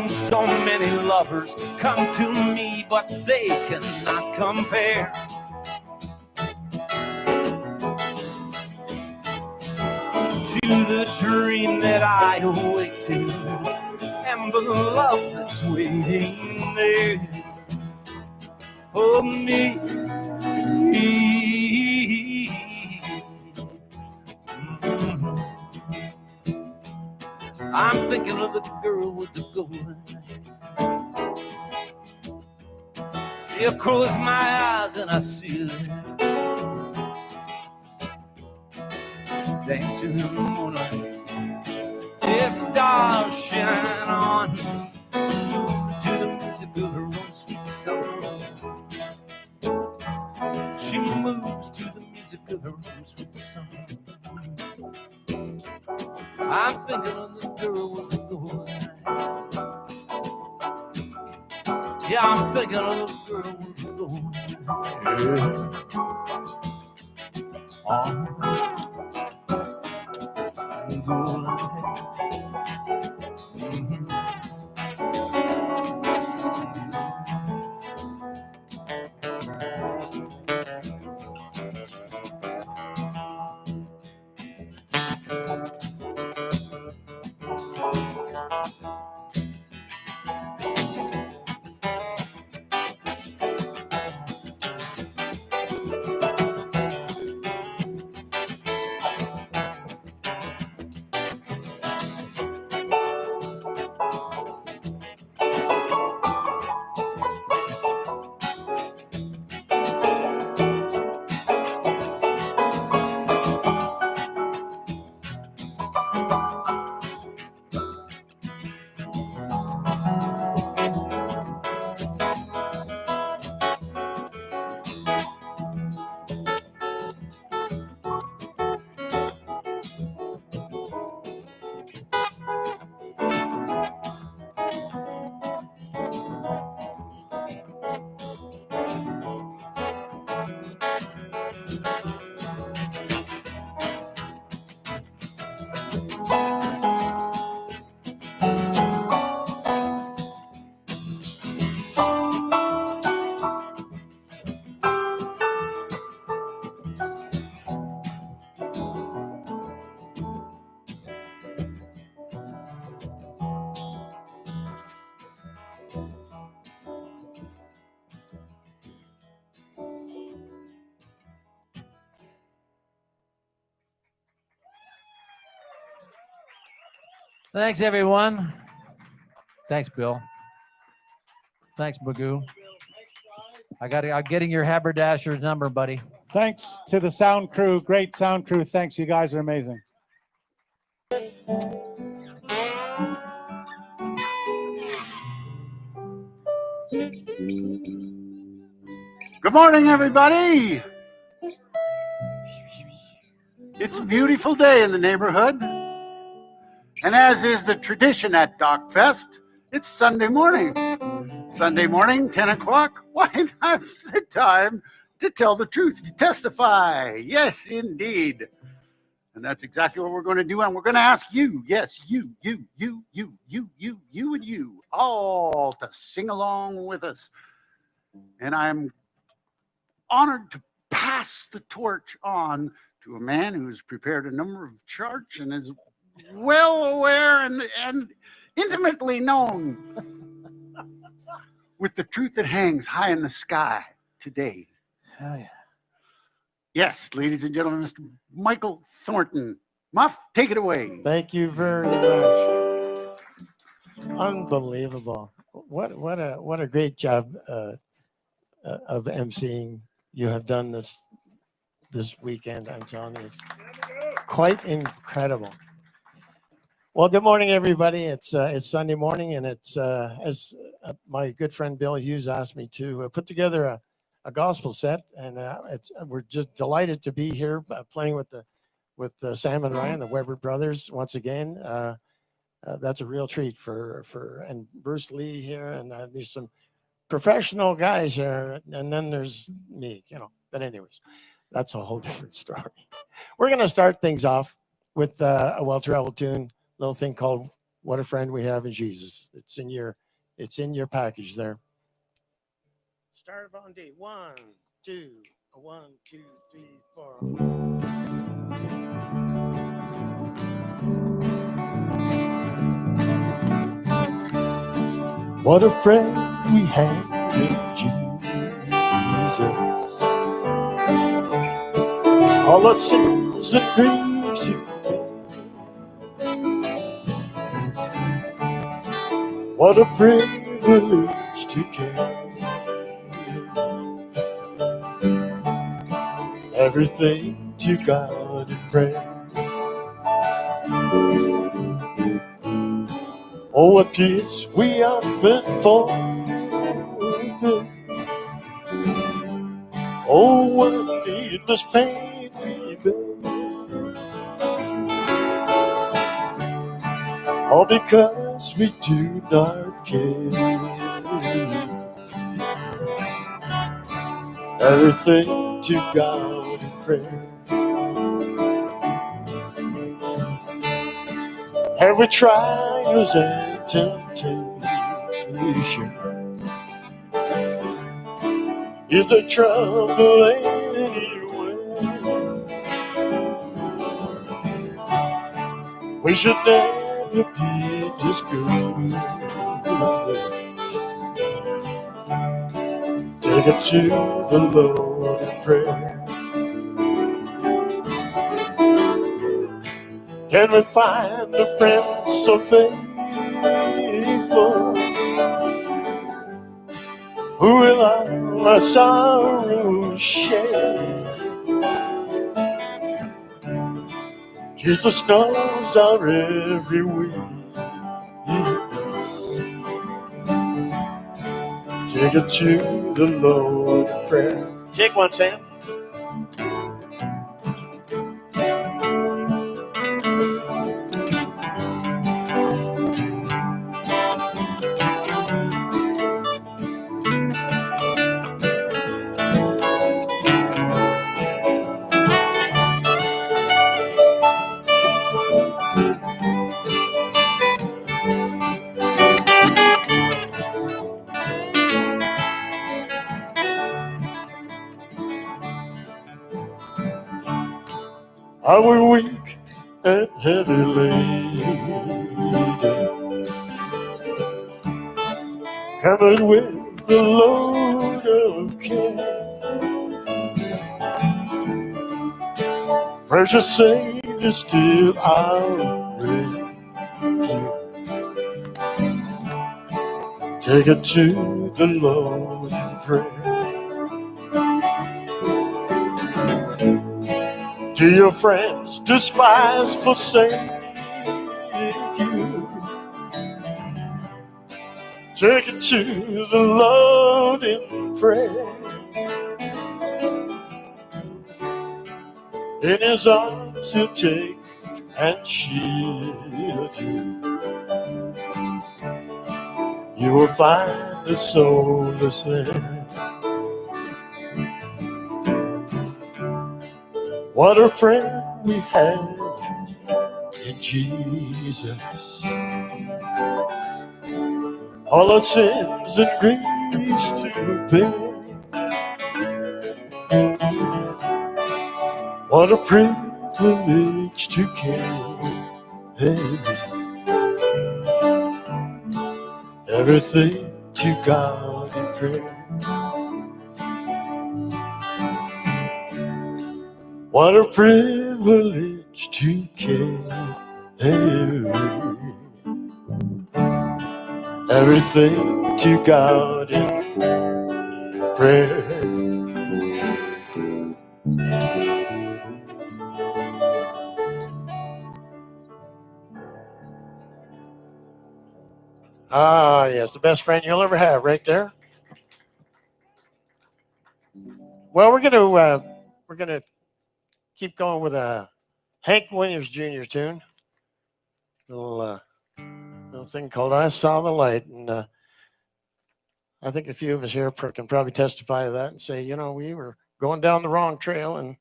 [SPEAKER 6] So many lovers come to me, but they cannot compare to the dream that I awake to, and the love that's waiting there for me. I'm thinking of the girl with the golden hair. I close my eyes and I see her dancing in the moonlight. Yeah, stars shine on to the music of her own sweet song. She moves to the music of her own sweet song. I'm thinking of the girl with the golden hair. Yeah, I'm thinking of the girl with the golden hair. Golden hair.
[SPEAKER 14] Thanks, everyone. Thanks, Bill. Thanks, Magoo. I'm getting your haberdasher's number, buddy.
[SPEAKER 15] Thanks to the sound crew. Great sound crew. Thanks. You guys are amazing.
[SPEAKER 1] Good morning, everybody. It's a beautiful day in the neighborhood. And as is the tradition at DocFest, it's Sunday morning. Sunday morning, 10 o'clock. Why, that's the time to tell the truth, to testify. Yes, indeed. And that's exactly what we're going to do. And we're going to ask you, yes, you, and you, all to sing along with us. And I'm honored to pass the torch on to a man who's prepared a number of charts and is well aware and intimately known with the truth that hangs high in the sky today.
[SPEAKER 4] Hell yeah.
[SPEAKER 1] Yes, ladies and gentlemen, Mr. Michael Thornton. Muff, take it away.
[SPEAKER 16] Thank you very much. Unbelievable. What a great job of emceeing you have done this weekend. I'm telling you, it's quite incredible. Well, good morning, everybody. It's Sunday morning, and it's as my good friend Bill Hughes asked me to put together a gospel set, and we're just delighted to be here playing with Sam and Ryan, the Weber brothers, once again. That's a real treat and Bruce Lee here, and there's some professional guys here, and then there's me, But anyways, that's a whole different story. We're gonna start things off with a well-traveled tune, little thing called "What a Friend We Have in Jesus." It's in your package there. Start on D. 1, 2, 1, 2, 3, 4. What a friend we have in Jesus. All our sins and griefs you bear. What a privilege to carry everything to God in prayer. Oh, what peace we often forfeit. Oh, what needless pain we bear. All because we do not care. Everything to God in prayer. Every trials and temptation is a trouble anyway. We should never be discouraged. Take it to the Lord in prayer. Can we find a friend so faithful who will all our sorrows share? Jesus knows our every weakness. Take it to the Lord in prayer. Take one, Sam. Are we weak and heavy laden, covered with a load of care? Precious Savior, still our refuge.
[SPEAKER 11] Take it to the Lord in prayer. Do your friends despise, forsake you? Take it to the Lord in prayer. In his arms he'll take and shield you. You will find the solace there. What a friend we have in Jesus. All our sins and griefs to bear. What a privilege to carry everything to God in prayer. What a privilege to carry everything to God in prayer. Ah, yes, the best friend you'll ever have, right there. Well, we're gonna keep going with a Hank Williams Jr. tune. Little thing called "I Saw the Light," and I think a few of us here can probably testify to that and say, you know, we were going down the wrong trail and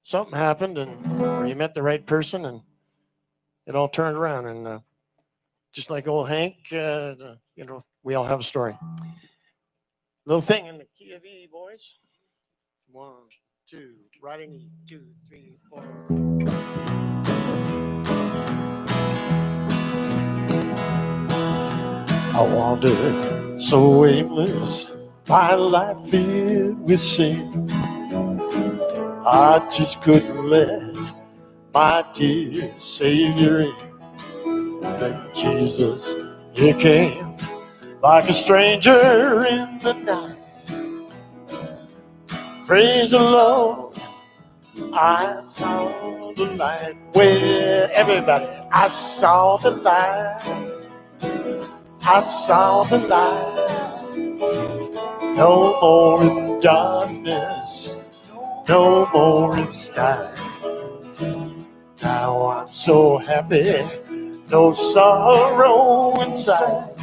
[SPEAKER 11] something happened, and you met the right person, and it all turned around. And just like old Hank, you know, we all have a story. Little thing in the key of E, boys. 1, 2, riding E, 2, 3, 4. I wandered so aimless, my life filled with sin. I just couldn't let my dear Savior in. Then Jesus, He came like a stranger in the night. Praise the Lord, I saw the light. Well, everybody, I saw the light. I saw the light. No more in darkness, no more in strife. Now I'm so happy, no sorrow inside.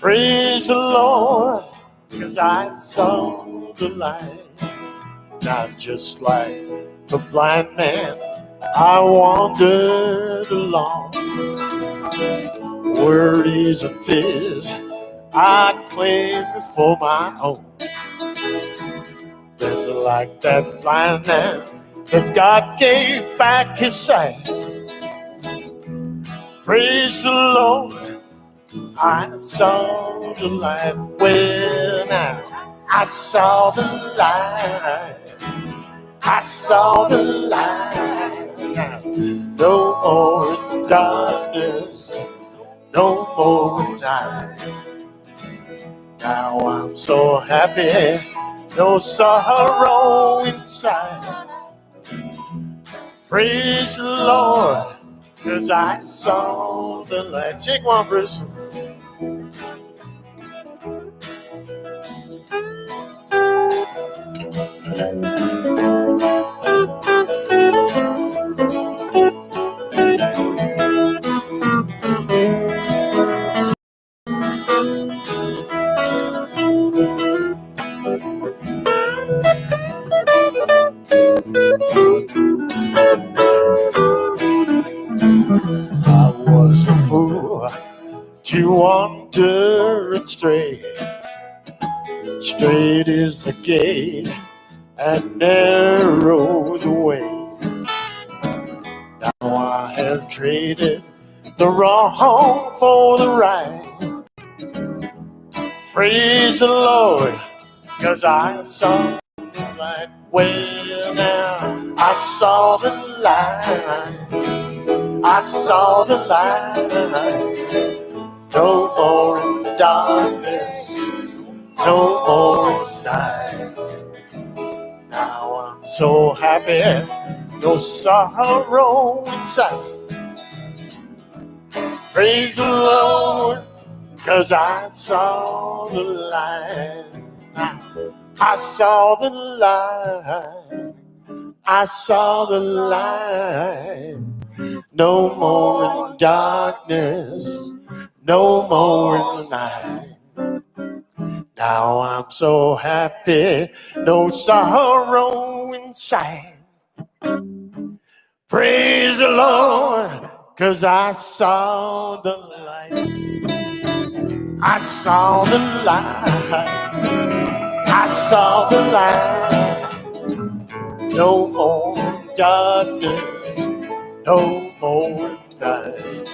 [SPEAKER 11] Praise the Lord, 'cause I saw the light. Now just like the blind man, I wandered along. Worries and fears I claimed for my own. Then like that blind man, that God gave back his sight. Praise the Lord, I saw the light. Well now, I saw the light. I saw the light. Now, no more in darkness, no more night. Now I'm so happy, no sorrow inside. Praise the Lord, 'cause I saw the light. Take one, Bruce. I was a fool to wander and stray. Straight is the gate and narrow the way. Now I have traded the wrong for the right. Praise the Lord, 'cause I saw the light. Well now, I saw the light. I saw the light.
[SPEAKER 16] no more darkness, no more night. Now I'm so happy, no sorrow inside. Praise the Lord, 'cause I saw the light. I saw the light. I saw the light. No more darkness, no more night. Now I'm so happy, no sorrow inside. Praise the Lord, 'cause I saw the light. I saw the light. I saw the light. No more darkness, no more night.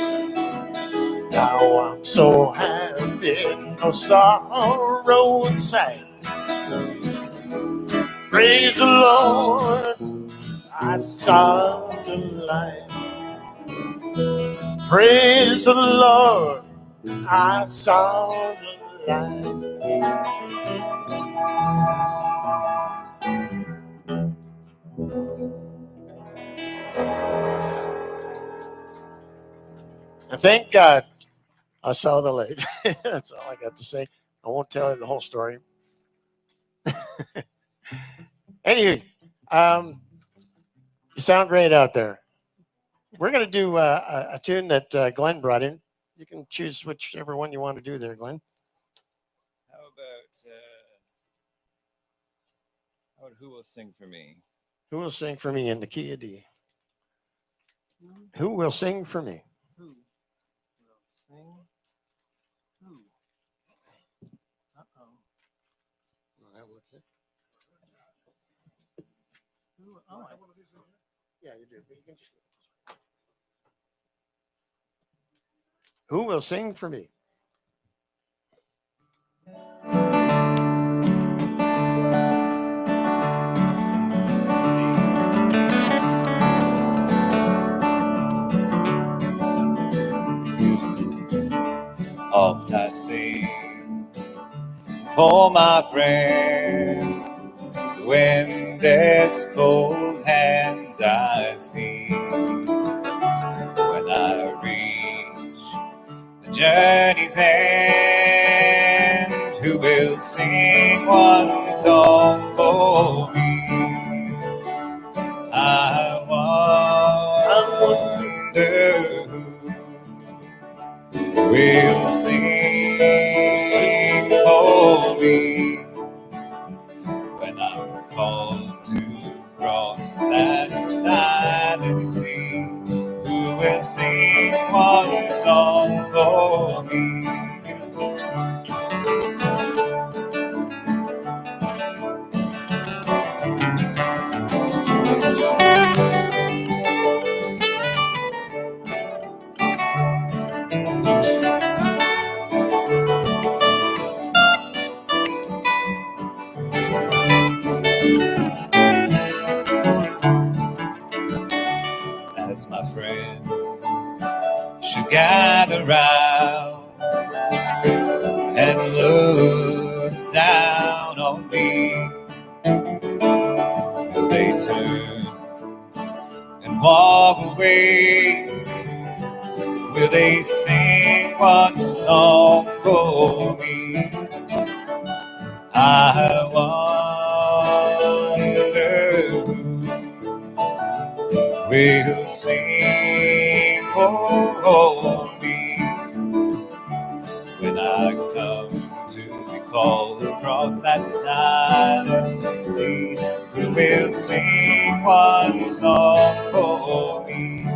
[SPEAKER 16] Now I'm so happy, no sorrow inside. Praise the Lord, I saw the light. Praise the Lord, I saw the light. And thank God I saw the light. That's all I got to say. I won't tell you the whole story. Anyway, you sound great out there. We're going to do a tune that Glenn brought in. You can choose whichever one you want to do there, Glenn.
[SPEAKER 17] How about Who Will Sing For Me?
[SPEAKER 16] Who will sing for me in the key of D? Who will sing for me?
[SPEAKER 17] Who will sing? Who? Uh-oh. Who? Oh,
[SPEAKER 16] yeah, you do. Who will sing for me?
[SPEAKER 17] Oft I sing for my friends when there's cold hands I see. When I reach the journey's end, who will sing one song for me? I wonder who will sing for me when I'm called to cross that silent sea. Who will sing one song for me? As my friends should gather round and look down on me, will they turn and walk away? Will they sing one song for me? I wonder who will sing for me when I come to be called across that silent sea. Who will sing one song for me?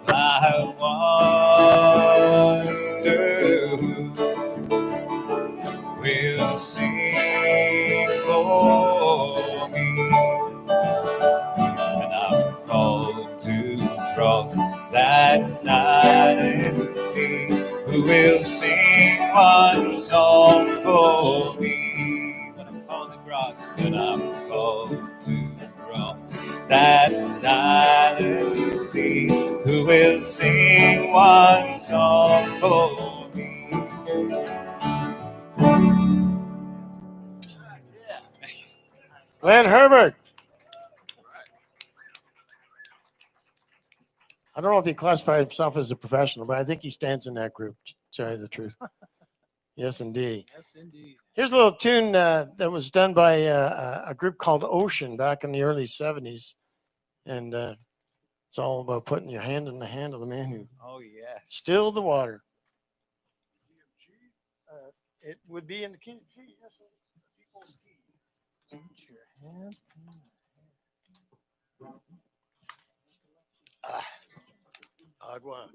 [SPEAKER 17] I wonder who across that silent sea? Who will sing one song for me when I'm on the cross? When I'm called to cross that silent sea? Who will sing one song for me?
[SPEAKER 16] Glenn Herbert. I don't know if he classified himself as a professional, but I think he stands in that group, to tell you the truth. Yes, indeed.
[SPEAKER 10] Yes, indeed.
[SPEAKER 16] Here's a little tune that was done by a group called Ocean back in the early 70s. And it's all about putting your hand in the hand of the man who stilled the water. It would be in the key. Yes, put your hand. Agua.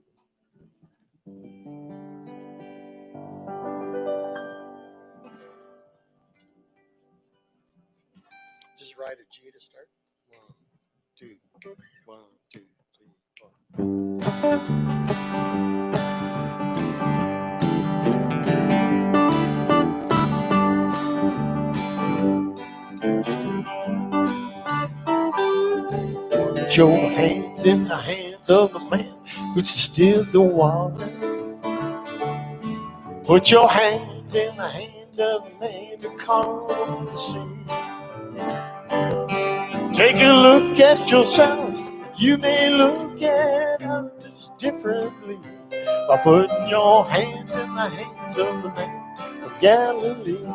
[SPEAKER 16] Just write a G to start. 1, 2, 1, 2, 3, 4. Put your hand in the hand of the man who stilled the water. Put your hand in the hand of the man who calmed the sea. Take a look at yourself. You may look at others differently by putting your hand in the hand of the man of Galilee.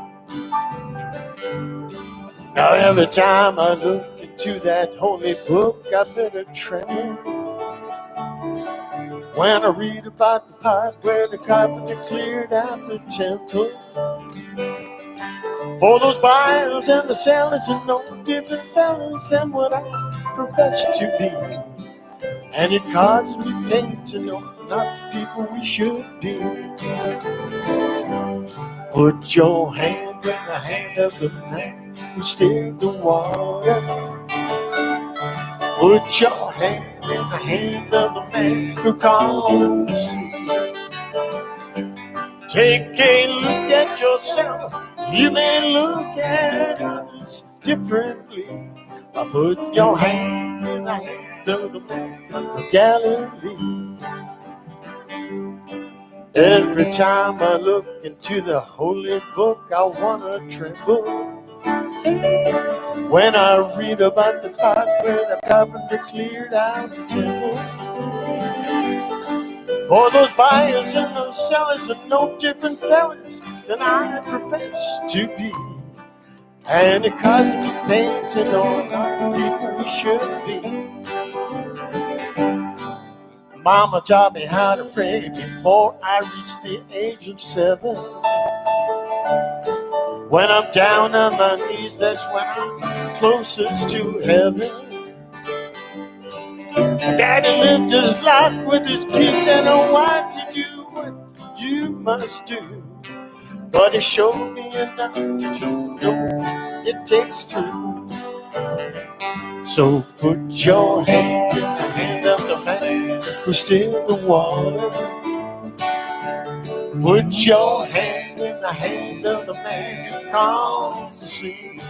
[SPEAKER 16] Now every time I look into that holy book, I better tremble. When I read about the part where the carpenter cleared out the temple, for those buyers and the sellers are no different fellas than what I profess to be. And it causes me pain to know not the people we should be. Put your hand in the hand of the man who stilled the water. Put your hand in the hand of the man who calmed the sea. Take a look at yourself. You may look at others differently by putting your hand in the hand of the man of Galilee. Every time I look into the holy book, I wanna tremble. When I read about the part where the carpenter cleared out the temple, for those buyers and those sellers are no different fellas than I profess to be. And it causes me pain to know not the people we should be. Mama taught me how to pray before I reached the age of 7. When I'm down on my knees, that's when I'm closest to heaven. Daddy lived his life with his kids and a wife. You do what you must do, but he showed me enough to know it takes two. So put your hand in the hand of the man who stilled the water. Put your hand in the hand of the man who calms the sea.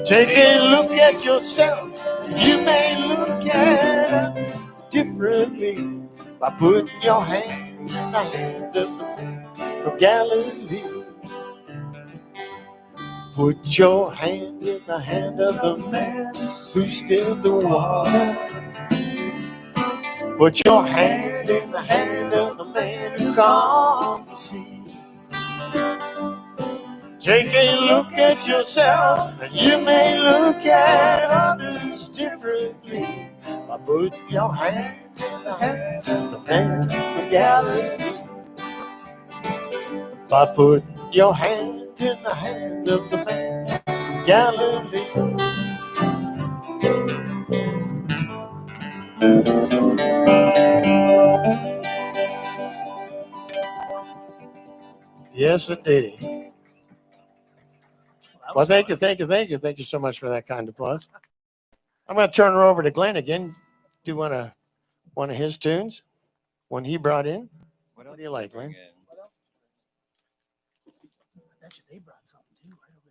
[SPEAKER 16] Take a look at yourself. You may look at others differently by putting your hand in the hand of the man from Galilee. Put your hand in the hand of the man who stilled the water. Put your hand in the hand of the man who calmed the sea. Take a look at yourself, and you may look at others differently by putting your hand in the hand of the man from Galilee. By putting your hand in the hand of the man from Galilee. Yes, indeed. Well, thank you so much for that kind applause. I'm going to turn her over to Glenn again. do one of his tunes, one he brought in. What do you like, Lynn?
[SPEAKER 4] I bet you they brought something too right over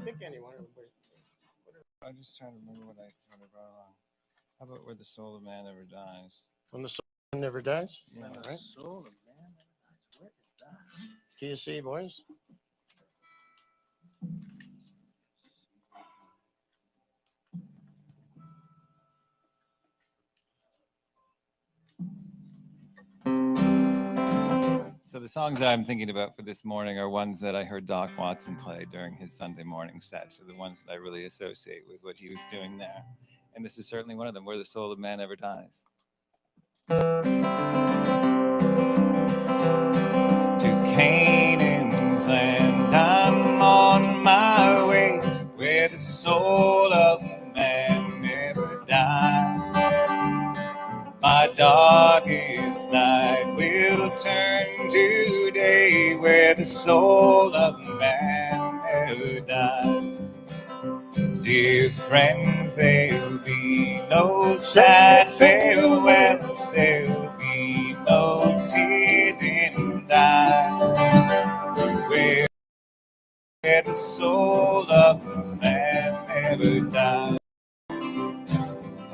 [SPEAKER 4] there.
[SPEAKER 16] Pick anyone.
[SPEAKER 17] I'm just trying to remember what I brought along. How about Where the Soul of Man Never Dies?
[SPEAKER 16] When the soul never dies.
[SPEAKER 17] Yeah.
[SPEAKER 16] All
[SPEAKER 4] The
[SPEAKER 16] right.
[SPEAKER 4] soul of man never dies. Where is that?
[SPEAKER 16] Can you see, boys?
[SPEAKER 17] So the songs that I'm thinking about for this morning are ones that I heard Doc Watson play during his Sunday morning set. So the ones that I really associate with what he was doing there. And this is certainly one of them, Where the Soul of Man Never Dies. To Canaan's land I'm on my way, where the soul of man never dies. My darkest night will turn to day, where the soul of man never dies. Dear friends, there'll be no sad farewells, there'll be no tear-dimmed eyes, where the soul of man never dies.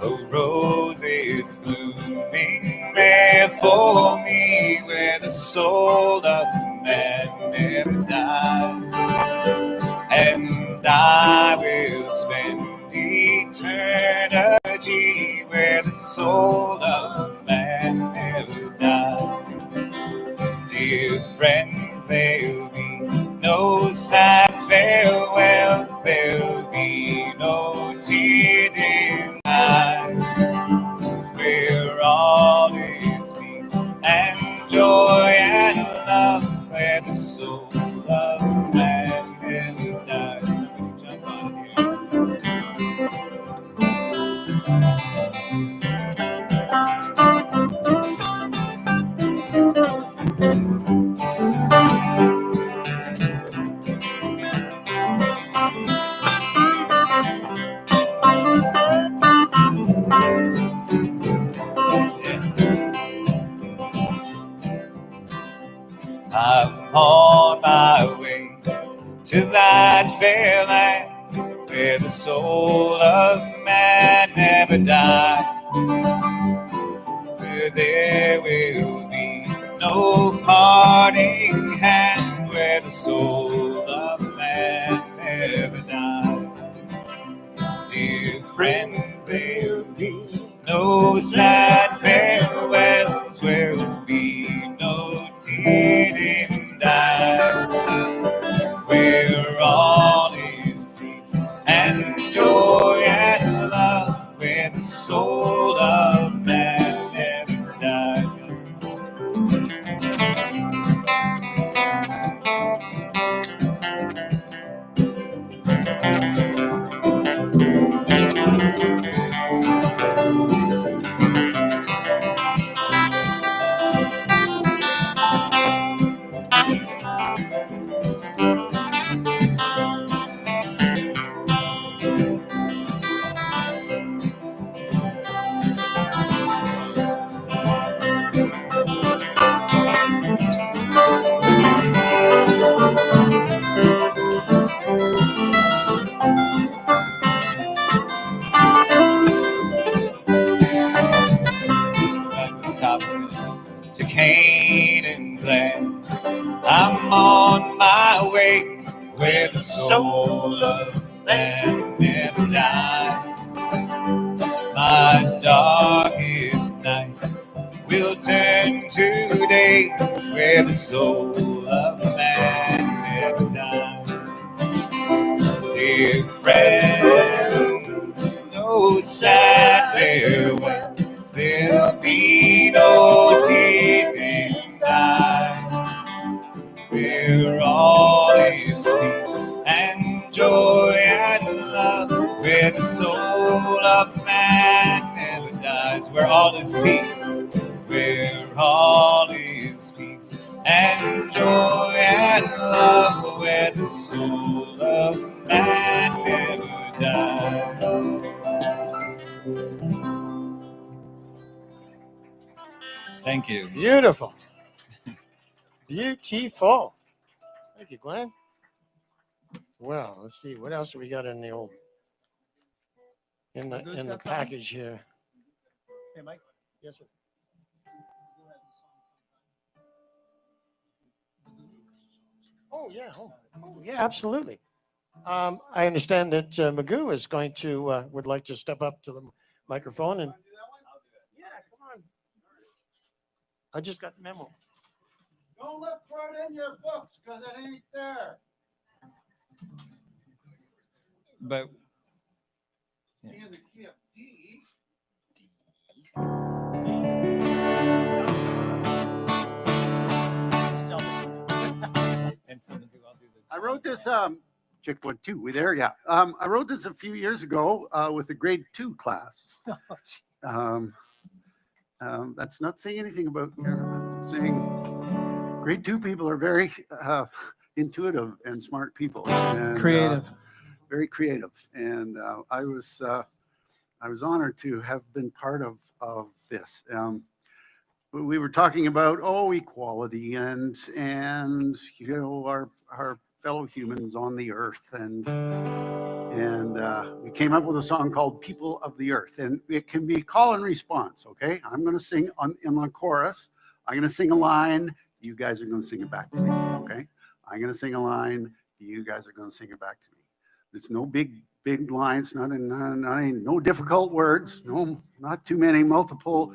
[SPEAKER 17] A rose is blooming there for me, where the soul of man never dies. And I will spend eternity where the soul of man never dies. Dear friends, there'll be no sad farewells, there'll be no tear-dimmed eyes, where all is peace and joy and love, where the soul of man never dies. Somebody jump on here. I'm on my way to that fair land where the soul of man never dies, where there will be no parting hand, where the soul of man never dies. Dear friends, there'll be no sad farewells, where will be no tear-dimmed eyes, where all is peace and joy and love, where the soul of man never dies. To Canaan's land, I'm on my way, where the soul of man never dies. My darkest night will turn to day, where the soul of man never dies. Dear friends, no sad farewell, there'll be no tear-dimmed eyes, where all is peace and joy and love, where the soul of man never dies, where all is peace, where all is peace and joy
[SPEAKER 16] Beautiful. Beautiful. Thank you, Glenn. Well, let's see. What else do we got in the old in the package here?
[SPEAKER 4] Hey, Mike.
[SPEAKER 16] Yes, sir. Oh, yeah. Oh, yeah, absolutely. I understand that Magoo is going to would like to step up to the microphone and. Yeah, come on. I just got the memo.
[SPEAKER 1] Don't look for it in your books because it ain't there.
[SPEAKER 17] But
[SPEAKER 1] I wrote this, check 1, 2, we there? Yeah. I wrote this a few years ago with the grade 2 class. That's not saying anything about, saying grade 2 people are very intuitive and smart people. And,
[SPEAKER 10] Creative.
[SPEAKER 1] very creative. And I was honored to have been part of this. We were talking about equality and our fellow humans on the earth, and we came up with a song called "People of the Earth," and it can be call and response. Okay, I'm going to sing in the chorus. I'm going to sing a line. You guys are going to sing it back to me. Okay, I'm going to sing a line. You guys are going to sing it back to me. There's no big lines, no difficult words, no, not too many multiple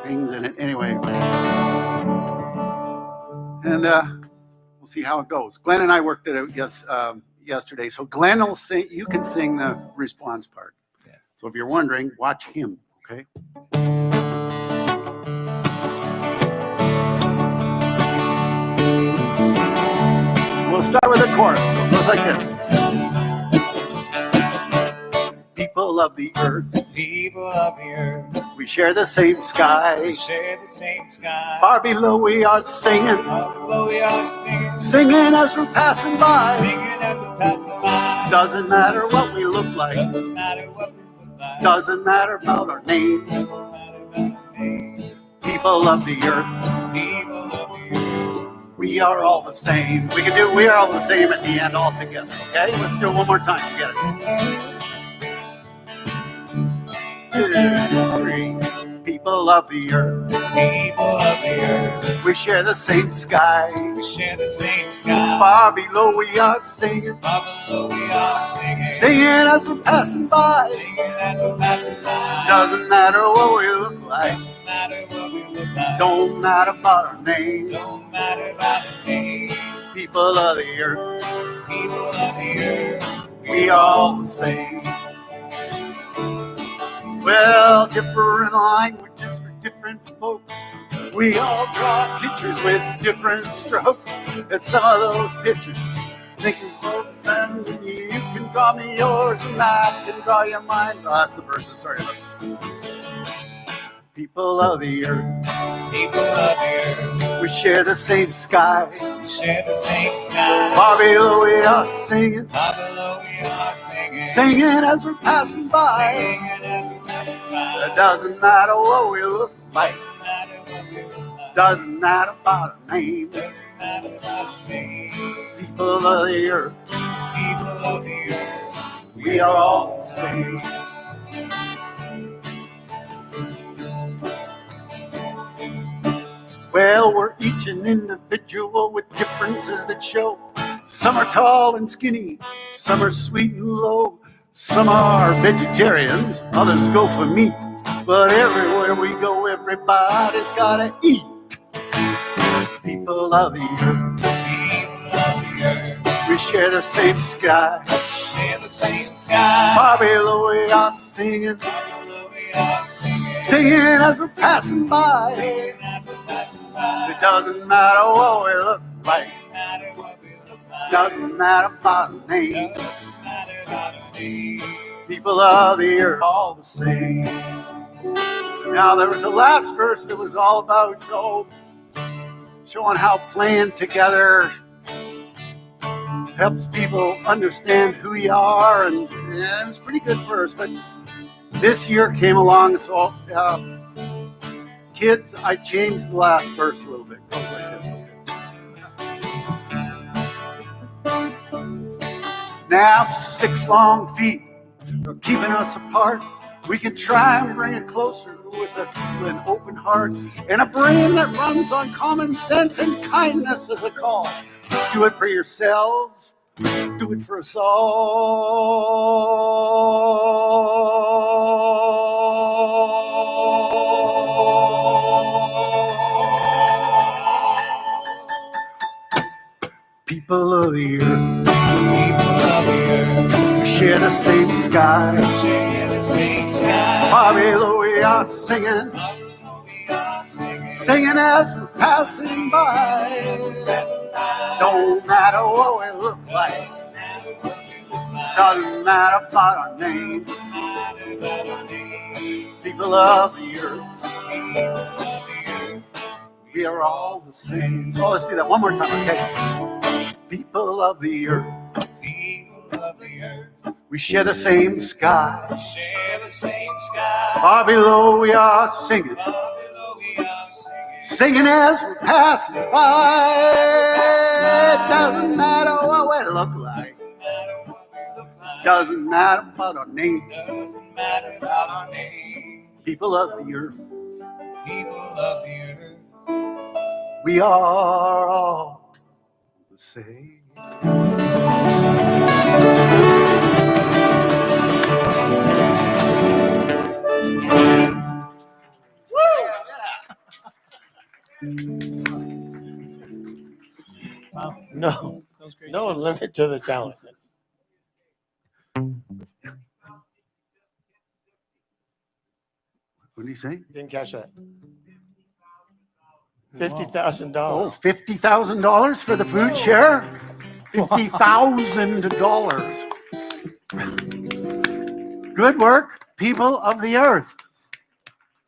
[SPEAKER 1] things in it anyway. And we'll see how it goes. Glenn and I worked it out yesterday. So Glenn will sing, you can sing the response part.
[SPEAKER 17] Yes.
[SPEAKER 1] So if you're wondering, watch him, okay? We'll start with the chorus. So it goes like this. People of the earth,
[SPEAKER 17] people of the earth,
[SPEAKER 1] we share the same sky.
[SPEAKER 17] we share the same sky.
[SPEAKER 1] Far below we are singing,
[SPEAKER 17] Far below we are singing,
[SPEAKER 1] singing as we're passing by.
[SPEAKER 17] singing as we're passing by.
[SPEAKER 1] Doesn't matter what we look like,
[SPEAKER 17] Doesn't matter what we look like.
[SPEAKER 1] doesn't matter about our name.
[SPEAKER 17] Doesn't matter about our name.
[SPEAKER 1] People of the earth,
[SPEAKER 17] People of the earth,
[SPEAKER 1] we are all the same. We can do we are all the same at the end all together. Okay, let's do it one more time together. 2, 3. People of the earth,
[SPEAKER 17] people of the earth,
[SPEAKER 1] we share the same sky.
[SPEAKER 17] we share the same sky.
[SPEAKER 1] Far below we are singing,
[SPEAKER 17] Far below we are singing,
[SPEAKER 1] singing as we're passing by.
[SPEAKER 17] singing as we're passing by.
[SPEAKER 1] Doesn't matter what we look like,
[SPEAKER 17] Doesn't matter what we look like.
[SPEAKER 1] don't matter about our name.
[SPEAKER 17] Don't matter about our name.
[SPEAKER 1] People of the earth,
[SPEAKER 17] People of the earth,
[SPEAKER 1] we are all the same. Well, different languages for different folks. We all draw pictures with different strokes. And some of those pictures make you both, and you can draw me yours, and I can draw you mine. Oh, that's the verses, sorry. People of the earth,
[SPEAKER 17] people of the earth,
[SPEAKER 1] we share the same sky.
[SPEAKER 17] we share the same sky.
[SPEAKER 1] Far below we are singing,
[SPEAKER 17] Far below we are singing,
[SPEAKER 1] singing as we're passing by.
[SPEAKER 17] singing as we're passing by.
[SPEAKER 1] It doesn't matter what we look like,
[SPEAKER 17] Doesn't matter what we look like.
[SPEAKER 1] doesn't matter about our name.
[SPEAKER 17] Doesn't matter about our name.
[SPEAKER 1] People of the earth,
[SPEAKER 17] People of the earth,
[SPEAKER 1] we are all the same. Well, we're each an individual with differences that show. Some are tall and skinny, some are sweet and low. Some are vegetarians, others go for meat. But everywhere we go, everybody's gotta eat. People of the earth,
[SPEAKER 17] people of the earth,
[SPEAKER 1] we share the same sky.
[SPEAKER 17] share the same sky.
[SPEAKER 1] Far below we are singing,
[SPEAKER 17] Far below we are singing,
[SPEAKER 1] singing as we're passing by.
[SPEAKER 17] singing as we're passing by.
[SPEAKER 1] It doesn't matter what we look like,
[SPEAKER 17] Doesn't matter what we look like.
[SPEAKER 1] doesn't matter about our name.
[SPEAKER 17] Doesn't matter about our name.
[SPEAKER 1] People of the earth, all the same. Now there was a last verse that was all about showing how playing together helps people understand who you are, and it's a pretty good verse. But This year came along, so kids, I changed the last verse a little bit. It goes like this. Now 6 long feet are keeping us apart. We can try and bring it closer with an open heart and a brain that runs on common sense and kindness as a call. Do it for yourselves. Do it for us all. People of the earth, we share the same sky. Hallelujah, singing, singing as we're passing by. Don't matter what we look like, doesn't matter about our name. People of the earth, we are all the same. Oh, let's do that one more time, okay? People of the earth, we share the same sky. Far below we are singing, singing as we're passing by. It doesn't matter what we look like, doesn't matter about our name. People of the earth, we are all the same.
[SPEAKER 10] Wow.
[SPEAKER 16] No, no limit to the talent.
[SPEAKER 1] What did he say?
[SPEAKER 16] Didn't catch that. $50,000.
[SPEAKER 1] Oh, $50,000 for the food share? $50,000. Good work, people of the earth.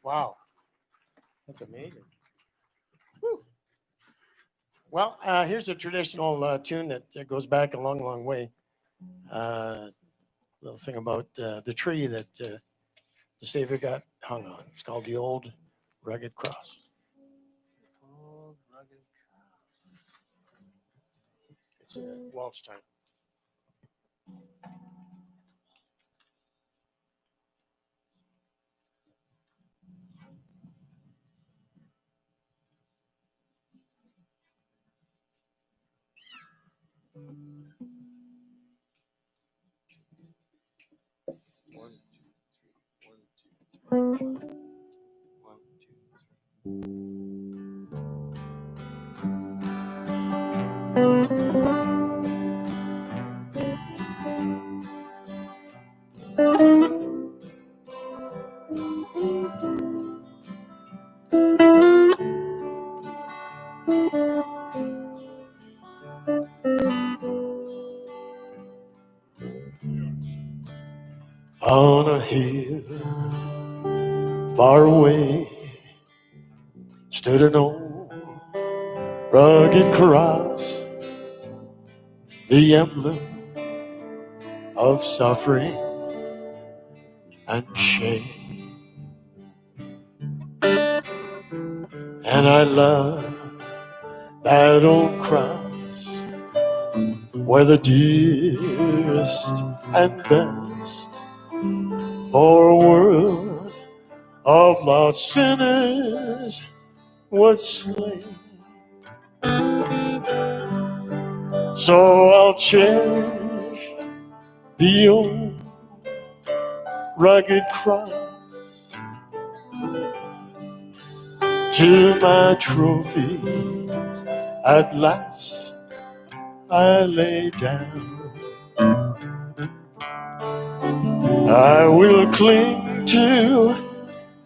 [SPEAKER 16] Wow, that's amazing. Whew. Well, here's a traditional tune that goes back a long, long way. Little thing about the tree that the Savior got hung on. It's called the Old Rugged Cross. It's a waltz time. On a hill far away stood an old rugged cross, the emblem of suffering and shame. And I love that old cross, where the dearest and best for a world of lost sinners was slain. So I'll cherish the old rugged cross till my trophies at last I lay down. I will cling to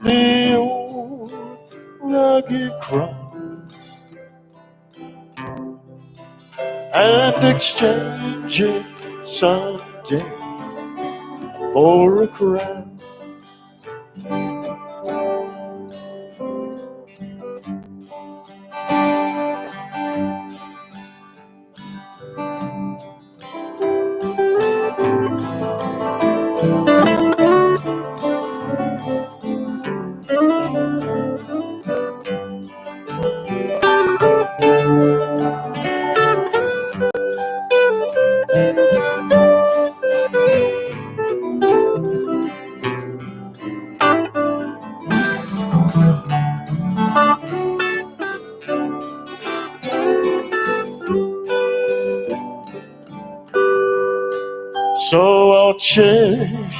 [SPEAKER 16] the old rugged cross and exchange it someday for a crown. I'll cherish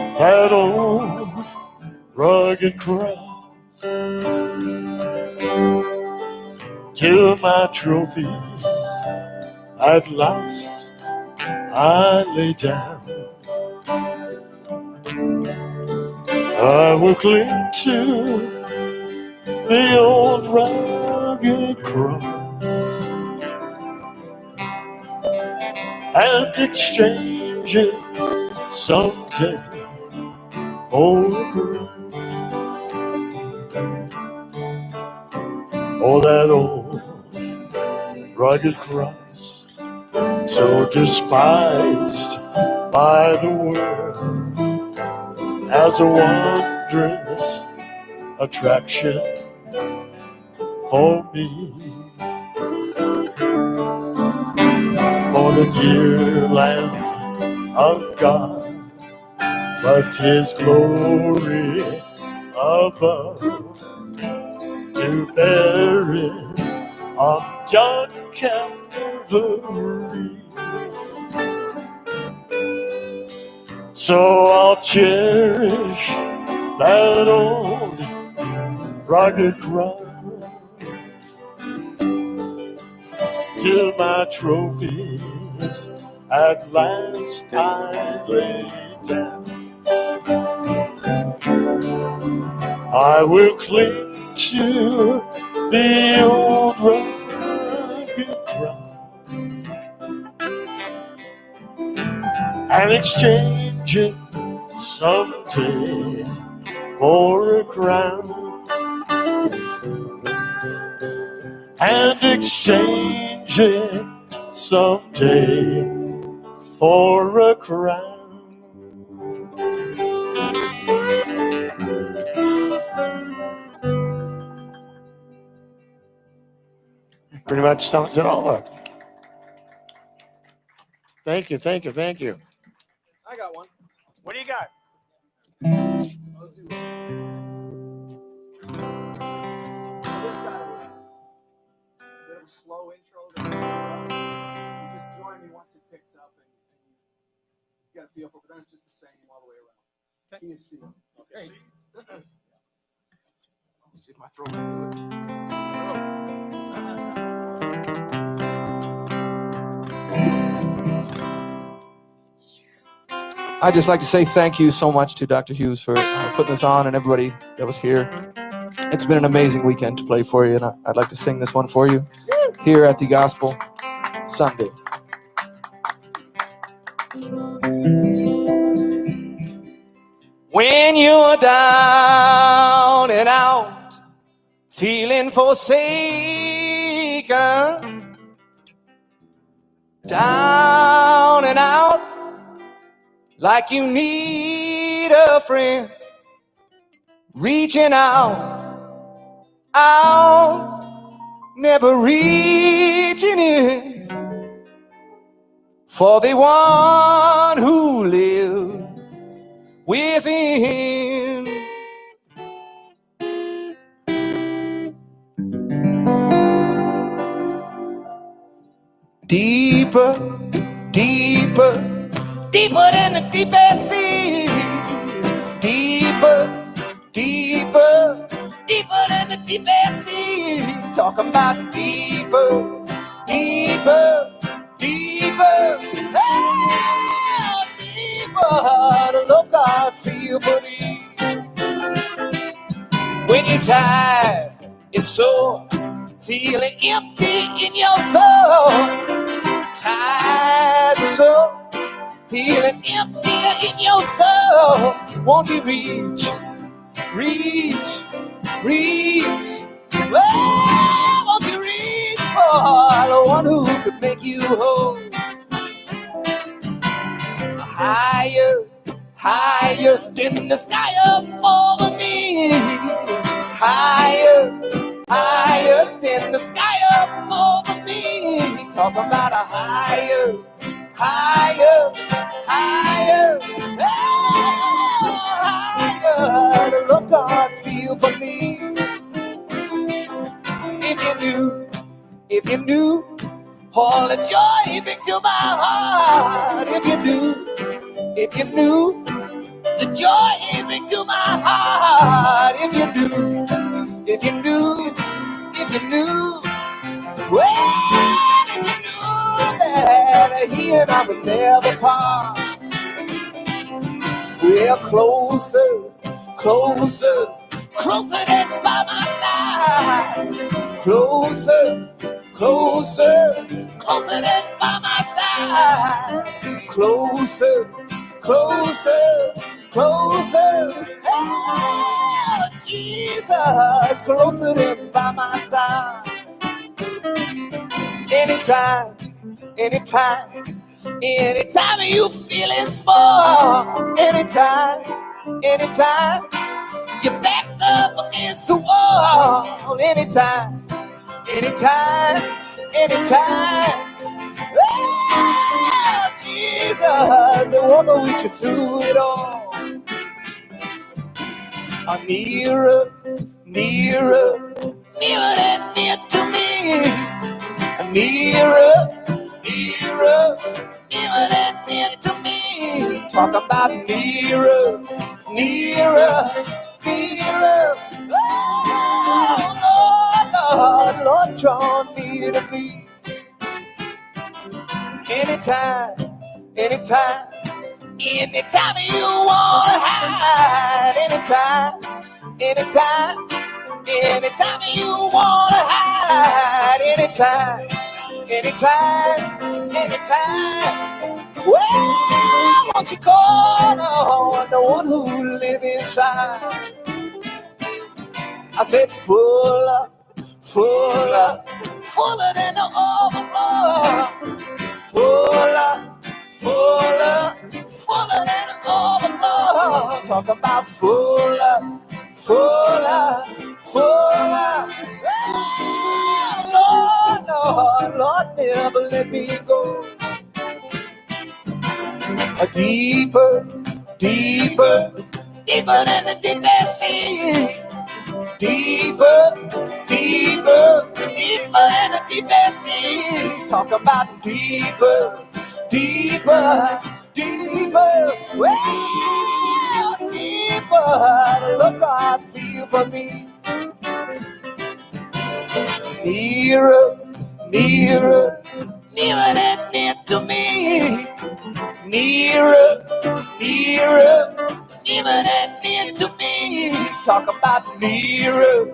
[SPEAKER 16] that old rugged cross till my trophies at last I lay down. I will cling to the old rugged cross and exchange it someday for a crown. Oh, that old rugged cross, so despised by the world as a wondrous attraction for me. For the dear Lamb of God left his glory above to bear it on John Calvary. So I'll cherish that old rugged cross till my trophies at last I lay down. I will cling to the old rugged cross and exchange it someday for a crown. And exchange it someday for a crown. Pretty much sums it all up. Thank you, thank you, thank you.
[SPEAKER 7] I got one.
[SPEAKER 16] What do you got?
[SPEAKER 7] Slow intro. You just join me once it picks up, and you got a feel for it. But then it's just the same all the way around. Key of C. Okay. Let's see if my throat can do it. I'd just like to say thank you so much to Dr. Hughes for putting this on and everybody that was here. It's been an amazing weekend to play for you, and I'd like to sing this one for you here at the Gospel Sunday. When you're down and out, feeling forsaken, down and out, like you need a friend, reaching out, never reaching in for the one who lives within. Deeper, deeper, deeper than the deepest sea. Deeper, deeper, deeper than the deepest sea. Talk about deeper, deeper, deeper, oh, deeper. The love God feel for thee. When you're tired and sore, feeling empty in your soul, tired and sore, feeling empty in your soul. Won't you reach, reach, reach? Well, won't you reach for the one who could make you whole? Higher, higher than the sky up over me. Higher, higher than the sky up over me. Talk about a higher, higher, higher, oh, higher. The love God feel for me. If you knew all the joy he brings to my heart. If you knew
[SPEAKER 6] If you knew the joy it brings to my heart, if you knew, if you knew, if you knew, well, if you knew that he and I would never part. We're closer, closer, closer than by my side. Closer, closer, closer than by my side. Closer, closer, closer. Oh, Jesus, closer than by my side. Anytime, anytime, anytime you feeling small. Anytime, anytime, you're backed up against the wall. Anytime, anytime, anytime. Oh, Jesus, I wanna go with you through it all. Nearer, nearer, nearer and near to me. Nearer, nearer, nearer and near to me. Talk about nearer, nearer, nearer. Oh, Lord, Lord, Lord, draw near to me. Anytime, anytime, anytime you wanna hide. Anytime, anytime, anytime you wanna hide. Anytime, anytime, anytime. Well, won't you call on the one who lives inside? I said fuller, fuller, fuller than the overflow. Fuller, fuller, fuller than the overflow. Talk about fuller, fuller, fuller. Oh, Lord, Lord, Lord, never let me go. A deeper, deeper, deeper than the deepest sea. Deeper, deeper, deeper than the deepest sea. Talk about deeper, deeper, deeper. Well, deeper. The love God feel for me. Nearer, nearer, nearer than near to me. Nearer, nearer, nearer than near to me. Talk about nearer,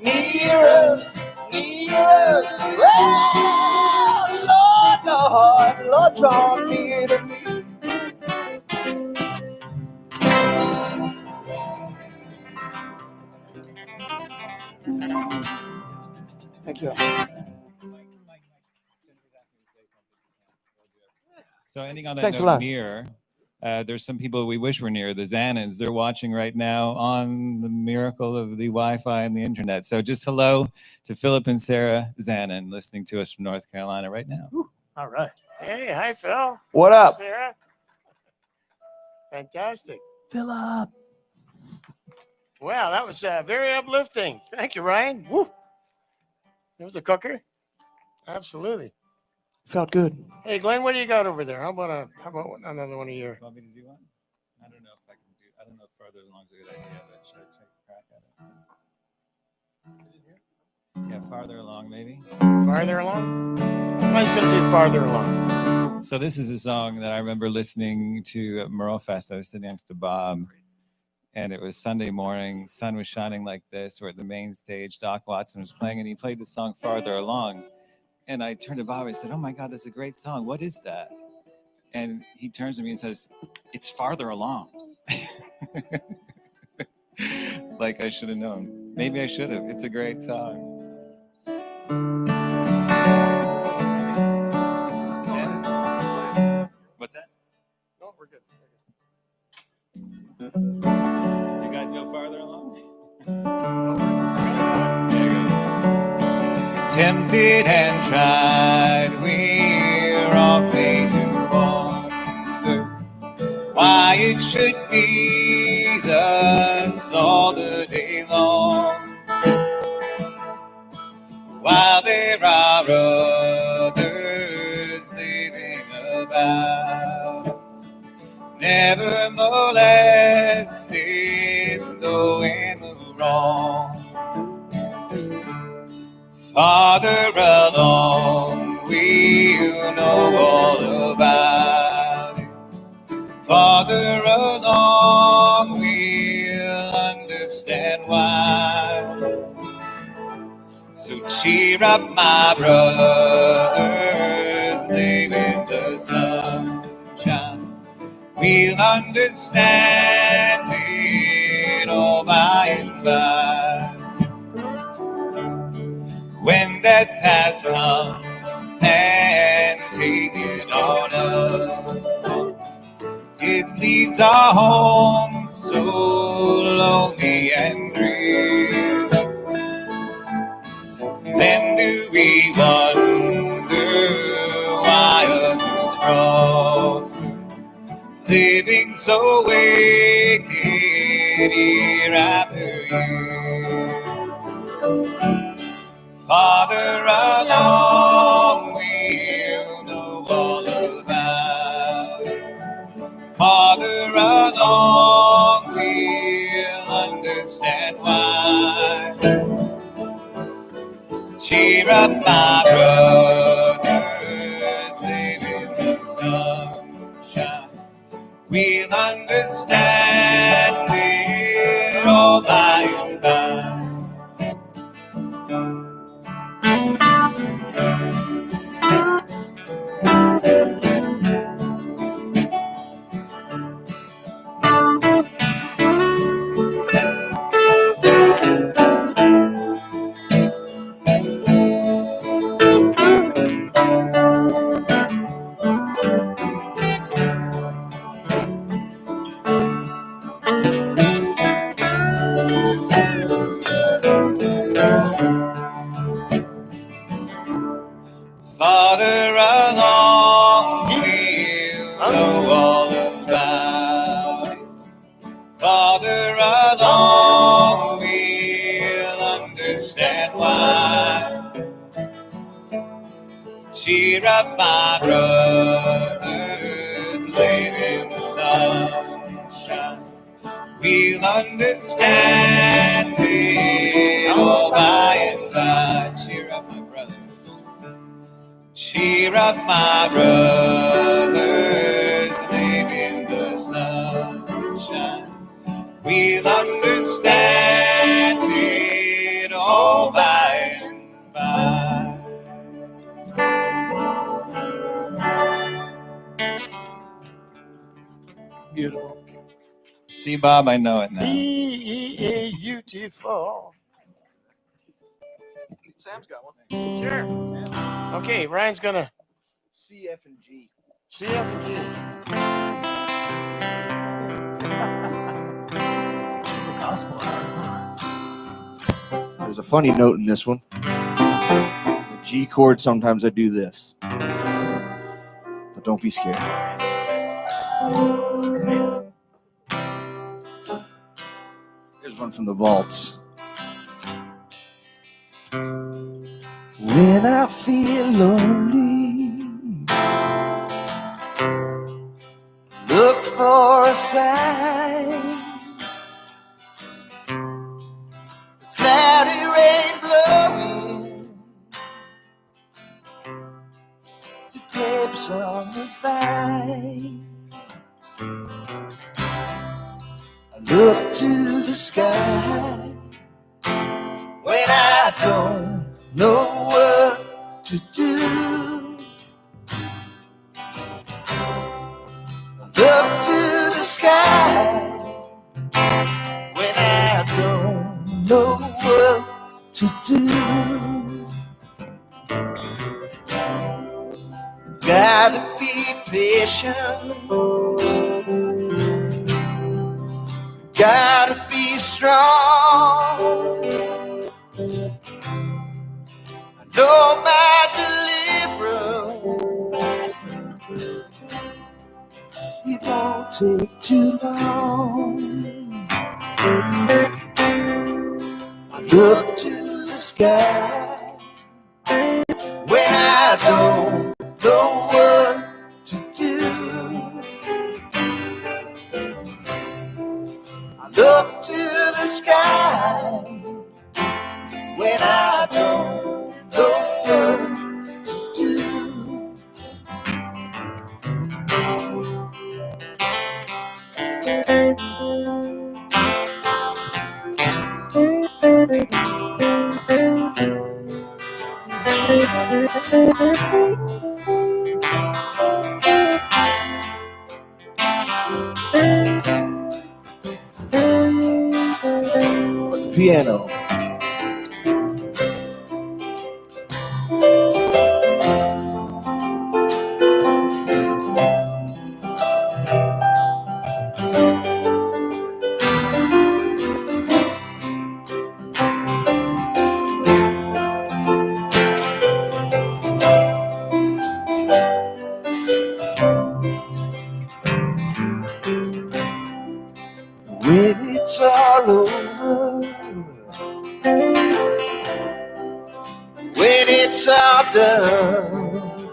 [SPEAKER 6] nearer, nearer. Oh, Lord, Lord, Lord, draw near to me. Thank you.
[SPEAKER 17] So ending on that
[SPEAKER 6] Thanks a
[SPEAKER 17] note,
[SPEAKER 6] lot.
[SPEAKER 17] near, there's some people we wish were near, the Xanans. They're watching right now on the miracle of the Wi-Fi and the internet. So just hello to Philip and Sarah Zanin listening to us from North Carolina right now.
[SPEAKER 16] All right. Hey, hi, Phil.
[SPEAKER 6] What up?
[SPEAKER 16] Sarah. Fantastic.
[SPEAKER 6] Philip.
[SPEAKER 16] Wow, that was very uplifting. Thank you, Ryan. Woo. It was a cooker. Absolutely.
[SPEAKER 6] Felt good.
[SPEAKER 16] Hey, Glenn, what do you got over there? How about another one of your?
[SPEAKER 17] Want me to do one? I don't know if I can do. I don't know if farther along's a good idea, but should I take a crack at it? Yeah, farther along maybe.
[SPEAKER 16] Farther along? I'm just gonna do farther along.
[SPEAKER 17] So this is a song that I remember listening to at Merlefest. I was sitting next to Bob, and it was Sunday morning. Sun was shining like this. We're at the main stage. Doc Watson was playing, and he played the song Farther Along. And I turned to Bob and I said, "Oh my God, that's a great song. What is that?" And he turns to me and says, "It's Farther Along." Like I should have known. Maybe I should have. It's a great song. What's that?
[SPEAKER 16] No, we're good.
[SPEAKER 17] You guys go farther along? Tempted and tried, we're often to wonder why it should be thus all the day long, while there are others living about us, never never molested, though in the wrong. Father alone will know all about it. Father alone will understand why. So cheer up, my brothers, live in the sunshine. We'll understand it all by and by. When death has come and taken all of us, it leaves our home so lonely and drear. Then do we wonder why others prosper, living so wicked year after year. Father alone will know all about it. Father alone will understand why. Cheer up, my brothers, live in the sunshine. We'll understand it all by and by. Father alone will know all about it. Father alone will understand why. Cheer up, my brothers, live in the sunshine. We'll understand it all by and by. Cheer up, my brothers. Cheer up, my brothers, live in the sunshine. We'll understand it all by and by.
[SPEAKER 16] Beautiful.
[SPEAKER 17] See, Bob, I know it now.
[SPEAKER 16] Beautiful.
[SPEAKER 12] Sam's got one.
[SPEAKER 16] Sure. Okay, Ryan's gonna
[SPEAKER 12] C, F, and G.
[SPEAKER 16] C, F, and G.
[SPEAKER 12] It's a gospel hour. There's a funny note in this one. The G chord, sometimes I do this. But don't be scared. Here's one from the vaults. When I feel lonely, look for a sign. Cloudy rain blowing, the grapes on the vine. I look to the sky when I don't know what to do. I look to the sky when I don't know what to do. Gotta be patient. Gotta be strong. I know my deliverance, it won't take too long. I look to the sky when I don't know what to do. I
[SPEAKER 6] the sky when I don't know what to do.
[SPEAKER 12] Piano.
[SPEAKER 6] When it's all over, when it's all done,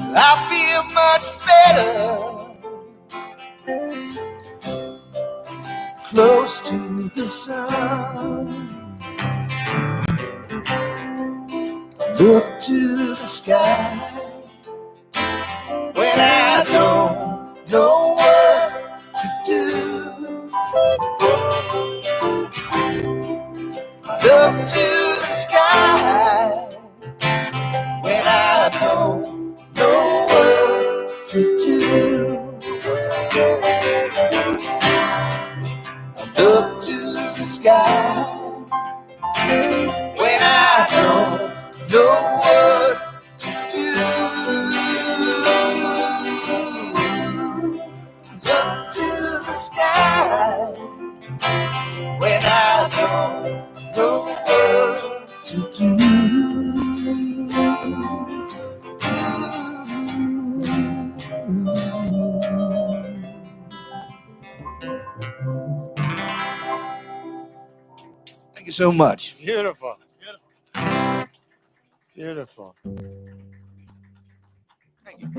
[SPEAKER 6] I feel much better, close to the sun. Look to the sky when I don't know what to do. Look to the sky when I don't know what to do. Look to the sky when I don't know what to do. Look to the sky when I don't know what to do.
[SPEAKER 12] Thank you so much.
[SPEAKER 16] Beautiful. Beautiful.
[SPEAKER 12] Thank you.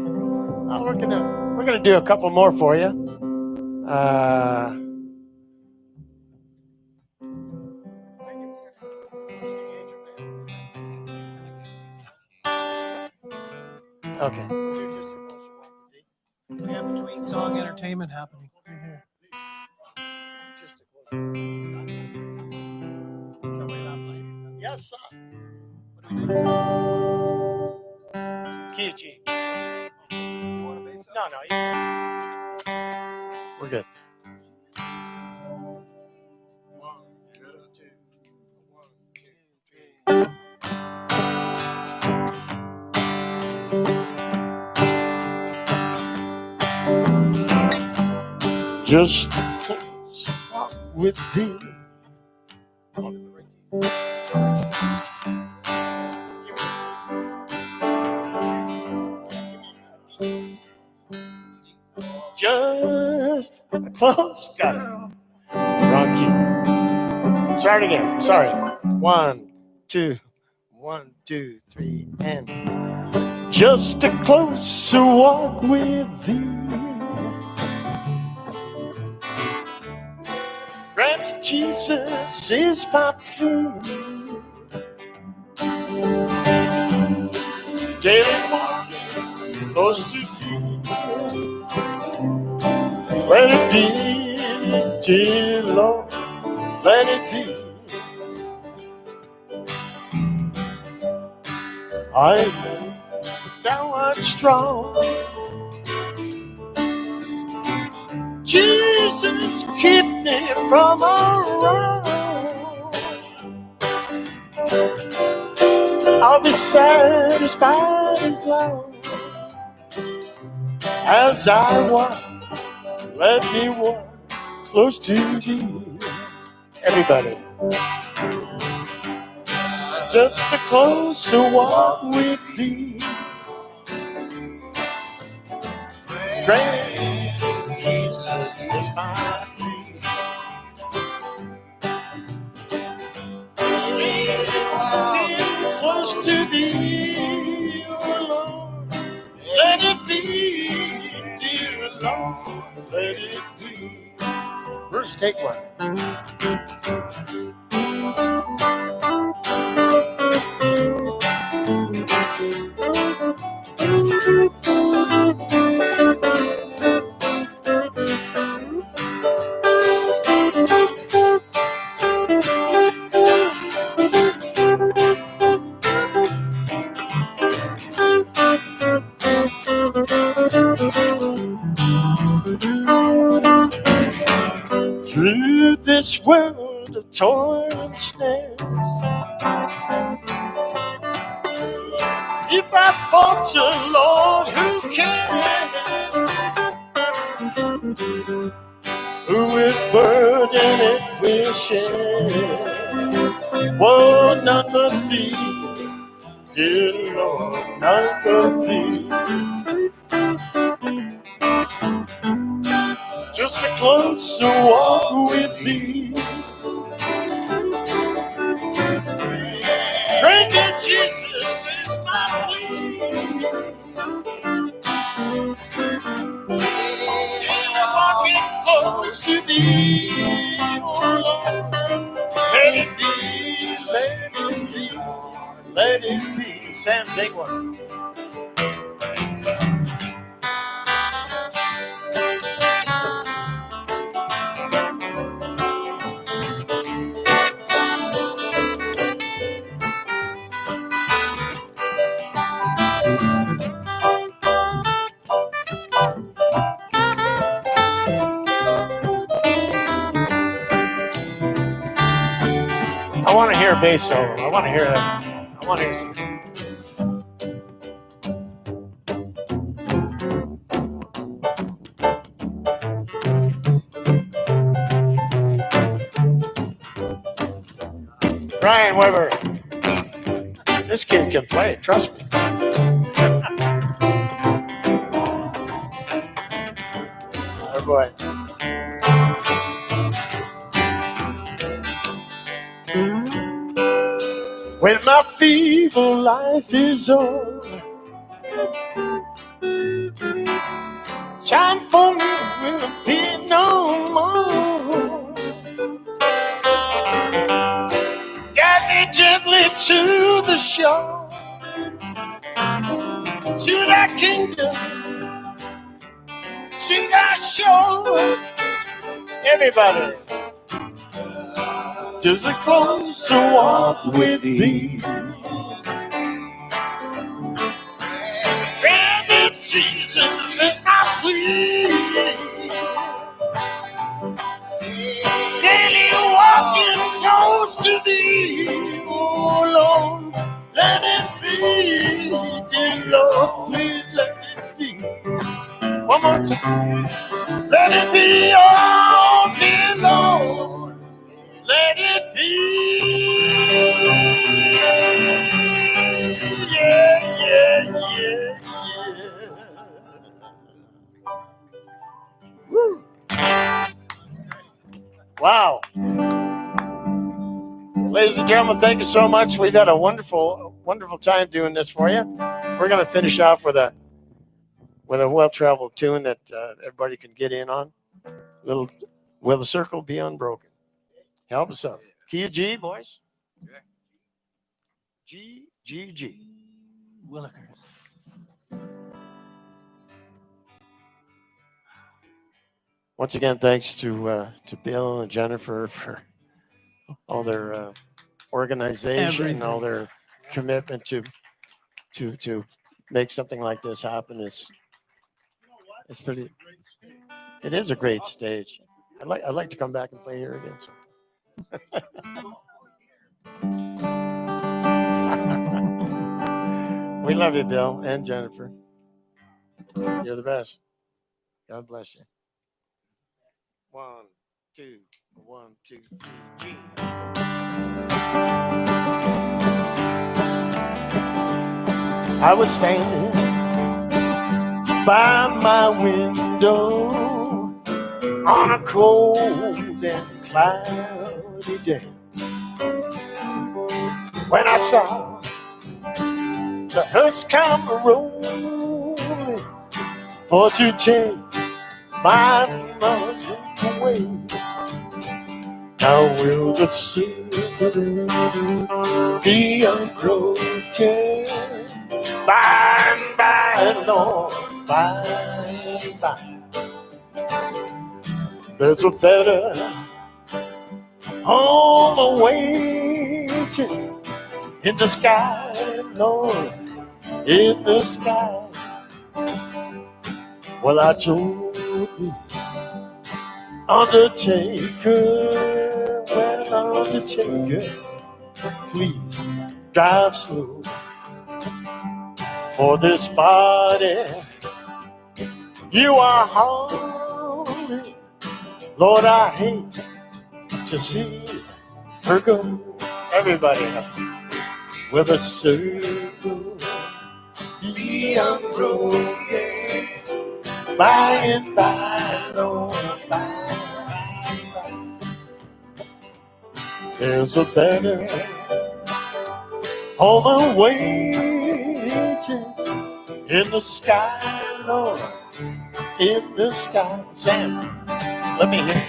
[SPEAKER 16] Oh, we're gonna do a couple more for you. Okay.
[SPEAKER 10] We have between song entertainment happening right here.
[SPEAKER 16] Yes, sir. Key G. No, we're good. Just a close walk with thee. Just a close, got it. Wrong key. Start again. Sorry. 1, 2, 1, 2, 3, and just a closer walk with thee. Grant Jesus is my plea. Daily walking close to thee. Let it be, dear Lord, let it be. I know thou art strong. Jesus, keep me from all wrong. I'll be satisfied as long as I walk. Let me walk close to thee. Everybody. Just a closer walk with thee. Great Jesus is my plea. Close to thee, oh Lord. Let it be, dear Lord, let it be. Let's take one. Through this world of toil and snares, if I falter, Lord, who cares? Who with burden it will share? Whoa, none but thee, dear Lord, none but thee. Just a closer walk with thee. Drink it, Jesus, is my plea. Walking close to thee, oh Lord. Let it be, let it be, let it be. Sam, take one. I want to hear a bass solo. I want to hear that. I want to hear something. Brian Weber. This kid can play, trust me. Oh boy. When my feeble life is over, shine for me will appear no more. Guide me gently to the shore, to thy kingdom, to thy shore. Everybody, just a closer walk with thee. Baby Jesus, is my plea. Daily walking close to thee, oh Lord, let it be, dear Lord, please let it be. One more time. Let it be, oh dear Lord, let it be. Yeah, yeah, yeah, yeah. Woo. Wow. Ladies and gentlemen, thank you so much. We've had a wonderful, wonderful time doing this for you. We're going to finish off with a well-traveled tune that everybody can get in on. Little Will the Circle Be Unbroken. Help us out. Key of G, boys. G, G, G.
[SPEAKER 4] Willikers.
[SPEAKER 16] Once again, thanks to Bill and Jennifer for all their organization, and all their commitment to make something like this happen. It's pretty. It is a great stage. I'd like to come back and play here again. So. We love you, Bill and Jennifer. You're the best. God bless you. 1, 2, 1, 2, 3, G. I was standing by my window on a cold and cloudy day when I saw the hearse come rolling for to take my mother away.
[SPEAKER 11] How will the circle be unbroken? By and by, Lord, by and by. There's a better home awaiting in the sky, Lord, in the sky. Well, I told the undertaker, well, undertaker, please drive slow. For this body you are holding, Lord, I hate to see her go. Everybody with a circle be unbroken by and by, Lord, by and by. There's a better home awaiting in the sky, Lord, in the sky. Sam, let me hear.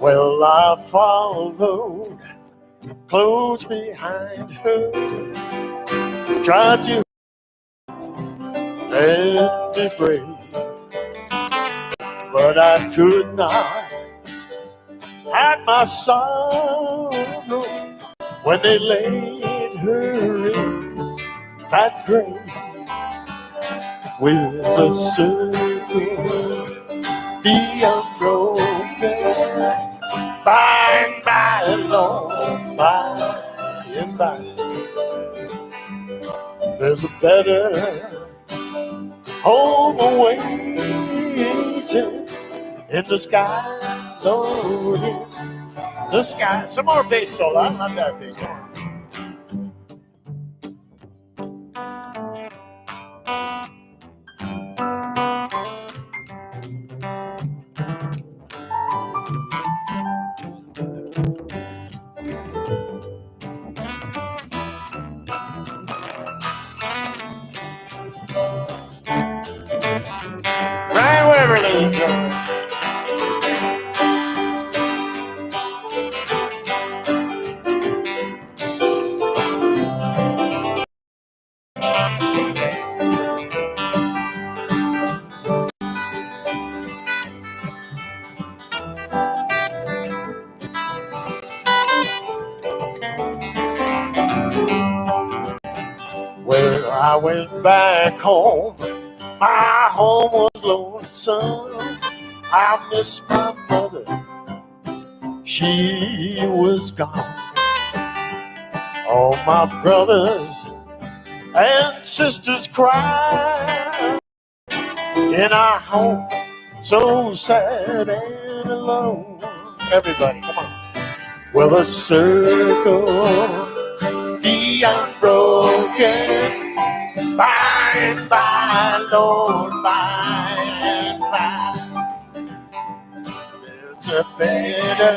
[SPEAKER 11] Well, I followed close behind her, tried to let me break, but I could not hide my sorrow when they laid her in that grave with the circle be unbroken. By and by, Lord, by and by. There's a better home awaiting in the sky, Lord, in the sky. Some more bass solo. I love that bass. Right wherever they go. Well, I went back home. My home was lonesome. I miss my mother. She was gone. All my brothers and sisters cried in our home, so sad and alone. Everybody, come on. Well, the circle be unbroken. By and by, Lord, by and by. There's a better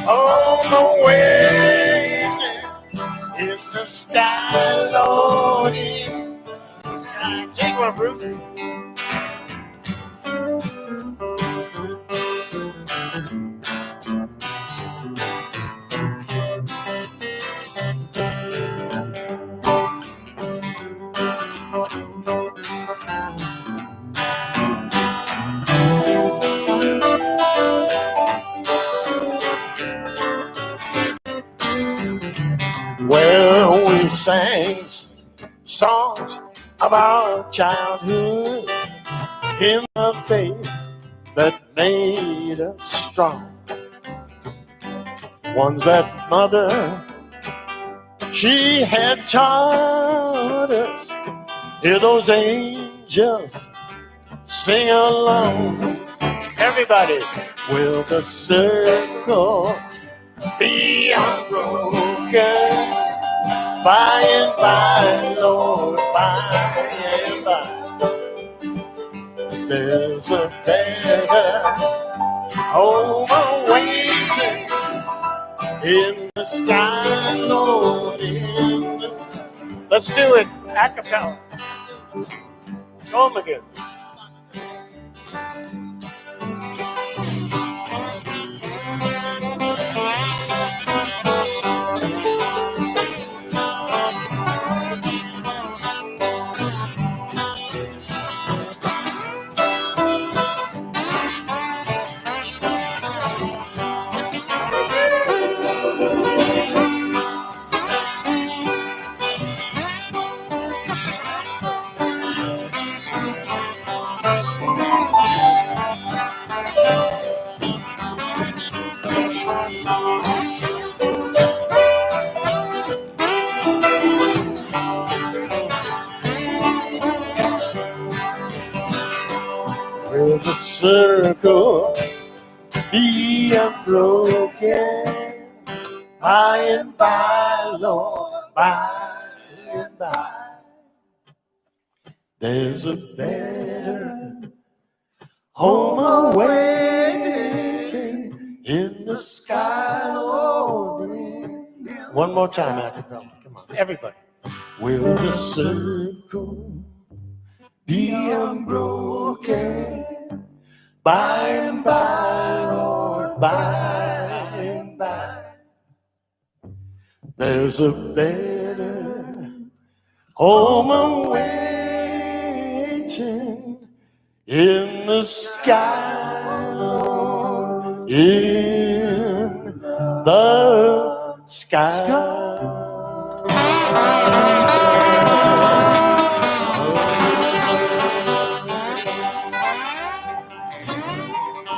[SPEAKER 11] home awaiting in the sky, Lord, in the sky. Take one, Bruce. Well, we sang songs of our childhood, in the faith
[SPEAKER 16] that made us strong. Ones that mother, she had taught us. Hear those angels sing along. Everybody, will the circle be unbroken? By and by, Lord, by and by, there's a better home awaiting in the sky, Lord. Let's do it, a cappella. Go on again. Will the circle be unbroken? By and by, Lord, by and by, there's a better home awaiting in the sky, Lord. One more time, acapella. Come on, everybody. Will the circle be unbroken? By and by, Lord, by and by, there's a better home awaiting in the sky, Lord, in the sky.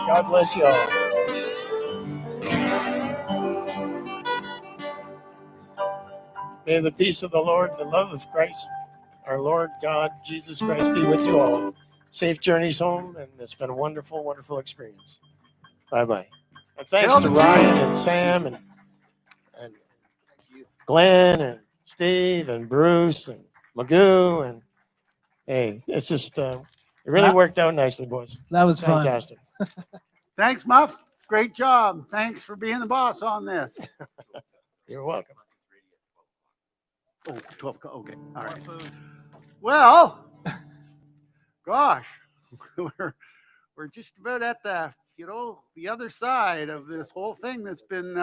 [SPEAKER 16] God bless you all. May the peace of the Lord and the love of Christ, our Lord God, Jesus Christ, be with you all. Safe journeys home, and it's been a wonderful, wonderful experience. Bye-bye. And thanks to Ryan and Sam and Glenn and Steve and Bruce and Magoo. And hey, it's just, it really worked out nicely, boys.
[SPEAKER 10] That was fun.
[SPEAKER 16] Fantastic.
[SPEAKER 1] Thanks, Muff. Great job. Thanks for being the boss on this.
[SPEAKER 16] You're welcome.
[SPEAKER 1] Oh, 12. Okay. All right. Well, gosh, we're just about at the, the other side of this whole thing that's been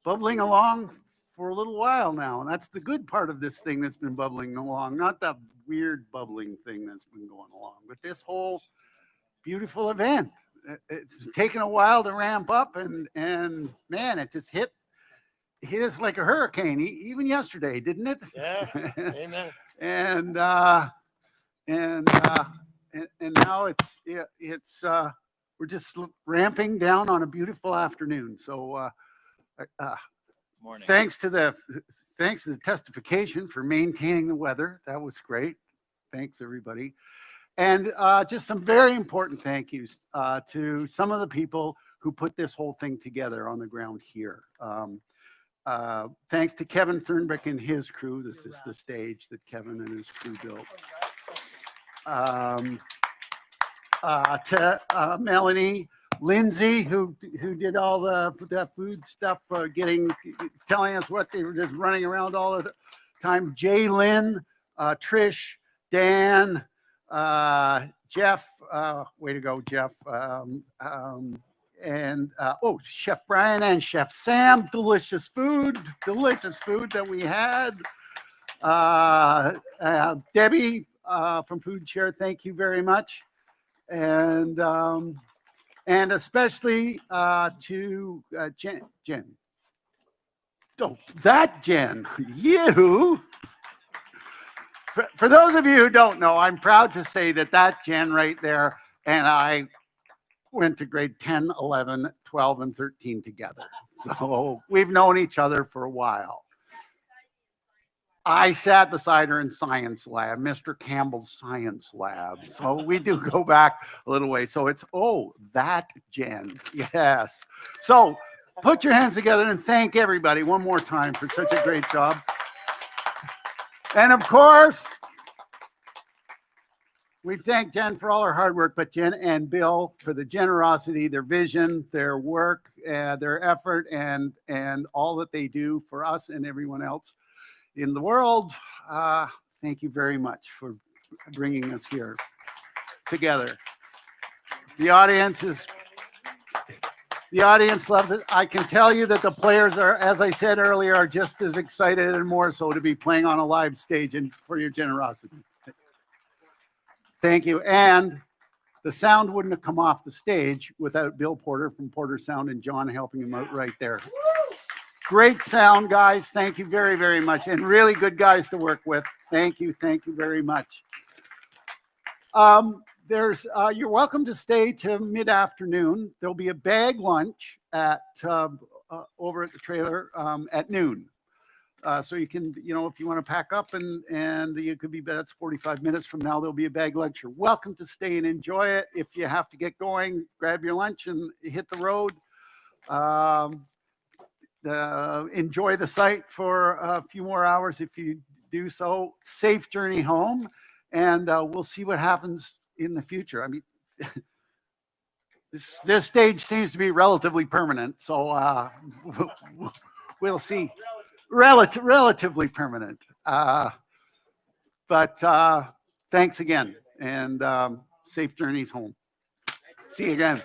[SPEAKER 1] bubbling along for a little while now. And that's the good part of this thing that's been bubbling along, not the weird bubbling thing that's been going along, but this whole beautiful event. It's taken a while to ramp up, and man, it just hit us like a hurricane, even yesterday, didn't it?
[SPEAKER 16] Yeah. Amen.
[SPEAKER 1] and now it's we're just ramping down on a beautiful afternoon. So
[SPEAKER 17] Morning.
[SPEAKER 1] thanks to the testification for maintaining the weather. That was great. Thanks, everybody. And just some very important thank yous to some of the people who put this whole thing together on the ground here. Thanks to Kevin Thurnbeck and his crew. This is the stage that Kevin and his crew built. To Melanie, Lindsay, who did all the food stuff, telling us what they were just running around all the time. Jay Lynn, Trish, Dan, Jeff, way to go, Jeff. Chef Brian and Chef Sam, delicious food that we had. Debbie from Food Share, thank you very much. And especially to Jen. Oh, that Jen, you. For those of you who don't know, I'm proud to say that Jen right there, and I went to grade 10, 11, 12, and 13 together. So we've known each other for a while. I sat beside her in science lab, Mr. Campbell's science lab. So we do go back a little way. So it's, oh, that Jen. Yes. So put your hands together and thank everybody one more time for such a great job. And of course, we thank Jen for all her hard work, but Jen and Bill for the generosity, their vision, their work, their effort, and all that they do for us and everyone else in the world. Thank you very much for bringing us here together. The audience loves it. I can tell you that the players are, as I said earlier, are just as excited and more so to be playing on a live stage and for your generosity. Thank you. And the sound wouldn't have come off the stage without Bill Porter from Porter Sound and John helping him out right there. Great sound, guys. Thank you very, very much. And really good guys to work with. Thank you. Thank you very much. You're welcome to stay till mid-afternoon. There'll be a bag lunch at over at the trailer at noon. So you can, if you want to pack up and you could be, that's 45 minutes from now, there'll be a bag lunch. You're welcome to stay and enjoy it. If you have to get going, grab your lunch and hit the road. Enjoy the site for a few more hours if you do so. Safe journey home, and we'll see what happens in the future. I mean, this stage seems to be relatively permanent, so we'll see. Relatively permanent. But thanks again, and safe journeys home. See you again.